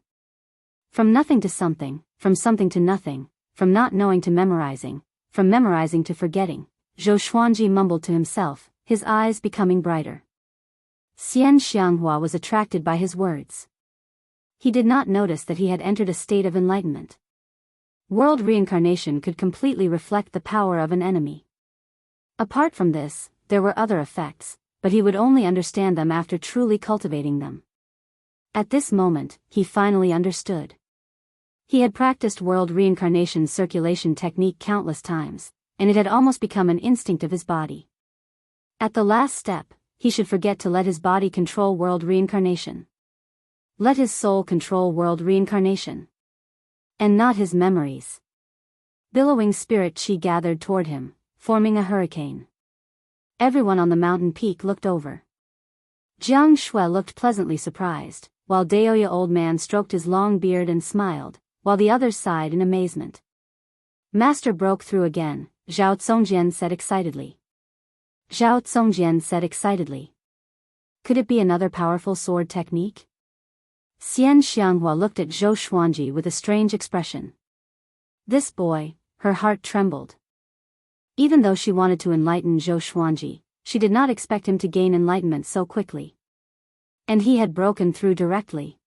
From nothing to something, from something to nothing, from not knowing to memorizing, from memorizing to forgetting, Zhou Xuanji mumbled to himself, his eyes becoming brighter. Xianxia was attracted by his words. He did not notice that he had entered a state of enlightenment. World reincarnation could completely reflect the power of an enemy. Apart from this, there were other effects, but he would only understand them after truly cultivating them. At this moment, he finally understood. He had practiced world reincarnation circulation technique countless times, and it had almost become an instinct of his body. At the last step, he should forget to let his body control world reincarnation. Let his soul control world reincarnation. And not his memories. Billowing spirit chi gathered toward him, forming a hurricane. Everyone on the mountain peak looked over. Jianghu looked pleasantly surprised, while Daoist old man stroked his long beard and smiled, while the others sighed in amazement. Master broke through again, Zhao Congjian said excitedly. Zhao Congjian said excitedly. Could it be another powerful sword technique? Xianxia looked at Zhou Xuanji with a strange expression. This boy, her heart trembled. Even though she wanted to enlighten Zhou Xuanji, she did not expect him to gain enlightenment so quickly. And he had broken through directly.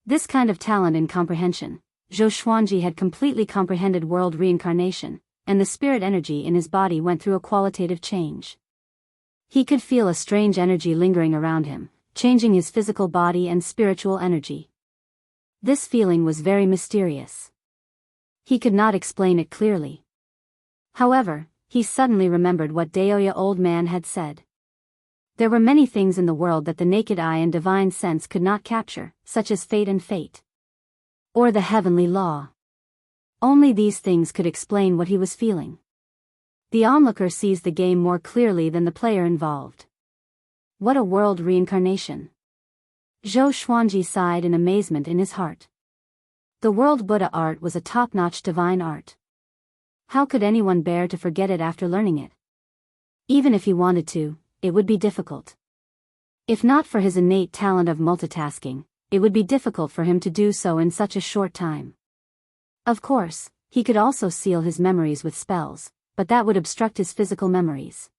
This kind of talent in comprehension, Zhou Xuanji had completely comprehended world reincarnation, and the spirit energy in his body went through a qualitative change. He could feel a strange energy lingering around him, changing his physical body and spiritual energy. This feeling was very mysterious. He could not explain it clearly. However, he suddenly remembered what Daoist old man had said. There were many things in the world that the naked eye and divine sense could not capture, such as fate and fate. Or the heavenly law. Only these things could explain what he was feeling. The onlooker sees the game more clearly than the player involved. What a world reincarnation! Zhou Xuanji sighed in amazement in his heart. The world Buddha art was a top-notch divine art. How could anyone bear to forget it after learning it? Even if he wanted to, it would be difficult. If not for his innate talent of multitasking, it would be difficult for him to do so in such a short time. Of course, he could also seal his memories with spells, but that would obstruct his physical memories.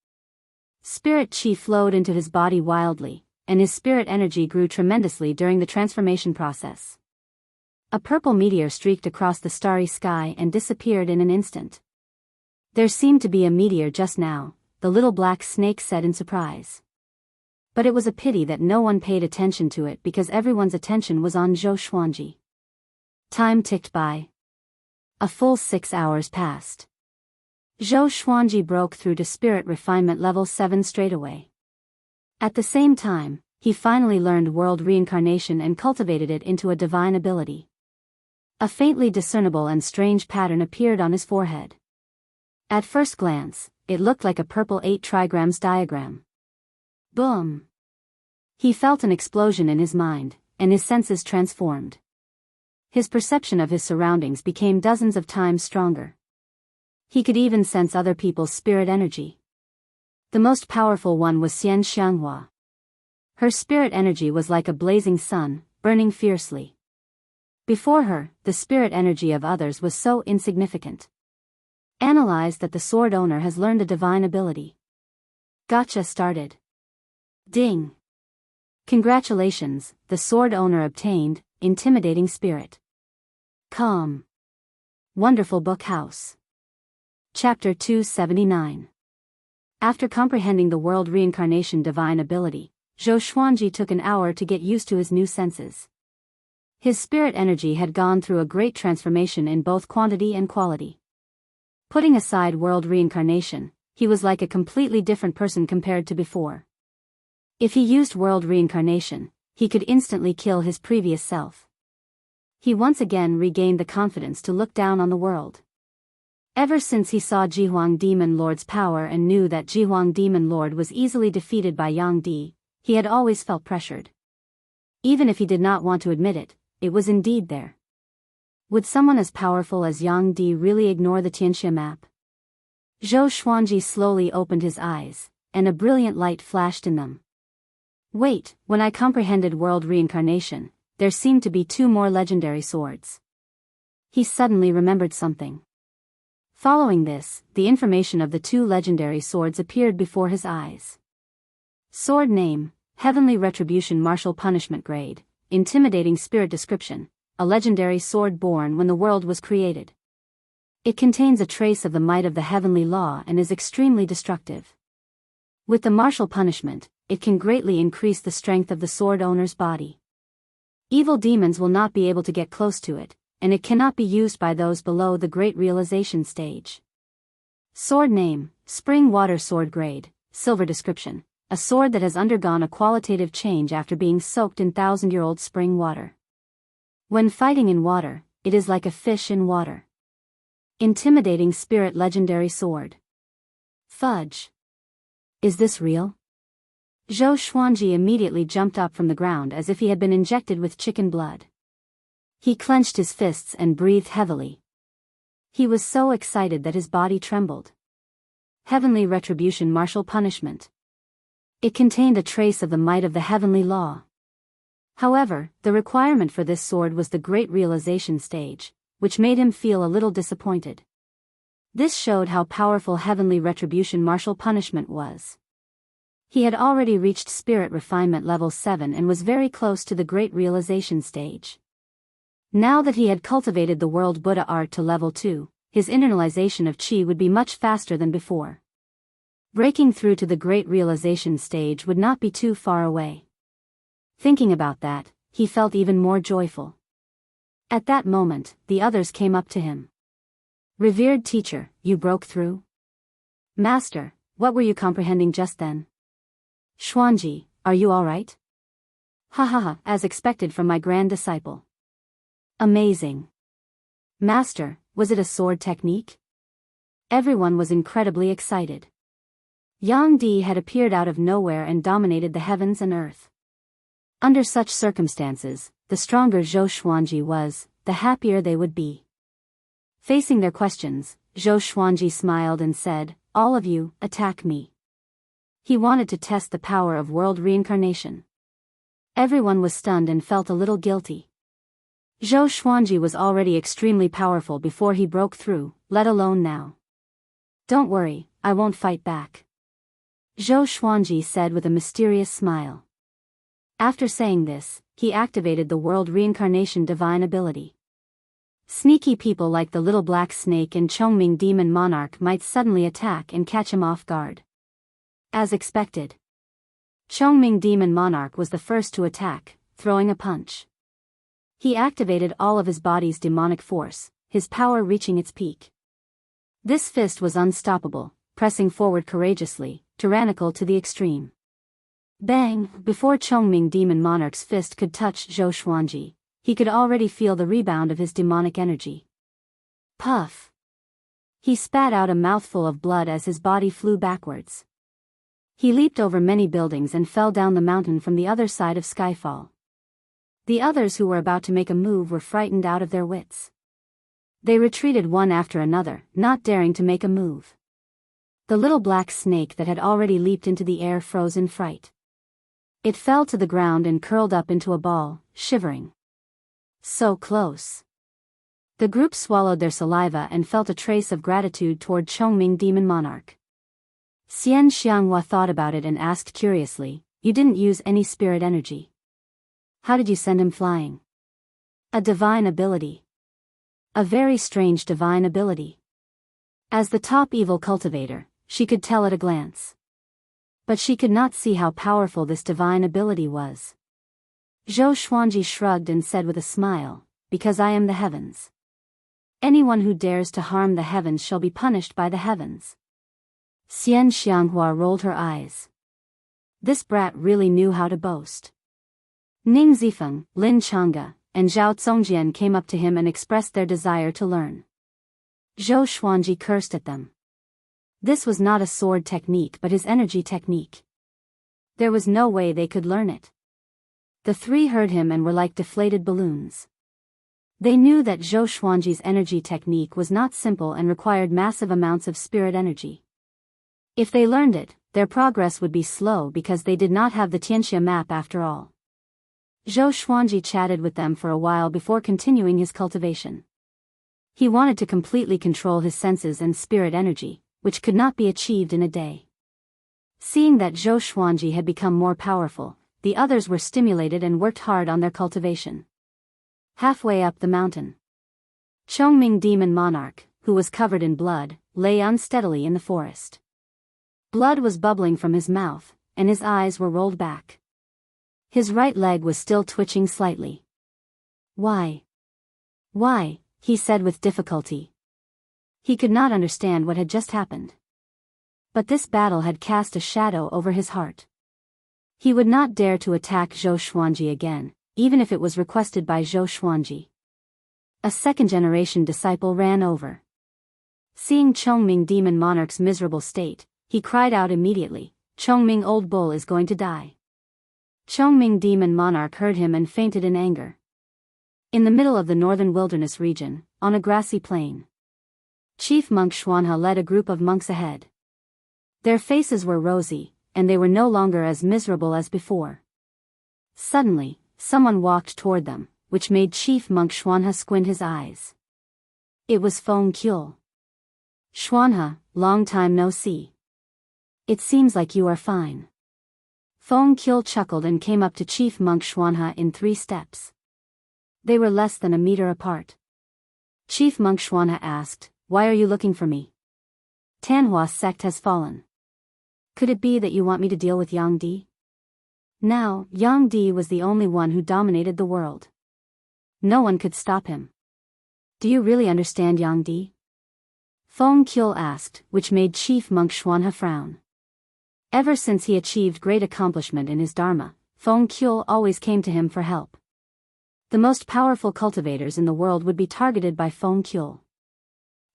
Spirit chi flowed into his body wildly, and his spirit energy grew tremendously during the transformation process. A purple meteor streaked across the starry sky and disappeared in an instant. There seemed to be a meteor just now, the little black snake said in surprise. But it was a pity that no one paid attention to it because everyone's attention was on Zhou Xuanji. Time ticked by. A full 6 hours passed. Zhou Xuanji broke through to spirit refinement level 7 straight away. At the same time, he finally learned world reincarnation and cultivated it into a divine ability. A faintly discernible and strange pattern appeared on his forehead. At first glance, it looked like a purple 8 trigrams diagram. Boom! He felt an explosion in his mind, and his senses transformed. His perception of his surroundings became dozens of times stronger. He could even sense other people's spirit energy. The most powerful one was Xianxia. Her spirit energy was like a blazing sun, burning fiercely. Before her, the spirit energy of others was so insignificant. Analyze that the sword owner has learned a divine ability. Gotcha started. Ding! Congratulations, the sword owner obtained, intimidating spirit. Calm. Wonderful book house. Chapter 279. After comprehending the world reincarnation divine ability, Zhou Xuanji took an hour to get used to his new senses. His spirit energy had gone through a great transformation in both quantity and quality. Putting aside world reincarnation, he was like a completely different person compared to before. If he used world reincarnation, he could instantly kill his previous self. He once again regained the confidence to look down on the world. Ever since he saw Jihuang Demon Lord's power and knew that Jihuang Demon Lord was easily defeated by Yang Di, he had always felt pressured. Even if he did not want to admit it, it was indeed there. Would someone as powerful as Yang Di really ignore the Xianxia map? Zhou Xuanji slowly opened his eyes, and a brilliant light flashed in them. Wait, when I comprehended world reincarnation, there seemed to be 2 more legendary swords. He suddenly remembered something. Following this, the information of the 2 legendary swords appeared before his eyes. Sword name, Heavenly Retribution Martial Punishment Grade, Intimidating Spirit Description, a legendary sword born when the world was created. It contains a trace of the might of the heavenly law and is extremely destructive. With the martial punishment, it can greatly increase the strength of the sword owner's body. Evil demons will not be able to get close to it, and it cannot be used by those below the Great Realization stage. Sword name, Spring Water Sword Grade, Silver Description, a sword that has undergone a qualitative change after being soaked in 1,000-year-old spring water. When fighting in water, it is like a fish in water. Intimidating Spirit Legendary Sword. Fudge. Is this real? Zhou Xuanji immediately jumped up from the ground as if he had been injected with chicken blood. He clenched his fists and breathed heavily. He was so excited that his body trembled. Heavenly Retribution Martial Punishment. It contained a trace of the might of the heavenly law. However, the requirement for this sword was the Great Realization stage, which made him feel a little disappointed. This showed how powerful Heavenly Retribution Martial Punishment was. He had already reached Spirit Refinement Level 7 and was very close to the Great Realization stage. Now that he had cultivated the World Buddha art to Level 2, his internalization of Qi would be much faster than before. Breaking through to the Great Realization stage would not be too far away. Thinking about that, he felt even more joyful. At that moment, the others came up to him. Revered teacher, you broke through? Master, what were you comprehending just then? Xuanji, are you all right? Ha ha ha, as expected from my grand disciple. Amazing. Master, was it a sword technique? Everyone was incredibly excited. Yang Di had appeared out of nowhere and dominated the heavens and earth. Under such circumstances, the stronger Zhou Xuanji was, the happier they would be. Facing their questions, Zhou Xuanji smiled and said, all of you, attack me. He wanted to test the power of world reincarnation. Everyone was stunned and felt a little guilty. Zhou Xuanji was already extremely powerful before he broke through, let alone now. Don't worry, I won't fight back. Zhou Xuanji said with a mysterious smile. After saying this, he activated the world reincarnation divine ability. Sneaky people like the little black snake and Chongming demon monarch might suddenly attack and catch him off guard. As expected, Chongming demon monarch was the first to attack, throwing a punch. He activated all of his body's demonic force, his power reaching its peak. This fist was unstoppable, pressing forward courageously, tyrannical to the extreme. Bang! Before Chongming demon monarch's fist could touch Zhou Xuanji, he could already feel the rebound of his demonic energy. Puff! He spat out a mouthful of blood as his body flew backwards. He leaped over many buildings and fell down the mountain from the other side of Skyfall. The others who were about to make a move were frightened out of their wits. They retreated one after another, not daring to make a move. The little black snake that had already leaped into the air froze in fright. It fell to the ground and curled up into a ball, shivering. So close. The group swallowed their saliva and felt a trace of gratitude toward Chongming demon monarch. Xianxia thought about it and asked curiously, you didn't use any spirit energy. How did you send him flying? A divine ability. A very strange divine ability. As the top evil cultivator, she could tell at a glance. But she could not see how powerful this divine ability was. Zhou Xuanji shrugged and said with a smile, because I am the heavens. Anyone who dares to harm the heavens shall be punished by the heavens. Xian Xianghua rolled her eyes. This brat really knew how to boast. Ning Zifeng, Lin Changge, and Zhao Zongjian came up to him and expressed their desire to learn. Zhou Xuanji cursed at them. This was not a sword technique but his energy technique. There was no way they could learn it. The three heard him and were like deflated balloons. They knew that Zhou Xuanji's energy technique was not simple and required massive amounts of spirit energy. If they learned it, their progress would be slow because they did not have the Tianxia map after all. Zhou Xuanji chatted with them for a while before continuing his cultivation. He wanted to completely control his senses and spirit energy, which could not be achieved in a day. Seeing that Zhou Xuanji had become more powerful, the others were stimulated and worked hard on their cultivation. Halfway up the mountain, Chongming Demon Monarch, who was covered in blood, lay unsteadily in the forest. Blood was bubbling from his mouth, and his eyes were rolled back. His right leg was still twitching slightly. Why? Why? He said with difficulty. He could not understand what had just happened. But this battle had cast a shadow over his heart. He would not dare to attack Zhou Xuanji again, even if it was requested by Zhou Xuanji. A second-generation disciple ran over. Seeing Chongming Demon Monarch's miserable state, he cried out immediately, Chongming Old Bull is going to die. Chongming Demon Monarch heard him and fainted in anger. In the middle of the northern wilderness region, on a grassy plain, Chief Monk Xuanhe led a group of monks ahead. Their faces were rosy, and they were no longer as miserable as before. Suddenly, someone walked toward them, which made Chief Monk Xuanhe squint his eyes. It was Feng Qiu. Xuanhe, long time no see. It seems like you are fine. Feng Qiu chuckled and came up to Chief Monk Xuanhe in 3 steps. They were less than a meter apart. Chief Monk Xuanhe asked, why are you looking for me? Tanhua sect has fallen. Could it be that you want me to deal with Yang Di? Now, Yang Di was the only one who dominated the world. No one could stop him. Do you really understand Yang Di? Feng Qiu asked, which made Chief Monk Xuanhe frown. Ever since he achieved great accomplishment in his dharma, Feng Qiu always came to him for help. The most powerful cultivators in the world would be targeted by Feng Qiu.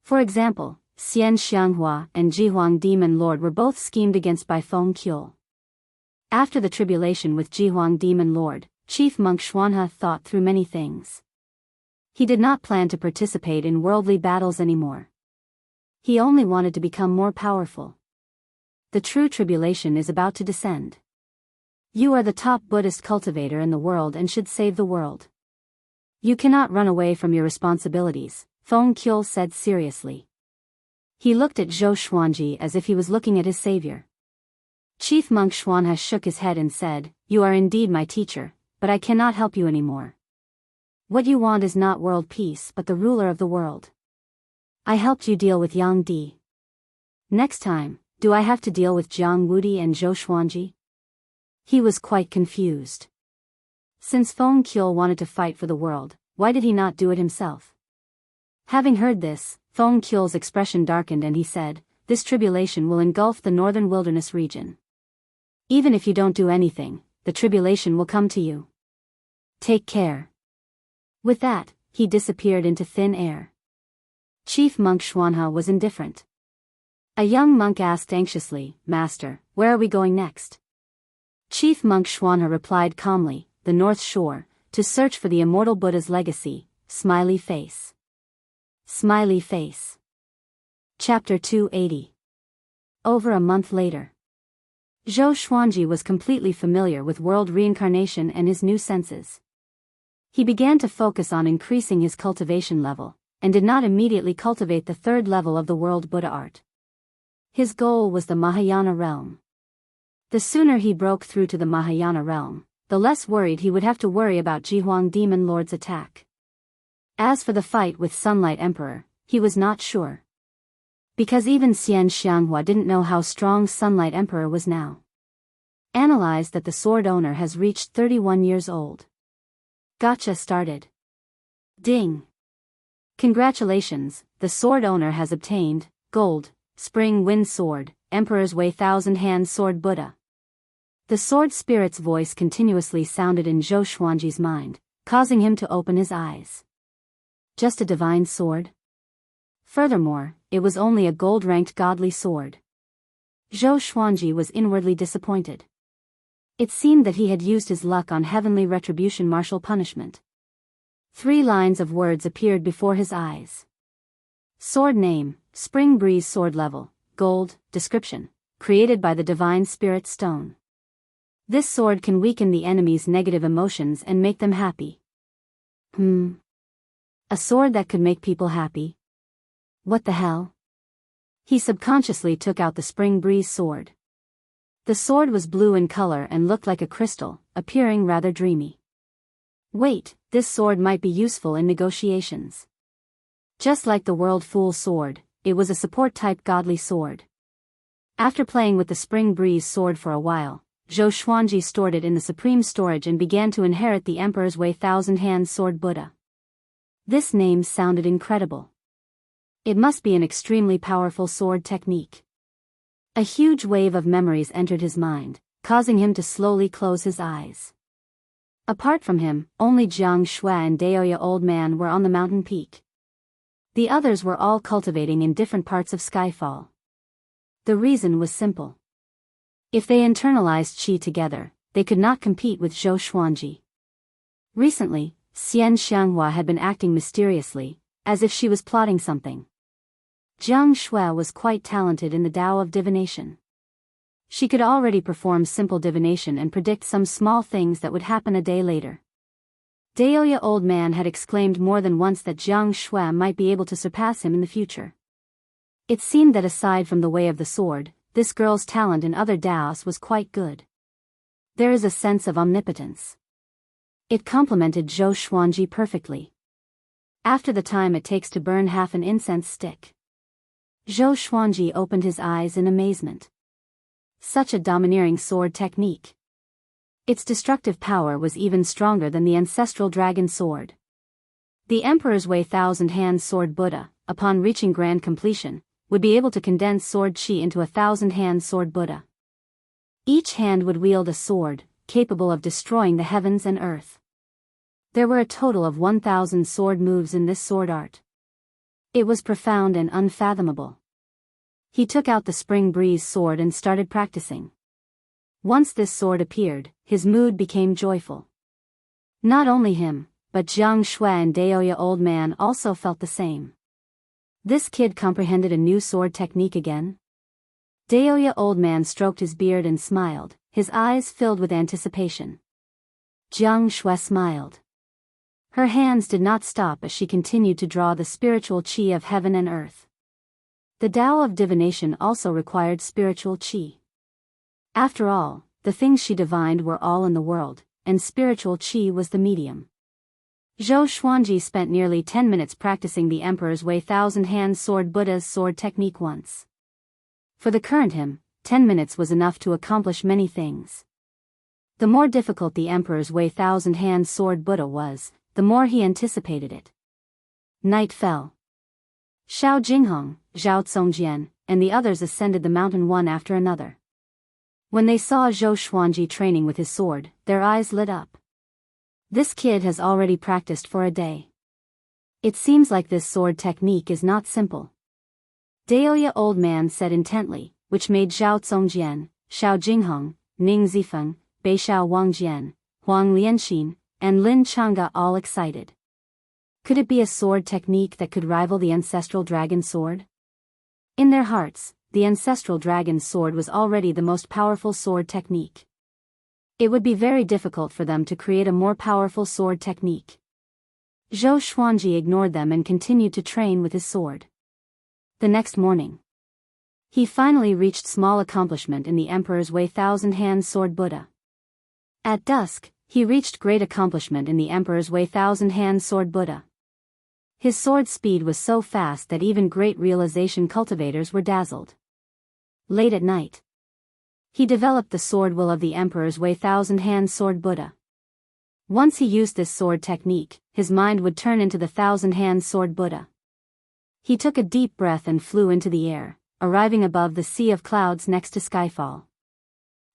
For example, Xian Xianghua and Jihuang Demon Lord were both schemed against by Feng Qiu. After the tribulation with Jihuang Demon Lord, Chief Monk Xuanhe thought through many things. He did not plan to participate in worldly battles anymore. He only wanted to become more powerful. The true tribulation is about to descend. You are the top Buddhist cultivator in the world and should save the world. You cannot run away from your responsibilities, Feng Qiu said seriously. He looked at Zhou Xuanji as if he was looking at his savior. Chief Monk Xuanhe shook his head and said, you are indeed my teacher, but I cannot help you anymore. What you want is not world peace but the ruler of the world. I helped you deal with Yang Di. Next time, do I have to deal with Jiang Wudi and Zhou Xuanji? He was quite confused. Since Feng Qiu wanted to fight for the world, why did he not do it himself? Having heard this, Feng Qiu's expression darkened and he said, this tribulation will engulf the northern wilderness region. Even if you don't do anything, the tribulation will come to you. Take care. With that, he disappeared into thin air. Chief Monk Xuanhe was indifferent. A young monk asked anxiously, Master, where are we going next? Chief Monk Xuanhe replied calmly, the North Shore, to search for the immortal Buddha's legacy, smiley face. Smiley face. Chapter 280. Over a month later. Zhou Xuanji was completely familiar with world reincarnation and his new senses. He began to focus on increasing his cultivation level, and did not immediately cultivate the 3rd level of the world Buddha art. His goal was the Mahayana realm. The sooner he broke through to the Mahayana realm, the less worried he would have to worry about Jihuang Demon Lord's attack. As for the fight with Sunlight Emperor, he was not sure. Because even Xian Xianghua didn't know how strong Sunlight Emperor was now. Analyzed that the sword owner has reached 31 years old. Gotcha started. Ding. Congratulations, the sword owner has obtained, Gold, Spring Wind Sword, Emperor's Way Thousand Hand Sword Buddha. The sword spirit's voice continuously sounded in Zhou Xuanji's mind, causing him to open his eyes. Just a divine sword? Furthermore, it was only a gold-ranked godly sword. Zhou Xuanji was inwardly disappointed. It seemed that he had used his luck on heavenly retribution martial punishment. 3 lines of words appeared before his eyes. Sword name, Spring Breeze Sword Level, Gold, Description, created by the Divine Spirit Stone. This sword can weaken the enemy's negative emotions and make them happy. A sword that could make people happy? What the hell? He subconsciously took out the Spring Breeze sword. The sword was blue in color and looked like a crystal, appearing rather dreamy. Wait, this sword might be useful in negotiations. Just like the World Fool sword, it was a support-type godly sword. After playing with the Spring Breeze sword for a while, Zhou Xuanji stored it in the supreme storage and began to inherit the Emperor's Way Thousand Hand Sword Buddha. This name sounded incredible. It must be an extremely powerful sword technique. A huge wave of memories entered his mind, causing him to slowly close his eyes. Apart from him, only Jiang Shui and Daoist Old Man were on the mountain peak. The others were all cultivating in different parts of Skyfall. The reason was simple. If they internalized qi together, they could not compete with Zhou Xuanji. Recently, Xian Xianghua had been acting mysteriously, as if she was plotting something. Jiang Shui was quite talented in the Tao of divination. She could already perform simple divination and predict some small things that would happen a day later. Daoist Old Man had exclaimed more than once that Jiang Shui might be able to surpass him in the future. It seemed that aside from the way of the sword, this girl's talent in other Daos was quite good. There is a sense of omnipotence. It complemented Zhou Xuanji perfectly. After the time it takes to burn half an incense stick. Zhou Xuanji opened his eyes in amazement. Such a domineering sword technique. Its destructive power was even stronger than the ancestral dragon sword. The Emperor's Way Thousand Hand Sword Buddha, upon reaching grand completion, would be able to condense sword qi into a 1,000-hand sword Buddha. Each hand would wield a sword, capable of destroying the heavens and earth. There were a total of 1,000 sword moves in this sword art. It was profound and unfathomable. He took out the Spring Breeze sword and started practicing. Once this sword appeared, his mood became joyful. Not only him, but Jiang Shui and Daoist Old Man also felt the same. This kid comprehended a new sword technique again? Daoist Old Man stroked his beard and smiled, his eyes filled with anticipation. Jiang Shui smiled. Her hands did not stop as she continued to draw the spiritual qi of heaven and earth. The Tao of divination also required spiritual qi. After all, the things she divined were all in the world, and spiritual qi was the medium. Zhou Xuanji spent nearly 10 minutes practicing the Emperor's Way Thousand-Hand Sword Buddha's sword technique once. For the current him, 10 minutes was enough to accomplish many things. The more difficult the Emperor's Way Thousand-Hand Sword Buddha was, the more he anticipated it. Night fell. Xiao Jinghong, Zhao Tsongjian, and the others ascended the mountain one after another. When they saw Zhou Xuanji training with his sword, their eyes lit up. This kid has already practiced for a day. It seems like this sword technique is not simple. Daoist Old Man said intently, which made Zhao Tsongjian, Xiao Jinghong, Ning Zifeng, Beixiao Wangjian, Huang Lianxin, and Lin Chang'e all excited. Could it be a sword technique that could rival the ancestral dragon sword? In their hearts, the ancestral dragon sword was already the most powerful sword technique. It would be very difficult for them to create a more powerful sword technique. Zhou Xuanji ignored them and continued to train with his sword. The next morning, He finally reached small accomplishment in the Emperor's Way Thousand-Hand Sword Buddha. At dusk, he reached great accomplishment in the Emperor's Way Thousand-Hand Sword Buddha. His sword speed was so fast that even great realization cultivators were dazzled. Late at night, he developed the sword will of the Emperor's Way Thousand-Hand Sword Buddha. Once he used this sword technique, his mind would turn into the Thousand-Hand Sword Buddha. He took a deep breath and flew into the air, arriving above the sea of clouds next to Skyfall.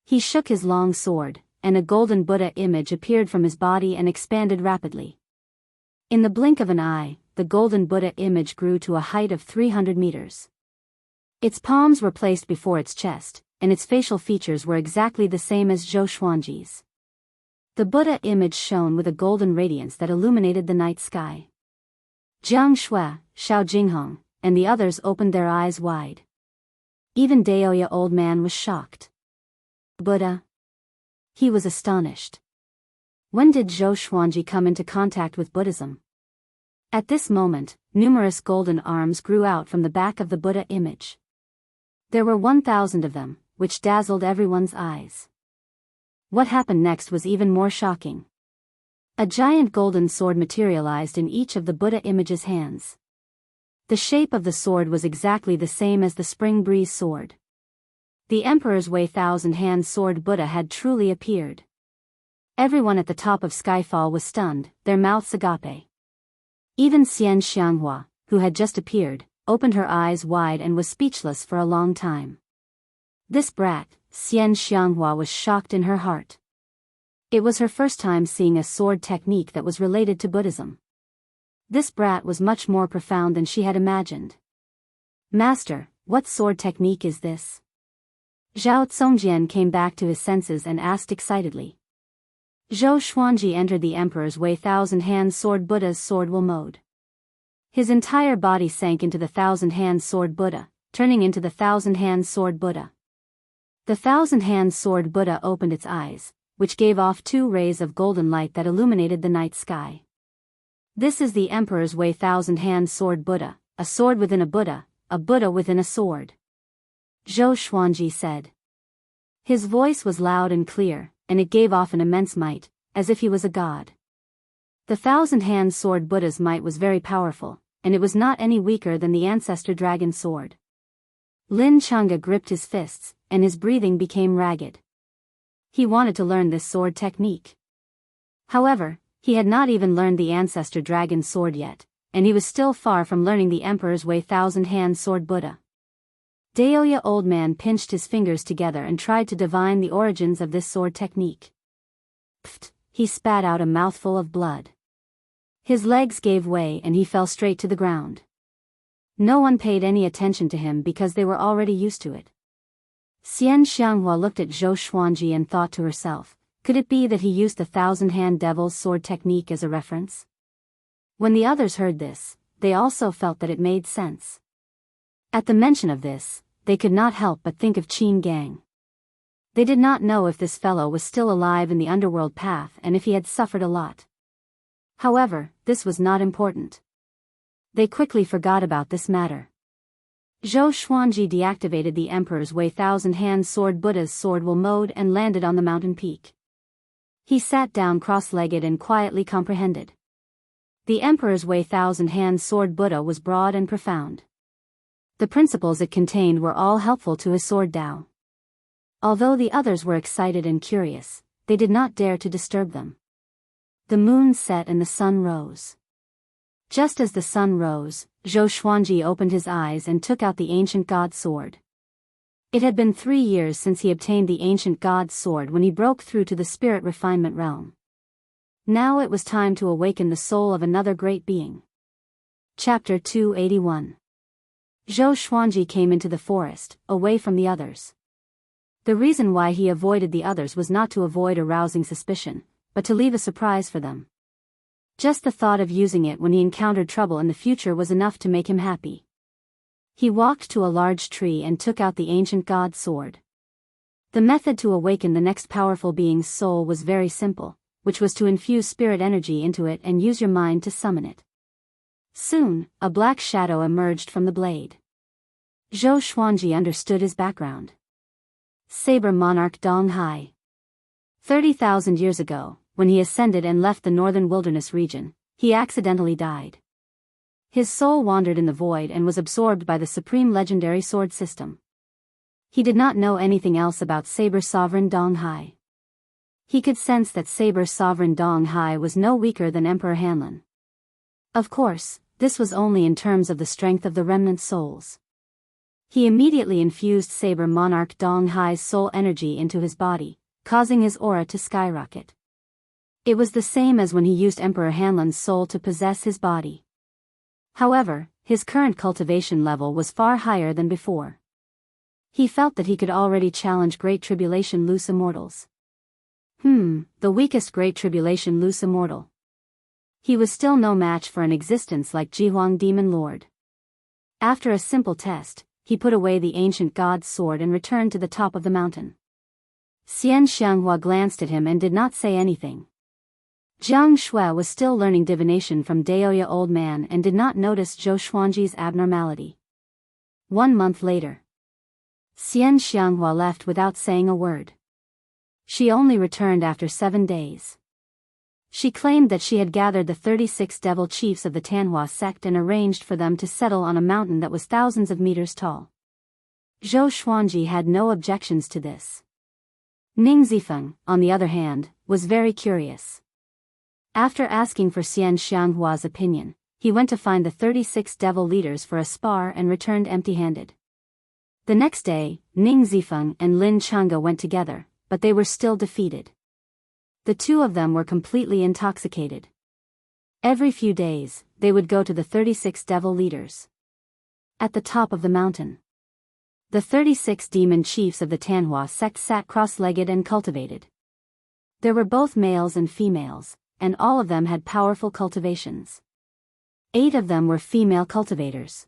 He shook his long sword, and a golden Buddha image appeared from his body and expanded rapidly. In the blink of an eye, the golden Buddha image grew to a height of 300 meters. Its palms were placed before its chest, and its facial features were exactly the same as Zhou Xuanji's. The Buddha image shone with a golden radiance that illuminated the night sky. Jianghu, Xiao Jinghong, and the others opened their eyes wide. Even Daoist old man was shocked. Buddha? He was astonished. When did Zhou Xuanji come into contact with Buddhism? At this moment, numerous golden arms grew out from the back of the Buddha image. There were 1,000 of them, which dazzled everyone's eyes. What happened next was even more shocking. A giant golden sword materialized in each of the Buddha image's hands. The shape of the sword was exactly the same as the Spring Breeze sword. The Emperor's Way Thousand-Hand Sword Buddha had truly appeared. Everyone at the top of Skyfall was stunned, their mouths agape. Even Xian Xianxia, who had just appeared, opened her eyes wide and was speechless for a long time. This brat, Xian Xianxia, was shocked in her heart. It was her first time seeing a sword technique that was related to Buddhism. This brat was much more profound than she had imagined. Master, what sword technique is this? Zhao Congjian came back to his senses and asked excitedly. Zhou Xuanji entered the Emperor's Way Thousand-Hand Sword Buddha's sword will mode. His entire body sank into the Thousand-Hand Sword Buddha, turning into the Thousand-Hand Sword Buddha. The Thousand-Hand Sword Buddha opened its eyes, which gave off 2 rays of golden light that illuminated the night sky. This is the Emperor's Way Thousand-Hand Sword Buddha, a sword within a Buddha within a sword. Zhou Xuanji said. His voice was loud and clear, and it gave off an immense might, as if he was a god. The Thousand-Hand Sword Buddha's might was very powerful, and it was not any weaker than the ancestor dragon sword. Lin Chang'e gripped his fists, and his breathing became ragged. He wanted to learn this sword technique. However, he had not even learned the ancestor dragon sword yet, and he was still far from learning the Emperor's Way Thousand-Hand Sword Buddha. Daoist old man pinched his fingers together and tried to divine the origins of this sword technique. Pfft, he spat out a mouthful of blood. His legs gave way and he fell straight to the ground. No one paid any attention to him because they were already used to it. Xian Xianxia looked at Zhou Xuanji and thought to herself, could it be that he used the Thousand-Hand Devil's sword technique as a reference? When the others heard this, they also felt that it made sense. At the mention of this, they could not help but think of Qin Gang. They did not know if this fellow was still alive in the underworld path and if he had suffered a lot. However, this was not important. They quickly forgot about this matter. Zhou Xuanji deactivated the Emperor's Way Thousand-Hand Sword Buddha's sword will mode and landed on the mountain peak. He sat down cross-legged and quietly comprehended. The Emperor's Way Thousand-Hand Sword Buddha was broad and profound. The principles it contained were all helpful to his sword Dao. Although the others were excited and curious, they did not dare to disturb them. The moon set and the sun rose. Just as the sun rose, Zhou Xuanji opened his eyes and took out the ancient god sword. It had been 3 years since he obtained the ancient god's sword when he broke through to the spirit refinement realm. Now it was time to awaken the soul of another great being. Chapter 281. Zhou Xuanji came into the forest, away from the others. The reason why he avoided the others was not to avoid arousing suspicion, but to leave a surprise for them. Just the thought of using it when he encountered trouble in the future was enough to make him happy. He walked to a large tree and took out the ancient god sword. The method to awaken the next powerful being's soul was very simple, which was to infuse spirit energy into it and use your mind to summon it. Soon, a black shadow emerged from the blade. Zhou Xuanji understood his background. Saber monarch Dong Hai. 30,000 years ago, when he ascended and left the northern wilderness region, he accidentally died. His soul wandered in the void and was absorbed by the supreme legendary sword system. He did not know anything else about Saber sovereign Dong Hai. He could sense that Saber sovereign Dong Hai was no weaker than Emperor Hanlin. Of course, this was only in terms of the strength of the remnant souls. He immediately infused Saber monarch Dong Hai's soul energy into his body, causing his aura to skyrocket. It was the same as when he used Emperor Hanlin's soul to possess his body. However, his current cultivation level was far higher than before. He felt that he could already challenge Great Tribulation loose immortals. The weakest Great Tribulation loose immortal. He was still no match for an existence like Jihuang Demon Lord. After a simple test, he put away the ancient god's sword and returned to the top of the mountain. Xianxia glanced at him and did not say anything. Jiang Shui was still learning divination from Daoist old man and did not notice Zhou Xuanji's abnormality. 1 month later, Xianxia left without saying a word. She only returned after 7 days. She claimed that she had gathered the 36 devil chiefs of the Tanhua sect and arranged for them to settle on a mountain that was thousands of meters tall. Zhou Xuanji had no objections to this. Ning Zifeng, on the other hand, was very curious. After asking for Xianxia's opinion, he went to find the 36 devil leaders for a spar and returned empty-handed. The next day, Ning Zifeng and Lin Chang'e went together, but they were still defeated. The two of them were completely intoxicated. Every few days, they would go to the 36 devil leaders. At the top of the mountain, the 36 demon chiefs of the Tanhua sect sat cross-legged and cultivated. There were both males and females, and all of them had powerful cultivations. 8 of them were female cultivators.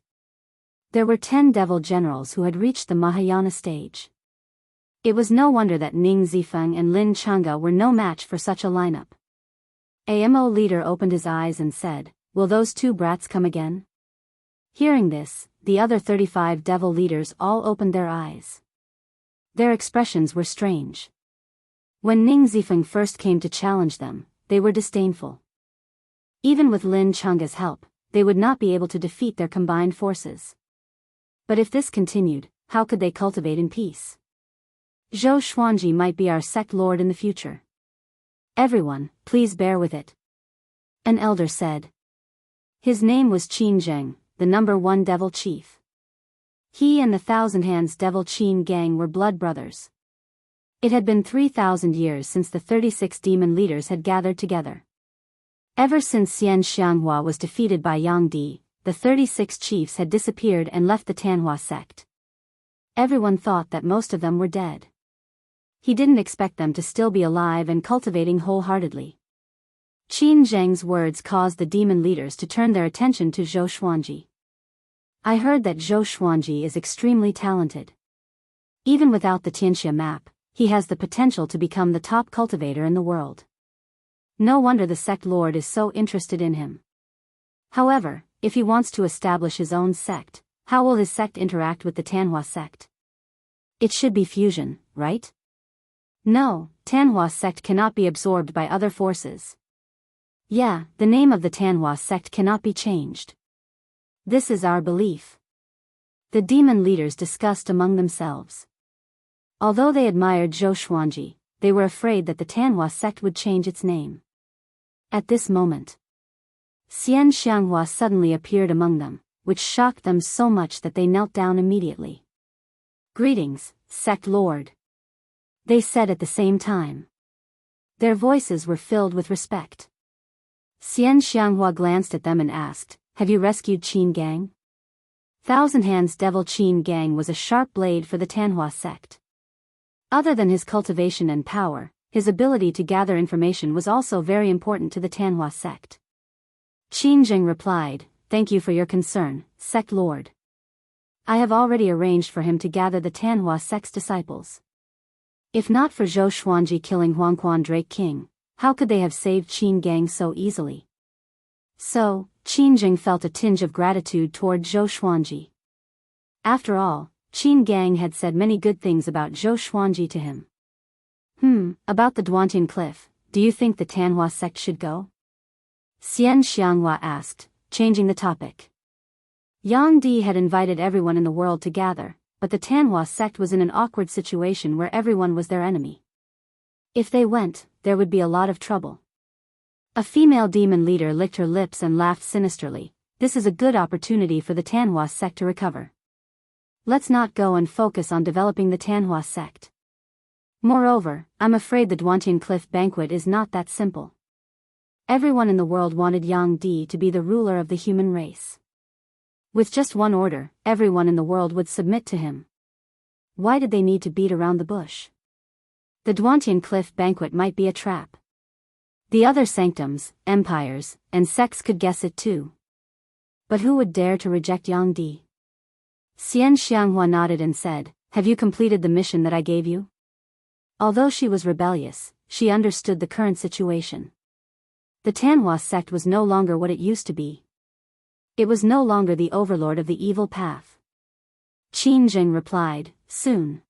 There were 10 devil generals who had reached the Mahayana stage. It was no wonder that Ning Zifeng and Lin Chang'e were no match for such a lineup. AMO leader opened his eyes and said, "Will those 2 brats come again?" Hearing this, the other 35 devil leaders all opened their eyes. Their expressions were strange. When Ning Zifeng first came to challenge them, they were disdainful. Even with Lin Chang'e's help, they would not be able to defeat their combined forces. But if this continued, how could they cultivate in peace? Zhou Xuanji might be our sect lord in the future. Everyone, please bear with it. An elder said. His name was Qin Zheng, the number 1 devil chief. He and the Thousand Hands devil Qin gang were blood brothers. It had been 3,000 years since the 36 demon leaders had gathered together. Ever since Xianxianhua was defeated by Yang Di, the 36 chiefs had disappeared and left the Tanhua sect. Everyone thought that most of them were dead. He didn't expect them to still be alive and cultivating wholeheartedly. Qin Zheng's words caused the demon leaders to turn their attention to Zhou Xuanji. I heard that Zhou Xuanji is extremely talented. Even without the Tianxia map, he has the potential to become the top cultivator in the world. No wonder the sect lord is so interested in him. However, if he wants to establish his own sect, how will his sect interact with the Tanhua sect? It should be fusion, right? No, Tanhua sect cannot be absorbed by other forces. Yeah, the name of the Tanhua sect cannot be changed. This is our belief. The demon leaders discussed among themselves. Although they admired Zhou Xuanji, they were afraid that the Tanhua sect would change its name. At this moment, Xianxianhua suddenly appeared among them, which shocked them so much that they knelt down immediately. "Greetings, sect lord," they said at the same time. Their voices were filled with respect. Xianxianhua glanced at them and asked, "Have you rescued Qin Gang?" Thousand Hands devil Qin Gang was a sharp blade for the Tanhua sect. Other than his cultivation and power, his ability to gather information was also very important to the Tanhua sect. Qin Zheng replied, "Thank you for your concern, sect lord. I have already arranged for him to gather the Tanhua sect's disciples. If not for Zhou Xuanji killing Huangquan Drake King, how could they have saved Qin Gang so easily?" So, Qin Zheng felt a tinge of gratitude toward Zhou Xuanji. After all, Qin Gang had said many good things about Zhou Xuanji to him. About the Duantian Cliff, do you think the Tanhua sect should go? Xianxia asked, changing the topic. Yang Di had invited everyone in the world to gather, but the Tanhua sect was in an awkward situation where everyone was their enemy. If they went, there would be a lot of trouble. A female demon leader licked her lips and laughed sinisterly. This is a good opportunity for the Tanhua sect to recover. Let's not go and focus on developing the Tanhua sect. Moreover, I'm afraid the Duantian Cliff banquet is not that simple. Everyone in the world wanted Yang Di to be the ruler of the human race. With just one order, everyone in the world would submit to him. Why did they need to beat around the bush? The Duantian Cliff banquet might be a trap. The other sanctums, empires, and sects could guess it too. But who would dare to reject Yang Di? Xianxia nodded and said, "Have you completed the mission that I gave you?" Although she was rebellious, she understood the current situation. The Tanhua sect was no longer what it used to be. It was no longer the overlord of the evil path. Qin Jing replied, "Soon.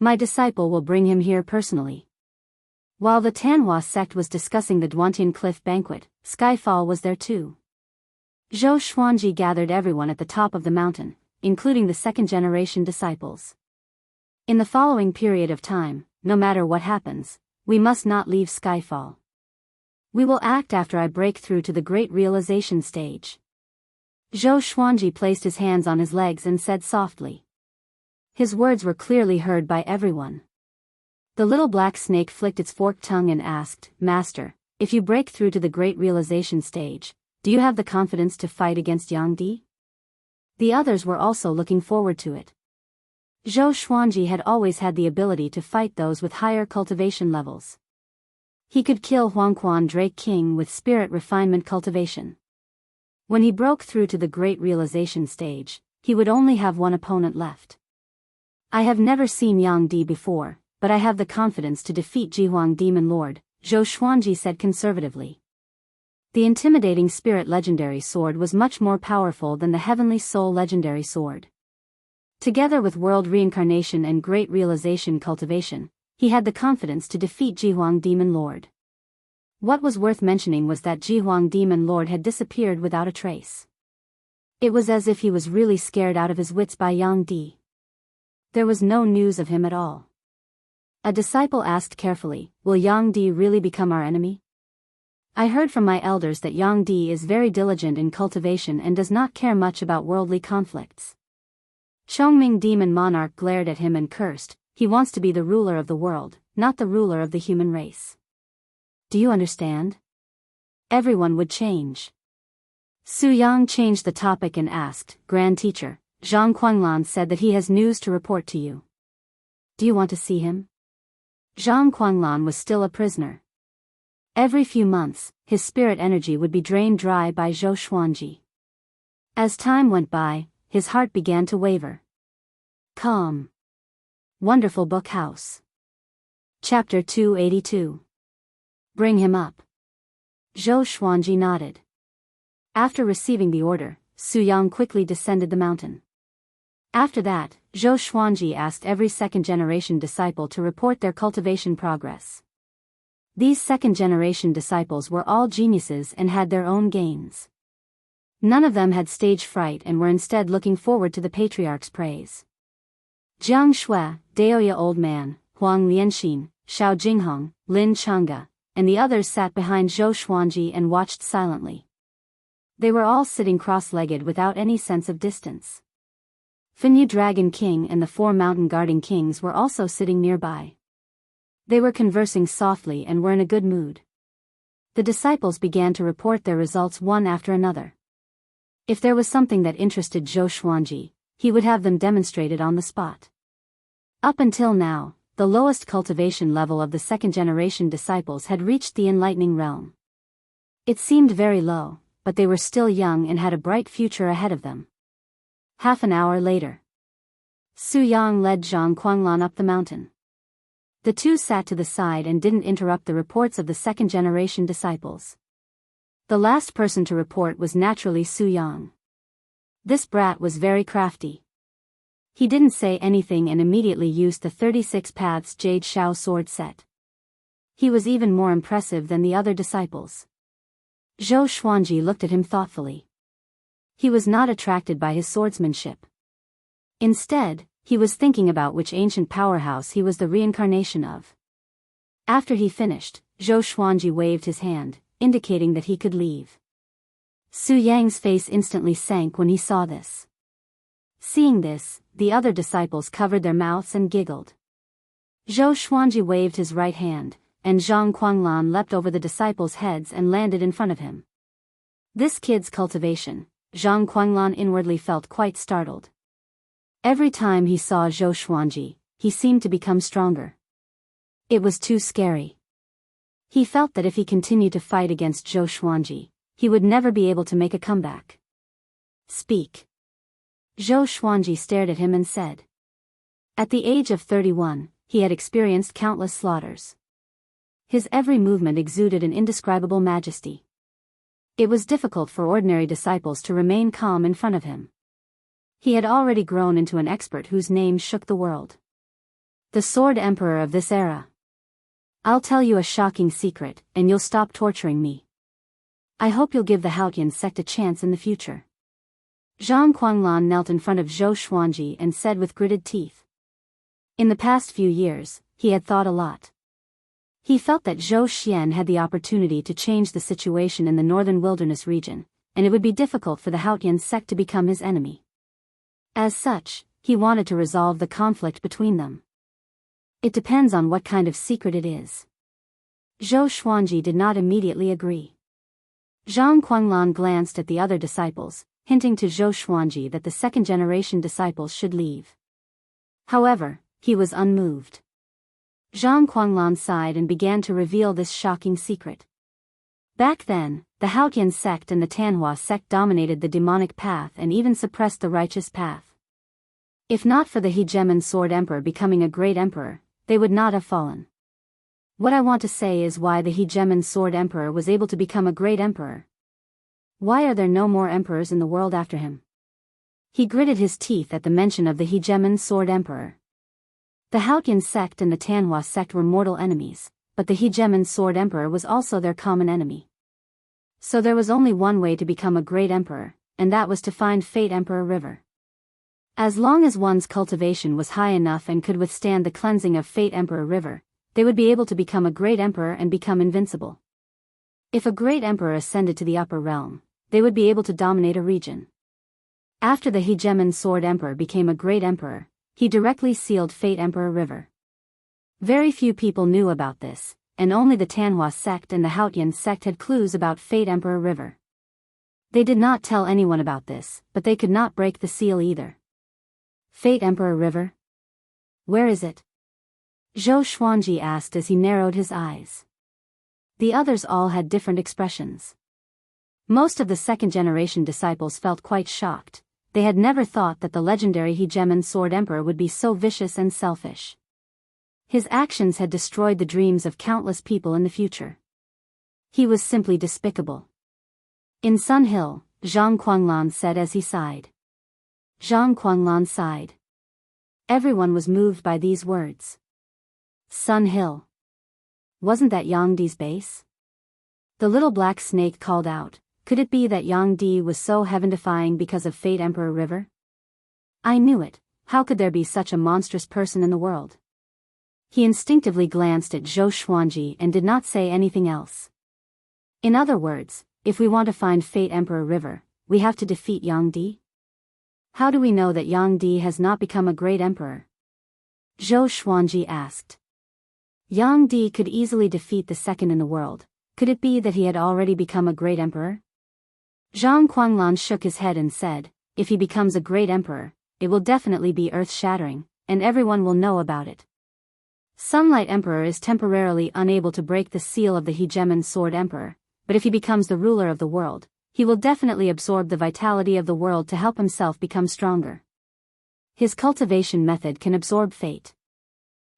My disciple will bring him here personally." While the Tanhua sect was discussing the Duantian Cliff banquet, Skyfall was there too. Zhou Xuanji gathered everyone at the top of the mountain, including the second-generation disciples. In the following period of time, no matter what happens, we must not leave Skyfall. We will act after I break through to the great realization stage. Zhou Xuanji placed his hands on his legs and said softly. His words were clearly heard by everyone. The little black snake flicked its forked tongue and asked, "Master, if you break through to the great realization stage, do you have the confidence to fight against Yang Di?" The others were also looking forward to it. Zhou Xuanji had always had the ability to fight those with higher cultivation levels. He could kill Huangquan Drake King with spirit refinement cultivation. When he broke through to the great realization stage, he would only have one opponent left. I have never seen Yang Di before, but I have the confidence to defeat Jihuang Demon Lord, Zhou Xuanji said conservatively. The intimidating spirit legendary sword was much more powerful than the heavenly soul legendary sword. Together with world reincarnation and great realization cultivation, he had the confidence to defeat Jihuang Demon Lord. What was worth mentioning was that Jihuang Demon Lord had disappeared without a trace. It was as if he was really scared out of his wits by Yang Di. There was no news of him at all. A disciple asked carefully, "Will Yang Di really become our enemy?" I heard from my elders that Yang Di is very diligent in cultivation and does not care much about worldly conflicts. Chongming Demon Monarch glared at him and cursed. He wants to be the ruler of the world, not the ruler of the human race. Do you understand? Everyone would change. Su Yang changed the topic and asked, "Grand Teacher, Zhang Quanglan said that he has news to report to you. Do you want to see him?" Zhang Quanglan was still a prisoner. Every few months, his spirit energy would be drained dry by Zhou Xuanji. As time went by, his heart began to waver. Calm. Wonderful Book House. Chapter 282. Bring him up. Zhou Xuanji nodded. After receiving the order, Su Yang quickly descended the mountain. After that, Zhou Xuanji asked every second-generation disciple to report their cultivation progress. These second-generation disciples were all geniuses and had their own gains. None of them had stage fright and were instead looking forward to the patriarch's praise. Jiang Shui, Daoist Old Man, Huang Lianxin, Xiao Jinghong, Lin Changge, and the others sat behind Zhou Xuanji and watched silently. They were all sitting cross-legged without any sense of distance. Finyu Dragon King and the 4 mountain guarding kings were also sitting nearby. They were conversing softly and were in a good mood. The disciples began to report their results one after another. If there was something that interested Zhou Xuanji, he would have them demonstrated on the spot. Up until now, the lowest cultivation level of the second-generation disciples had reached the enlightening realm. It seemed very low, but they were still young and had a bright future ahead of them. Half an hour later, Su Yang led Zhang Quanglan up the mountain. The two sat to the side and didn't interrupt the reports of the second-generation disciples. The last person to report was naturally Su Yang. This brat was very crafty. He didn't say anything and immediately used the 36 Paths Jade Shao sword set. He was even more impressive than the other disciples. Zhou Xuanji looked at him thoughtfully. He was not attracted by his swordsmanship. Instead, he was thinking about which ancient powerhouse he was the reincarnation of. After he finished, Zhou Xuanji waved his hand, indicating that he could leave. Su Yang's face instantly sank when he saw this. Seeing this, the other disciples covered their mouths and giggled. Zhou Xuanji waved his right hand, and Zhang Quanglan leapt over the disciples' heads and landed in front of him. This kid's cultivation, Zhang Quanglan inwardly felt quite startled. Every time he saw Zhou Xuanji, he seemed to become stronger. It was too scary. He felt that if he continued to fight against Zhou Xuanji, he would never be able to make a comeback. Speak. Zhou Xuanji stared at him and said. At the age of 31, he had experienced countless slaughters. His every movement exuded an indescribable majesty. It was difficult for ordinary disciples to remain calm in front of him. He had already grown into an expert whose name shook the world. The Sword Emperor of this era. I'll tell you a shocking secret, and you'll stop torturing me. I hope you'll give the Haotian sect a chance in the future. Zhang Quanglan knelt in front of Zhou Xuanji and said with gritted teeth. In the past few years, he had thought a lot. He felt that Zhou Xian had the opportunity to change the situation in the northern wilderness region, and it would be difficult for the Haotian sect to become his enemy. As such, he wanted to resolve the conflict between them. It depends on what kind of secret it is. Zhou Xuanji did not immediately agree. Zhang Quanglan glanced at the other disciples, hinting to Zhou Xuanji that the second-generation disciples should leave. However, he was unmoved. Zhang Quanglan sighed and began to reveal this shocking secret. Back then, the Haotian sect and the Tanhua sect dominated the demonic path and even suppressed the righteous path. If not for the hegemon sword emperor becoming a great emperor, they would not have fallen. What I want to say is why the hegemon sword emperor was able to become a great emperor. Why are there no more emperors in the world after him? He gritted his teeth at the mention of the hegemon sword emperor. The Haotian sect and the Tanhua sect were mortal enemies, but the hegemon sword emperor was also their common enemy. So there was only one way to become a great emperor, and that was to find Fate Emperor River. As long as one's cultivation was high enough and could withstand the cleansing of Fate Emperor River, they would be able to become a great emperor and become invincible. If a great emperor ascended to the upper realm, they would be able to dominate a region. After the hegemon sword emperor became a great emperor, he directly sealed Fate Emperor River. Very few people knew about this, and only the Tanhua sect and the Haotian sect had clues about Fate Emperor River. They did not tell anyone about this, but they could not break the seal either. Fate Emperor River? Where is it? Zhou Xuanji asked as he narrowed his eyes. The others all had different expressions. Most of the second-generation disciples felt quite shocked. They had never thought that the legendary hegemon sword emperor would be so vicious and selfish. His actions had destroyed the dreams of countless people in the future. He was simply despicable. In Sun Hill, Zhang Quanglan said as he sighed. Zhang Quanglan sighed. Everyone was moved by these words. Sun Hill. Wasn't that Yang Di's base? The little black snake called out. Could it be that Yang Di was so heaven-defying because of Fate Emperor River? I knew it. How could there be such a monstrous person in the world? He instinctively glanced at Zhou Xuanji and did not say anything else. In other words, if we want to find Fate Emperor River, we have to defeat Yang Di? How do we know that Yang Di has not become a great emperor? Zhou Xuanji asked. Yang Di could easily defeat the second in the world. Could it be that he had already become a great emperor? Zhang Quanglan shook his head and said, if he becomes a great emperor, it will definitely be earth-shattering, and everyone will know about it. Sunlight Emperor is temporarily unable to break the seal of the hegemon sword emperor, but if he becomes the ruler of the world, he will definitely absorb the vitality of the world to help himself become stronger. His cultivation method can absorb fate.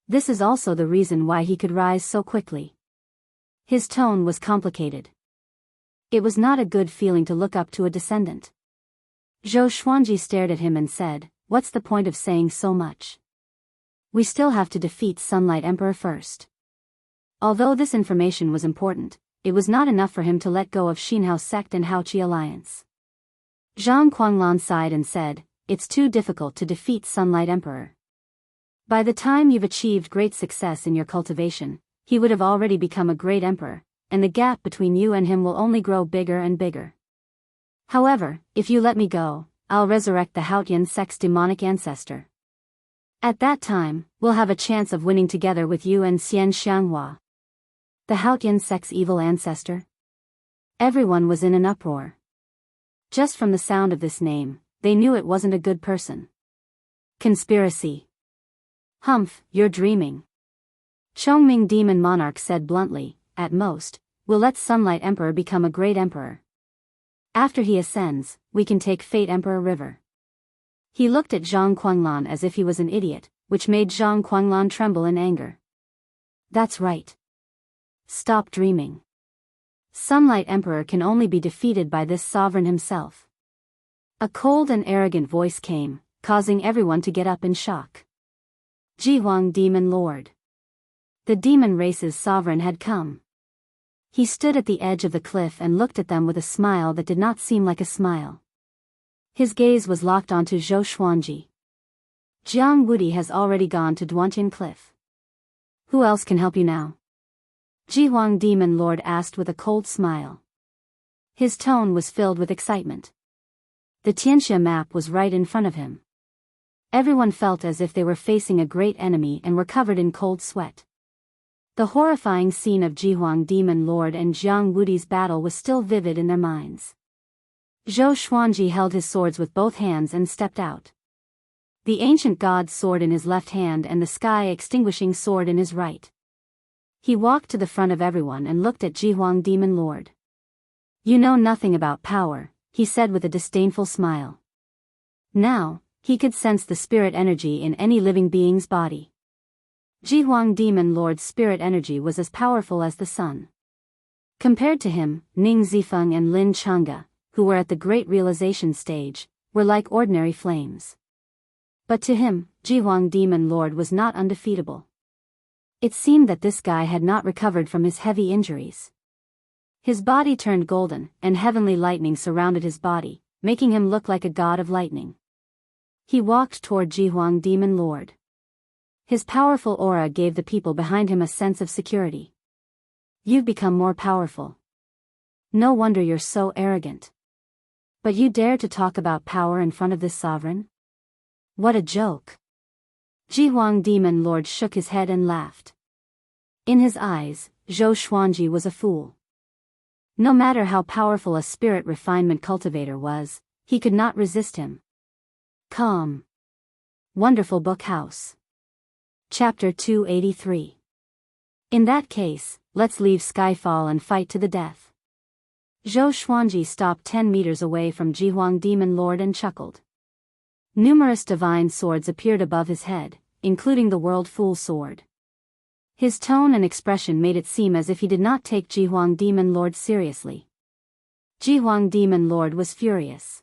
This is also the reason why he could rise so quickly. His tone was complicated. It was not a good feeling to look up to a descendant. Zhou Xuanji stared at him and said, what's the point of saying so much? We still have to defeat Sunlight Emperor first. Although this information was important, it was not enough for him to let go of Xinhao sect and Haoqi alliance. Zhang Quanglan sighed and said, "It's too difficult to defeat Sunlight Emperor. By the time you've achieved great success in your cultivation, he would have already become a great emperor, and the gap between you and him will only grow bigger and bigger. However, if you let me go, I'll resurrect the Haotian sect's demonic ancestor. At that time, we'll have a chance of winning together with you and Xian Xianghua." The Haotian sect's evil ancestor? Everyone was in an uproar. Just from the sound of this name, they knew it wasn't a good person. Conspiracy. Humph, you're dreaming. Chongming Demon Monarch said bluntly, "At most, we'll let Sunlight Emperor become a great emperor. After he ascends, we can take Fate Emperor River." He looked at Zhang Quanglan as if he was an idiot, which made Zhang Quanglan tremble in anger. "That's right. Stop dreaming. Sunlight Emperor can only be defeated by this sovereign himself." A cold and arrogant voice came, causing everyone to get up in shock. Jihuang Demon Lord. The demon race's sovereign had come. He stood at the edge of the cliff and looked at them with a smile that did not seem like a smile. His gaze was locked onto Zhou Xuanji. Jianghu has already gone to Duantian Cliff. Who else can help you now? Jihuang Demon Lord asked with a cold smile. His tone was filled with excitement. The Tianxia map was right in front of him. Everyone felt as if they were facing a great enemy and were covered in cold sweat. The horrifying scene of Jihuang Demon Lord and Jiang Wudi's battle was still vivid in their minds. Zhou Xuanji held his swords with both hands and stepped out. The ancient god's sword in his left hand and the sky-extinguishing sword in his right. He walked to the front of everyone and looked at Jihuang Demon Lord. "You know nothing about power," he said with a disdainful smile. Now, he could sense the spirit energy in any living being's body. Jihuang Demon Lord's spirit energy was as powerful as the sun. Compared to him, Ning Zifeng and Lin Chang'e, who were at the great realization stage, were like ordinary flames. But to him, Jihuang Demon Lord was not undefeatable. It seemed that this guy had not recovered from his heavy injuries. His body turned golden, and heavenly lightning surrounded his body, making him look like a god of lightning. He walked toward Jihuang Demon Lord. His powerful aura gave the people behind him a sense of security. "You've become more powerful. No wonder you're so arrogant. But you dare to talk about power in front of this sovereign? What a joke." Jihuang Demon Lord shook his head and laughed. In his eyes, Zhou Xuanji was a fool. No matter how powerful a spirit refinement cultivator was, he could not resist him. Calm. Wonderful Book House. Chapter 283. In that case, let's leave Skyfall and fight to the death. Zhou Xuanji stopped 10 meters away from Jihuang Demon Lord and chuckled. Numerous divine swords appeared above his head, including the World Fool Sword. His tone and expression made it seem as if he did not take Jihuang Demon Lord seriously. Jihuang Demon Lord was furious.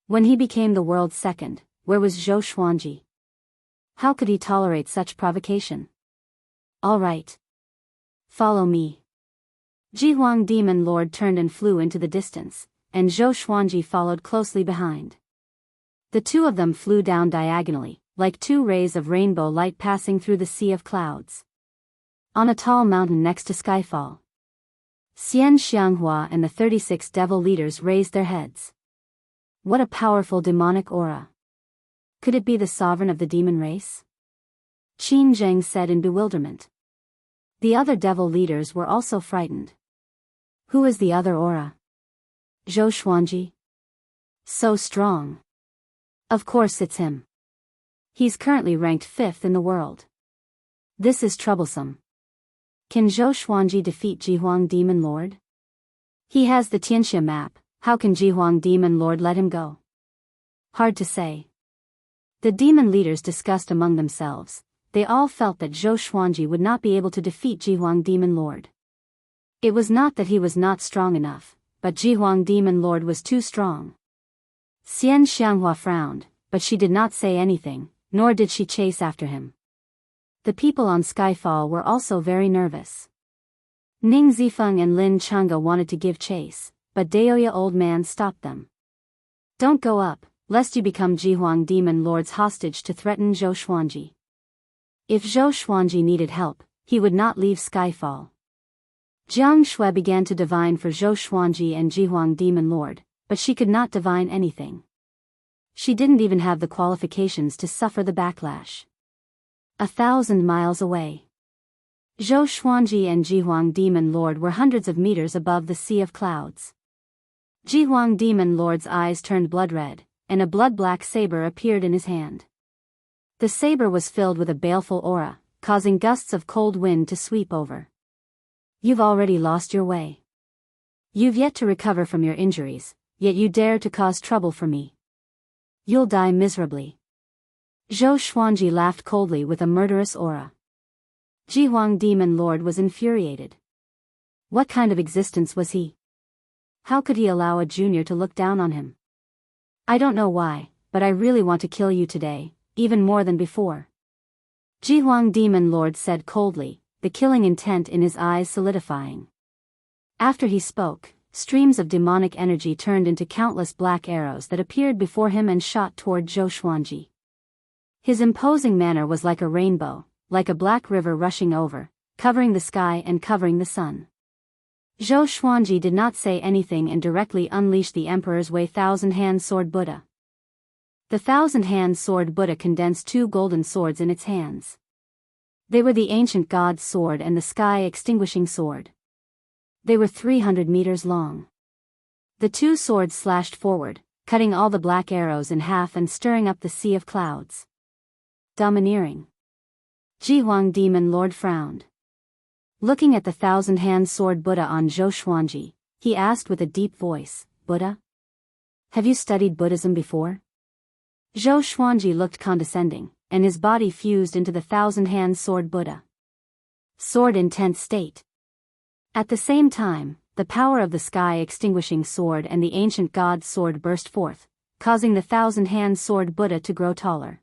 When he became the world's second, where was Zhou Xuanji? How could he tolerate such provocation? "All right. Follow me." Jihuang Demon Lord turned and flew into the distance, and Zhou Xuanji followed closely behind. The two of them flew down diagonally, like two rays of rainbow light passing through the sea of clouds. On a tall mountain next to Skyfall, Xian Xianghua and the 36 devil leaders raised their heads. What a powerful demonic aura. Could it be the sovereign of the demon race? Qin Zheng said in bewilderment. The other devil leaders were also frightened. Who is the other aura? Zhou Xuanji? So strong. Of course it's him. He's currently ranked 5th in the world. This is troublesome. Can Zhou Xuanji defeat Jihuang Demon Lord? He has the Tianxia map, how can Jihuang Demon Lord let him go? Hard to say. The demon leaders discussed among themselves. They all felt that Zhou Xuanji would not be able to defeat Jihuang Demon Lord. It was not that he was not strong enough, but Jihuang Demon Lord was too strong. Xian Xianghua frowned, but she did not say anything, nor did she chase after him. The people on Skyfall were also very nervous. Ning Zifeng and Lin Chang'e wanted to give chase, but Daoist old man stopped them. Don't go up, lest you become Jihuang Demon Lord's hostage to threaten Zhou Xuanji. If Zhou Xuanji needed help, he would not leave Skyfall. Jiang Shui began to divine for Zhou Xuanji and Jihuang Demon Lord, but she could not divine anything. She didn't even have the qualifications to suffer the backlash. 1,000 miles away. Zhou Xuanji and Jihuang Demon Lord were hundreds of meters above the sea of clouds. Jihuang Demon Lord's eyes turned blood red, and a blood-black saber appeared in his hand. The saber was filled with a baleful aura, causing gusts of cold wind to sweep over. You've already lost your way. You've yet to recover from your injuries, yet you dare to cause trouble for me. You'll die miserably. Zhou Xuanji laughed coldly with a murderous aura. Jihuang Demon Lord was infuriated. What kind of existence was he? How could he allow a junior to look down on him? I don't know why, but I really want to kill you today, even more than before. Jihuang Demon Lord said coldly, the killing intent in his eyes solidifying. After he spoke, streams of demonic energy turned into countless black arrows that appeared before him and shot toward Zhou Xuanji. His imposing manner was like a rainbow, like a black river rushing over, covering the sky and covering the sun. Zhou Xuanji did not say anything and directly unleashed the Emperor's Way Thousand-Hand Sword Buddha. The Thousand-Hand Sword Buddha condensed 2 golden swords in its hands. They were the ancient god's sword and the sky-extinguishing sword. They were 300 meters long. The 2 swords slashed forward, cutting all the black arrows in half and stirring up the sea of clouds. Domineering. Jihuang Demon Lord frowned. Looking at the Thousand-Hand Sword Buddha on Zhou Xuanji, he asked with a deep voice, Buddha? Have you studied Buddhism before? Zhou Xuanji looked condescending, and his body fused into the Thousand-Hand Sword Buddha. Sword intent state. At the same time, the power of the sky-extinguishing sword and the ancient god's sword burst forth, causing the Thousand-Hand Sword Buddha to grow taller.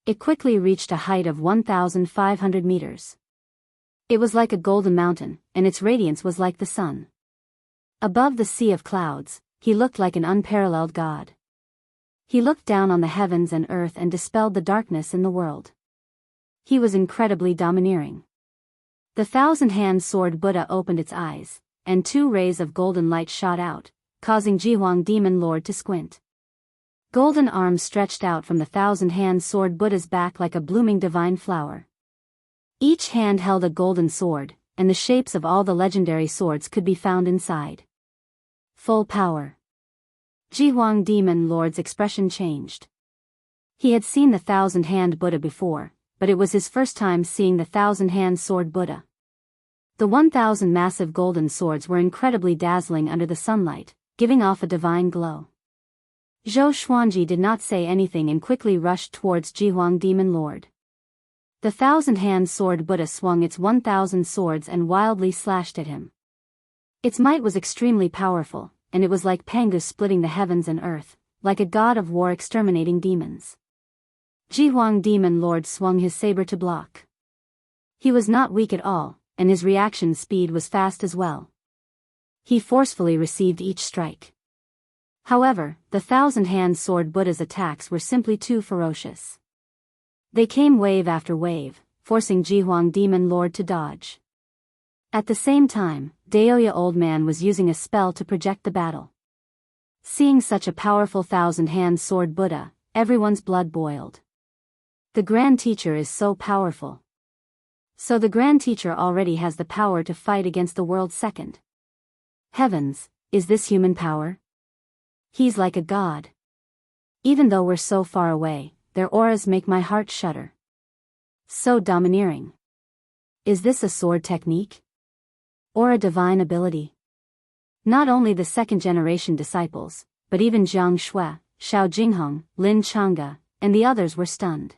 It quickly reached a height of 1,500 meters. It was like a golden mountain, and its radiance was like the sun. Above the sea of clouds, he looked like an unparalleled god. He looked down on the heavens and earth and dispelled the darkness in the world. He was incredibly domineering. The Thousand-Hand Sword Buddha opened its eyes, and 2 rays of golden light shot out, causing Jihuang Demon Lord to squint. Golden arms stretched out from the Thousand-Hand Sword Buddha's back like a blooming divine flower. Each hand held a golden sword, and the shapes of all the legendary swords could be found inside. Full power. Jihuang Demon Lord's expression changed. He had seen the Thousand-Hand Buddha before, but it was his first time seeing the Thousand-Hand Sword Buddha. The 1,000 massive golden swords were incredibly dazzling under the sunlight, giving off a divine glow. Zhou Xuanji did not say anything and quickly rushed towards Jihuang Demon Lord. The Thousand-Hand Sword Buddha swung its 1,000 swords and wildly slashed at him. Its might was extremely powerful, and it was like Pangus splitting the heavens and earth, like a god of war exterminating demons. Jihuang Demon Lord swung his saber to block. He was not weak at all, and his reaction speed was fast as well. He forcefully received each strike. However, the Thousand-Hand Sword Buddha's attacks were simply too ferocious. They came wave after wave, forcing Jihuang Demon Lord to dodge. At the same time, Daoist Old Man was using a spell to project the battle. Seeing such a powerful Thousand-Hand Sword Buddha, everyone's blood boiled. The Grand Teacher is so powerful. So the Grand Teacher already has the power to fight against the world's second. Heavens, is this human power? He's like a god. Even though we're so far away, their auras make my heart shudder. So domineering. Is this a sword technique? Or a divine ability? Not only the second-generation disciples, but even Jiang Shui, Xiao Jingheng, Lin Chang'e, and the others were stunned.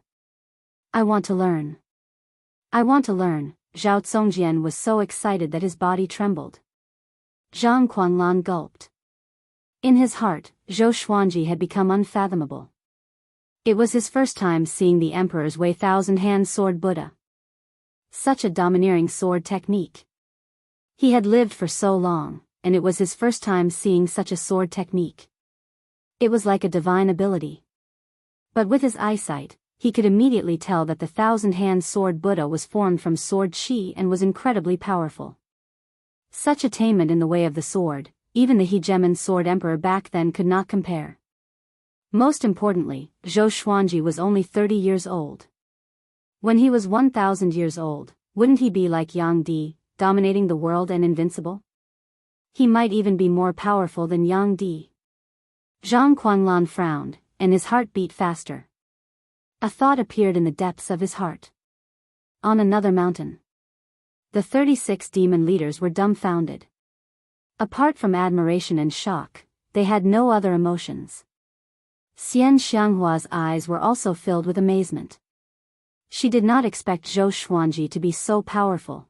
I want to learn. I want to learn. Zhao Zongjian was so excited that his body trembled. Zhang Quanlan gulped. In his heart, Zhou Xuanji had become unfathomable. It was his first time seeing the Emperor's Way thousand-hand sword Buddha. Such a domineering sword technique. He had lived for so long, and it was his first time seeing such a sword technique. It was like a divine ability. But with his eyesight, he could immediately tell that the thousand-hand sword Buddha was formed from sword chi and was incredibly powerful. Such attainment in the way of the sword, even the hegemon sword emperor back then could not compare. Most importantly, Zhou Xuanji was only 30 years old. When he was 1,000 years old, wouldn't he be like Yang Di, dominating the world and invincible? He might even be more powerful than Yang Di. Zhang Quanlan frowned, and his heart beat faster. A thought appeared in the depths of his heart. On another mountain. The 36 demon leaders were dumbfounded. Apart from admiration and shock, they had no other emotions. Xian Xianghua's eyes were also filled with amazement. She did not expect Zhou Xuanji to be so powerful.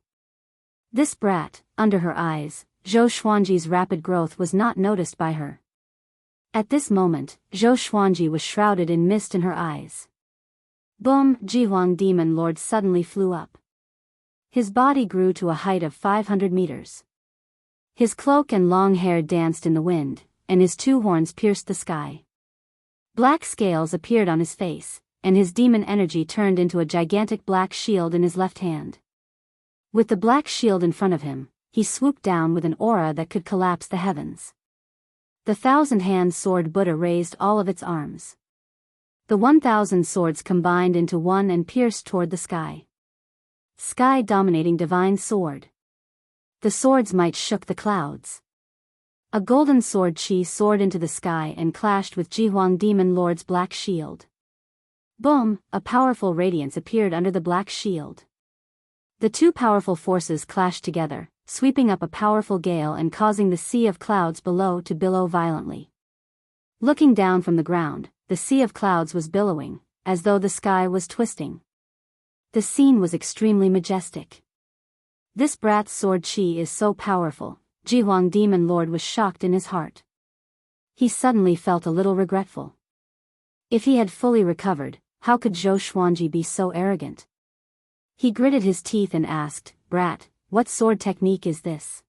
This brat, under her eyes, Zhou Xuanji's rapid growth was not noticed by her. At this moment, Zhou Xuanji was shrouded in mist in her eyes. Boom! Jihuang Demon Lord suddenly flew up. His body grew to a height of 500 meters. His cloak and long hair danced in the wind, and his two horns pierced the sky. Black scales appeared on his face, and his demon energy turned into a gigantic black shield in his left hand. With the black shield in front of him, he swooped down with an aura that could collapse the heavens. The thousand-hand sword Buddha raised all of its arms. The 1,000 swords combined into one and pierced toward the sky. Sky dominating divine sword. The sword's might shook the clouds. A golden sword chi soared into the sky and clashed with Jihuang Demon Lord's black shield. Boom! A powerful radiance appeared under the black shield. The two powerful forces clashed together, sweeping up a powerful gale and causing the sea of clouds below to billow violently. Looking down from the ground, the sea of clouds was billowing, as though the sky was twisting. The scene was extremely majestic. This brat's sword chi is so powerful, Jihuang Demon Lord was shocked in his heart. He suddenly felt a little regretful. If he had fully recovered, how could Zhou Xuanji be so arrogant? He gritted his teeth and asked, "Brat, what sword technique is this?"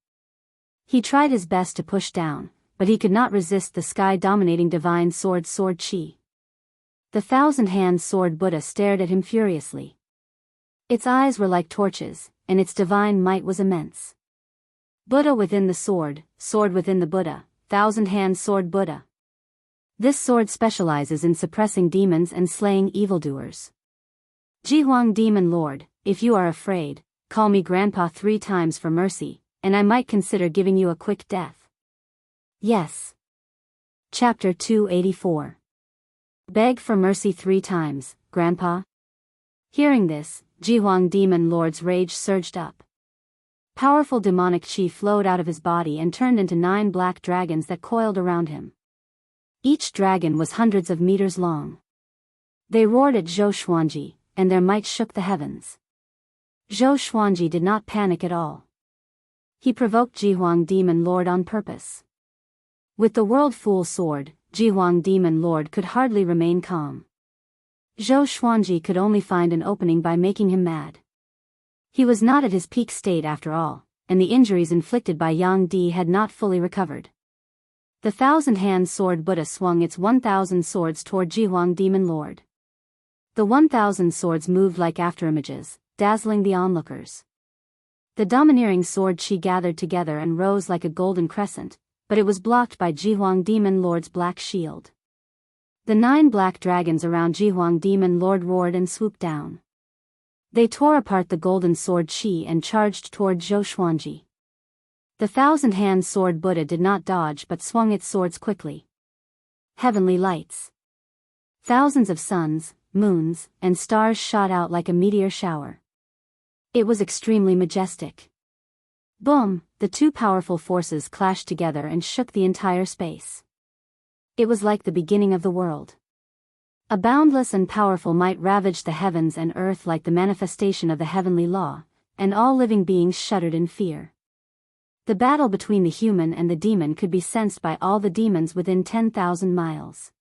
He tried his best to push down, but he could not resist the sky-dominating divine sword chi. The thousand-hand sword Buddha stared at him furiously. Its eyes were like torches, and its divine might was immense. Buddha within the sword, sword within the Buddha, thousand-hand sword Buddha. This sword specializes in suppressing demons and slaying evildoers. Jihuang Demon Lord, if you are afraid, call me Grandpa 3 times for mercy, and I might consider giving you a quick death. Yes. Chapter 284. Beg for mercy 3 times, Grandpa. Hearing this, Jihuang Demon Lord's rage surged up. Powerful demonic chi flowed out of his body and turned into 9 black dragons that coiled around him. Each dragon was hundreds of meters long. They roared at Zhou Xuanji, and their might shook the heavens. Zhou Xuanji did not panic at all. He provoked Jihuang Demon Lord on purpose. With the World Fool sword, Jihuang Demon Lord could hardly remain calm. Zhou Xuanji could only find an opening by making him mad. He was not at his peak state after all, and the injuries inflicted by Yang Di had not fully recovered. The thousand-hand sword Buddha swung its 1,000 swords toward Jihuang Demon Lord. The 1,000 swords moved like afterimages, dazzling the onlookers. The domineering sword chi gathered together and rose like a golden crescent, but it was blocked by Jihuang Demon Lord's black shield. The 9 black dragons around Jihuang Demon Lord roared and swooped down. They tore apart the golden sword chi and charged toward Zhou Xuanji. The thousand-hand sword Buddha did not dodge but swung its swords quickly. Heavenly lights. Thousands of suns, moons, and stars shot out like a meteor shower. It was extremely majestic. Boom! The two powerful forces clashed together and shook the entire space. It was like the beginning of the world. A boundless and powerful might ravaged the heavens and earth like the manifestation of the heavenly law, and all living beings shuddered in fear. The battle between the human and the demon could be sensed by all the demons within 10,000 miles.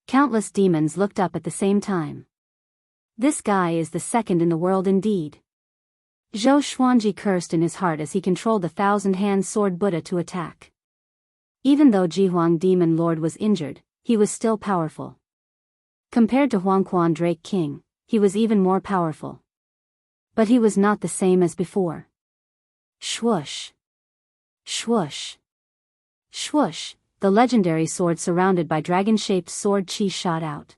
Countless demons looked up at the same time. This guy is the second in the world indeed. Zhou Xuanji cursed in his heart as he controlled the thousand-hand sword Buddha to attack. Even though Jihuang Demon Lord was injured, he was still powerful. Compared to Huangquan Drake King, he was even more powerful. But he was not the same as before. Swoosh! Swoosh! Swoosh! The legendary sword surrounded by dragon-shaped sword chi shot out.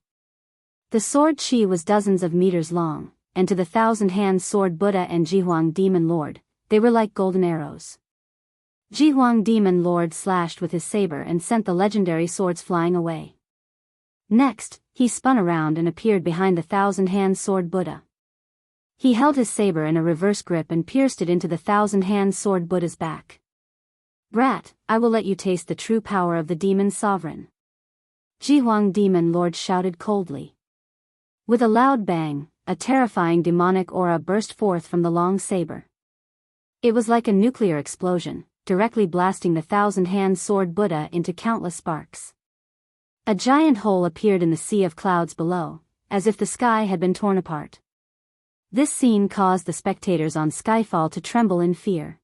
The sword chi was dozens of meters long, and to the thousand-hand sword Buddha and Jihuang Demon Lord, they were like golden arrows. Jihuang Demon Lord slashed with his saber and sent the legendary swords flying away. Next, he spun around and appeared behind the thousand-hand sword Buddha. He held his saber in a reverse grip and pierced it into the thousand-hand sword Buddha's back. Brat, I will let you taste the true power of the demon sovereign. Jihuang Demon Lord shouted coldly. With a loud bang, a terrifying demonic aura burst forth from the long saber. It was like a nuclear explosion, directly blasting the thousand-hand sword Buddha into countless sparks. A giant hole appeared in the sea of clouds below, as if the sky had been torn apart. This scene caused the spectators on Skyfall to tremble in fear.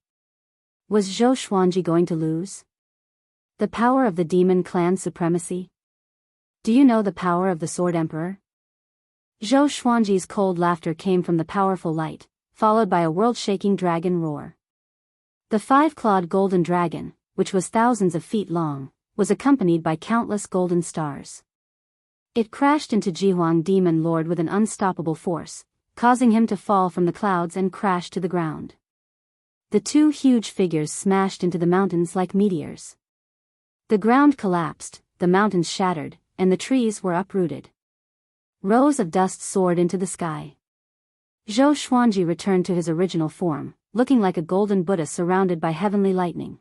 Was Zhou Xuanji going to lose? The power of the demon clan supremacy? Do you know the power of the Sword Emperor? Zhou Xuanji's cold laughter came from the powerful light, followed by a world-shaking dragon roar. The five-clawed golden dragon, which was thousands of feet long, was accompanied by countless golden stars. It crashed into Jihuang Demon Lord with an unstoppable force, causing him to fall from the clouds and crash to the ground. The two huge figures smashed into the mountains like meteors. The ground collapsed, the mountains shattered, and the trees were uprooted. Rows of dust soared into the sky. Zhou Xuanji returned to his original form, looking like a golden Buddha surrounded by heavenly lightning.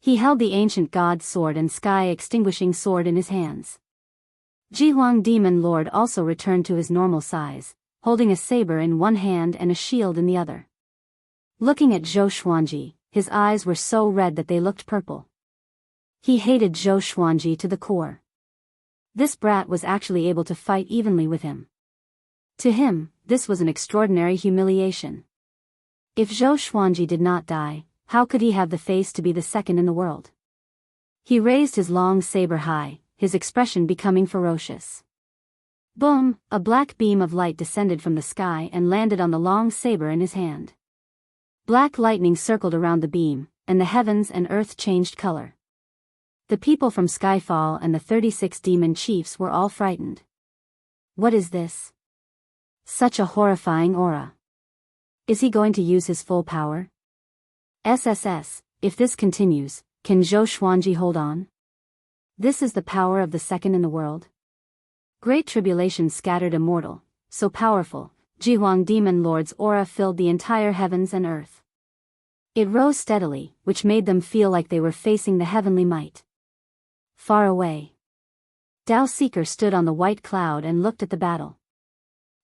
He held the ancient god's sword and sky-extinguishing sword in his hands. Jihuang Demon Lord also returned to his normal size, holding a saber in one hand and a shield in the other. Looking at Zhou Xuanji, his eyes were so red that they looked purple. He hated Zhou Xuanji to the core. This brat was actually able to fight evenly with him. To him, this was an extraordinary humiliation. If Zhou Xuanji did not die, how could he have the face to be the second in the world? He raised his long saber high, his expression becoming ferocious. Boom! A black beam of light descended from the sky and landed on the long saber in his hand. Black lightning circled around the beam, and the heavens and earth changed color. The people from Skyfall and the 36 demon chiefs were all frightened. What is this? Such a horrifying aura. Is he going to use his full power? SSS, if this continues, can Zhou Xuanji hold on? This is the power of the second in the world. Great tribulation scattered Immortal, so powerful, Jihuang Demon Lord's aura filled the entire heavens and earth. It rose steadily, which made them feel like they were facing the heavenly might. Far away, Dao Seeker stood on the white cloud and looked at the battle.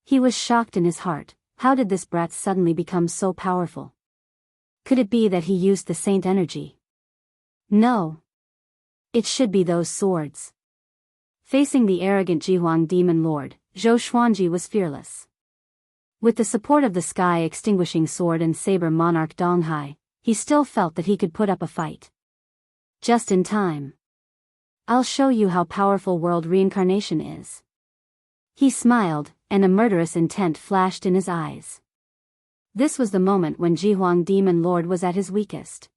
He was shocked in his heart. How did this brat suddenly become so powerful? Could it be that he used the saint energy? No. It should be those swords. Facing the arrogant Jihuang Demon Lord, Zhou Xuanji was fearless. With the support of the sky-extinguishing sword and saber monarch Donghai, he still felt that he could put up a fight. Just in time. I'll show you how powerful world reincarnation is. He smiled, and a murderous intent flashed in his eyes. This was the moment when Jihuang Demon Lord was at his weakest.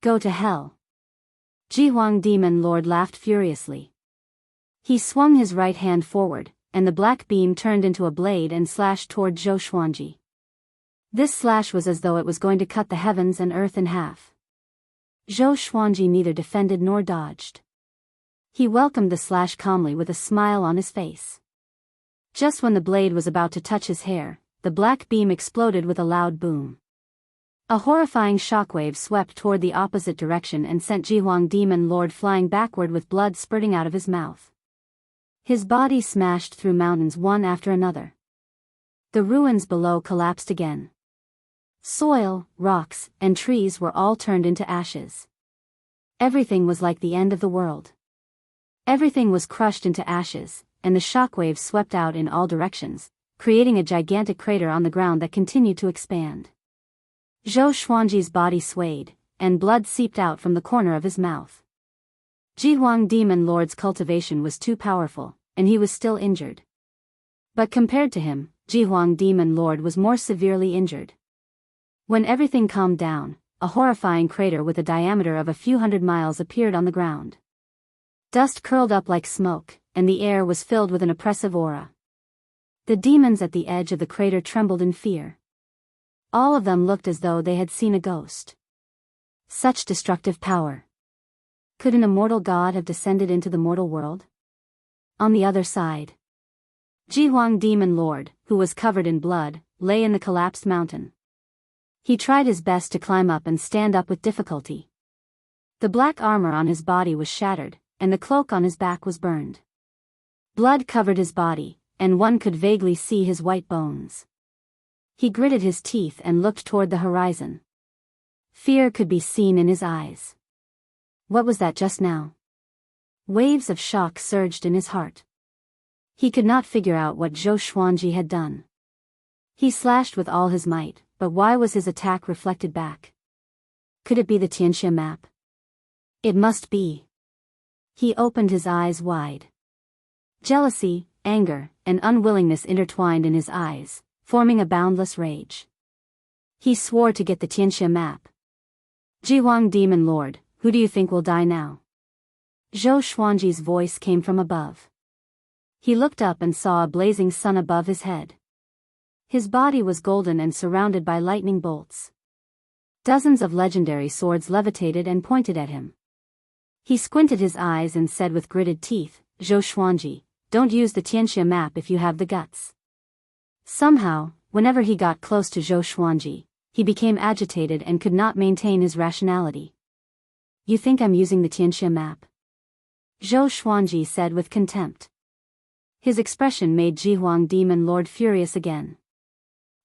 Go to hell. Jihuang Demon Lord laughed furiously. He swung his right hand forward, and the black beam turned into a blade and slashed toward Zhou Xuanji. This slash was as though it was going to cut the heavens and earth in half. Zhou Xuanji neither defended nor dodged. He welcomed the slash calmly with a smile on his face. Just when the blade was about to touch his hair, the black beam exploded with a loud boom. A horrifying shockwave swept toward the opposite direction and sent Jihuang Demon Lord flying backward with blood spurting out of his mouth. His body smashed through mountains one after another. The ruins below collapsed again. Soil, rocks, and trees were all turned into ashes. Everything was like the end of the world. Everything was crushed into ashes, and the shockwaves swept out in all directions, creating a gigantic crater on the ground that continued to expand. Zhou Xuanji's body swayed, and blood seeped out from the corner of his mouth. Jihuang Demon Lord's cultivation was too powerful, and he was still injured. But compared to him, Jihuang Demon Lord was more severely injured. When everything calmed down, a horrifying crater with a diameter of a few hundred miles appeared on the ground. Dust curled up like smoke, and the air was filled with an oppressive aura. The demons at the edge of the crater trembled in fear. All of them looked as though they had seen a ghost. Such destructive power. Could an immortal god have descended into the mortal world? On the other side, Jihuang Demon Lord, who was covered in blood, lay in the collapsed mountain. He tried his best to climb up and stand up with difficulty. The black armor on his body was shattered, and the cloak on his back was burned. Blood covered his body, and one could vaguely see his white bones. He gritted his teeth and looked toward the horizon. Fear could be seen in his eyes. What was that just now? Waves of shock surged in his heart. He could not figure out what Zhou Xuanji had done. He slashed with all his might, but why was his attack reflected back? Could it be the Xianxia map? It must be. He opened his eyes wide. Jealousy, anger, and unwillingness intertwined in his eyes, forming a boundless rage. He swore to get the Xianxia map. Jihuang Demon Lord, who do you think will die now? Zhou Xuanji's voice came from above. He looked up and saw a blazing sun above his head. His body was golden and surrounded by lightning bolts. Dozens of legendary swords levitated and pointed at him. He squinted his eyes and said with gritted teeth, Zhou Xuanji, don't use the Xianxia map if you have the guts. Somehow, whenever he got close to Zhou Xuanji, he became agitated and could not maintain his rationality. You think I'm using the Xianxia map? Zhou Xuanji said with contempt. His expression made Jihuang Demon Lord furious again.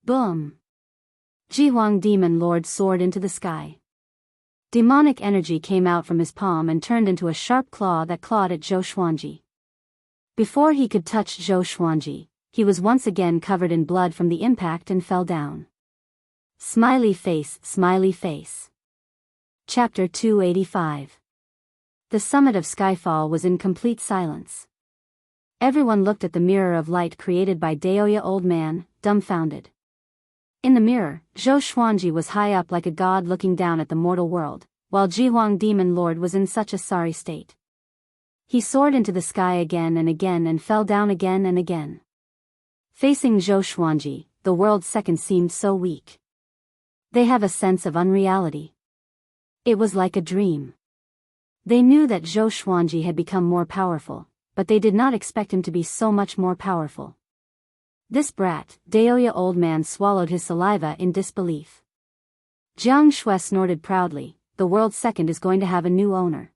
Boom! Jihuang Demon Lord soared into the sky. Demonic energy came out from his palm and turned into a sharp claw that clawed at Zhou Xuanji. Before he could touch Zhou Xuanji, he was once again covered in blood from the impact and fell down. Smiley face, smiley face. Chapter 285. The summit of Skyfall was in complete silence. Everyone looked at the mirror of light created by Daoist old man, dumbfounded. In the mirror, Zhou Xuanji was high up like a god looking down at the mortal world, while Jihuang Demon Lord was in such a sorry state. He soared into the sky again and fell down again and again. Facing Zhou Xuanji, the world's second seemed so weak. They have a sense of unreality. It was like a dream. They knew that Zhou Xuanji had become more powerful, but they did not expect him to be so much more powerful. This brat, Daoist old man swallowed his saliva in disbelief. Jianghu snorted proudly, the world's second is going to have a new owner.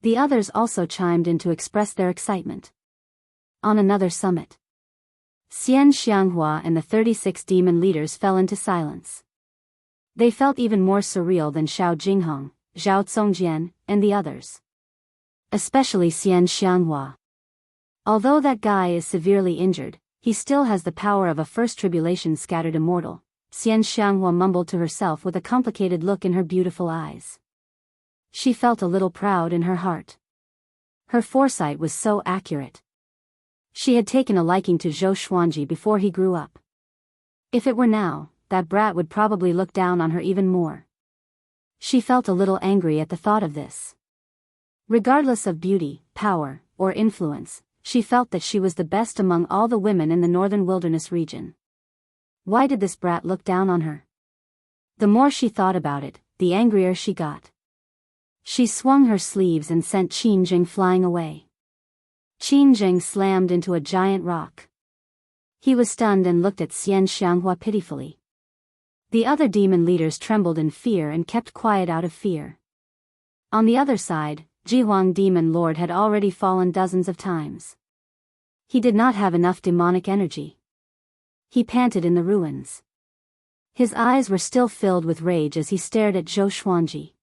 The others also chimed in to express their excitement. On another summit, Xianxia and the 36 demon leaders fell into silence. They felt even more surreal than Xiao Jinghong, Zhao Congjian, and the others. Especially Xianxia. Although that guy is severely injured, he still has the power of a first tribulation scattered immortal, Xianxia mumbled to herself with a complicated look in her beautiful eyes. She felt a little proud in her heart. Her foresight was so accurate. She had taken a liking to Zhou Xuanji before he grew up. If it were now, that brat would probably look down on her even more. She felt a little angry at the thought of this. Regardless of beauty, power, or influence, she felt that she was the best among all the women in the northern wilderness region. Why did this brat look down on her? The more she thought about it, the angrier she got. She swung her sleeves and sent Qin Jing flying away. Qin Jing slammed into a giant rock. He was stunned and looked at Xianxia pitifully. The other demon leaders trembled in fear and kept quiet out of fear. On the other side, Jihuang Demon Lord had already fallen dozens of times. He did not have enough demonic energy. He panted in the ruins. His eyes were still filled with rage as he stared at Zhou Xuanji.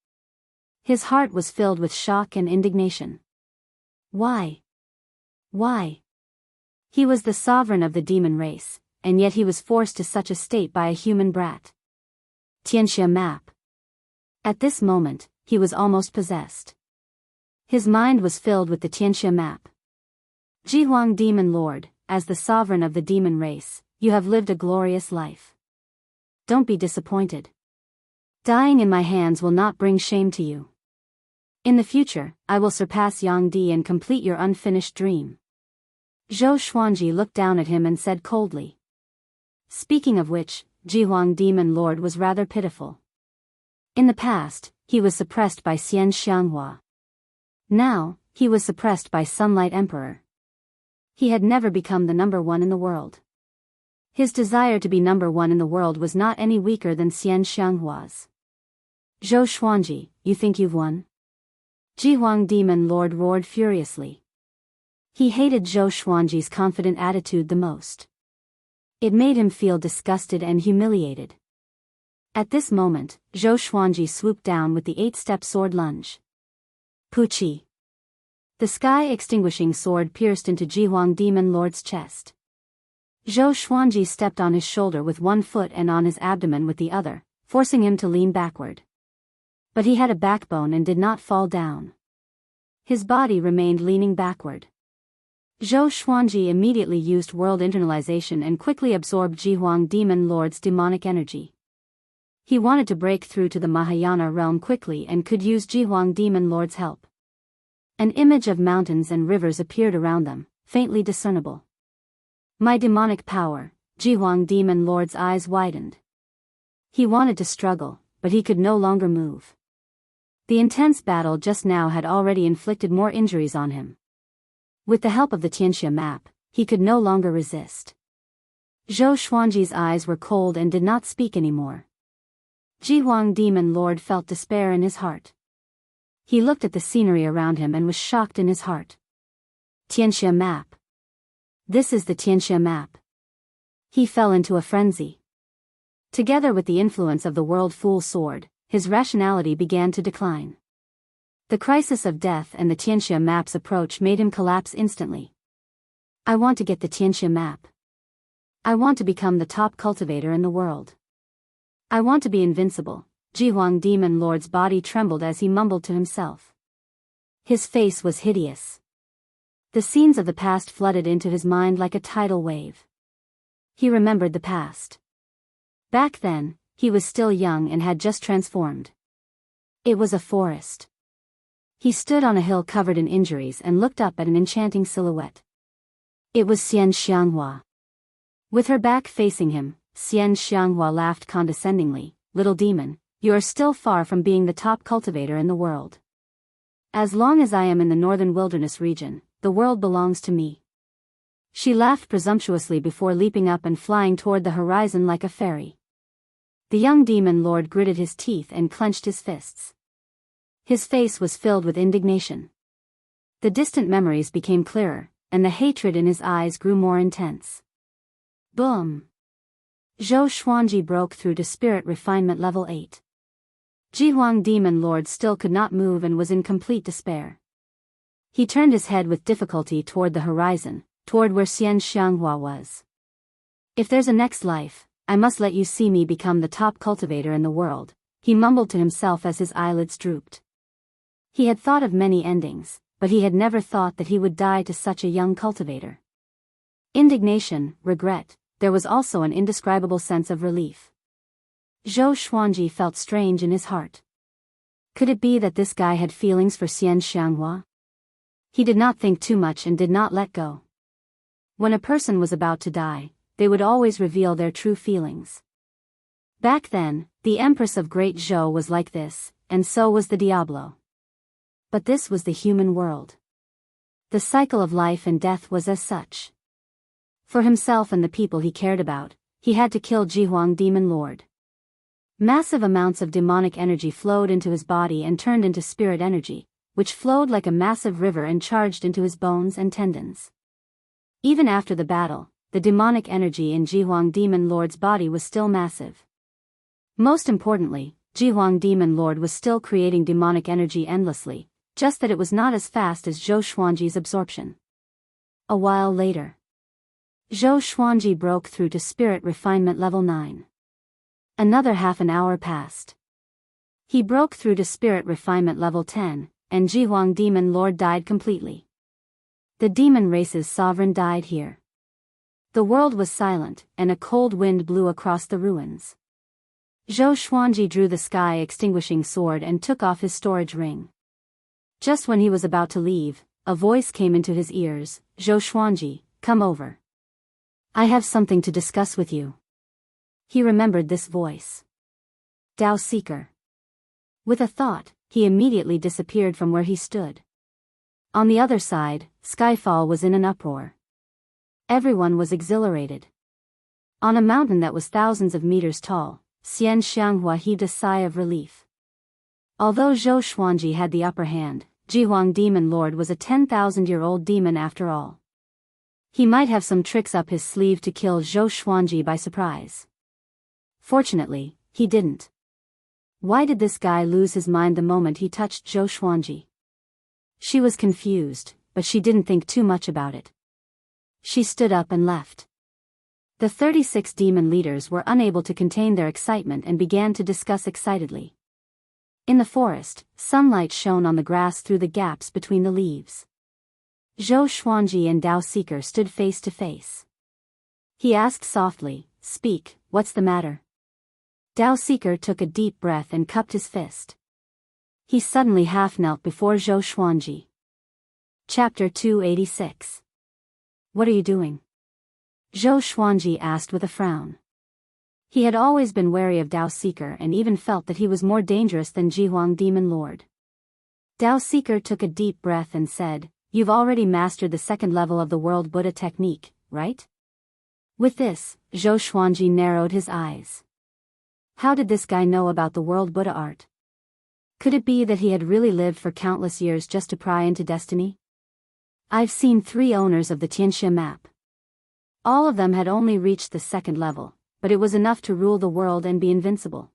His heart was filled with shock and indignation. Why? Why? He was the sovereign of the demon race, and yet he was forced to such a state by a human brat. Xianxia map. At this moment, he was almost possessed. His mind was filled with the Xianxia map. Jihuang Demon Lord, as the sovereign of the demon race, you have lived a glorious life. Don't be disappointed. Dying in my hands will not bring shame to you. In the future, I will surpass Yang Di and complete your unfinished dream. Zhou Xuanji looked down at him and said coldly. Speaking of which, Jihuang Demon Lord was rather pitiful. In the past, he was suppressed by Xian Xianghua. Now, he was suppressed by Sunlight Emperor. He had never become the number one in the world. His desire to be number one in the world was not any weaker than Xian Xianghua's. Zhou Xuanji, you think you've won? Jihuang Demon Lord roared furiously. He hated Zhou Xuanji's confident attitude the most. It made him feel disgusted and humiliated. At this moment, Zhou Xuanji swooped down with the 8-step sword lunge. Puchi. The sky-extinguishing sword pierced into Jihuang Demon Lord's chest. Zhou Xuanji stepped on his shoulder with one foot and on his abdomen with the other, forcing him to lean backward. But he had a backbone and did not fall down. His body remained leaning backward. Zhou Xuanji immediately used world internalization and quickly absorbed Jihuang Demon Lord's demonic energy. He wanted to break through to the Mahayana realm quickly and could use Jihuang Demon Lord's help. An image of mountains and rivers appeared around them, faintly discernible. My demonic power, Jihuang Demon Lord's eyes widened. He wanted to struggle, but he could no longer move. The intense battle just now had already inflicted more injuries on him. With the help of the Xianxia map, he could no longer resist. Zhou Xuanji's eyes were cold and did not speak anymore. Jihuang Demon Lord felt despair in his heart. He looked at the scenery around him and was shocked in his heart. Xianxia map. This is the Xianxia map. He fell into a frenzy. Together with the influence of the World Fool Sword, his rationality began to decline. The crisis of death and the Xianxia map's approach made him collapse instantly. I want to get the Xianxia map. I want to become the top cultivator in the world. I want to be invincible. Jihuang Demon Lord's body trembled as he mumbled to himself. His face was hideous. The scenes of the past flooded into his mind like a tidal wave. He remembered the past. Back then, he was still young and had just transformed. It was a forest. He stood on a hill covered in injuries and looked up at an enchanting silhouette. It was Xian Xianghua. With her back facing him, Xian Xianghua laughed condescendingly. Little demon, you are still far from being the top cultivator in the world. As long as I am in the northern wilderness region, the world belongs to me. She laughed presumptuously before leaping up and flying toward the horizon like a fairy. The young demon lord gritted his teeth and clenched his fists. His face was filled with indignation. The distant memories became clearer, and the hatred in his eyes grew more intense. Boom! Zhou Xuanji broke through to spirit refinement level 8. Jihuang Demon Lord still could not move and was in complete despair. He turned his head with difficulty toward the horizon, toward where Xian Xianghua was. If there's a next life, I must let you see me become the top cultivator in the world, he mumbled to himself as his eyelids drooped. He had thought of many endings, but he had never thought that he would die to such a young cultivator. Indignation, regret, there was also an indescribable sense of relief. Zhou Xuanji felt strange in his heart. Could it be that this guy had feelings for Xian Xianghua? He did not think too much and did not let go. When a person was about to die, they would always reveal their true feelings. Back then, the Empress of Great Zhou was like this, and so was the Diablo. But this was the human world. The cycle of life and death was as such. For himself and the people he cared about, he had to kill Jihuang Demon Lord. Massive amounts of demonic energy flowed into his body and turned into spirit energy, which flowed like a massive river and charged into his bones and tendons. Even after the battle, the demonic energy in Jihuang Demon Lord's body was still massive. Most importantly, Jihuang Demon Lord was still creating demonic energy endlessly, just that it was not as fast as Zhou Xuanji's absorption. A while later, Zhou Xuanji broke through to Spirit Refinement Level 9. Another half an hour passed. He broke through to Spirit Refinement Level 10, and Jihuang Demon Lord died completely. The demon race's sovereign died here. The world was silent, and a cold wind blew across the ruins. Zhou Xuanji drew the sky-extinguishing sword and took off his storage ring. Just when he was about to leave, a voice came into his ears, "Zhou Xuanji, come over. I have something to discuss with you." He remembered this voice. Dao Seeker. With a thought, he immediately disappeared from where he stood. On the other side, Skyfall was in an uproar. Everyone was exhilarated. On a mountain that was thousands of meters tall, Xianxia heaved a sigh of relief. Although Zhou Xuanji had the upper hand, Jihuang Demon Lord was a 10,000-year-old demon after all. He might have some tricks up his sleeve to kill Zhou Xuanji by surprise. Fortunately, he didn't. Why did this guy lose his mind the moment he touched Zhou Xuanji? She was confused, but she didn't think too much about it. She stood up and left. The 36 demon leaders were unable to contain their excitement and began to discuss excitedly. In the forest, sunlight shone on the grass through the gaps between the leaves. Zhou Xuanji and Dao Seeker stood face to face. He asked softly, "Speak, what's the matter?" Dao Seeker took a deep breath and cupped his fist. He suddenly half-knelt before Zhou Xuanji. Chapter 286. "What are you doing?" Zhou Xuanji asked with a frown. He had always been wary of Dao Seeker and even felt that he was more dangerous than Jihuang Demon Lord. Dao Seeker took a deep breath and said, "You've already mastered the second level of the World Buddha technique, right?" With this, Zhou Xuanji narrowed his eyes. How did this guy know about the World Buddha art? Could it be that he had really lived for countless years just to pry into destiny? I've seen 3 owners of the Xianxia map. All of them had only reached the second level, but it was enough to rule the world and be invincible.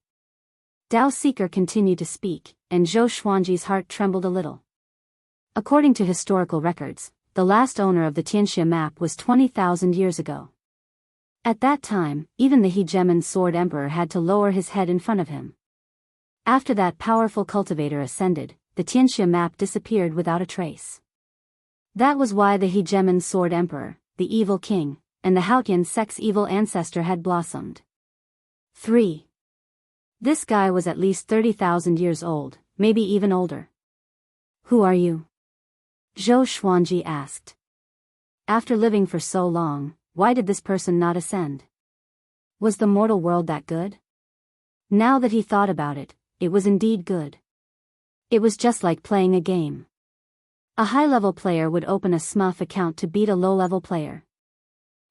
Dao Seeker continued to speak, and Zhou Xuanji's heart trembled a little. According to historical records, the last owner of the Xianxia map was 20,000 years ago. At that time, even the hegemon sword emperor had to lower his head in front of him. After that powerful cultivator ascended, the Xianxia map disappeared without a trace. That was why the hegemon sword emperor, the evil king, and the Haotian sect's evil ancestor had blossomed. 3. This guy was at least 30,000 years old, maybe even older. "Who are you?" Zhou Xuanji asked. After living for so long, why did this person not ascend? Was the mortal world that good? Now that he thought about it, it was indeed good. It was just like playing a game. A high-level player would open a smurf account to beat a low-level player.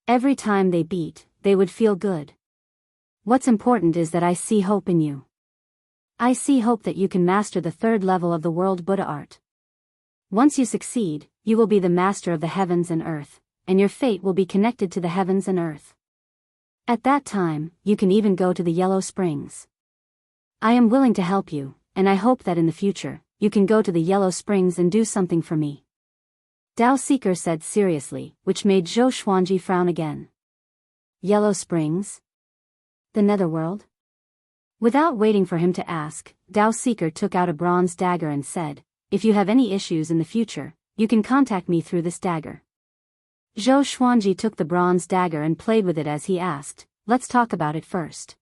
Every time they beat, they would feel good. What's important is that I see hope in you. I see hope that you can master the third level of the World Buddha art. Once you succeed, you will be the master of the heavens and earth, and your fate will be connected to the heavens and earth. At that time, you can even go to the Yellow Springs. I am willing to help you, and I hope that in the future, you can go to the Yellow Springs and do something for me. Dao Seeker said seriously, which made Zhou Xuanji frown again. Yellow Springs? The Netherworld? Without waiting for him to ask, Dao Seeker took out a bronze dagger and said, "If you have any issues in the future, you can contact me through this dagger." Zhou Xuanji took the bronze dagger and played with it as he asked, "Let's talk about it first.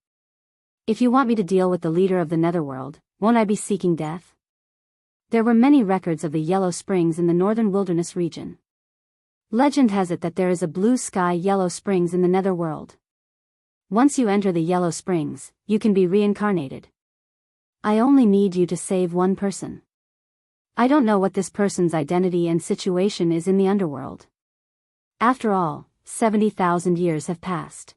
If you want me to deal with the leader of the Netherworld, won't I be seeking death?" There were many records of the Yellow Springs in the northern wilderness region. Legend has it that there is a blue sky Yellow Springs in the Netherworld. Once you enter the Yellow Springs, you can be reincarnated. I only need you to save one person. I don't know what this person's identity and situation is in the underworld. After all, 70,000 years have passed.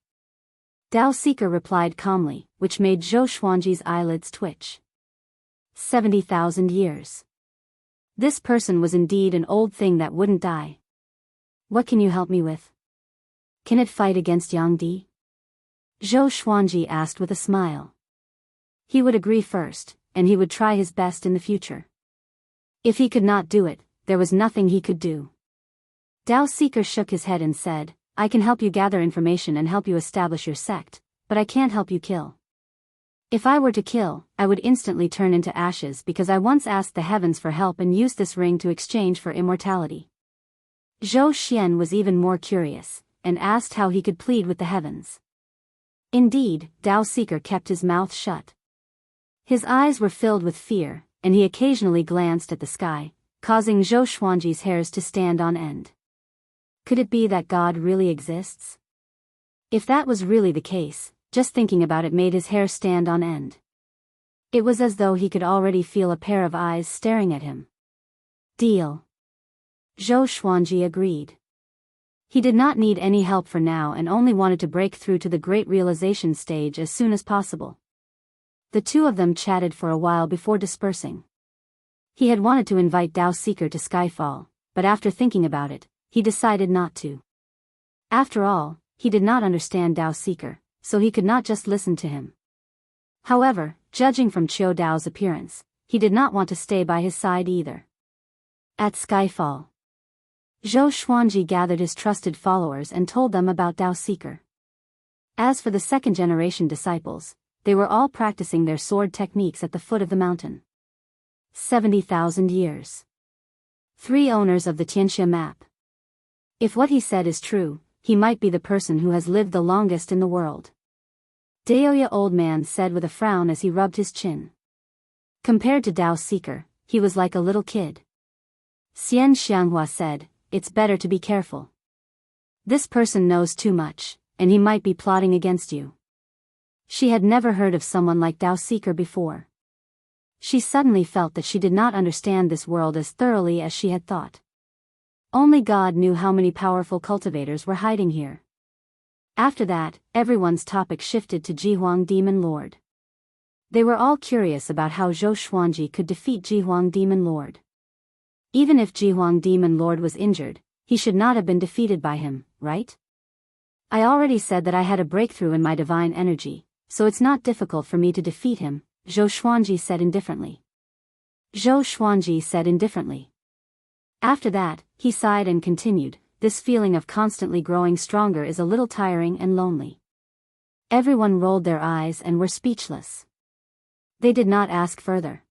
Dao Seeker replied calmly, which made Zhou Xuanji's eyelids twitch. 70,000 years. This person was indeed an old thing that wouldn't die. What can you help me with? Can it fight against Yang Di? Zhou Xuanji asked with a smile. He would agree first, and he would try his best in the future. If he could not do it, there was nothing he could do. Dao Seeker shook his head and said, I can help you gather information and help you establish your sect, but I can't help you kill. If I were to kill, I would instantly turn into ashes because I once asked the heavens for help and used this ring to exchange for immortality. Zhou Xian was even more curious, and asked how he could plead with the heavens. Indeed, Dao Seeker kept his mouth shut. His eyes were filled with fear, and he occasionally glanced at the sky, causing Zhou Xuanji's hairs to stand on end. Could it be that God really exists? If that was really the case, just thinking about it made his hair stand on end. It was as though he could already feel a pair of eyes staring at him. Deal. Zhou Xuanji agreed. He did not need any help for now and only wanted to break through to the great realization stage as soon as possible. The two of them chatted for a while before dispersing. He had wanted to invite Dao Seeker to Skyfall, but after thinking about it, he decided not to. After all, he did not understand Dao Seeker, so he could not just listen to him. However, judging from Qiu Dao's appearance, he did not want to stay by his side either. At Skyfall, Zhou Xuanji gathered his trusted followers and told them about Dao Seeker. As for the second-generation disciples, they were all practicing their sword techniques at the foot of the mountain. 70,000 years. 3 owners of the Xianxia map. If what he said is true, he might be the person who has lived the longest in the world. Daoist old man said with a frown as he rubbed his chin. Compared to Dao Seeker, he was like a little kid. Xianxia said, it's better to be careful. This person knows too much, and he might be plotting against you. She had never heard of someone like Dao Seeker before. She suddenly felt that she did not understand this world as thoroughly as she had thought. Only God knew how many powerful cultivators were hiding here. After that, everyone's topic shifted to Jihuang Demon Lord. They were all curious about how Zhou Xuanji could defeat Jihuang Demon Lord. Even if Jihuang Demon Lord was injured, he should not have been defeated by him, right? I already said that I had a breakthrough in my divine energy, so it's not difficult for me to defeat him, Zhou Xuanji said indifferently. Zhou Xuanji said indifferently. After that, he sighed and continued, this feeling of constantly growing stronger is a little tiring and lonely. Everyone rolled their eyes and were speechless. They did not ask further.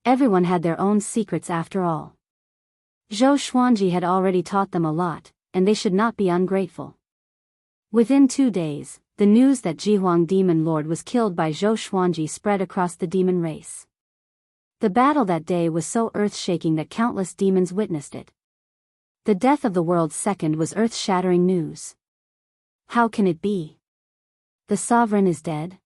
Everyone had their own secrets after all. Zhou Xuanji had already taught them a lot, and they should not be ungrateful. Within 2 days, the news that Jihuang Demon Lord was killed by Zhou Xuanji spread across the demon race. The battle that day was so earth-shaking that countless demons witnessed it. The death of the world's second was earth-shattering news. How can it be? The sovereign is dead?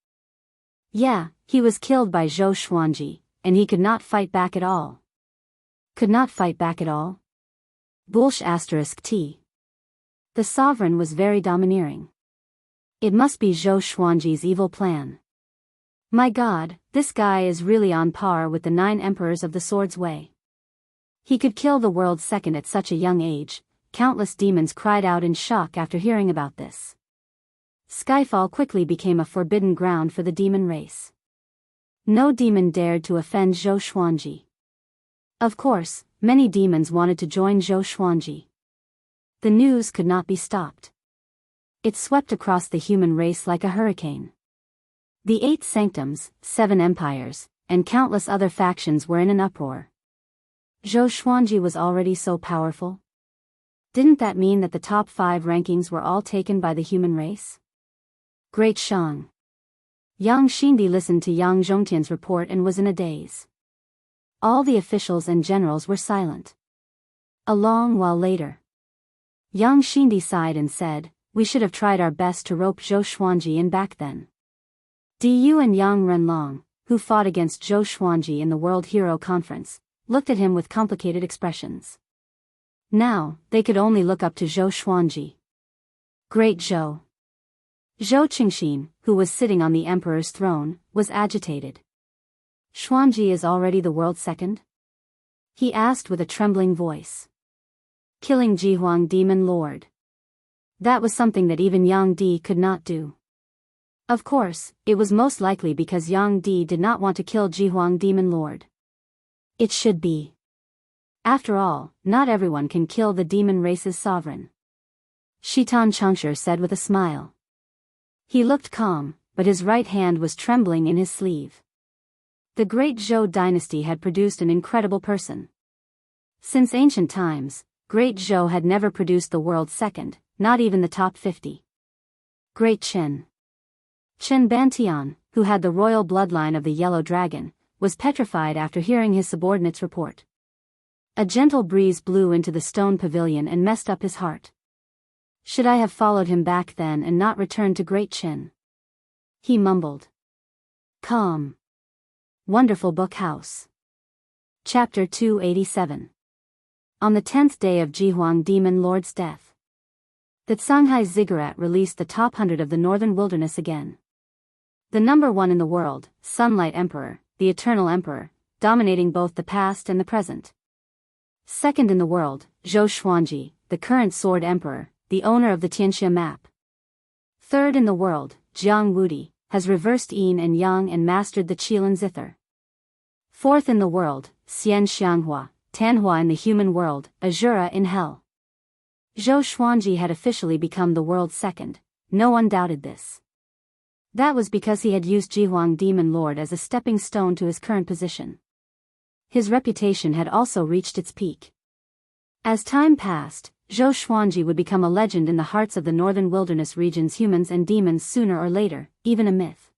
Yeah, he was killed by Zhou Xuanji, and he could not fight back at all. Could not fight back at all? *T. The sovereign was very domineering. It must be Zhou Xuanji's evil plan. My God, this guy is really on par with the 9 emperors of the Sword's Way. He could kill the world's second at such a young age. Countless demons cried out in shock after hearing about this. Skyfall quickly became a forbidden ground for the demon race. No demon dared to offend Zhou Xuanji. Of course, many demons wanted to join Zhou Xuanji. The news could not be stopped. It swept across the human race like a hurricane. The 8 sanctums, 7 empires, and countless other factions were in an uproar. Zhou Xuanji was already so powerful? Didn't that mean that the top 5 rankings were all taken by the human race? Great Shang. Yang Xindi listened to Yang Zhongtian's report and was in a daze. All the officials and generals were silent. A long while later, Yang Xindi sighed and said, we should have tried our best to rope Zhou Xuanji in back then. Du and Yang Renlong, who fought against Zhou Xuanji in the World Hero Conference, looked at him with complicated expressions. Now, they could only look up to Zhou Xuanji. Great Zhou. Zhou Qingxin, who was sitting on the emperor's throne, was agitated. Xuanji is already the world's second? He asked with a trembling voice. Killing Jihuang Demon Lord. That was something that even Yang Di could not do. Of course, it was most likely because Yang Di did not want to kill Jihuang Demon Lord. It should be. After all, not everyone can kill the demon race's sovereign. Shitan Changshir said with a smile. He looked calm, but his right hand was trembling in his sleeve. The great Zhou dynasty had produced an incredible person. Since ancient times, Great Zhou had never produced the world's second, not even the top 50. Great Qin. Qin Bantian, who had the royal bloodline of the Yellow Dragon, was petrified after hearing his subordinate's report. A gentle breeze blew into the stone pavilion and messed up his heart. Should I have followed him back then and not returned to Great Qin? He mumbled. Calm. Wonderful Book House. Chapter 287. On the 10th day of Jihuang Demon Lord's death, the Shanghai Ziggurat released the top 100 of the Northern Wilderness again. The number 1 in the world, Sunlight Emperor, the Eternal Emperor, dominating both the past and the present. Second in the world, Zhou Xuanji, the current Sword Emperor, the owner of the Xianxia map. Third in the world, Jianghu, has reversed yin and yang and mastered the Qilin zither. Fourth in the world, Xianxia, Tanhua in the human world, Azura in hell. Zhou Xuanji had officially become the world's second, no one doubted this. That was because he had used Jihuang Demon Lord as a stepping stone to his current position. His reputation had also reached its peak. As time passed, Zhou Xuanji would become a legend in the hearts of the Northern Wilderness region's humans and demons sooner or later, even a myth.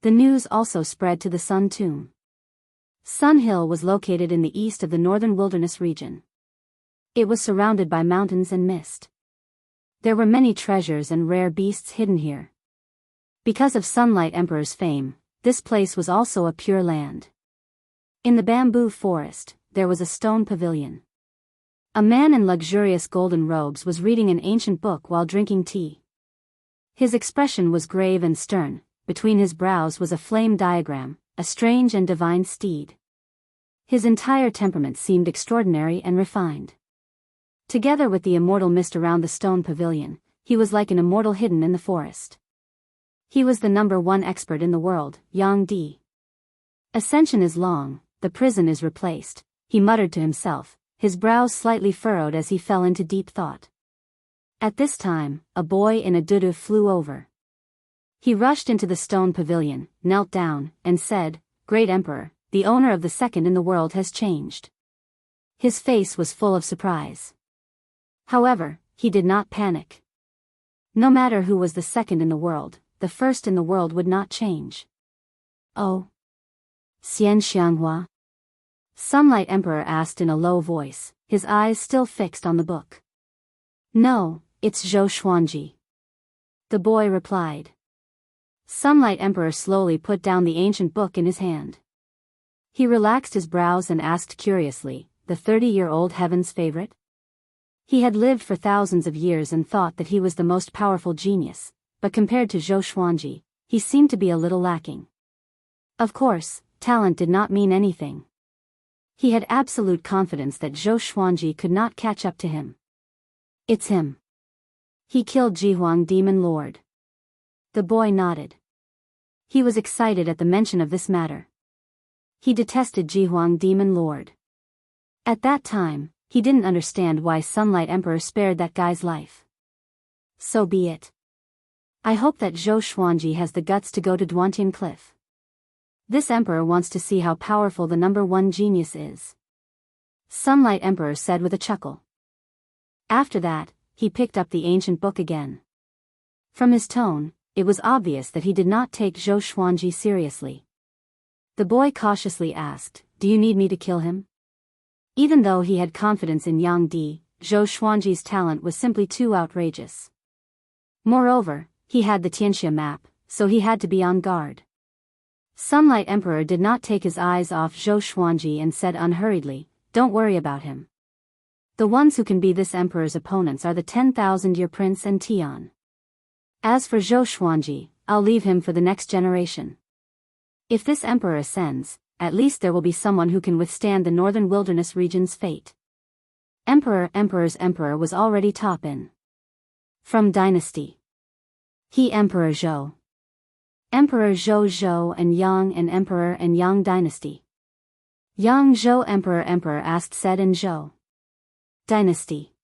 The news also spread to the Sun Tomb. Sun Hill was located in the east of the Northern Wilderness region. It was surrounded by mountains and mist. There were many treasures and rare beasts hidden here. Because of Sunlight Emperor's fame, this place was also a pure land. In the bamboo forest, there was a stone pavilion. A man in luxurious golden robes was reading an ancient book while drinking tea. His expression was grave and stern, between his brows was a flame diagram, a strange and divine steed. His entire temperament seemed extraordinary and refined. Together with the immortal mist around the stone pavilion, he was like an immortal hidden in the forest. He was the number 1 expert in the world, Yang Di. Ascension is long, the prison is replaced, he muttered to himself, his brows slightly furrowed as he fell into deep thought. At this time, a boy in a dudu flew over. He rushed into the stone pavilion, knelt down, and said, "Great Emperor, the owner of the second in the world has changed." His face was full of surprise. However, he did not panic. No matter who was the second in the world, the first in the world would not change. Oh. Xianxia? Sunlight Emperor asked in a low voice, his eyes still fixed on the book. No, it's Zhou Xuanji. The boy replied. Sunlight Emperor slowly put down the ancient book in his hand. He relaxed his brows and asked curiously, the 30-year-old heaven's favorite? He had lived for thousands of years and thought that he was the most powerful genius, but compared to Zhou Xuanji, he seemed to be a little lacking. Of course, talent did not mean anything. He had absolute confidence that Zhou Xuanji could not catch up to him. It's him. He killed Jihuang Demon Lord. The boy nodded. He was excited at the mention of this matter. He detested Jihuang Demon Lord. At that time, he didn't understand why Sunlight Emperor spared that guy's life. So be it. I hope that Zhou Xuanji has the guts to go to Duantian Cliff. This emperor wants to see how powerful the number 1 genius is. Sunlight Emperor said with a chuckle. After that, he picked up the ancient book again. From his tone, it was obvious that he did not take Zhou Xuanji seriously. The boy cautiously asked, "Do you need me to kill him?" Even though he had confidence in Yang Di, Zhou Xuanji's talent was simply too outrageous. Moreover, he had the Xianxia map, so he had to be on guard. Sunlight Emperor did not take his eyes off Zhou Xuanji and said unhurriedly, "Don't worry about him. The ones who can be this emperor's opponents are the 10,000-year prince and Tian. As for Zhou Xuanji, I'll leave him for the next generation. If this emperor ascends, at least there will be someone who can withstand the Northern Wilderness region's fate." Emperor's emperor was already top in. From dynasty. He Emperor Zhou. Emperor Zhou and Yang and Emperor and Yang dynasty. Yang Zhou Emperor asked said in Zhou Dynasty.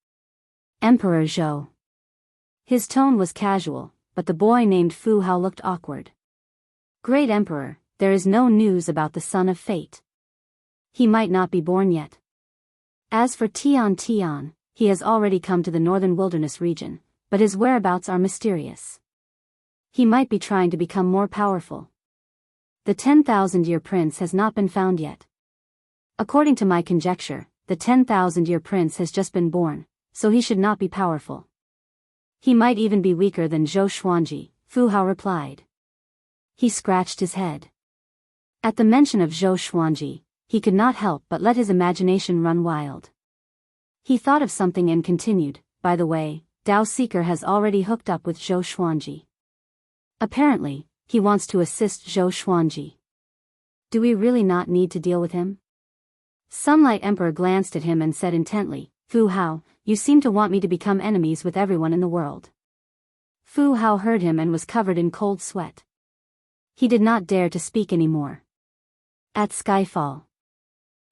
Emperor Zhou. His tone was casual, but the boy named Fu Hao looked awkward. Great Emperor, there is no news about the Son of Fate. He might not be born yet. As for Tian, he has already come to the northern wilderness region, but his whereabouts are mysterious. He might be trying to become more powerful. The 10,000-year prince has not been found yet. According to my conjecture, the 10,000-year prince has just been born, so he should not be powerful. He might even be weaker than Zhou Xuanji, Fu Hao replied. He scratched his head. At the mention of Zhou Xuanji, he could not help but let his imagination run wild. He thought of something and continued, by the way, Dao Seeker has already hooked up with Zhou Xuanji. Apparently, he wants to assist Zhou Xuanji. Do we really not need to deal with him? Sunlight Emperor glanced at him and said intently, Fu Hao, you seem to want me to become enemies with everyone in the world. Fu Hao heard him and was covered in cold sweat. He did not dare to speak anymore. At Skyfall,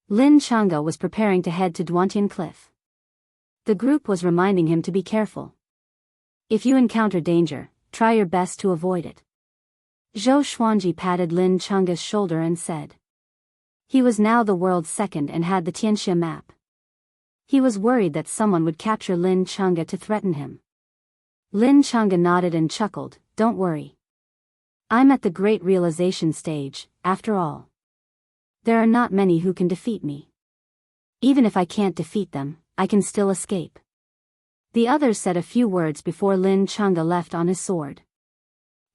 Lin Chang'e was preparing to head to Duantian Cliff. The group was reminding him to be careful. If you encounter danger, try your best to avoid it. Zhou Xuanji patted Lin Chang'e's shoulder and said. He was now the world's second and had the Tianxia map. He was worried that someone would capture Lin Chang'e to threaten him. Lin Chang'e nodded and chuckled, don't worry. I'm at the great realization stage, after all. There are not many who can defeat me. Even if I can't defeat them, I can still escape. The others said a few words before Lin Chang'e left on his sword.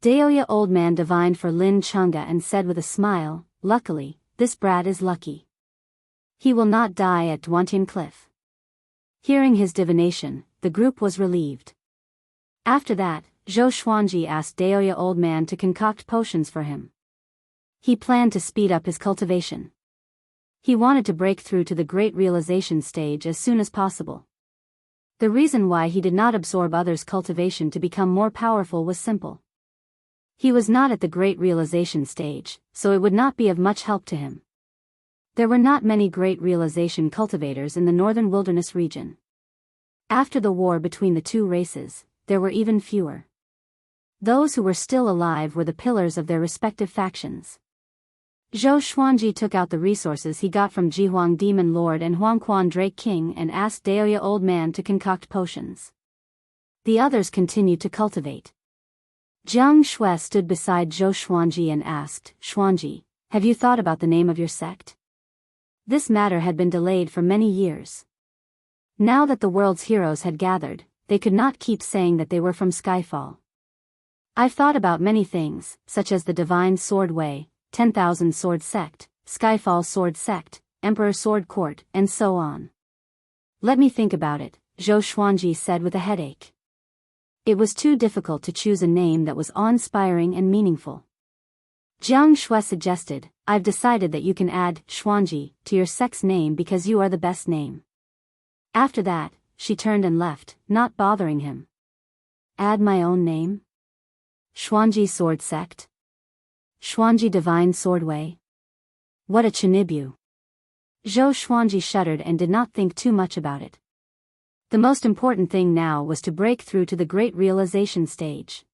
Daoist old man divined for Lin Chang'e and said with a smile, luckily, this brat is lucky. He will not die at Duantian Cliff. Hearing his divination, the group was relieved. After that, Zhou Xuanji asked Daoist old man to concoct potions for him. He planned to speed up his cultivation. He wanted to break through to the great realization stage as soon as possible. The reason why he did not absorb others' cultivation to become more powerful was simple. He was not at the great realization stage, so it would not be of much help to him. There were not many great realization cultivators in the northern wilderness region. After the war between the two races, there were even fewer. Those who were still alive were the pillars of their respective factions. Zhou Xuanji took out the resources he got from Jihuang Demon Lord and Huangquan Drake King and asked Daoist old man to concoct potions. The others continued to cultivate. Jiang Shui stood beside Zhou Xuanji and asked, Xuanji, have you thought about the name of your sect? This matter had been delayed for many years. Now that the world's heroes had gathered, they could not keep saying that they were from Skyfall. I've thought about many things, such as the Divine Sword Way, 10,000 Sword Sect, Skyfall Sword Sect, Emperor Sword Court, and so on. Let me think about it, Zhou Xuanji said with a headache. It was too difficult to choose a name that was awe-inspiring and meaningful. Jiang Shui suggested, I've decided that you can add Xuanji to your sect's name because you are the best name. After that, she turned and left, not bothering him. Add my own name? Xuanji Sword Sect? Xuanji Divine Sword Way? What a chinibu. Zhou Xuanji shuddered and did not think too much about it. The most important thing now was to break through to the great realization stage.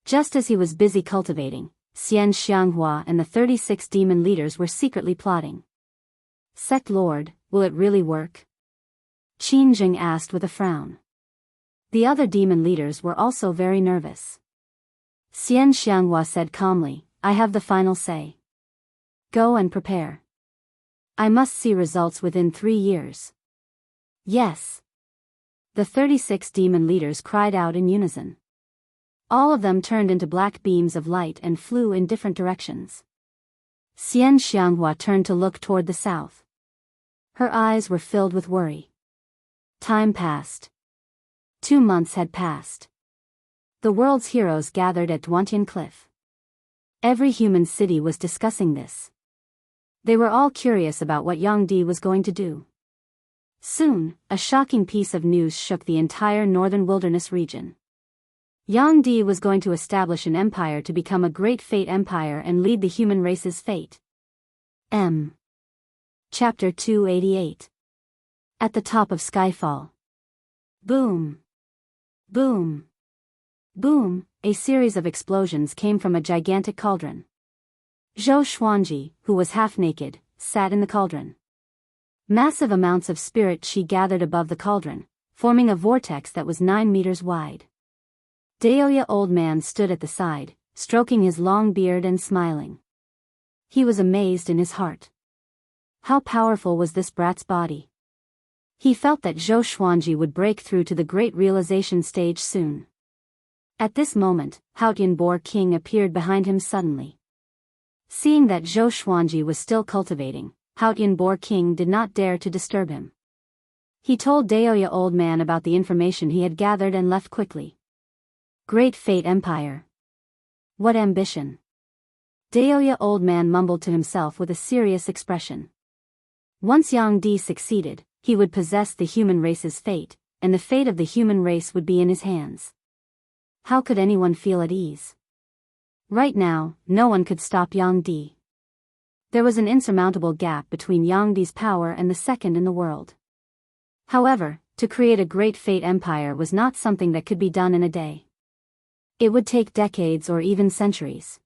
Just as he was busy cultivating, Xian Xianghua and the 36 demon leaders were secretly plotting. Sect Lord, will it really work? Qin Jing asked with a frown. The other demon leaders were also very nervous. Xian Xianghua said calmly, I have the final say. Go and prepare. I must see results within 3 years. Yes. The 36 demon leaders cried out in unison. All of them turned into black beams of light and flew in different directions. Xian Xianghua turned to look toward the south. Her eyes were filled with worry. Time passed. 2 months had passed. The world's heroes gathered at Duantian Cliff. Every human city was discussing this. They were all curious about what Yang Di was going to do. Soon, a shocking piece of news shook the entire northern wilderness region. Yang Di was going to establish an empire to become a great fate empire and lead the human race's fate. Chapter 288. At the top of Skyfall. Boom. Boom. Boom, a series of explosions came from a gigantic cauldron. Zhou Xuanji, who was half naked, sat in the cauldron. Massive amounts of spirit chi gathered above the cauldron, forming a vortex that was 9 meters wide. Daoist old man stood at the side, stroking his long beard and smiling. He was amazed in his heart. How powerful was this brat's body? He felt that Zhou Xuanji would break through to the great realization stage soon. At this moment, Haotianbo King appeared behind him suddenly. Seeing that Zhou Xuanji was still cultivating, Haotianbo King did not dare to disturb him. He told Daoist old man about the information he had gathered and left quickly. Great Fate Empire. What ambition! Daoist old man mumbled to himself with a serious expression. Once Yang Di succeeded, he would possess the human race's fate, and the fate of the human race would be in his hands. How could anyone feel at ease? Right now, no one could stop Yang Di. There was an insurmountable gap between Yang Di's power and the second in the world. However, to create a great fate empire was not something that could be done in a day. It would take decades or even centuries.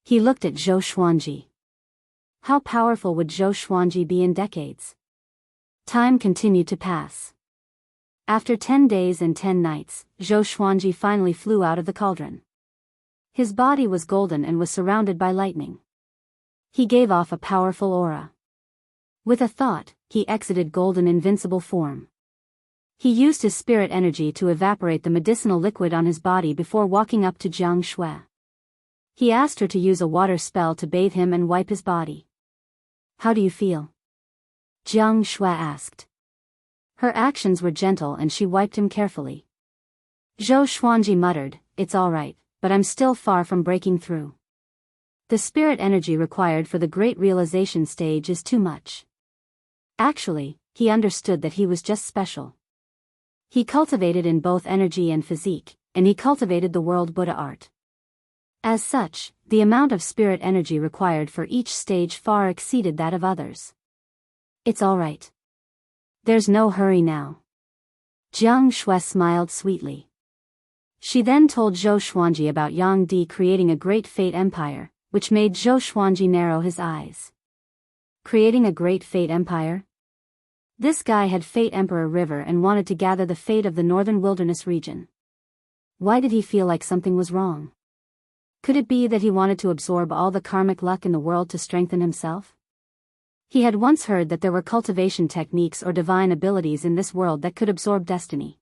He looked at Zhou Xuanji. How powerful would Zhou Xuanji be in decades? Time continued to pass. After 10 days and 10 nights, Zhou Xuanji finally flew out of the cauldron. His body was golden and was surrounded by lightning. He gave off a powerful aura. With a thought, he exited golden invincible form. He used his spirit energy to evaporate the medicinal liquid on his body before walking up to Jianghu. He asked her to use a water spell to bathe him and wipe his body. How do you feel? Jianghu asked. Her actions were gentle and she wiped him carefully. Zhou Xuanji muttered, "It's all right, but I'm still far from breaking through. The spirit energy required for the great realization stage is too much." Actually, he understood that he was just special. He cultivated in both energy and physique, and he cultivated the world Buddha art. As such, the amount of spirit energy required for each stage far exceeded that of others. It's all right. There's no hurry now. Jianghu smiled sweetly. She then told Zhou Xuanji about Yang Di creating a great fate empire, which made Zhou Xuanji narrow his eyes. Creating a great fate empire? This guy had Fate Emperor River and wanted to gather the fate of the northern wilderness region. Why did he feel like something was wrong? Could it be that he wanted to absorb all the karmic luck in the world to strengthen himself? He had once heard that there were cultivation techniques or divine abilities in this world that could absorb destiny.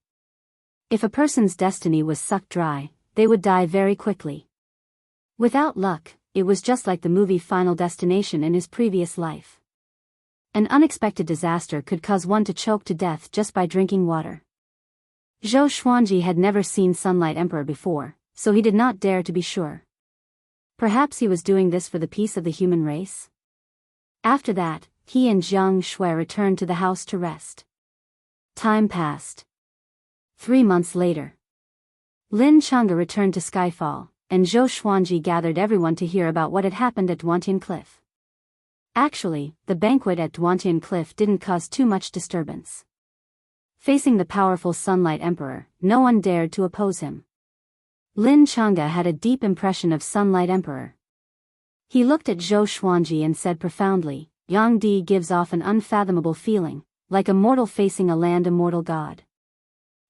If a person's destiny was sucked dry, they would die very quickly. Without luck, it was just like the movie Final Destination in his previous life. An unexpected disaster could cause one to choke to death just by drinking water. Zhou Xuanji had never seen Sunlight Emperor before, so he did not dare to be sure. Perhaps he was doing this for the peace of the human race? After that, he and Jianghu returned to the house to rest. Time passed. 3 months later. Lin Chang'e returned to Skyfall, and Zhou Xuanji gathered everyone to hear about what had happened at Duantian Cliff. Actually, the banquet at Duantian Cliff didn't cause too much disturbance. Facing the powerful Sunlight Emperor, no one dared to oppose him. Lin Chang'e had a deep impression of Sunlight Emperor. He looked at Zhou Xuanji and said profoundly, "Yang Di gives off an unfathomable feeling, like a mortal facing a land immortal god.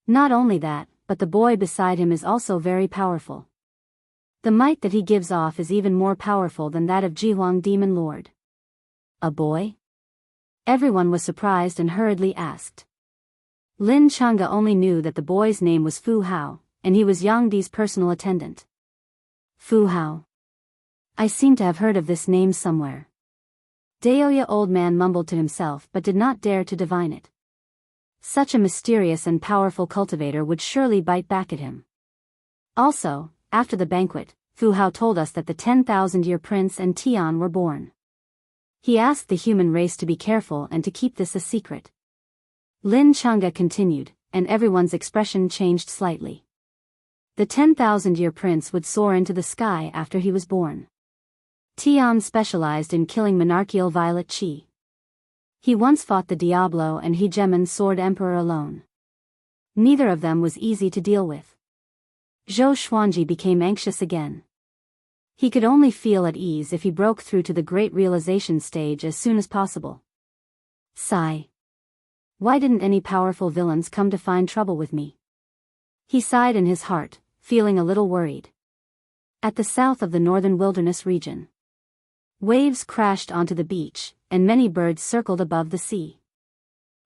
Not only that, but the boy beside him is also very powerful. The might that he gives off is even more powerful than that of Jihuang Demon Lord." A boy? Everyone was surprised and hurriedly asked. Lin Chang'e only knew that the boy's name was Fu Hao, and he was Yang Di's personal attendant. Fu Hao. I seem to have heard of this name somewhere. Daoist old man mumbled to himself but did not dare to divine it. Such a mysterious and powerful cultivator would surely bite back at him. Also, after the banquet, Fu Hao told us that the 10,000-year prince and Tian were born. He asked the human race to be careful and to keep this a secret. Lin Chang'e continued, and everyone's expression changed slightly. The 10,000-year prince would soar into the sky after he was born. Tian specialized in killing monarchical violet qi. He once fought the Diablo and Hegemon Sword Emperor alone. Neither of them was easy to deal with. Zhou Xuanji became anxious again. He could only feel at ease if he broke through to the great realization stage as soon as possible. Sigh. Why didn't any powerful villains come to find trouble with me? He sighed in his heart, feeling a little worried. At the south of the northern wilderness region, waves crashed onto the beach, and many birds circled above the sea.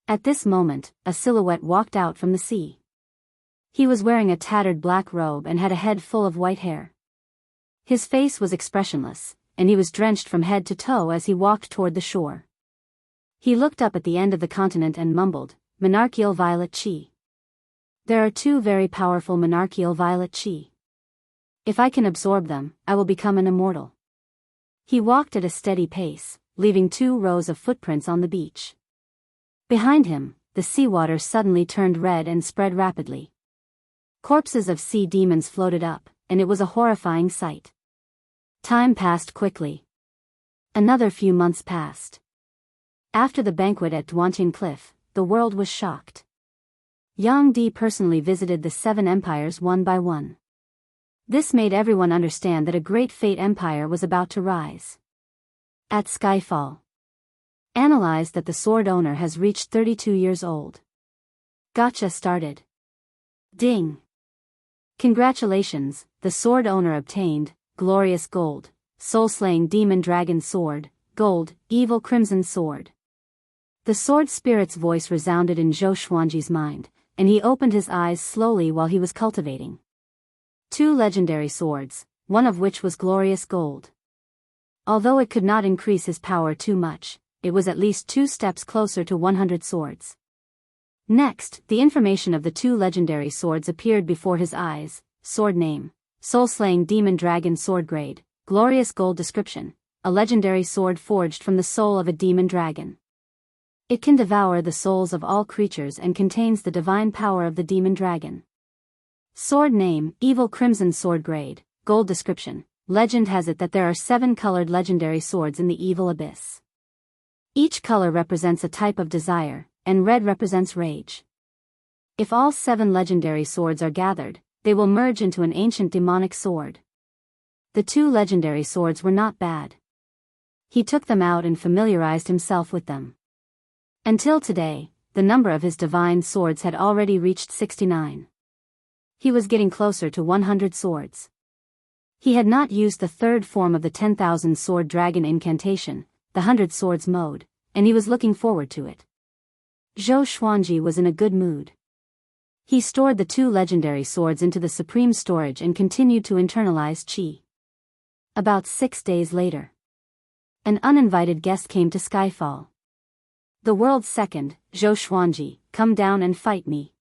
At this moment, a silhouette walked out from the sea. He was wearing a tattered black robe and had a head full of white hair. His face was expressionless, and he was drenched from head to toe as he walked toward the shore. He looked up at the end of the continent and mumbled, "Monarchial violet chi. There are two very powerful monarchial violet chi. If I can absorb them, I will become an immortal." He walked at a steady pace, leaving 2 rows of footprints on the beach. Behind him, the seawater suddenly turned red and spread rapidly. Corpses of sea demons floated up, and it was a horrifying sight. Time passed quickly. Another few months passed. After the banquet at Duanqing Cliff, the world was shocked. Yang Di personally visited the 7 empires one by one. This made everyone understand that a great fate empire was about to rise. At Skyfall. Analyzed that the sword owner has reached 32 years old. Gotcha started. Ding. Congratulations, the sword owner obtained, glorious gold, soul-slaying demon dragon sword, gold, evil crimson sword. The sword spirit's voice resounded in Zhou Xuanji's mind, and he opened his eyes slowly while he was cultivating 2 legendary swords, one of which was glorious gold. Although it could not increase his power too much, it was at least 2 steps closer to 100 swords. Next, the information of the 2 legendary swords appeared before his eyes: sword name, soul-slaying demon dragon sword grade, glorious gold description, a legendary sword forged from the soul of a demon dragon. It can devour the souls of all creatures and contains the divine power of the demon dragon. Sword name, evil crimson sword grade, gold description. Legend has it that there are 7 colored legendary swords in the evil abyss. Each color represents a type of desire, and red represents rage. If all 7 legendary swords are gathered, they will merge into an ancient demonic sword. The 2 legendary swords were not bad. He took them out and familiarized himself with them. Until today, the number of his divine swords had already reached 69. He was getting closer to 100 swords. He had not used the 3rd form of the 10,000 sword dragon incantation, the 100 swords mode, and he was looking forward to it. Zhou Xuanji was in a good mood. He stored the 2 legendary swords into the supreme storage and continued to internalize qi. About 6 days later, an uninvited guest came to Skyfall. The world's second, Zhou Xuanji, come down and fight me.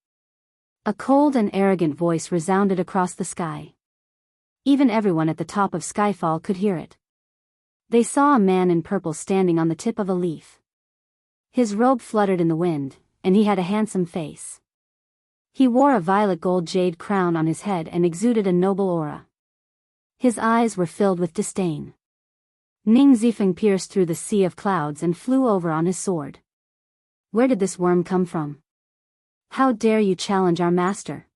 A cold and arrogant voice resounded across the sky. Even everyone at the top of Skyfall could hear it. They saw a man in purple standing on the tip of a leaf. His robe fluttered in the wind, and he had a handsome face. He wore a violet gold jade crown on his head and exuded a noble aura. His eyes were filled with disdain. Ning Zifeng pierced through the sea of clouds and flew over on his sword. Where did this worm come from? How dare you challenge our master?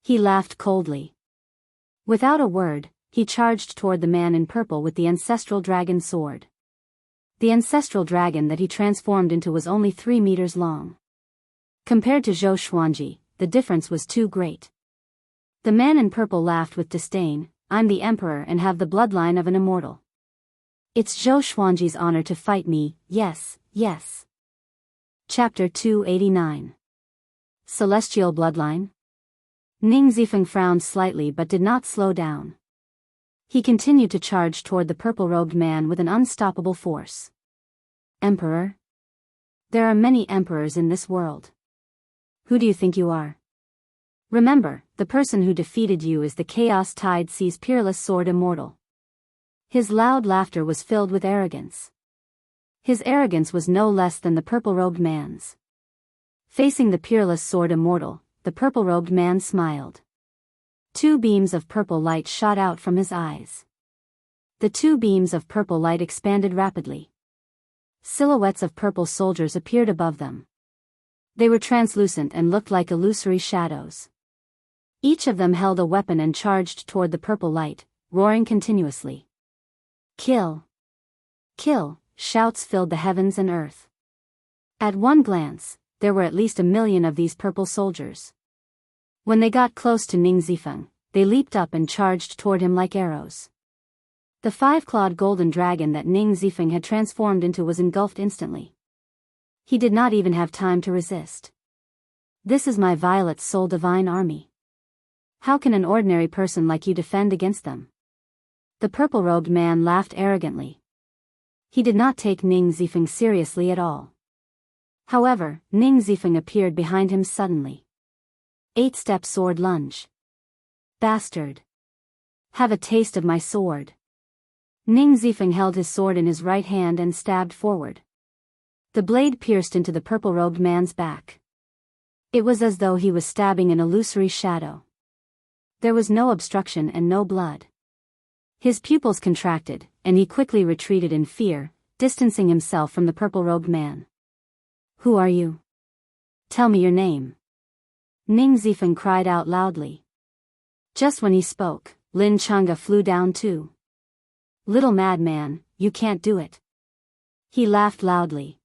He laughed coldly. Without a word, he charged toward the man in purple with the ancestral dragon sword. The ancestral dragon that he transformed into was only 3 meters long. Compared to Zhou Xuanji, the difference was too great. The man in purple laughed with disdain. I'm the emperor and have the bloodline of an immortal. It's Zhou Xuanji's honor to fight me, yes, yes. Chapter 289. Celestial Bloodline? Ning Zifeng frowned slightly but did not slow down. He continued to charge toward the purple-robed man with an unstoppable force. Emperor? There are many emperors in this world. Who do you think you are? Remember, the person who defeated you is the Chaos Tide Sea's peerless sword Immortal. His loud laughter was filled with arrogance. His arrogance was no less than the purple-robed man's. Facing the peerless sword Immortal, the purple-robed man smiled. 2 beams of purple light shot out from his eyes. The 2 beams of purple light expanded rapidly. silhouettes of purple soldiers appeared above them. They were translucent and looked like illusory shadows. Each of them held a weapon and charged toward the purple light, roaring continuously. Kill! Kill! Shouts filled the heavens and earth. At one glance, there were at least 1,000,000 of these purple soldiers. When they got close to Ning Zifeng, they leaped up and charged toward him like arrows. The 5-clawed golden dragon that Ning Zifeng had transformed into was engulfed instantly. He did not even have time to resist. This is my Violet Soul Divine Army. How can an ordinary person like you defend against them? The purple-robed man laughed arrogantly. He did not take Ning Zifeng seriously at all. However, Ning Zifeng appeared behind him suddenly. 8-step sword lunge. Bastard! Have a taste of my sword. Ning Zifeng held his sword in his right hand and stabbed forward. The blade pierced into the purple-robed man's back. It was as though he was stabbing an illusory shadow. There was no obstruction and no blood. His pupils contracted, and he quickly retreated in fear, distancing himself from the purple-robed man. Who are you? Tell me your name. Ning Zifeng cried out loudly. Just when he spoke, Lin Chang'e flew down too. Little madman, you can't do it. He laughed loudly.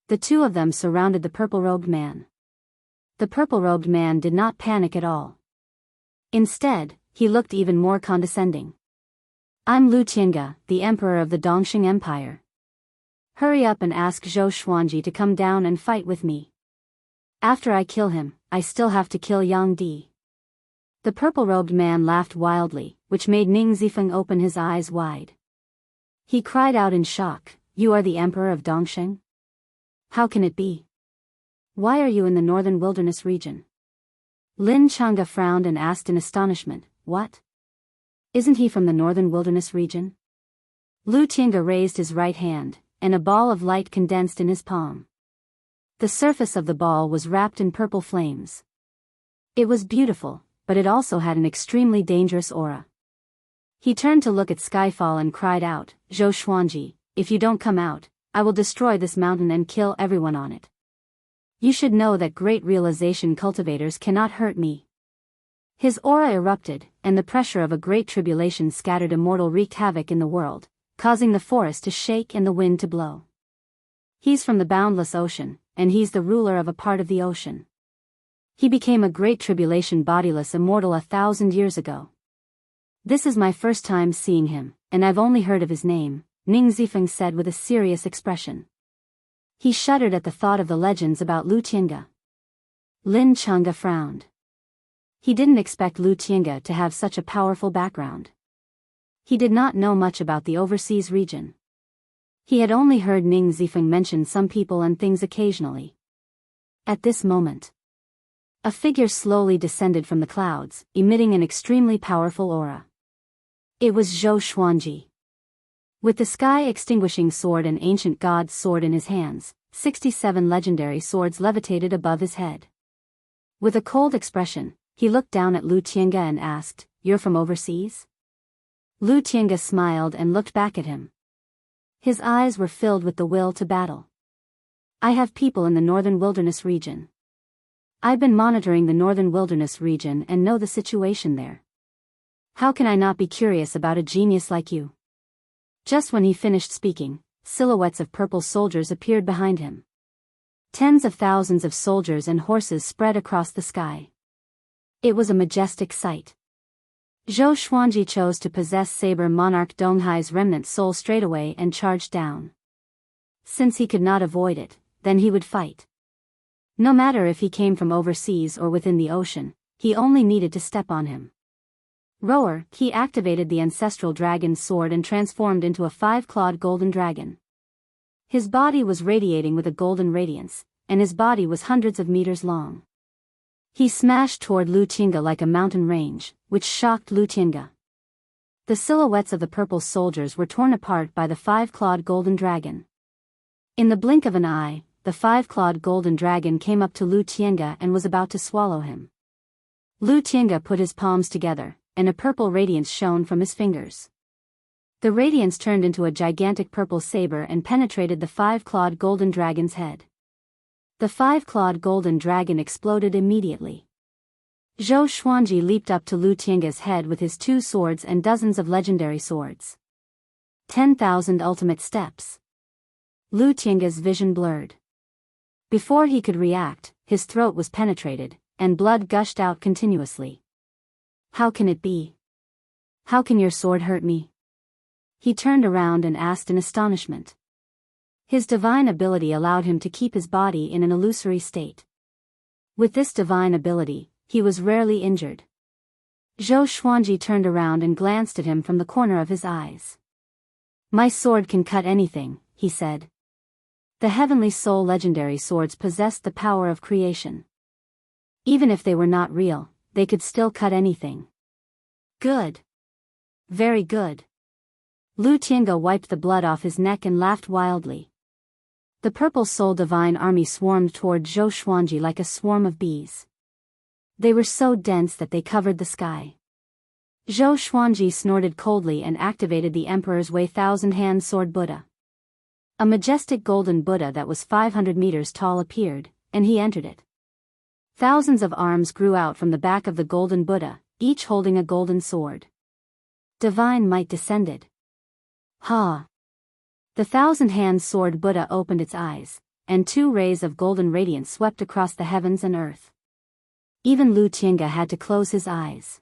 The two of them surrounded the purple-robed man. The purple-robed man did not panic at all. Instead, he looked even more condescending. I'm Lu Tiange, the emperor of the Dongxing Empire. Hurry up and ask Zhou Xuanji to come down and fight with me. After I kill him, I still have to kill Yang Di. The purple-robed man laughed wildly, which made Ning Zifeng open his eyes wide. He cried out in shock, You are the emperor of Dongxing? How can it be? Why are you in the northern wilderness region? Lin Chang'e frowned and asked in astonishment, What? Isn't he from the northern wilderness region? Lu Tiange raised his right hand, and a ball of light condensed in his palm. The surface of the ball was wrapped in purple flames. It was beautiful, but it also had an extremely dangerous aura. He turned to look at Skyfall and cried out, Zhou Xuanji, if you don't come out, I will destroy this mountain and kill everyone on it. You should know that great realization cultivators cannot hurt me. His aura erupted, and the pressure of a great tribulation scattered Immortal wreaked havoc in the world, causing the forest to shake and the wind to blow. He's from the boundless ocean, and he's the ruler of a part of the ocean. He became a great tribulation bodiless immortal 1,000 years ago. This is my first time seeing him, and I've only heard of his name, Ning Zifeng said with a serious expression. He shuddered at the thought of the legends about Lu Tiange. Lin Chang'e frowned. He didn't expect Lu Tiange to have such a powerful background. He did not know much about the overseas region. He had only heard Ning Zifeng mention some people and things occasionally. At this moment, a figure slowly descended from the clouds, emitting an extremely powerful aura. It was Zhou Xuanji. With the sky-extinguishing sword and ancient god's sword in his hands, 67 legendary swords levitated above his head. With a cold expression, he looked down at Lu Tiange and asked, You're from overseas? Lu Tiange smiled and looked back at him. His eyes were filled with the will to battle. I have people in the northern wilderness region. I've been monitoring the northern wilderness region and know the situation there. How can I not be curious about a genius like you? Just when he finished speaking, silhouettes of purple soldiers appeared behind him. Tens of thousands of soldiers and horses spread across the sky. It was a majestic sight. Zhou Xuanji chose to possess Saber Monarch Donghai's remnant soul straightaway and charged down. Since he could not avoid it, then he would fight. No matter if he came from overseas or within the ocean, he only needed to step on him. Roar, he activated the ancestral dragon's sword and transformed into a 5-clawed golden dragon. His body was radiating with a golden radiance, and his body was hundreds of meters long. He smashed toward Lu Tiange like a mountain range, which shocked Lu Tiange. The silhouettes of the purple soldiers were torn apart by the 5-clawed golden dragon. In the blink of an eye, the 5-clawed golden dragon came up to Lu Tiange and was about to swallow him. Lu Tiange put his palms together, and a purple radiance shone from his fingers. The radiance turned into a gigantic purple saber and penetrated the five-clawed golden dragon's head. The five-clawed golden dragon exploded immediately. Zhou Xuanji leaped up to Lu Tiange's head with his 2 swords and dozens of legendary swords. 10,000 ultimate steps. Lu Tiange's vision blurred. Before he could react, his throat was penetrated, and blood gushed out continuously. How can it be? How can your sword hurt me? He turned around and asked in astonishment. His divine ability allowed him to keep his body in an illusory state. With this divine ability, he was rarely injured. Zhou Xuanji turned around and glanced at him from the corner of his eyes. My sword can cut anything, he said. The Heavenly Soul legendary swords possessed the power of creation. Even if they were not real, they could still cut anything. Good. Very good. Lu Tiange wiped the blood off his neck and laughed wildly. The Purple Soul Divine Army swarmed toward Zhou Xuanji like a swarm of bees. They were so dense that they covered the sky. Zhou Xuanji snorted coldly and activated the Emperor's Way Thousand-Hand Sword Buddha. A majestic golden Buddha that was 500 meters tall appeared, and he entered it. Thousands of arms grew out from the back of the golden Buddha, each holding a golden sword. Divine might descended. Ha! The thousand-hand sword Buddha opened its eyes, and 2 rays of golden radiance swept across the heavens and earth. Even Lu Tiange had to close his eyes.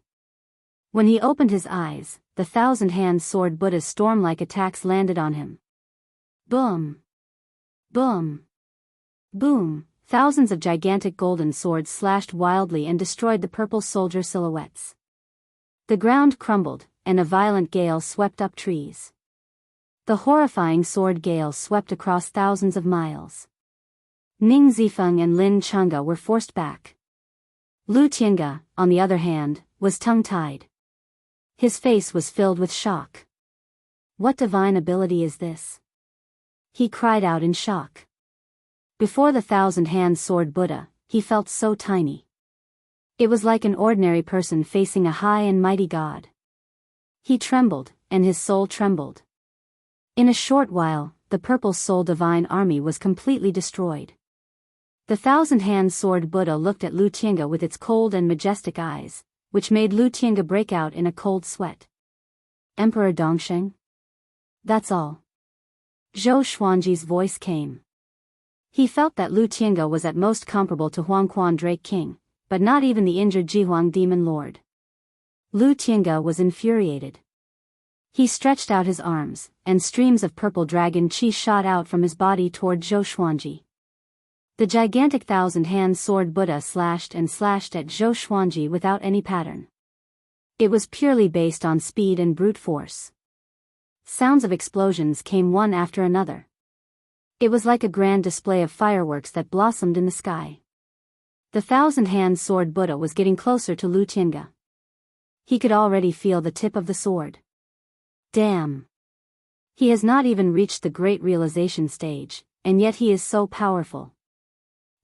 When he opened his eyes, the thousand-hand sword Buddha's storm-like attacks landed on him. Boom! Boom! Boom! Thousands of gigantic golden swords slashed wildly and destroyed the purple soldier silhouettes. The ground crumbled, and a violent gale swept up trees. The horrifying sword gale swept across thousands of miles. Ning Zifeng and Lin Chunga were forced back. Lu Tiange, on the other hand, was tongue-tied. His face was filled with shock. What divine ability is this? He cried out in shock. Before the thousand-hand sword Buddha, he felt so tiny. It was like an ordinary person facing a high and mighty god. He trembled, and his soul trembled. In a short while, the Purple Soul Divine Army was completely destroyed. The thousand-hand sword Buddha looked at Lu Tiange with its cold and majestic eyes, which made Lu Tiange break out in a cold sweat. Emperor Dongsheng? That's all. Zhou Xuanji's voice came. He felt that Lu Tiange was at most comparable to Huangquan Drake King, but not even the injured Jihuang Demon Lord. Lu Tiange was infuriated. He stretched out his arms, and streams of purple dragon chi shot out from his body toward Zhou Xuanji. The gigantic thousand-hand sword Buddha slashed and slashed at Zhou Xuanji without any pattern. It was purely based on speed and brute force. Sounds of explosions came one after another. It was like a grand display of fireworks that blossomed in the sky. The thousand-hand sword Buddha was getting closer to Lu Tiange. He could already feel the tip of the sword. Damn! He has not even reached the great realization stage, and yet he is so powerful.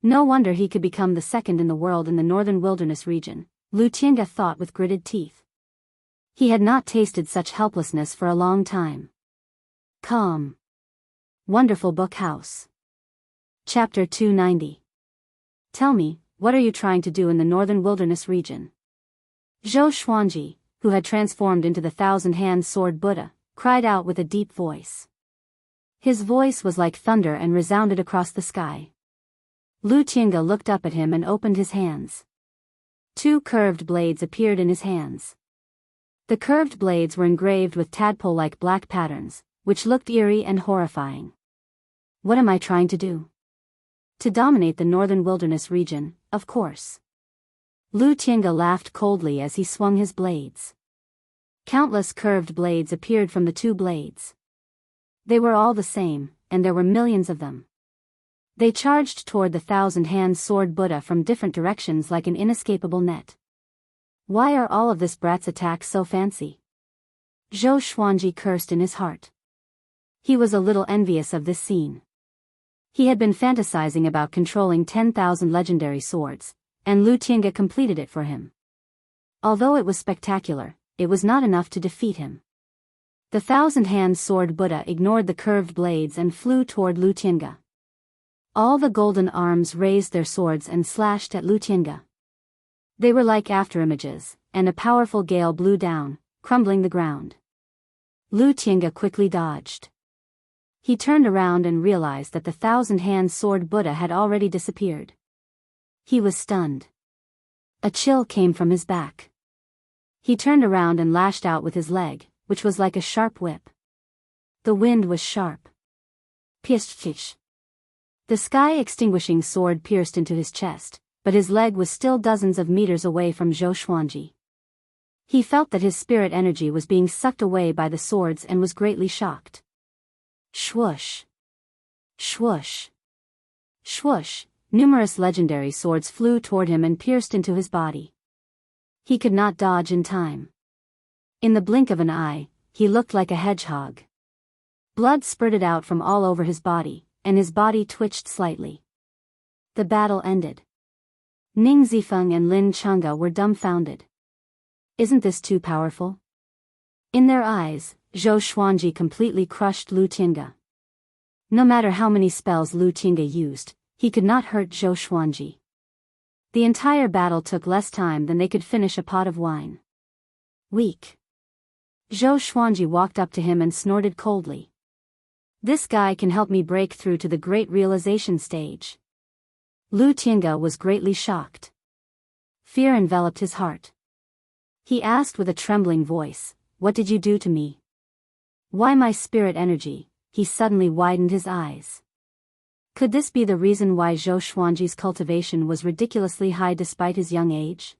No wonder he could become the second in the world in the northern wilderness region, Lu Tiange thought with gritted teeth. He had not tasted such helplessness for a long time. Calm. Wonderful Book House. Chapter 290. Tell me, what are you trying to do in the northern wilderness region? Zhou Xuanji, who had transformed into the thousand-hand sword Buddha, cried out with a deep voice. His voice was like thunder and resounded across the sky. Lu Tiange looked up at him and opened his hands. 2 curved blades appeared in his hands. The curved blades were engraved with tadpole-like black patterns, which looked eerie and horrifying. What am I trying to do? To dominate the northern wilderness region, of course. Lu Tiange laughed coldly as he swung his blades. Countless curved blades appeared from the 2 blades. They were all the same, and there were millions of them. They charged toward the thousand-hand sword Buddha from different directions like an inescapable net. Why are all of this brat's attacks so fancy? Zhou Xuanji cursed in his heart. He was a little envious of this scene. He had been fantasizing about controlling 10,000 legendary swords, and Lu Tiange completed it for him. Although it was spectacular, it was not enough to defeat him. The thousand-hand sword Buddha ignored the curved blades and flew toward Lu Tiange. All the golden arms raised their swords and slashed at Lu Tiange. They were like afterimages, and a powerful gale blew down, crumbling the ground. Lu Tiange quickly dodged. He turned around and realized that the thousand-hand sword Buddha had already disappeared. He was stunned. A chill came from his back. He turned around and lashed out with his leg, which was like a sharp whip. The wind was sharp. Pish. The sky-extinguishing sword pierced into his chest, but his leg was still dozens of meters away from Zhou Xuanji. He felt that his spirit energy was being sucked away by the swords and was greatly shocked. Swoosh. Swoosh. Swoosh. Numerous legendary swords flew toward him and pierced into his body. He could not dodge in time. In the blink of an eye, he looked like a hedgehog. Blood spurted out from all over his body, and his body twitched slightly. The battle ended. Ning Zifeng and Lin Changge were dumbfounded. Isn't this too powerful? In their eyes, Zhou Xuanji completely crushed Lu Tiange. No matter how many spells Lu Tiange used, he could not hurt Zhou Xuanji. The entire battle took less time than they could finish a pot of wine. Weak. Zhou Xuanji walked up to him and snorted coldly. This guy can help me break through to the great realization stage. Lu Tiange was greatly shocked. Fear enveloped his heart. He asked with a trembling voice, "What did you do to me?" "Why my spirit energy?" He suddenly widened his eyes. Could this be the reason why Zhou Xuanji's cultivation was ridiculously high despite his young age?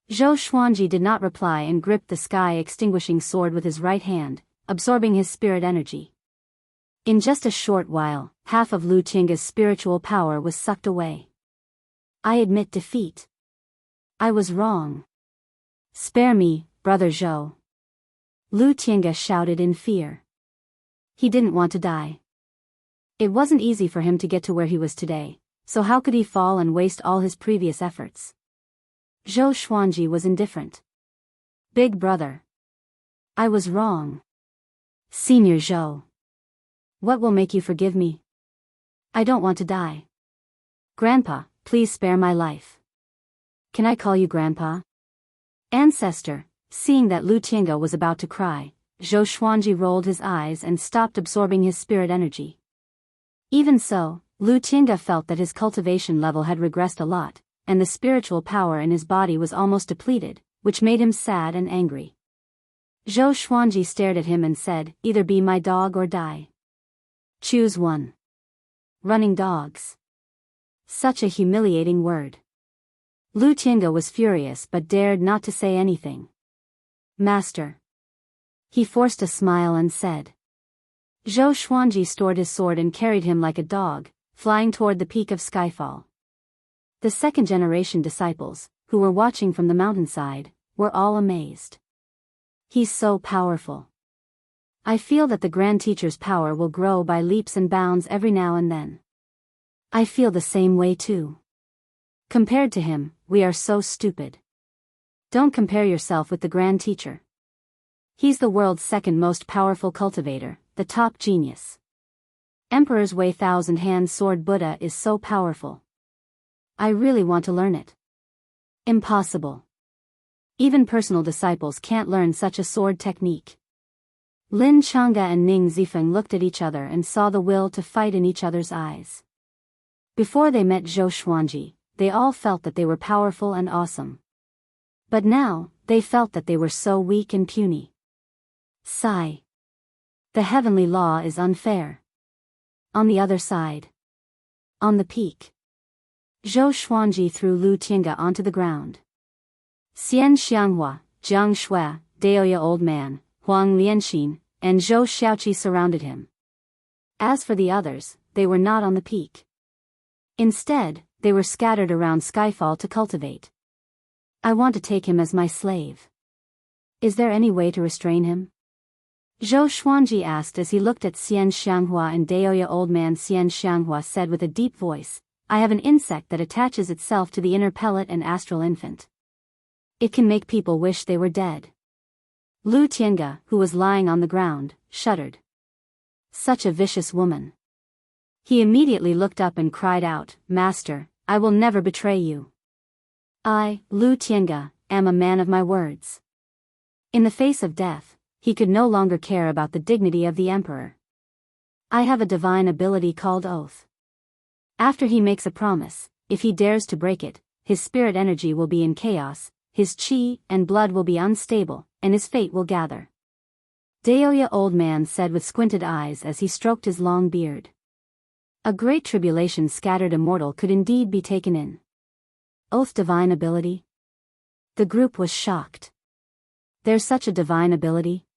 Zhou Xuanji did not reply and gripped the sky-extinguishing sword with his right hand, absorbing his spirit energy. In just a short while, half of Lu Tiange's spiritual power was sucked away. "I admit defeat. I was wrong. Spare me, brother Zhou." Lu Tiange shouted in fear. He didn't want to die. It wasn't easy for him to get to where he was today, so how could he fall and waste all his previous efforts? Zhou Xuanji was indifferent. "Big brother. I was wrong. Senior Zhou. What will make you forgive me? I don't want to die. Grandpa, please spare my life." "Can I call you Grandpa?" "Ancestor." Seeing that Lu Tiange was about to cry, Zhou Xuanji rolled his eyes and stopped absorbing his spirit energy. Even so, Lu Tiange felt that his cultivation level had regressed a lot, and the spiritual power in his body was almost depleted, which made him sad and angry. Zhou Xuanji stared at him and said, "Either be my dog or die. Choose one." Running dogs. Such a humiliating word. Lu Tiange was furious but dared not to say anything. "Master." He forced a smile and said. Zhou Xuanji stored his sword and carried him like a dog, flying toward the peak of Skyfall. The second-generation disciples, who were watching from the mountainside, were all amazed. "He's so powerful. I feel that the Grand Teacher's power will grow by leaps and bounds every now and then. I feel the same way too. Compared to him, we are so stupid. Don't compare yourself with the Grand Teacher. He's the world's second most powerful cultivator, the top genius. Emperor's Way thousand-hand sword Buddha is so powerful. I really want to learn it." Impossible. Even personal disciples can't learn such a sword technique. Lin Changge and Ning Zifeng looked at each other and saw the will to fight in each other's eyes. Before they met Zhou Xuanji, they all felt that they were powerful and awesome. But now, they felt that they were so weak and puny. Sigh. The heavenly law is unfair. On the other side. On the peak. Zhou Xuanji threw Lu Tiange onto the ground. Xianxia, Jianghu, Daoist old man, Huang Lianxin, and Zhou Xiaoqi surrounded him. As for the others, they were not on the peak. Instead, they were scattered around Skyfall to cultivate. "I want to take him as my slave. Is there any way to restrain him?" Zhou Xuanji asked as he looked at Xianxia and Daoist old man. Xianxia said with a deep voice, "I have an insect that attaches itself to the inner pellet and astral infant. It can make people wish they were dead." Lu Tiange, who was lying on the ground, shuddered. Such a vicious woman. He immediately looked up and cried out, "Master, I will never betray you. I, Lu Tiange, am a man of my words." In the face of death, he could no longer care about the dignity of the emperor. "I have a divine ability called Oath. After he makes a promise, if he dares to break it, his spirit energy will be in chaos, his chi and blood will be unstable, and his fate will gather." Daoist old man said with squinted eyes as he stroked his long beard. A great tribulation scattered immortal could indeed be taken in. Oath divine ability? The group was shocked. There's such a divine ability?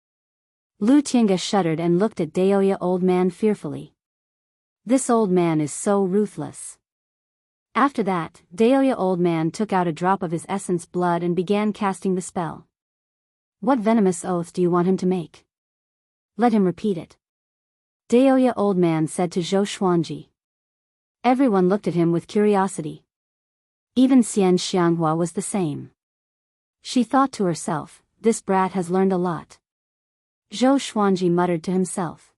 Lu Tiange shuddered and looked at Daoist old man fearfully. This old man is so ruthless. After that, Daoist old man took out a drop of his essence blood and began casting the spell. "What venomous oath do you want him to make? Let him repeat it," Daoist old man said to Zhou Xuanji. Everyone looked at him with curiosity. Even Wuxia Xianxia was the same. She thought to herself, "This brat has learned a lot." Zhou Xuanji muttered to himself.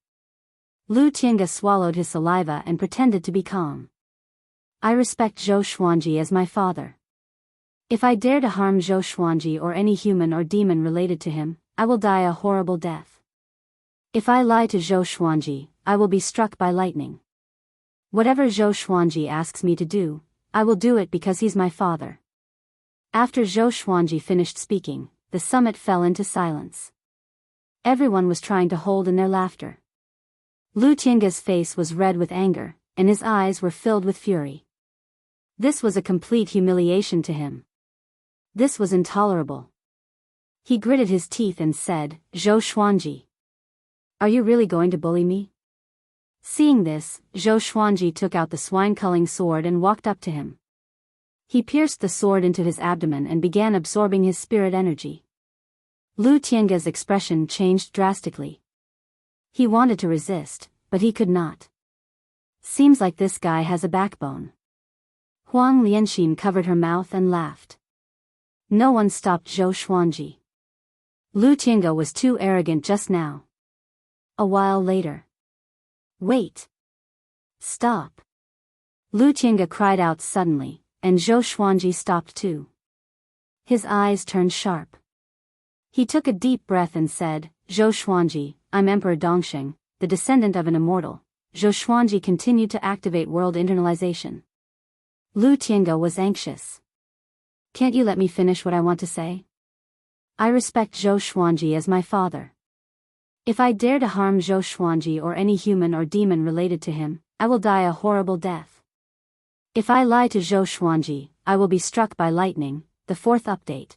Lu Tiange swallowed his saliva and pretended to be calm. "I respect Zhou Xuanji as my father. If I dare to harm Zhou Xuanji or any human or demon related to him, I will die a horrible death. If I lie to Zhou Xuanji, I will be struck by lightning. Whatever Zhou Xuanji asks me to do, I will do it because he's my father." After Zhou Xuanji finished speaking, the summit fell into silence. Everyone was trying to hold in their laughter. Lu Tiange's face was red with anger, and his eyes were filled with fury. This was a complete humiliation to him. This was intolerable. He gritted his teeth and said, "Zhou Xuanji, are you really going to bully me?" Seeing this, Zhou Xuanji took out the swine-culling sword and walked up to him. He pierced the sword into his abdomen and began absorbing his spirit energy. Lu Tiange's expression changed drastically. He wanted to resist, but he could not. Seems like this guy has a backbone. Huang Lianxin covered her mouth and laughed. No one stopped Zhou Xuanji. Lu Tiange was too arrogant just now. A while later. "Wait! Stop!" Lu Tiange cried out suddenly, and Zhou Xuanji stopped too. His eyes turned sharp. He took a deep breath and said, "Zhou Xuanji, I'm Emperor Dongsheng, the descendant of an immortal." Zhou Xuanji continued to activate world internalization. Lu Tiange was anxious. "Can't you let me finish what I want to say? I respect Zhou Xuanji as my father. If I dare to harm Zhou Xuanji or any human or demon related to him, I will die a horrible death. If I lie to Zhou Xuanji, I will be struck by lightning." The fourth update.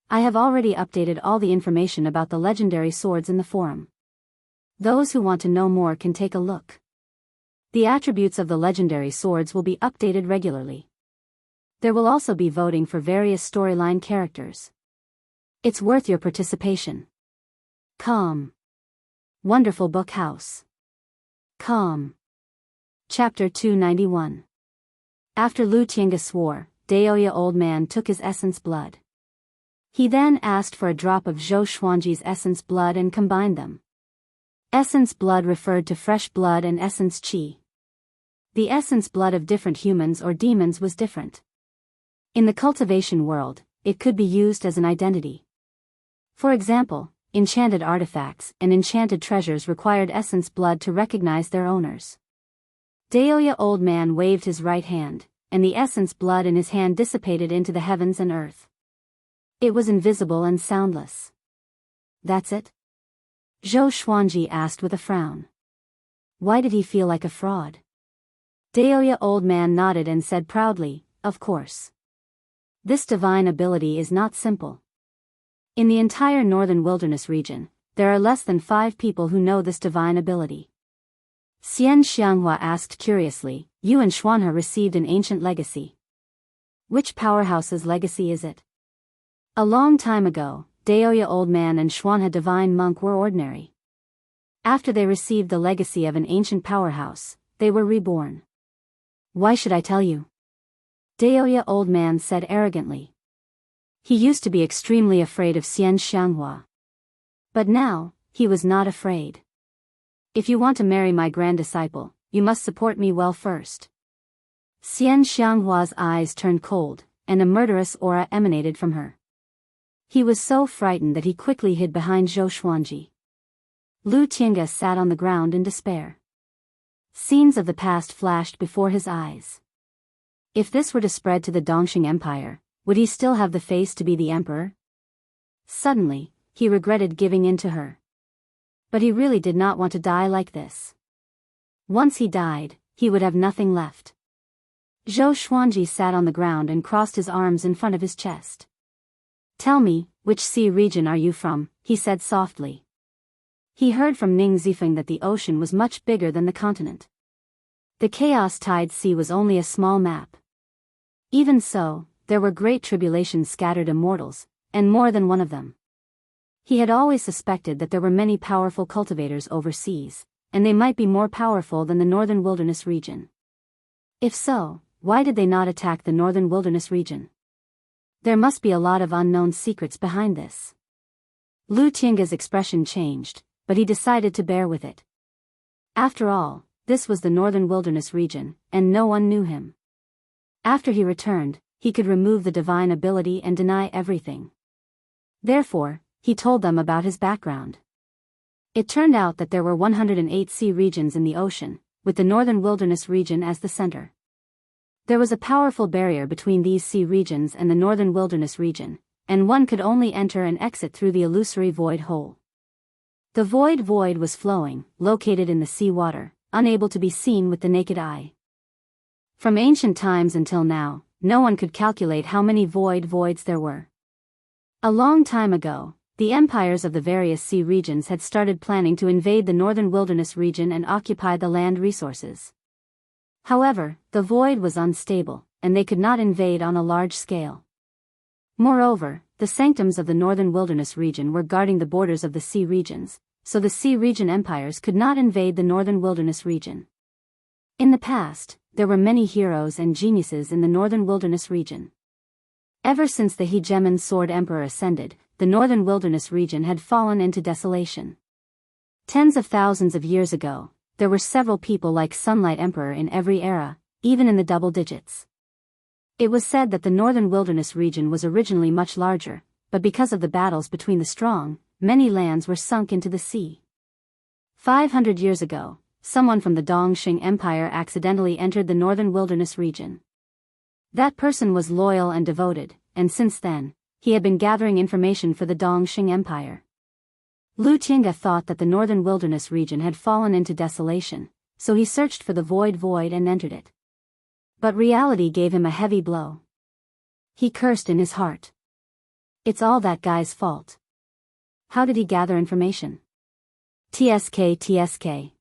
I have already updated all the information about the legendary swords in the forum. Those who want to know more can take a look. The attributes of the legendary swords will be updated regularly. There will also be voting for various storyline characters. It's worth your participation. Calm. Wonderful Book House. Calm. Chapter 291. After Lu Tiange swore, Daoist old man took his essence blood. He then asked for a drop of Zhou Xuanji's essence blood and combined them. Essence blood referred to fresh blood and essence chi. The essence blood of different humans or demons was different. In the cultivation world, it could be used as an identity. For example, enchanted artifacts and enchanted treasures required essence blood to recognize their owners. Daoist old man waved his right hand, and the essence blood in his hand dissipated into the heavens and earth. It was invisible and soundless. "That's it?" Zhou Xuanji asked with a frown. Why did he feel like a fraud? Daoist old man nodded and said proudly, "Of course. This divine ability is not simple. In the entire northern wilderness region, there are less than 5 people who know this divine ability." Xianxia asked curiously, "You and Xuanhe received an ancient legacy. Which powerhouse's legacy is it?" A long time ago, Daoist old man and Xuanhe divine monk were ordinary. After they received the legacy of an ancient powerhouse, they were reborn. "Why should I tell you?" Daoist old man said arrogantly. He used to be extremely afraid of Xianxia. But now, he was not afraid. If you want to marry my grand disciple, you must support me well first. Xianxianghua's eyes turned cold, and a murderous aura emanated from her. He was so frightened that he quickly hid behind Zhou Xuanji. Lu Tiange sat on the ground in despair. Scenes of the past flashed before his eyes. If this were to spread to the Dongxing Empire, would he still have the face to be the emperor? Suddenly, he regretted giving in to her. But he really did not want to die like this. Once he died, he would have nothing left. Zhou Xuanji sat on the ground and crossed his arms in front of his chest. Tell me, which sea region are you from? He said softly. He heard from Ning Zifeng that the ocean was much bigger than the continent. The Chaos Tide Sea was only a small map. Even so, there were great tribulations scattered immortals, and more than one of them. He had always suspected that there were many powerful cultivators overseas, and they might be more powerful than the northern wilderness region. If so, why did they not attack the northern wilderness region? There must be a lot of unknown secrets behind this. Lu Tiange's expression changed, but he decided to bear with it. After all, this was the northern wilderness region, and no one knew him. After he returned, he could remove the divine ability and deny everything. Therefore, he told them about his background. It turned out that there were 108 sea regions in the ocean, with the northern wilderness region as the center. There was a powerful barrier between these sea regions and the northern wilderness region, and one could only enter and exit through the illusory void hole. The void was flowing, located in the sea water, unable to be seen with the naked eye. From ancient times until now, no one could calculate how many voids there were. A long time ago, the empires of the various sea regions had started planning to invade the northern wilderness region and occupy the land resources. However, the void was unstable, and they could not invade on a large scale. Moreover, the sanctums of the northern wilderness region were guarding the borders of the sea regions, so the sea region empires could not invade the northern wilderness region. In the past, there were many heroes and geniuses in the northern wilderness region. Ever since the Hegemon Sword Emperor ascended, the northern wilderness region had fallen into desolation. Tens of thousands of years ago, there were several people like Sunlight Emperor in every era, even in the double digits. It was said that the northern wilderness region was originally much larger, but because of the battles between the strong, many lands were sunk into the sea. 500 years ago, someone from the Dongxing Empire accidentally entered the northern wilderness region. That person was loyal and devoted, and since then, he had been gathering information for the Dongxing Empire. Lu Tiange thought that the northern wilderness region had fallen into desolation, so he searched for the void and entered it. But reality gave him a heavy blow. He cursed in his heart. It's all that guy's fault. How did he gather information? TSK.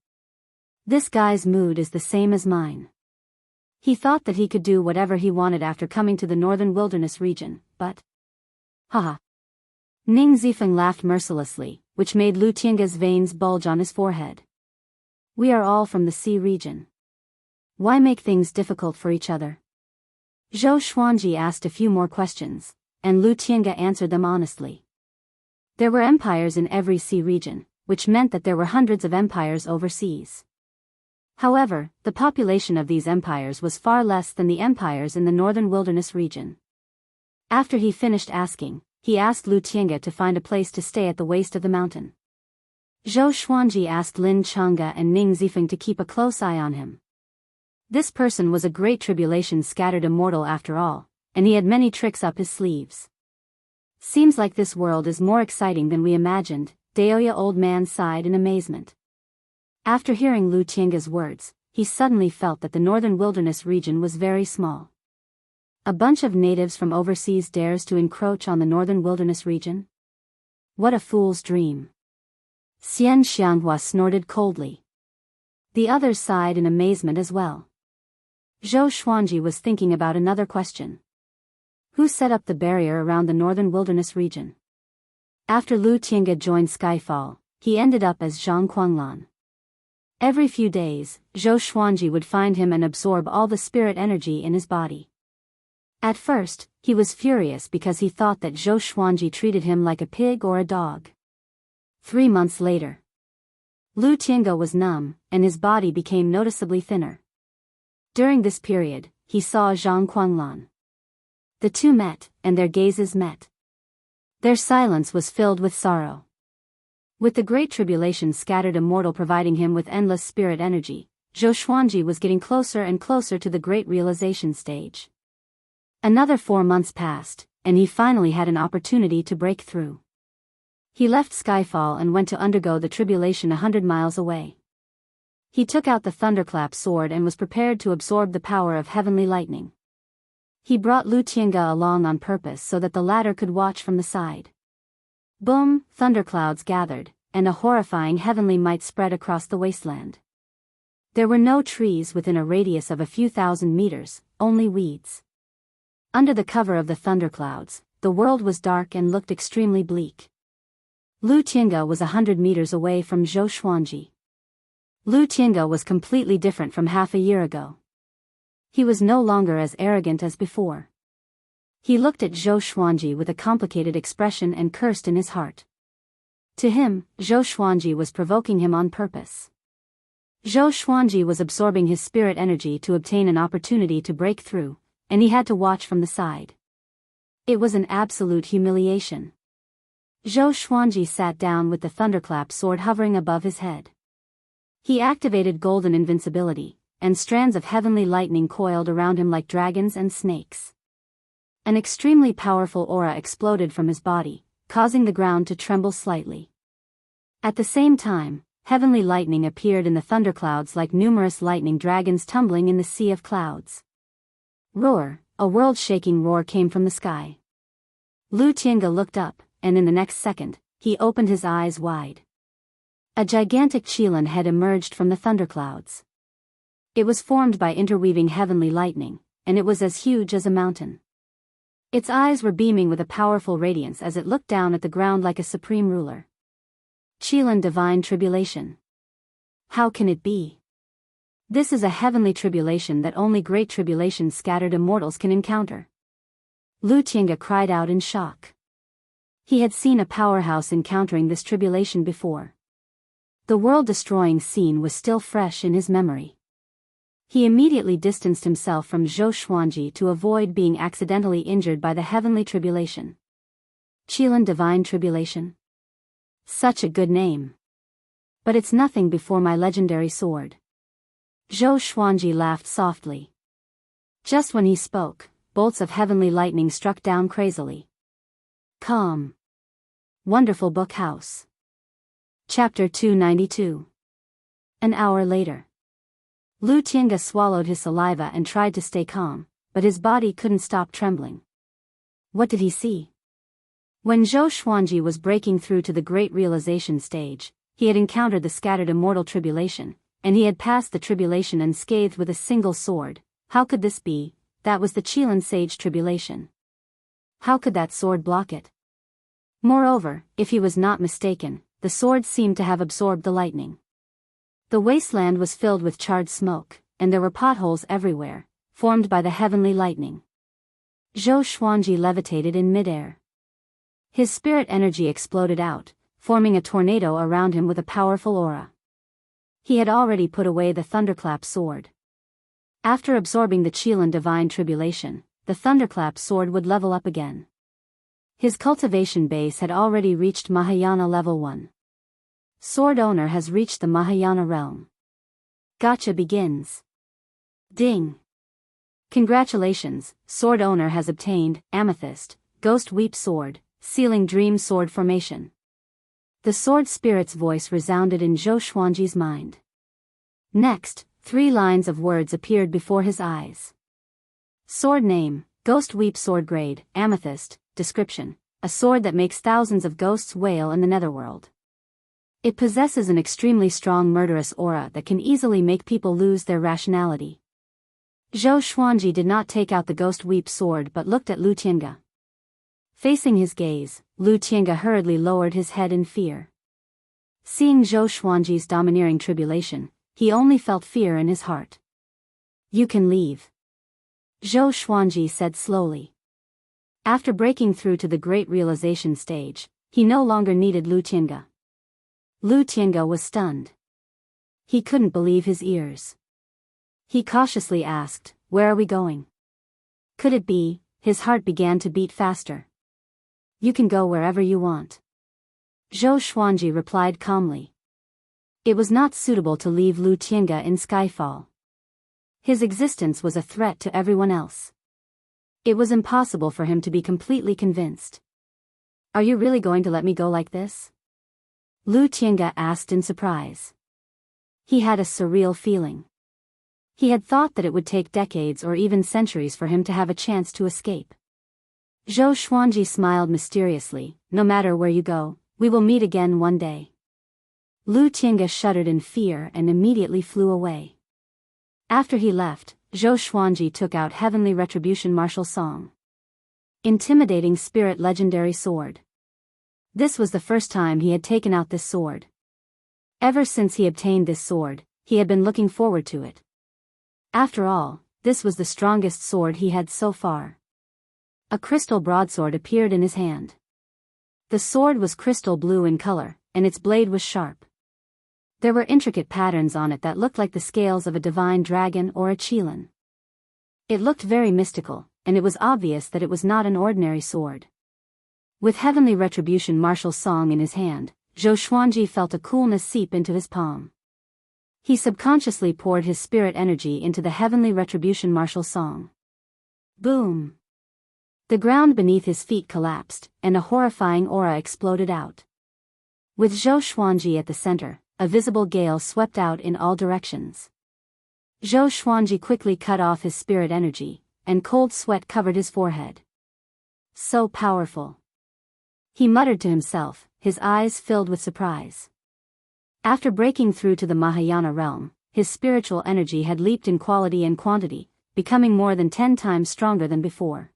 This guy's mood is the same as mine. He thought that he could do whatever he wanted after coming to the northern wilderness region, but... Haha. Ning Zifeng laughed mercilessly, which made Lu Tiange's veins bulge on his forehead. We are all from the sea region. Why make things difficult for each other? Zhou Xuanji asked a few more questions, and Lu Tiange answered them honestly. There were empires in every sea region, which meant that there were hundreds of empires overseas. However, the population of these empires was far less than the empires in the northern wilderness region. After he finished asking, he asked Lu Tiange to find a place to stay at the waist of the mountain. Zhou Xuanji asked Lin Changge and Ning Zifeng to keep a close eye on him. This person was a great tribulation scattered immortal after all, and he had many tricks up his sleeves. Seems like this world is more exciting than we imagined, Daoist old man sighed in amazement. After hearing Lu Tiange's words, he suddenly felt that the northern wilderness region was very small. A bunch of natives from overseas dares to encroach on the northern wilderness region? What a fool's dream. Xianxia snorted coldly. The others sighed in amazement as well. Zhou Xuanji was thinking about another question. Who set up the barrier around the northern wilderness region? After Lu Tiange joined Skyfall, he ended up as Zhang Quanglan. Every few days, Zhou Xuanji would find him and absorb all the spirit energy in his body. At first, he was furious because he thought that Zhou Xuanji treated him like a pig or a dog. 3 months later. Lu Tiange was numb, and his body became noticeably thinner. During this period, he saw Zhang Quanglan. The two met, and their gazes met. Their silence was filled with sorrow. With the great tribulation scattered Immortal providing him with endless spirit energy, Zhou Xuanji was getting closer and closer to the great realization stage. Another 4 months passed, and he finally had an opportunity to break through. He left Skyfall and went to undergo the tribulation 100 miles away. He took out the thunderclap sword and was prepared to absorb the power of heavenly lightning. He brought Lu Tiange along on purpose so that the latter could watch from the side. Boom, thunderclouds gathered, and a horrifying heavenly might spread across the wasteland. There were no trees within a radius of a few thousand meters, only weeds. Under the cover of the thunderclouds, the world was dark and looked extremely bleak. Lu Tiange was 100 meters away from Zhou Xuanji. Lu Tiange was completely different from half a year ago. He was no longer as arrogant as before. He looked at Zhou Xuanji with a complicated expression and cursed in his heart. To him, Zhou Xuanji was provoking him on purpose. Zhou Xuanji was absorbing his spirit energy to obtain an opportunity to break through, and he had to watch from the side. It was an absolute humiliation. Zhou Xuanji sat down with the thunderclap sword hovering above his head. He activated golden invincibility, and strands of heavenly lightning coiled around him like dragons and snakes. An extremely powerful aura exploded from his body, causing the ground to tremble slightly. At the same time, heavenly lightning appeared in the thunderclouds like numerous lightning dragons tumbling in the sea of clouds. Roar, a world-shaking roar came from the sky. Lu Tiange looked up, and in the next second, he opened his eyes wide. A gigantic qilin had emerged from the thunderclouds. It was formed by interweaving heavenly lightning, and it was as huge as a mountain. Its eyes were beaming with a powerful radiance as it looked down at the ground like a supreme ruler. Qilin Divine Tribulation. How can it be? This is a heavenly tribulation that only great tribulation scattered immortals can encounter. Lu Tiange cried out in shock. He had seen a powerhouse encountering this tribulation before. The world-destroying scene was still fresh in his memory. He immediately distanced himself from Zhou Xuanji to avoid being accidentally injured by the heavenly tribulation. Qilin Divine Tribulation. Such a good name. But it's nothing before my legendary sword. Zhou Xuanji laughed softly. Just when he spoke, bolts of heavenly lightning struck down crazily. Calm. Wonderful Book House. Chapter 292. An hour later. Lu Tiange swallowed his saliva and tried to stay calm, but his body couldn't stop trembling. What did he see? When Zhou Xuanji was breaking through to the great realization stage, he had encountered the scattered immortal tribulation, and he had passed the tribulation unscathed with a single sword. How could this be? That was the Qilin Sage tribulation. How could that sword block it? Moreover, if he was not mistaken, the sword seemed to have absorbed the lightning. The wasteland was filled with charred smoke, and there were potholes everywhere, formed by the heavenly lightning. Zhou Xuanji levitated in midair. His spirit energy exploded out, forming a tornado around him with a powerful aura. He had already put away the thunderclap sword. After absorbing the Qilin Divine Tribulation, the thunderclap sword would level up again. His cultivation base had already reached Mahayana level 1. Sword owner has reached the Mahayana realm. Gacha begins. Ding. Congratulations, sword owner has obtained Amethyst, Ghost Weep Sword, Sealing Dream Sword Formation. The sword spirit's voice resounded in Zhou Xuanji's mind. Next, 3 lines of words appeared before his eyes. Sword name, Ghost Weep Sword grade, Amethyst, description, a sword that makes thousands of ghosts wail in the netherworld. It possesses an extremely strong murderous aura that can easily make people lose their rationality. Zhou Xuanji did not take out the Ghost Weep sword but looked at Lu Tiange. Facing his gaze, Lu Tiange hurriedly lowered his head in fear. Seeing Zhou Xuanji's domineering tribulation, he only felt fear in his heart. You can leave. Zhou Xuanji said slowly. After breaking through to the great realization stage, he no longer needed Lu Tiange. Lu Tiange was stunned. He couldn't believe his ears. He cautiously asked, "Where are we going?" Could it be? His heart began to beat faster. "You can go wherever you want." Zhou Xuanji replied calmly. It was not suitable to leave Lu Tiange in Skyfall. His existence was a threat to everyone else. It was impossible for him to be completely convinced. "Are you really going to let me go like this?" Lu Tiange asked in surprise. He had a surreal feeling. He had thought that it would take decades or even centuries for him to have a chance to escape. Zhou Xuanji smiled mysteriously. "No matter where you go, we will meet again one day." Lu Tiange shuddered in fear and immediately flew away. After he left, Zhou Xuanji took out Heavenly Retribution martial song. Intimidating Spirit Legendary Sword. This was the first time he had taken out this sword. Ever since he obtained this sword, he had been looking forward to it. After all, this was the strongest sword he had so far. A crystal broadsword appeared in his hand. The sword was crystal blue in color, and its blade was sharp. There were intricate patterns on it that looked like the scales of a divine dragon or a qilin. It looked very mystical, and it was obvious that it was not an ordinary sword. With Heavenly Retribution martial song in his hand, Zhou Xuanji felt a coolness seep into his palm. He subconsciously poured his spirit energy into the Heavenly Retribution martial song. Boom! The ground beneath his feet collapsed, and a horrifying aura exploded out. With Zhou Xuanji at the center, a visible gale swept out in all directions. Zhou Xuanji quickly cut off his spirit energy, and cold sweat covered his forehead. So powerful. He muttered to himself, his eyes filled with surprise. After breaking through to the Mahayana realm, his spiritual energy had leaped in quality and quantity, becoming more than 10 times stronger than before.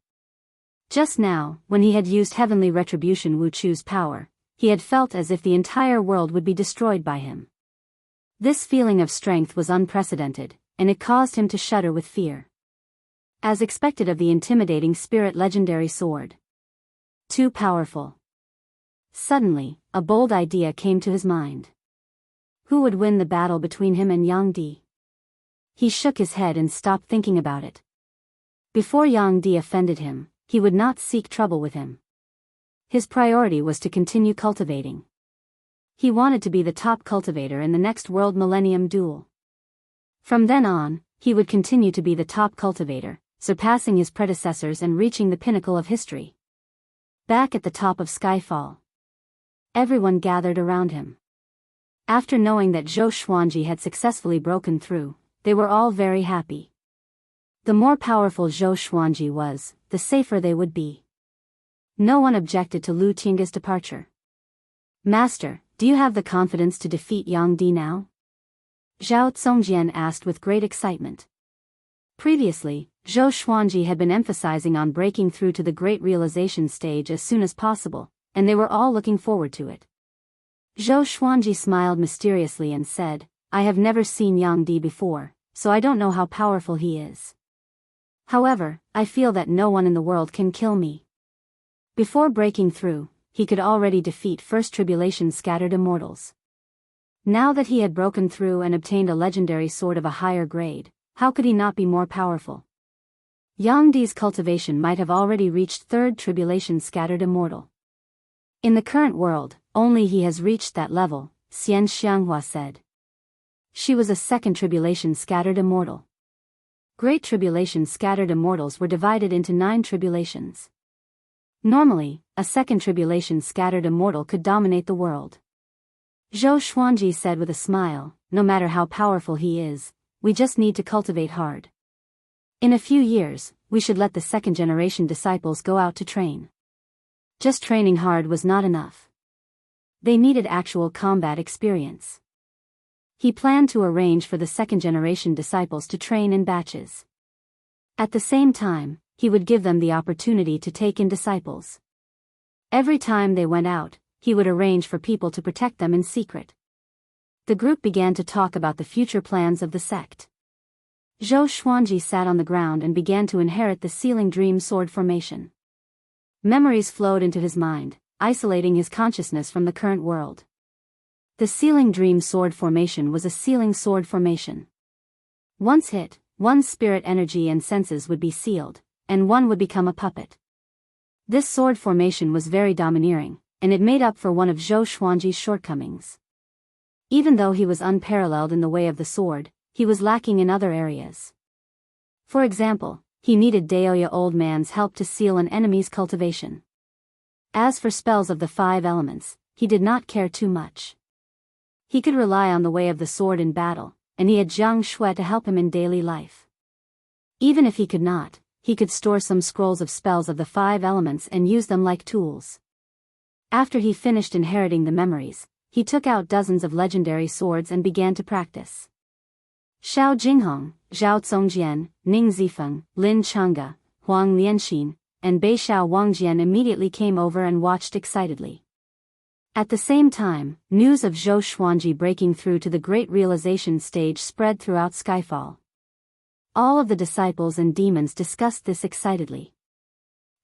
Just now, when he had used Heavenly Retribution Wuchu's power, he had felt as if the entire world would be destroyed by him. This feeling of strength was unprecedented, and it caused him to shudder with fear. As expected of the intimidating Spirit Legendary Sword. Too powerful. Suddenly, a bold idea came to his mind. Who would win the battle between him and Yang Di? He shook his head and stopped thinking about it. Before Yang Di offended him, he would not seek trouble with him. His priority was to continue cultivating. He wanted to be the top cultivator in the next World Millennium Duel. From then on, he would continue to be the top cultivator, surpassing his predecessors and reaching the pinnacle of history. Back at the top of Skyfall, everyone gathered around him. After knowing that Zhou Xuanji had successfully broken through, they were all very happy. The more powerful Zhou Xuanji was, the safer they would be. No one objected to Lu Tiange's departure. "Master, do you have the confidence to defeat Yang Di now?" Zhao Zongjian asked with great excitement. Previously, Zhou Xuanji had been emphasizing on breaking through to the great realization stage as soon as possible, and they were all looking forward to it. Zhou Xuanji smiled mysteriously and said, "I have never seen Yang Di before, so I don't know how powerful he is. However, I feel that no one in the world can kill me." Before breaking through, he could already defeat First Tribulation's scattered immortals. Now that he had broken through and obtained a legendary sword of a higher grade, how could he not be more powerful? Yang Di's cultivation might have already reached Third Tribulation's scattered immortal. In the current world, only he has reached that level, Xianxia said. She was a Second Tribulation scattered immortal. Great Tribulation scattered immortals were divided into 9 tribulations. Normally, a Second Tribulation scattered immortal could dominate the world. Zhou Xuanji said with a smile, "No matter how powerful he is, we just need to cultivate hard. In a few years, we should let the second-generation disciples go out to train." Just training hard was not enough. They needed actual combat experience. He planned to arrange for the second-generation disciples to train in batches. At the same time, he would give them the opportunity to take in disciples. Every time they went out, he would arrange for people to protect them in secret. The group began to talk about the future plans of the sect. Zhou Xuanji sat on the ground and began to inherit the Sealing Dream Sword formation. Memories flowed into his mind, isolating his consciousness from the current world. The Sealing Dream Sword Formation was a sealing sword formation. Once hit, one's spirit energy and senses would be sealed, and one would become a puppet. This sword formation was very domineering, and it made up for one of Zhou Xuanji's shortcomings. Even though he was unparalleled in the way of the sword, he was lacking in other areas. For example, he needed Daoist old man's help to seal an enemy's cultivation. As for spells of the 5 elements, he did not care too much. He could rely on the way of the sword in battle, and he had Jiang Shui to help him in daily life. Even if he could not, he could store some scrolls of spells of the 5 elements and use them like tools. After he finished inheriting the memories, he took out dozens of legendary swords and began to practice. Xiao Jinghong, Zhao Congjian, Ning Zifeng, Lin Changge, Huang Lianxin, and Beixiao Wangjian immediately came over and watched excitedly. At the same time, news of Zhou Xuanji breaking through to the Great Realization stage spread throughout Skyfall. All of the disciples and demons discussed this excitedly.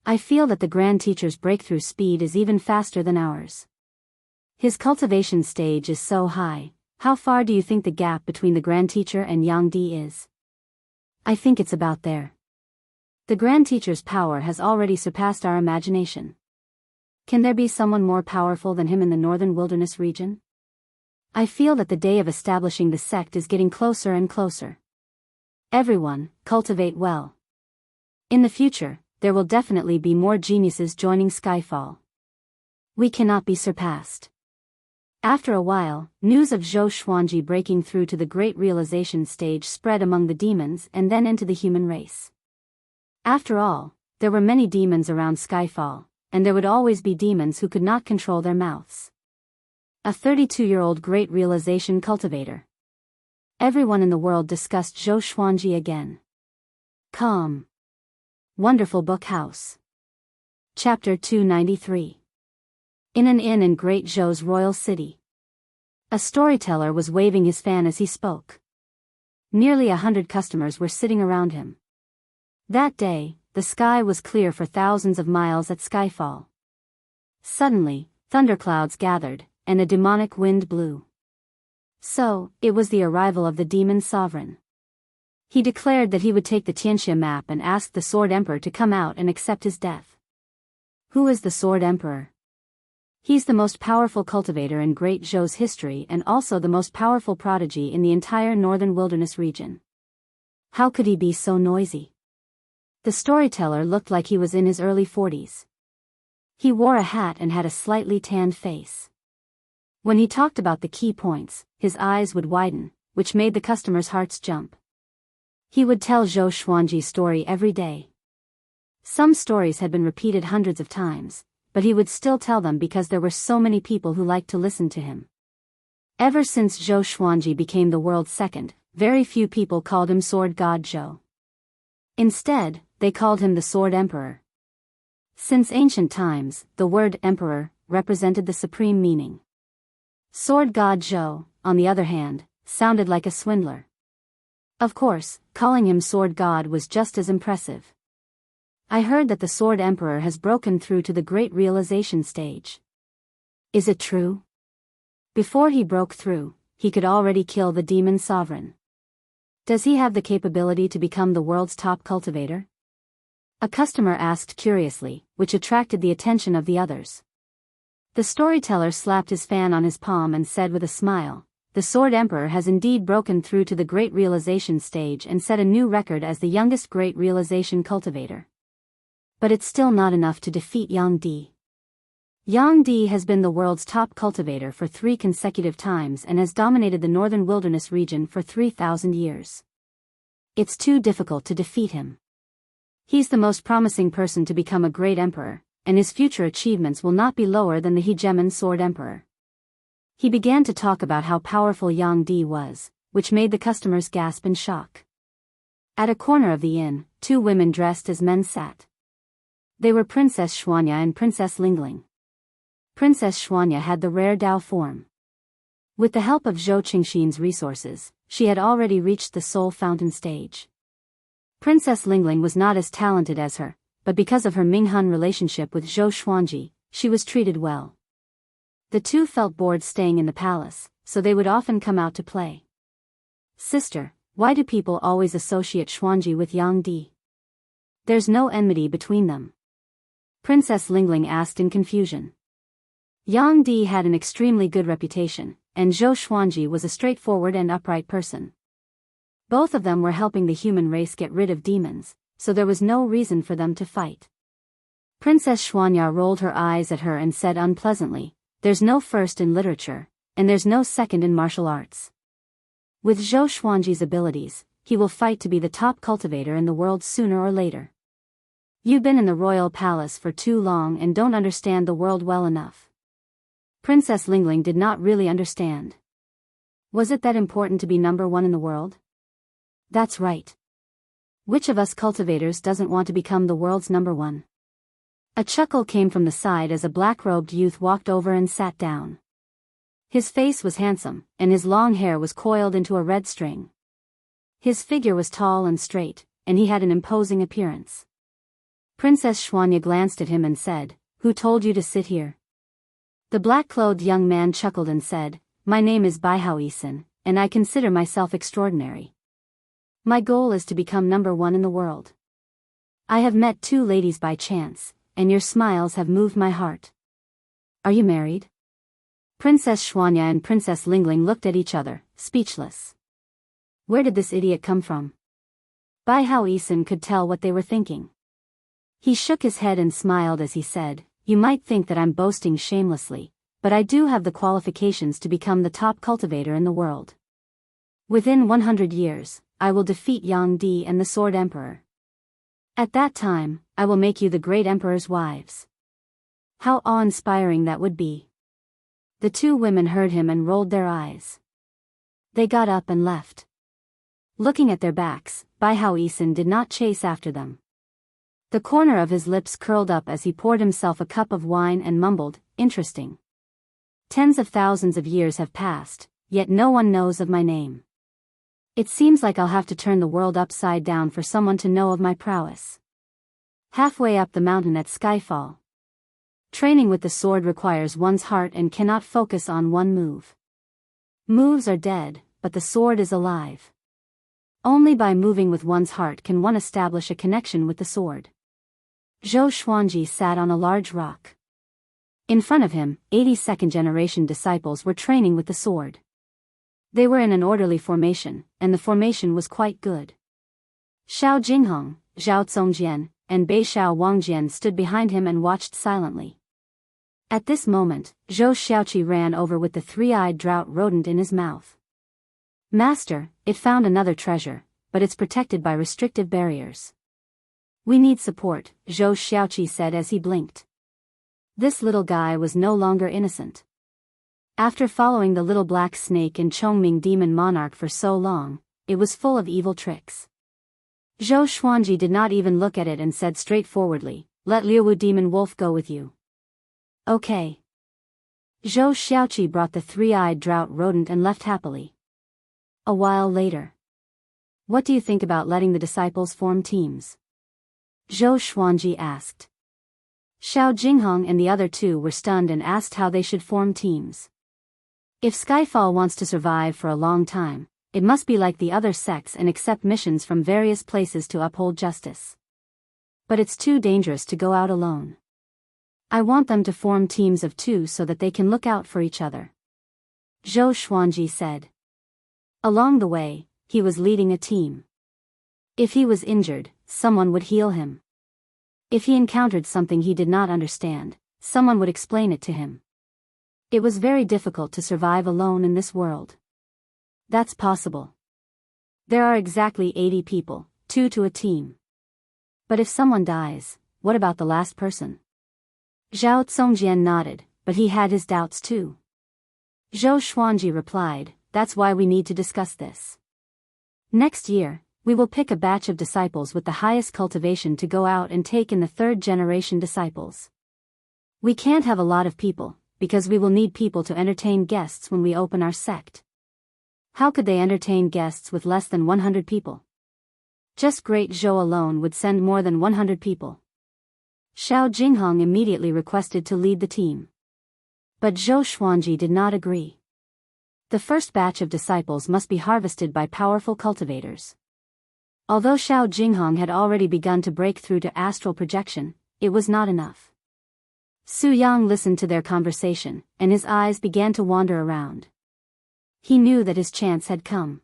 I feel that the Grand Teacher's breakthrough speed is even faster than ours. His cultivation stage is so high. How far do you think the gap between the Grand Teacher and Yang Di is? I think it's about there. The Grand Teacher's power has already surpassed our imagination. Can there be someone more powerful than him in the Northern Wilderness region? I feel that the day of establishing the sect is getting closer and closer. Everyone, cultivate well. In the future, there will definitely be more geniuses joining Skyfall. We cannot be surpassed. After a while, news of Zhou Xuanji breaking through to the Great Realization stage spread among the demons and then into the human race. After all, there were many demons around Skyfall, and there would always be demons who could not control their mouths. A 32-year-old Great Realization cultivator. Everyone in the world discussed Zhou Xuanji again. Calm. Wonderful Book House. Chapter 293. In an inn in Great Zhou's royal city. A storyteller was waving his fan as he spoke. Nearly 100 customers were sitting around him. That day, the sky was clear for thousands of miles at Skyfall. Suddenly, thunderclouds gathered, and a demonic wind blew. So, it was the arrival of the demon sovereign. He declared that he would take the Tianxia map and asked the Sword Emperor to come out and accept his death. Who is the Sword Emperor? He's the most powerful cultivator in Great Zhou's history and also the most powerful prodigy in the entire Northern Wilderness region. How could he be so noisy? The storyteller looked like he was in his early 40s. He wore a hat and had a slightly tanned face. When he talked about the key points, his eyes would widen, which made the customers' hearts jump. He would tell Zhou Xuanji's story every day. Some stories had been repeated hundreds of times, but he would still tell them because there were so many people who liked to listen to him. Ever since Zhou Xuanji became the world's second, very few people called him Sword God Zhou. Instead, they called him the Sword Emperor. Since ancient times, the word emperor represented the supreme meaning. Sword God Zhou, on the other hand, sounded like a swindler. Of course, calling him Sword God was just as impressive. I heard that the Sword Emperor has broken through to the Great Realization stage. Is it true? Before he broke through, he could already kill the demon sovereign. Does he have the capability to become the world's top cultivator? A customer asked curiously, which attracted the attention of the others. The storyteller slapped his fan on his palm and said with a smile, "The Sword Emperor has indeed broken through to the Great Realization stage and set a new record as the youngest Great Realization cultivator. But it's still not enough to defeat Yang Di. Yang Di has been the world's top cultivator for 3 consecutive times and has dominated the Northern Wilderness region for 3,000 years. It's too difficult to defeat him. He's the most promising person to become a great emperor, and his future achievements will not be lower than the hegemon Sword Emperor." He began to talk about how powerful Yang Di was, which made the customers gasp in shock. At a corner of the inn, 2 women dressed as men sat. They were Princess Xuanya and Princess Lingling. Princess Xuanya had the rare Dao form. With the help of Zhou Qingxin's resources, she had already reached the Soul Fountain stage. Princess Lingling was not as talented as her, but because of her Minghun relationship with Zhou Xuanji, she was treated well. The two felt bored staying in the palace, so they would often come out to play. Sister, why do people always associate Xuanji with Yang Di? There's no enmity between them. Princess Lingling asked in confusion. Yang Di had an extremely good reputation, and Zhou Xuanji was a straightforward and upright person. Both of them were helping the human race get rid of demons, so there was no reason for them to fight. Princess Xuanya rolled her eyes at her and said unpleasantly, "There's no first in literature, and there's no second in martial arts. With Zhou Xuanji's abilities, he will fight to be the top cultivator in the world sooner or later. You've been in the royal palace for too long and don't understand the world well enough." Princess Lingling did not really understand. Was it that important to be number one in the world? That's right. Which of us cultivators doesn't want to become the world's number one? A chuckle came from the side as a black-robed youth walked over and sat down. His face was handsome, and his long hair was coiled into a red string. His figure was tall and straight, and he had an imposing appearance. Princess Xuanya glanced at him and said, "Who told you to sit here?" The black-clothed young man chuckled and said, "My name is Daoist, and I consider myself extraordinary. My goal is to become number one in the world. I have met two ladies by chance, and your smiles have moved my heart. Are you married?" Princess Xuanya and Princess Lingling looked at each other, speechless. Where did this idiot come from? Daoist could tell what they were thinking. He shook his head and smiled as he said, "You might think that I'm boasting shamelessly, but I do have the qualifications to become the top cultivator in the world. Within 100 years, I will defeat Yang Di and the Sword Emperor. At that time, I will make you the great emperor's wives." How awe-inspiring that would be. The two women heard him and rolled their eyes. They got up and left. Looking at their backs, Daoist did not chase after them. The corner of his lips curled up as he poured himself a cup of wine and mumbled, "Interesting. Tens of thousands of years have passed, yet no one knows of my name. It seems like I'll have to turn the world upside down for someone to know of my prowess." Halfway up the mountain at Skyfall. Training with the sword requires one's heart and cannot focus on one move. Moves are dead, but the sword is alive. Only by moving with one's heart can one establish a connection with the sword. Zhou Xuanji sat on a large rock. In front of him, 80 second-generation disciples were training with the sword. They were in an orderly formation, and the formation was quite good. Xiao Jinghong, Zhao Zongjian, and Bei Xiao Wangjian stood behind him and watched silently. At this moment, Zhou Xiaoqi ran over with the three-eyed drought rodent in his mouth. "Master, it found another treasure, but it's protected by restrictive barriers. We need support," Zhou Xiaoqi said as he blinked. This little guy was no longer innocent. After following the little black snake and Chongming demon monarch for so long, it was full of evil tricks. Zhou Xuanji did not even look at it and said straightforwardly, "Let Liuwu demon wolf go with you." "Okay." Zhou Xiaoqi brought the three-eyed drought rodent and left happily. A while later. "What do you think about letting the disciples form teams?" Zhou Xuanji asked. Xiao Jinghong and the other two were stunned and asked how they should form teams. If Skyfall wants to survive for a long time, it must be like the other sects and accept missions from various places to uphold justice. But it's too dangerous to go out alone. I want them to form teams of two so that they can look out for each other. Zhou Xuanji said. Along the way, he was leading a team. If he was injured, someone would heal him. If he encountered something he did not understand, someone would explain it to him. It was very difficult to survive alone in this world. That's possible. There are exactly 80 people, 2 to a team. But if someone dies, what about the last person? Zhao Zongjian nodded, but he had his doubts too. Zhou Xuanji replied, "That's why we need to discuss this. Next year, we will pick a batch of disciples with the highest cultivation to go out and take in the third-generation disciples. We can't have a lot of people, because we will need people to entertain guests when we open our sect. How could they entertain guests with less than 100 people? Just Great Zhou alone would send more than 100 people." Xiao Jinghong immediately requested to lead the team. But Zhou Xuanji did not agree. The first batch of disciples must be harvested by powerful cultivators. Although Xiao Jinghong had already begun to break through to astral projection, it was not enough. Su Yang listened to their conversation, and his eyes began to wander around. He knew that his chance had come.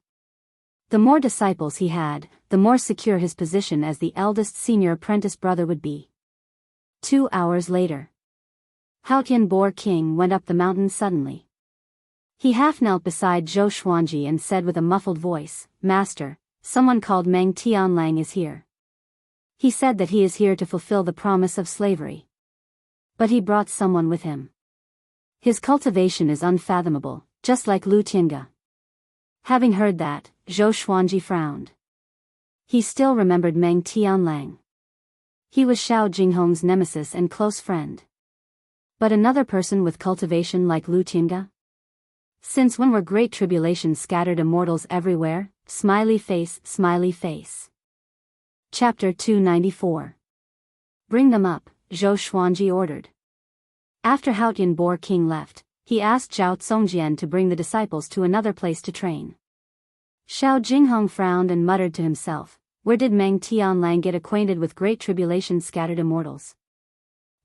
The more disciples he had, the more secure his position as the eldest senior apprentice brother would be. 2 hours later. Haotian Boar King went up the mountain suddenly. He half knelt beside Zhou Xuanji and said with a muffled voice, "Master, someone called Meng Tianlang is here. He said that he is here to fulfill the promise of slavery. But he brought someone with him. His cultivation is unfathomable, just like Lu Tiange." Having heard that, Zhou Xuanji frowned. He still remembered Meng Tianlang. He was Xiao Jinghong's nemesis and close friend. But another person with cultivation like Lu Tiange? Since when were great tribulations scattered immortals everywhere? Smiley face, smiley face. Chapter 294. Bring them up, Zhou Xuanji ordered. After Haotian Boar King left, he asked Zhao Congjian to bring the disciples to another place to train. Xiao Jinghong frowned and muttered to himself, where did Meng Tianlang get acquainted with great tribulation scattered immortals?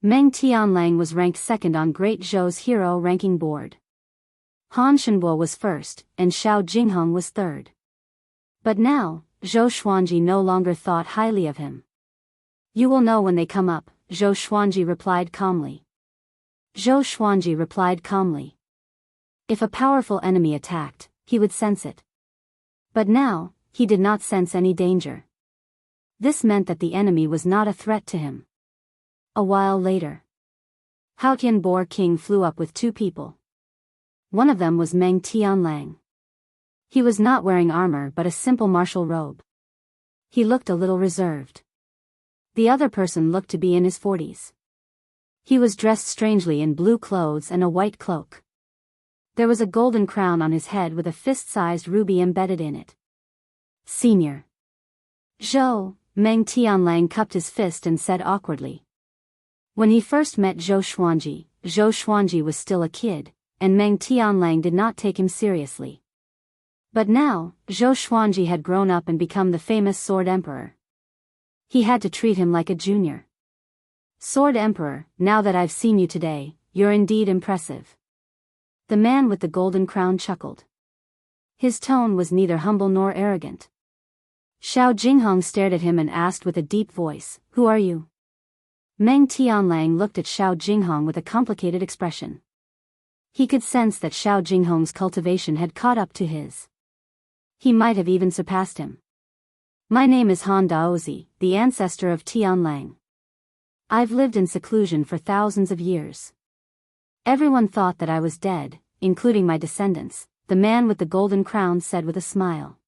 Meng Tianlang was ranked second on Great Zhou's hero ranking board. Han Shenbo was first, and Xiao Jinghong was third. But now, Zhou Xuanji no longer thought highly of him. You will know when they come up, Zhou Xuanji replied calmly. Zhou Xuanji replied calmly. If a powerful enemy attacked, he would sense it. But now, he did not sense any danger. This meant that the enemy was not a threat to him. A while later, Haotian Boar King flew up with 2 people. One of them was Meng Tianlang. He was not wearing armor but a simple martial robe. He looked a little reserved. The other person looked to be in his 40s. He was dressed strangely in blue clothes and a white cloak. There was a golden crown on his head with a fist-sized ruby embedded in it. Senior Zhou, Meng Tianlang cupped his fist and said awkwardly. When he first met Zhou Xuanji was still a kid, and Meng Tianlang did not take him seriously. But now, Zhou Xuanji had grown up and become the famous Sword Emperor. He had to treat him like a junior. Sword Emperor, now that I've seen you today, you're indeed impressive. The man with the golden crown chuckled. His tone was neither humble nor arrogant. Xiao Jinghong stared at him and asked with a deep voice, "Who are you?" Meng Tianlang looked at Xiao Jinghong with a complicated expression. He could sense that Xiao Jinghong's cultivation had caught up to his. He might have even surpassed him. My name is Han Daoist, the ancestor of Tianlang. I've lived in seclusion for thousands of years. Everyone thought that I was dead, including my descendants, the man with the golden crown said with a smile.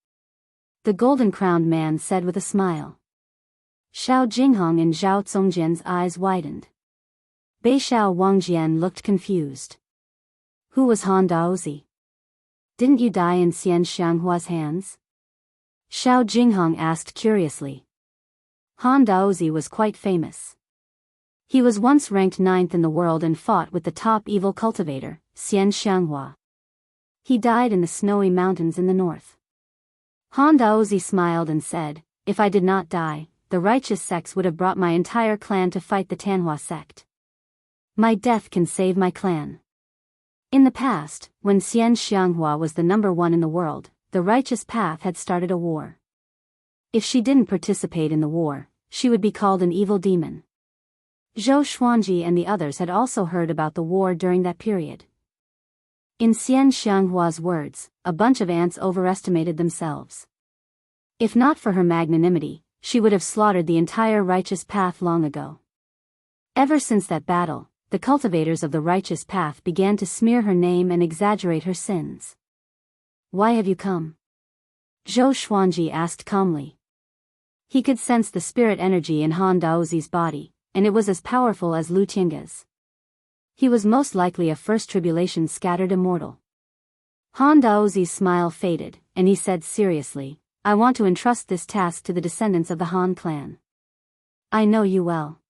The golden-crowned man said with a smile. Xiao Jinghong and Zhao Congjian's eyes widened. Bei Xiao Wangjian looked confused. Who was Han Daoist? Didn't you die in Xian Xianghua's hands? Xiao Jinghong asked curiously. Han Daoist was quite famous. He was once ranked 9th in the world and fought with the top evil cultivator, Xian Xianghua. He died in the snowy mountains in the north. Han Daoist smiled and said, if I did not die, the righteous sects would have brought my entire clan to fight the Tanhua sect. My death can save my clan. In the past, when Xian Xianghua was the number 1 in the world, the righteous path had started a war. If she didn't participate in the war, she would be called an evil demon. Zhou Xuanji and the others had also heard about the war during that period. In Xian Xianghua's words, a bunch of ants overestimated themselves. If not for her magnanimity, she would have slaughtered the entire righteous path long ago. Ever since that battle, the cultivators of the righteous path began to smear her name and exaggerate her sins. Why have you come? Zhou Xuanji asked calmly. He could sense the spirit energy in Han Daoist's body, and it was as powerful as Lu Tiange's. He was most likely a first tribulation scattered immortal. Han Daoist's smile faded, and he said seriously, I want to entrust this task to the descendants of the Han clan. I know you well.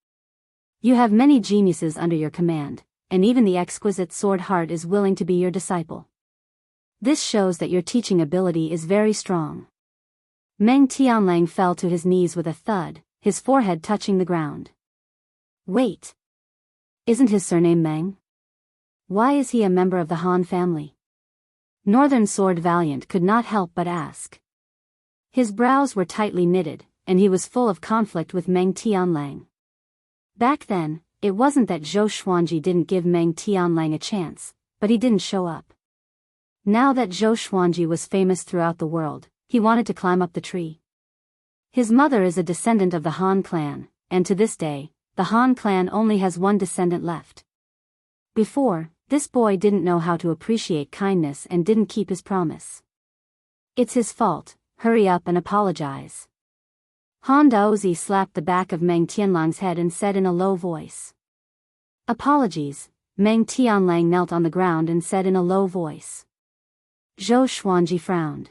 You have many geniuses under your command, and even the exquisite sword heart is willing to be your disciple. This shows that your teaching ability is very strong. Meng Tianlang fell to his knees with a thud, his forehead touching the ground. Wait. Isn't his surname Meng? Why is he a member of the Han family? Northern Sword Valiant could not help but ask. His brows were tightly knitted, and he was full of conflict with Meng Tianlang. Back then, it wasn't that Zhou Xuanji didn't give Meng Tianlang a chance, but he didn't show up. Now that Zhou Xuanji was famous throughout the world, he wanted to climb up the tree. His mother is a descendant of the Han clan, and to this day, the Han clan only has one descendant left. Before, this boy didn't know how to appreciate kindness and didn't keep his promise. It's his fault, hurry up and apologize. Han Daozi slapped the back of Meng Tianlang's head and said in a low voice. Apologies. Meng Tianlang knelt on the ground and said in a low voice. Zhou Xuanji frowned.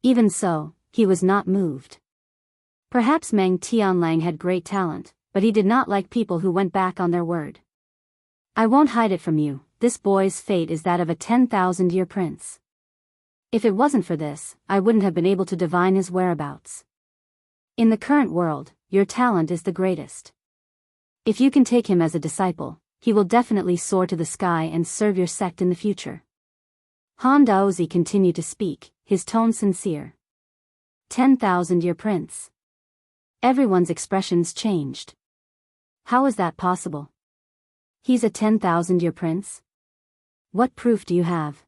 Even so, he was not moved. Perhaps Meng Tianlang had great talent, but he did not like people who went back on their word. I won't hide it from you, this boy's fate is that of a 10,000-year prince. If it wasn't for this, I wouldn't have been able to divine his whereabouts. In the current world, your talent is the greatest. If you can take him as a disciple, he will definitely soar to the sky and serve your sect in the future. Han Daozi continued to speak, his tone sincere. 10,000-year prince. Everyone's expressions changed. How is that possible? He's a 10,000-year prince? What proof do you have?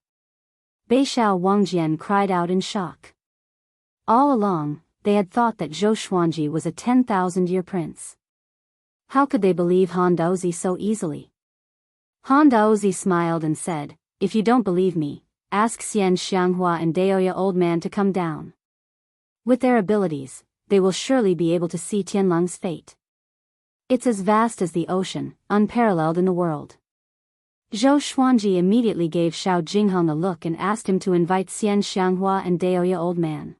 Beishao Wangjian cried out in shock. All along, they had thought that Zhou Xuanji was a 10,000-year prince. How could they believe Han Daozi so easily? Han Daozi smiled and said, if you don't believe me, ask Xian Xianghua and Daoya Old Man to come down. With their abilities, they will surely be able to see Tianlang's fate. It's as vast as the ocean, unparalleled in the world. Zhou Xuanji immediately gave Xiao Jingheng a look and asked him to invite Xian Xianghua and Daoya Old Man.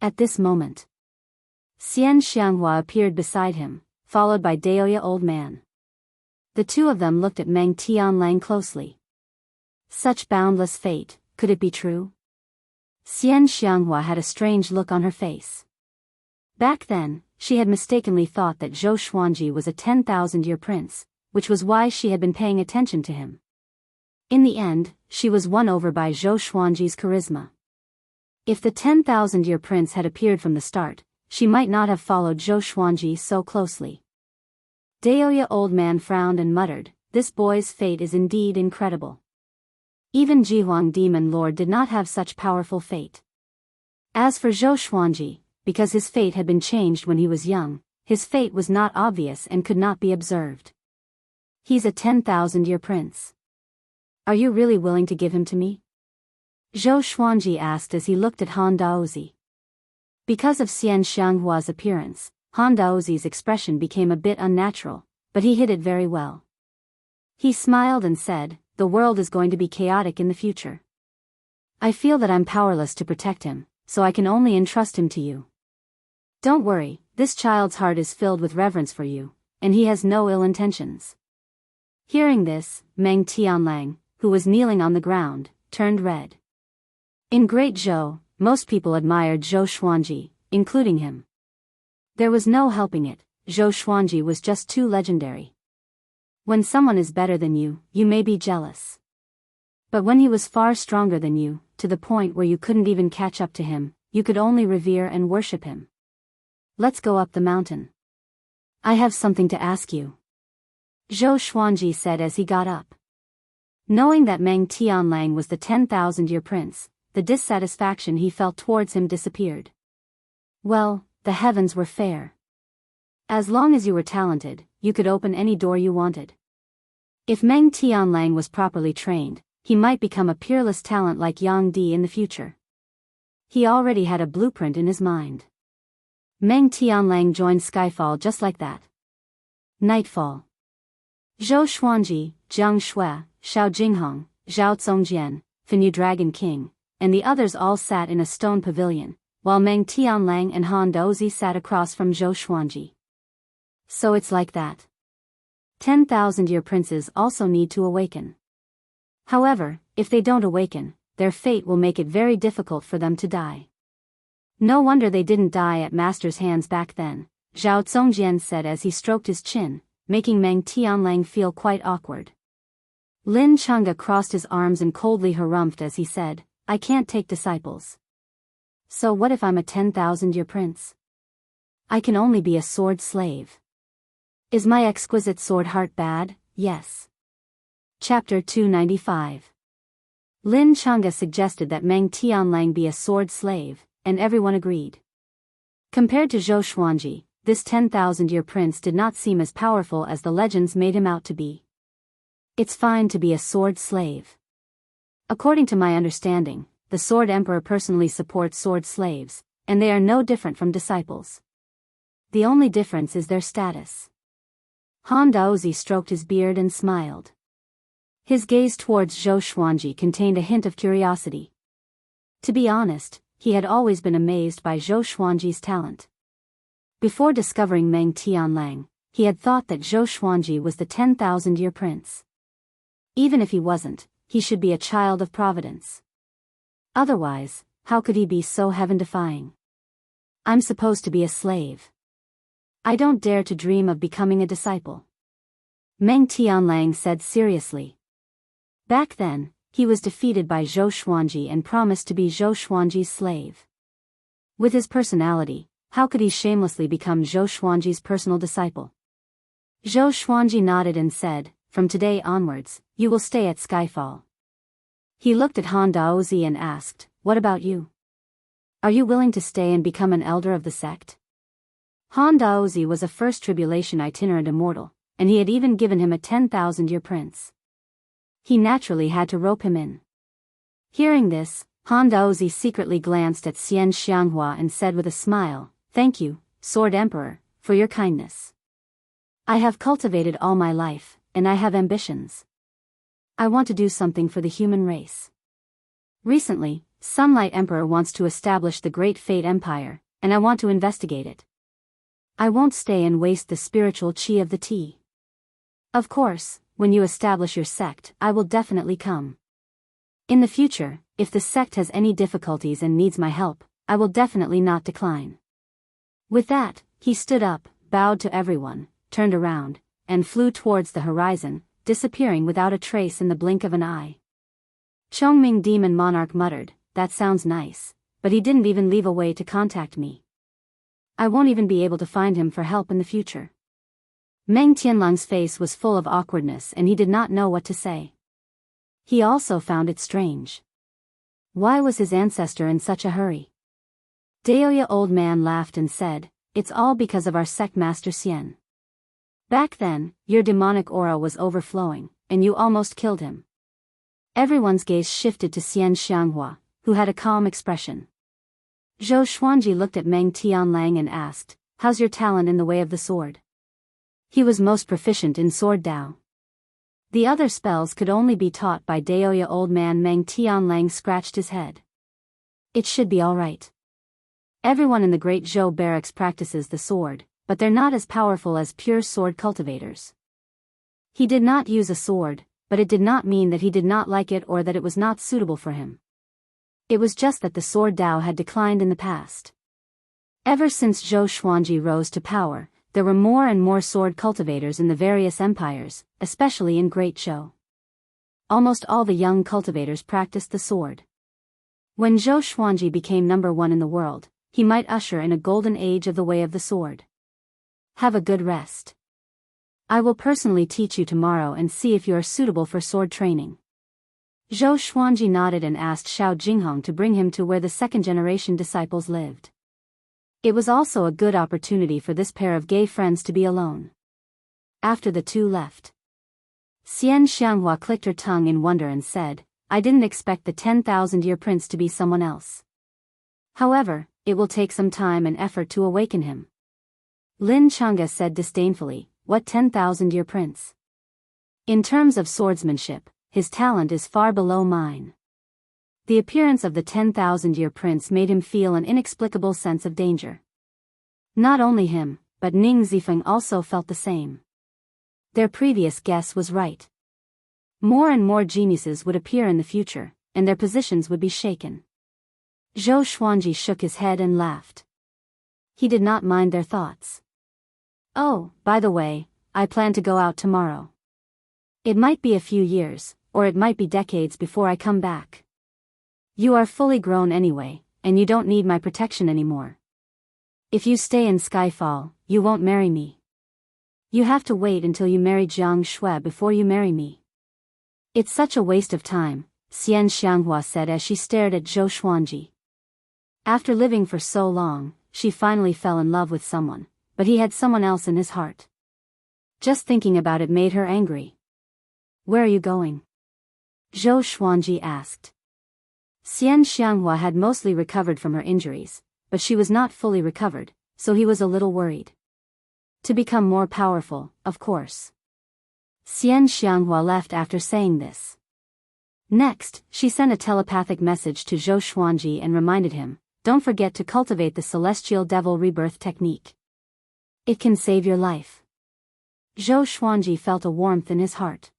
At this moment, Xian Xianghua appeared beside him, followed by Daoya Old Man. The two of them looked at Meng Tianlang closely. Such boundless fate, could it be true? Xian Xianghua had a strange look on her face. Back then, she had mistakenly thought that Zhou Xuanji was a 10,000-year prince, which was why she had been paying attention to him. In the end, she was won over by Zhou Xuanji's charisma. If the 10,000-year prince had appeared from the start, she might not have followed Zhou Xuanji so closely. Daoya Old Man frowned and muttered, this boy's fate is indeed incredible. Even Jihuang Demon Lord did not have such powerful fate. As for Zhou Xuanji, because his fate had been changed when he was young, his fate was not obvious and could not be observed. He's a 10,000-year prince. Are you really willing to give him to me? Zhou Xuanji asked as he looked at Han Daozi. Because of Xian Xianghua's appearance, Han Daozi's expression became a bit unnatural, but he hid it very well. He smiled and said, the world is going to be chaotic in the future. I feel that I'm powerless to protect him, so I can only entrust him to you. Don't worry, this child's heart is filled with reverence for you, and he has no ill intentions. Hearing this, Meng Tianlang, who was kneeling on the ground, turned red. In Great Zhou, most people admired Zhou Xuanji, including him. There was no helping it, Zhou Xuanji was just too legendary. When someone is better than you may be jealous. But when he was far stronger than you, to the point where you couldn't even catch up to him, you could only revere and worship him. Let's go up the mountain. I have something to ask you. Zhou Xuanji said as he got up. Knowing that Meng Tianlang was the 10,000-year prince, the dissatisfaction he felt towards him disappeared. Well, the heavens were fair. As long as you were talented, you could open any door you wanted. If Meng Tianlang was properly trained, he might become a peerless talent like Yang Di in the future. He already had a blueprint in his mind. Meng Tianlang joined Skyfall just like that. Nightfall. Zhou Xuanji, Jiang Shui, Xiao Jingheng, Zhao Zongjian, Fenyu Dragon King, and the others all sat in a stone pavilion, while Meng Tianlang and Han Daozi sat across from Zhou Xuanji. So it's like that. 10,000-year princes also need to awaken. However, if they don't awaken, their fate will make it very difficult for them to die. No wonder they didn't die at Master's hands back then, Zhao Zongjian said as he stroked his chin, making Meng Tianlang feel quite awkward. Lin Chunga crossed his arms and coldly harumphed as he said, I can't take disciples. So what if I'm a 10,000-year prince? I can only be a sword slave. Is my exquisite sword heart bad? Yes. Chapter 295. Lin Chunga suggested that Meng Tianlang be a sword slave, and everyone agreed. Compared to Zhou Xuanji, this 10,000-year prince did not seem as powerful as the legends made him out to be. It's fine to be a sword slave. According to my understanding, the Sword Emperor personally supports sword slaves, and they are no different from disciples. The only difference is their status. Han Daozi stroked his beard and smiled. His gaze towards Zhou Xuanji contained a hint of curiosity. To be honest, he had always been amazed by Zhou Xuanji's talent. Before discovering Meng Tianlang, he had thought that Zhou Xuanji was the 10,000-year prince. Even if he wasn't, he should be a child of providence. Otherwise, how could he be so heaven-defying? I'm supposed to be a slave. I don't dare to dream of becoming a disciple. Meng Tianlang said seriously. Back then, he was defeated by Zhou Xuanji and promised to be Zhou Xuanji's slave. With his personality, how could he shamelessly become Zhou Xuanji's personal disciple? Zhou Xuanji nodded and said, from today onwards, you will stay at Skyfall. He looked at Han Daozi and asked, what about you? Are you willing to stay and become an elder of the sect? Han Daozi was a first tribulation itinerant immortal, and he had even given him a 10,000-year prince. He naturally had to rope him in. Hearing this, Han Daozi secretly glanced at Xian Xianghua and said with a smile, thank you, Sword Emperor, for your kindness. I have cultivated all my life, and I have ambitions. I want to do something for the human race. Recently, Sunlight Emperor wants to establish the Great Fate Empire, and I want to investigate it. I won't stay and waste the spiritual qi of the tea. Of course, when you establish your sect, I will definitely come. In the future, if the sect has any difficulties and needs my help, I will definitely not decline. With that, he stood up, bowed to everyone, turned around, and flew towards the horizon, disappearing without a trace in the blink of an eye. Chongming Demon Monarch muttered, that sounds nice, but he didn't even leave a way to contact me. I won't even be able to find him for help in the future. Meng Tianlang's face was full of awkwardness and he did not know what to say. He also found it strange. Why was his ancestor in such a hurry? Daoist old man laughed and said, it's all because of our sect master Xian. Back then, your demonic aura was overflowing, and you almost killed him. Everyone's gaze shifted to Xian Xianghua, who had a calm expression. Zhou Xuanji looked at Meng Tianlang and asked, how's your talent in the way of the sword? He was most proficient in sword Dao. The other spells could only be taught by Daoist old man. Meng Tianlang scratched his head. It should be alright. Everyone in the Great Zhou barracks practices the sword, but they're not as powerful as pure sword cultivators. He did not use a sword, but it did not mean that he did not like it or that it was not suitable for him. It was just that the sword Dao had declined in the past. Ever since Zhou Xuanji rose to power, there were more and more sword cultivators in the various empires, especially in Great Zhou. Almost all the young cultivators practiced the sword. When Zhou Xuanji became number one in the world, he might usher in a golden age of the way of the sword. Have a good rest. I will personally teach you tomorrow and see if you are suitable for sword training. Zhou Xuanji nodded and asked Xiao Jinghong to bring him to where the second-generation disciples lived. It was also a good opportunity for this pair of gay friends to be alone. After the two left, Xian Xianghua clicked her tongue in wonder and said, I didn't expect the 10,000-year prince to be someone else. However, it will take some time and effort to awaken him. Lin Chunga said disdainfully, what 10,000-year prince? In terms of swordsmanship, his talent is far below mine. The appearance of the 10,000-year prince made him feel an inexplicable sense of danger. Not only him, but Ning Zifeng also felt the same. Their previous guess was right. More and more geniuses would appear in the future, and their positions would be shaken. Zhou Xuanji shook his head and laughed. He did not mind their thoughts. Oh, by the way, I plan to go out tomorrow. It might be a few years, or it might be decades before I come back. You are fully grown anyway, and you don't need my protection anymore. If you stay in Skyfall, you won't marry me. You have to wait until you marry Jiang Shui before you marry me. It's such a waste of time, Xianxia said as she stared at Zhou Xuanji. After living for so long, she finally fell in love with someone, but he had someone else in his heart. Just thinking about it made her angry. Where are you going? Zhou Xuanji asked. Xianxia had mostly recovered from her injuries, but she was not fully recovered, so he was a little worried. To become more powerful, of course. Xianxia left after saying this. Next, she sent a telepathic message to Zhou Xuanji and reminded him, don't forget to cultivate the celestial devil rebirth technique. It can save your life. Zhou Xuanji felt a warmth in his heart.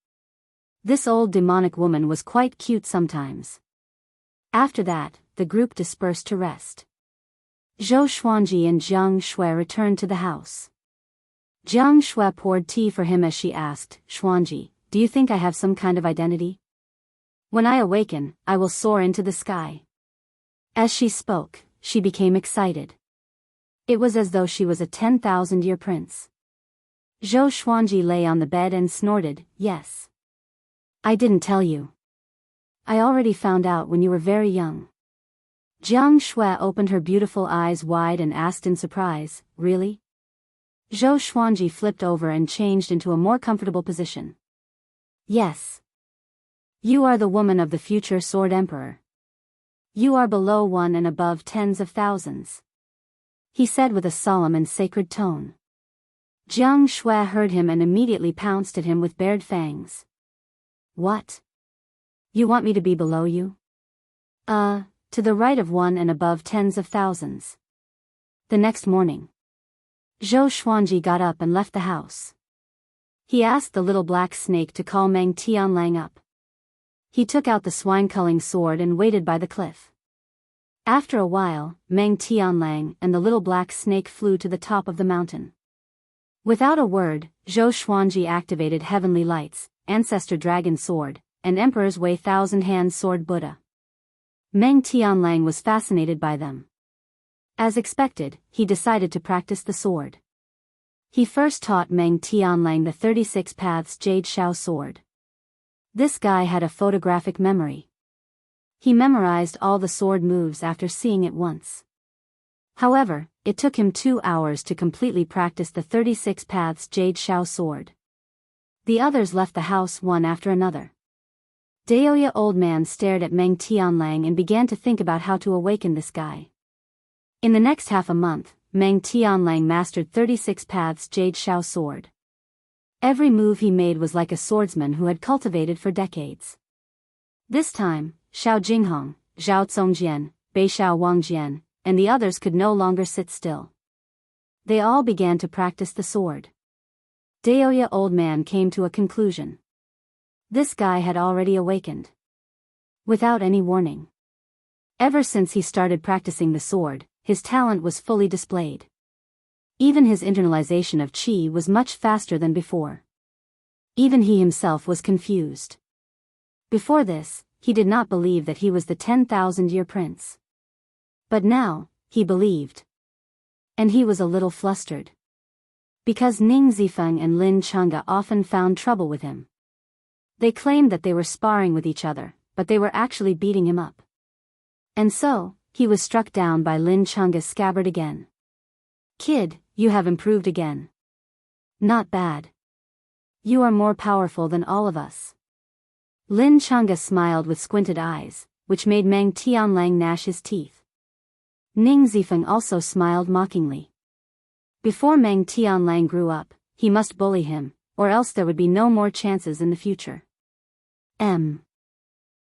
This old demonic woman was quite cute sometimes. After that, the group dispersed to rest. Zhou Xuanji and Jiang Shui returned to the house. Jiang Shui poured tea for him as she asked, Xuanji, do you think I have some kind of identity? When I awaken, I will soar into the sky. As she spoke, she became excited. It was as though she was a 10,000-year prince. Zhou Xuanji lay on the bed and snorted, yes. I didn't tell you. I already found out when you were very young. Jiang Shui opened her beautiful eyes wide and asked in surprise, really? Zhou Xuanji flipped over and changed into a more comfortable position. Yes. You are the woman of the future Sword Emperor. You are below one and above tens of thousands. He said with a solemn and sacred tone. Jiang Shui heard him and immediately pounced at him with bared fangs. What? You want me to be below you? To the right of one and above tens of thousands. The next morning, Zhou Xuanji got up and left the house. He asked the little black snake to call Meng Tianlang up. He took out the swine-culling sword and waited by the cliff. After a while, Meng Tianlang and the little black snake flew to the top of the mountain. Without a word, Zhou Xuanji activated Heavenly Lights, Ancestor Dragon Sword, and Emperor's Way Thousand Hand Sword Buddha. Meng Tianlang was fascinated by them. As expected, he decided to practice the sword. He first taught Meng Tianlang the 36 Paths Jade Shao sword. This guy had a photographic memory. He memorized all the sword moves after seeing it once. However, it took him 2 hours to completely practice the 36 Paths Jade Shao sword. The others left the house one after another. Daoist old man stared at Meng Tianlang and began to think about how to awaken this guy. In the next half a month, Meng Tianlang mastered 36 Paths Jade Shao sword. Every move he made was like a swordsman who had cultivated for decades. This time, Shao Jinghong, Zhao Congjian, Beishao Wangjian, and the others could no longer sit still. They all began to practice the sword. Daoist old man came to a conclusion. This guy had already awakened. Without any warning. Ever since he started practicing the sword, his talent was fully displayed. Even his internalization of qi was much faster than before. Even he himself was confused. Before this, he did not believe that he was the 10,000-year prince. But now, he believed. And he was a little flustered. Because Ning Zifeng and Lin Chunga often found trouble with him. They claimed that they were sparring with each other, but they were actually beating him up. And so, he was struck down by Lin Chunga's scabbard again. Kid, you have improved again. Not bad. You are more powerful than all of us. Lin Chunga smiled with squinted eyes, which made Meng Tianlang gnash his teeth. Ning Zifeng also smiled mockingly. Before Meng Tianlang grew up, he must bully him, or else there would be no more chances in the future.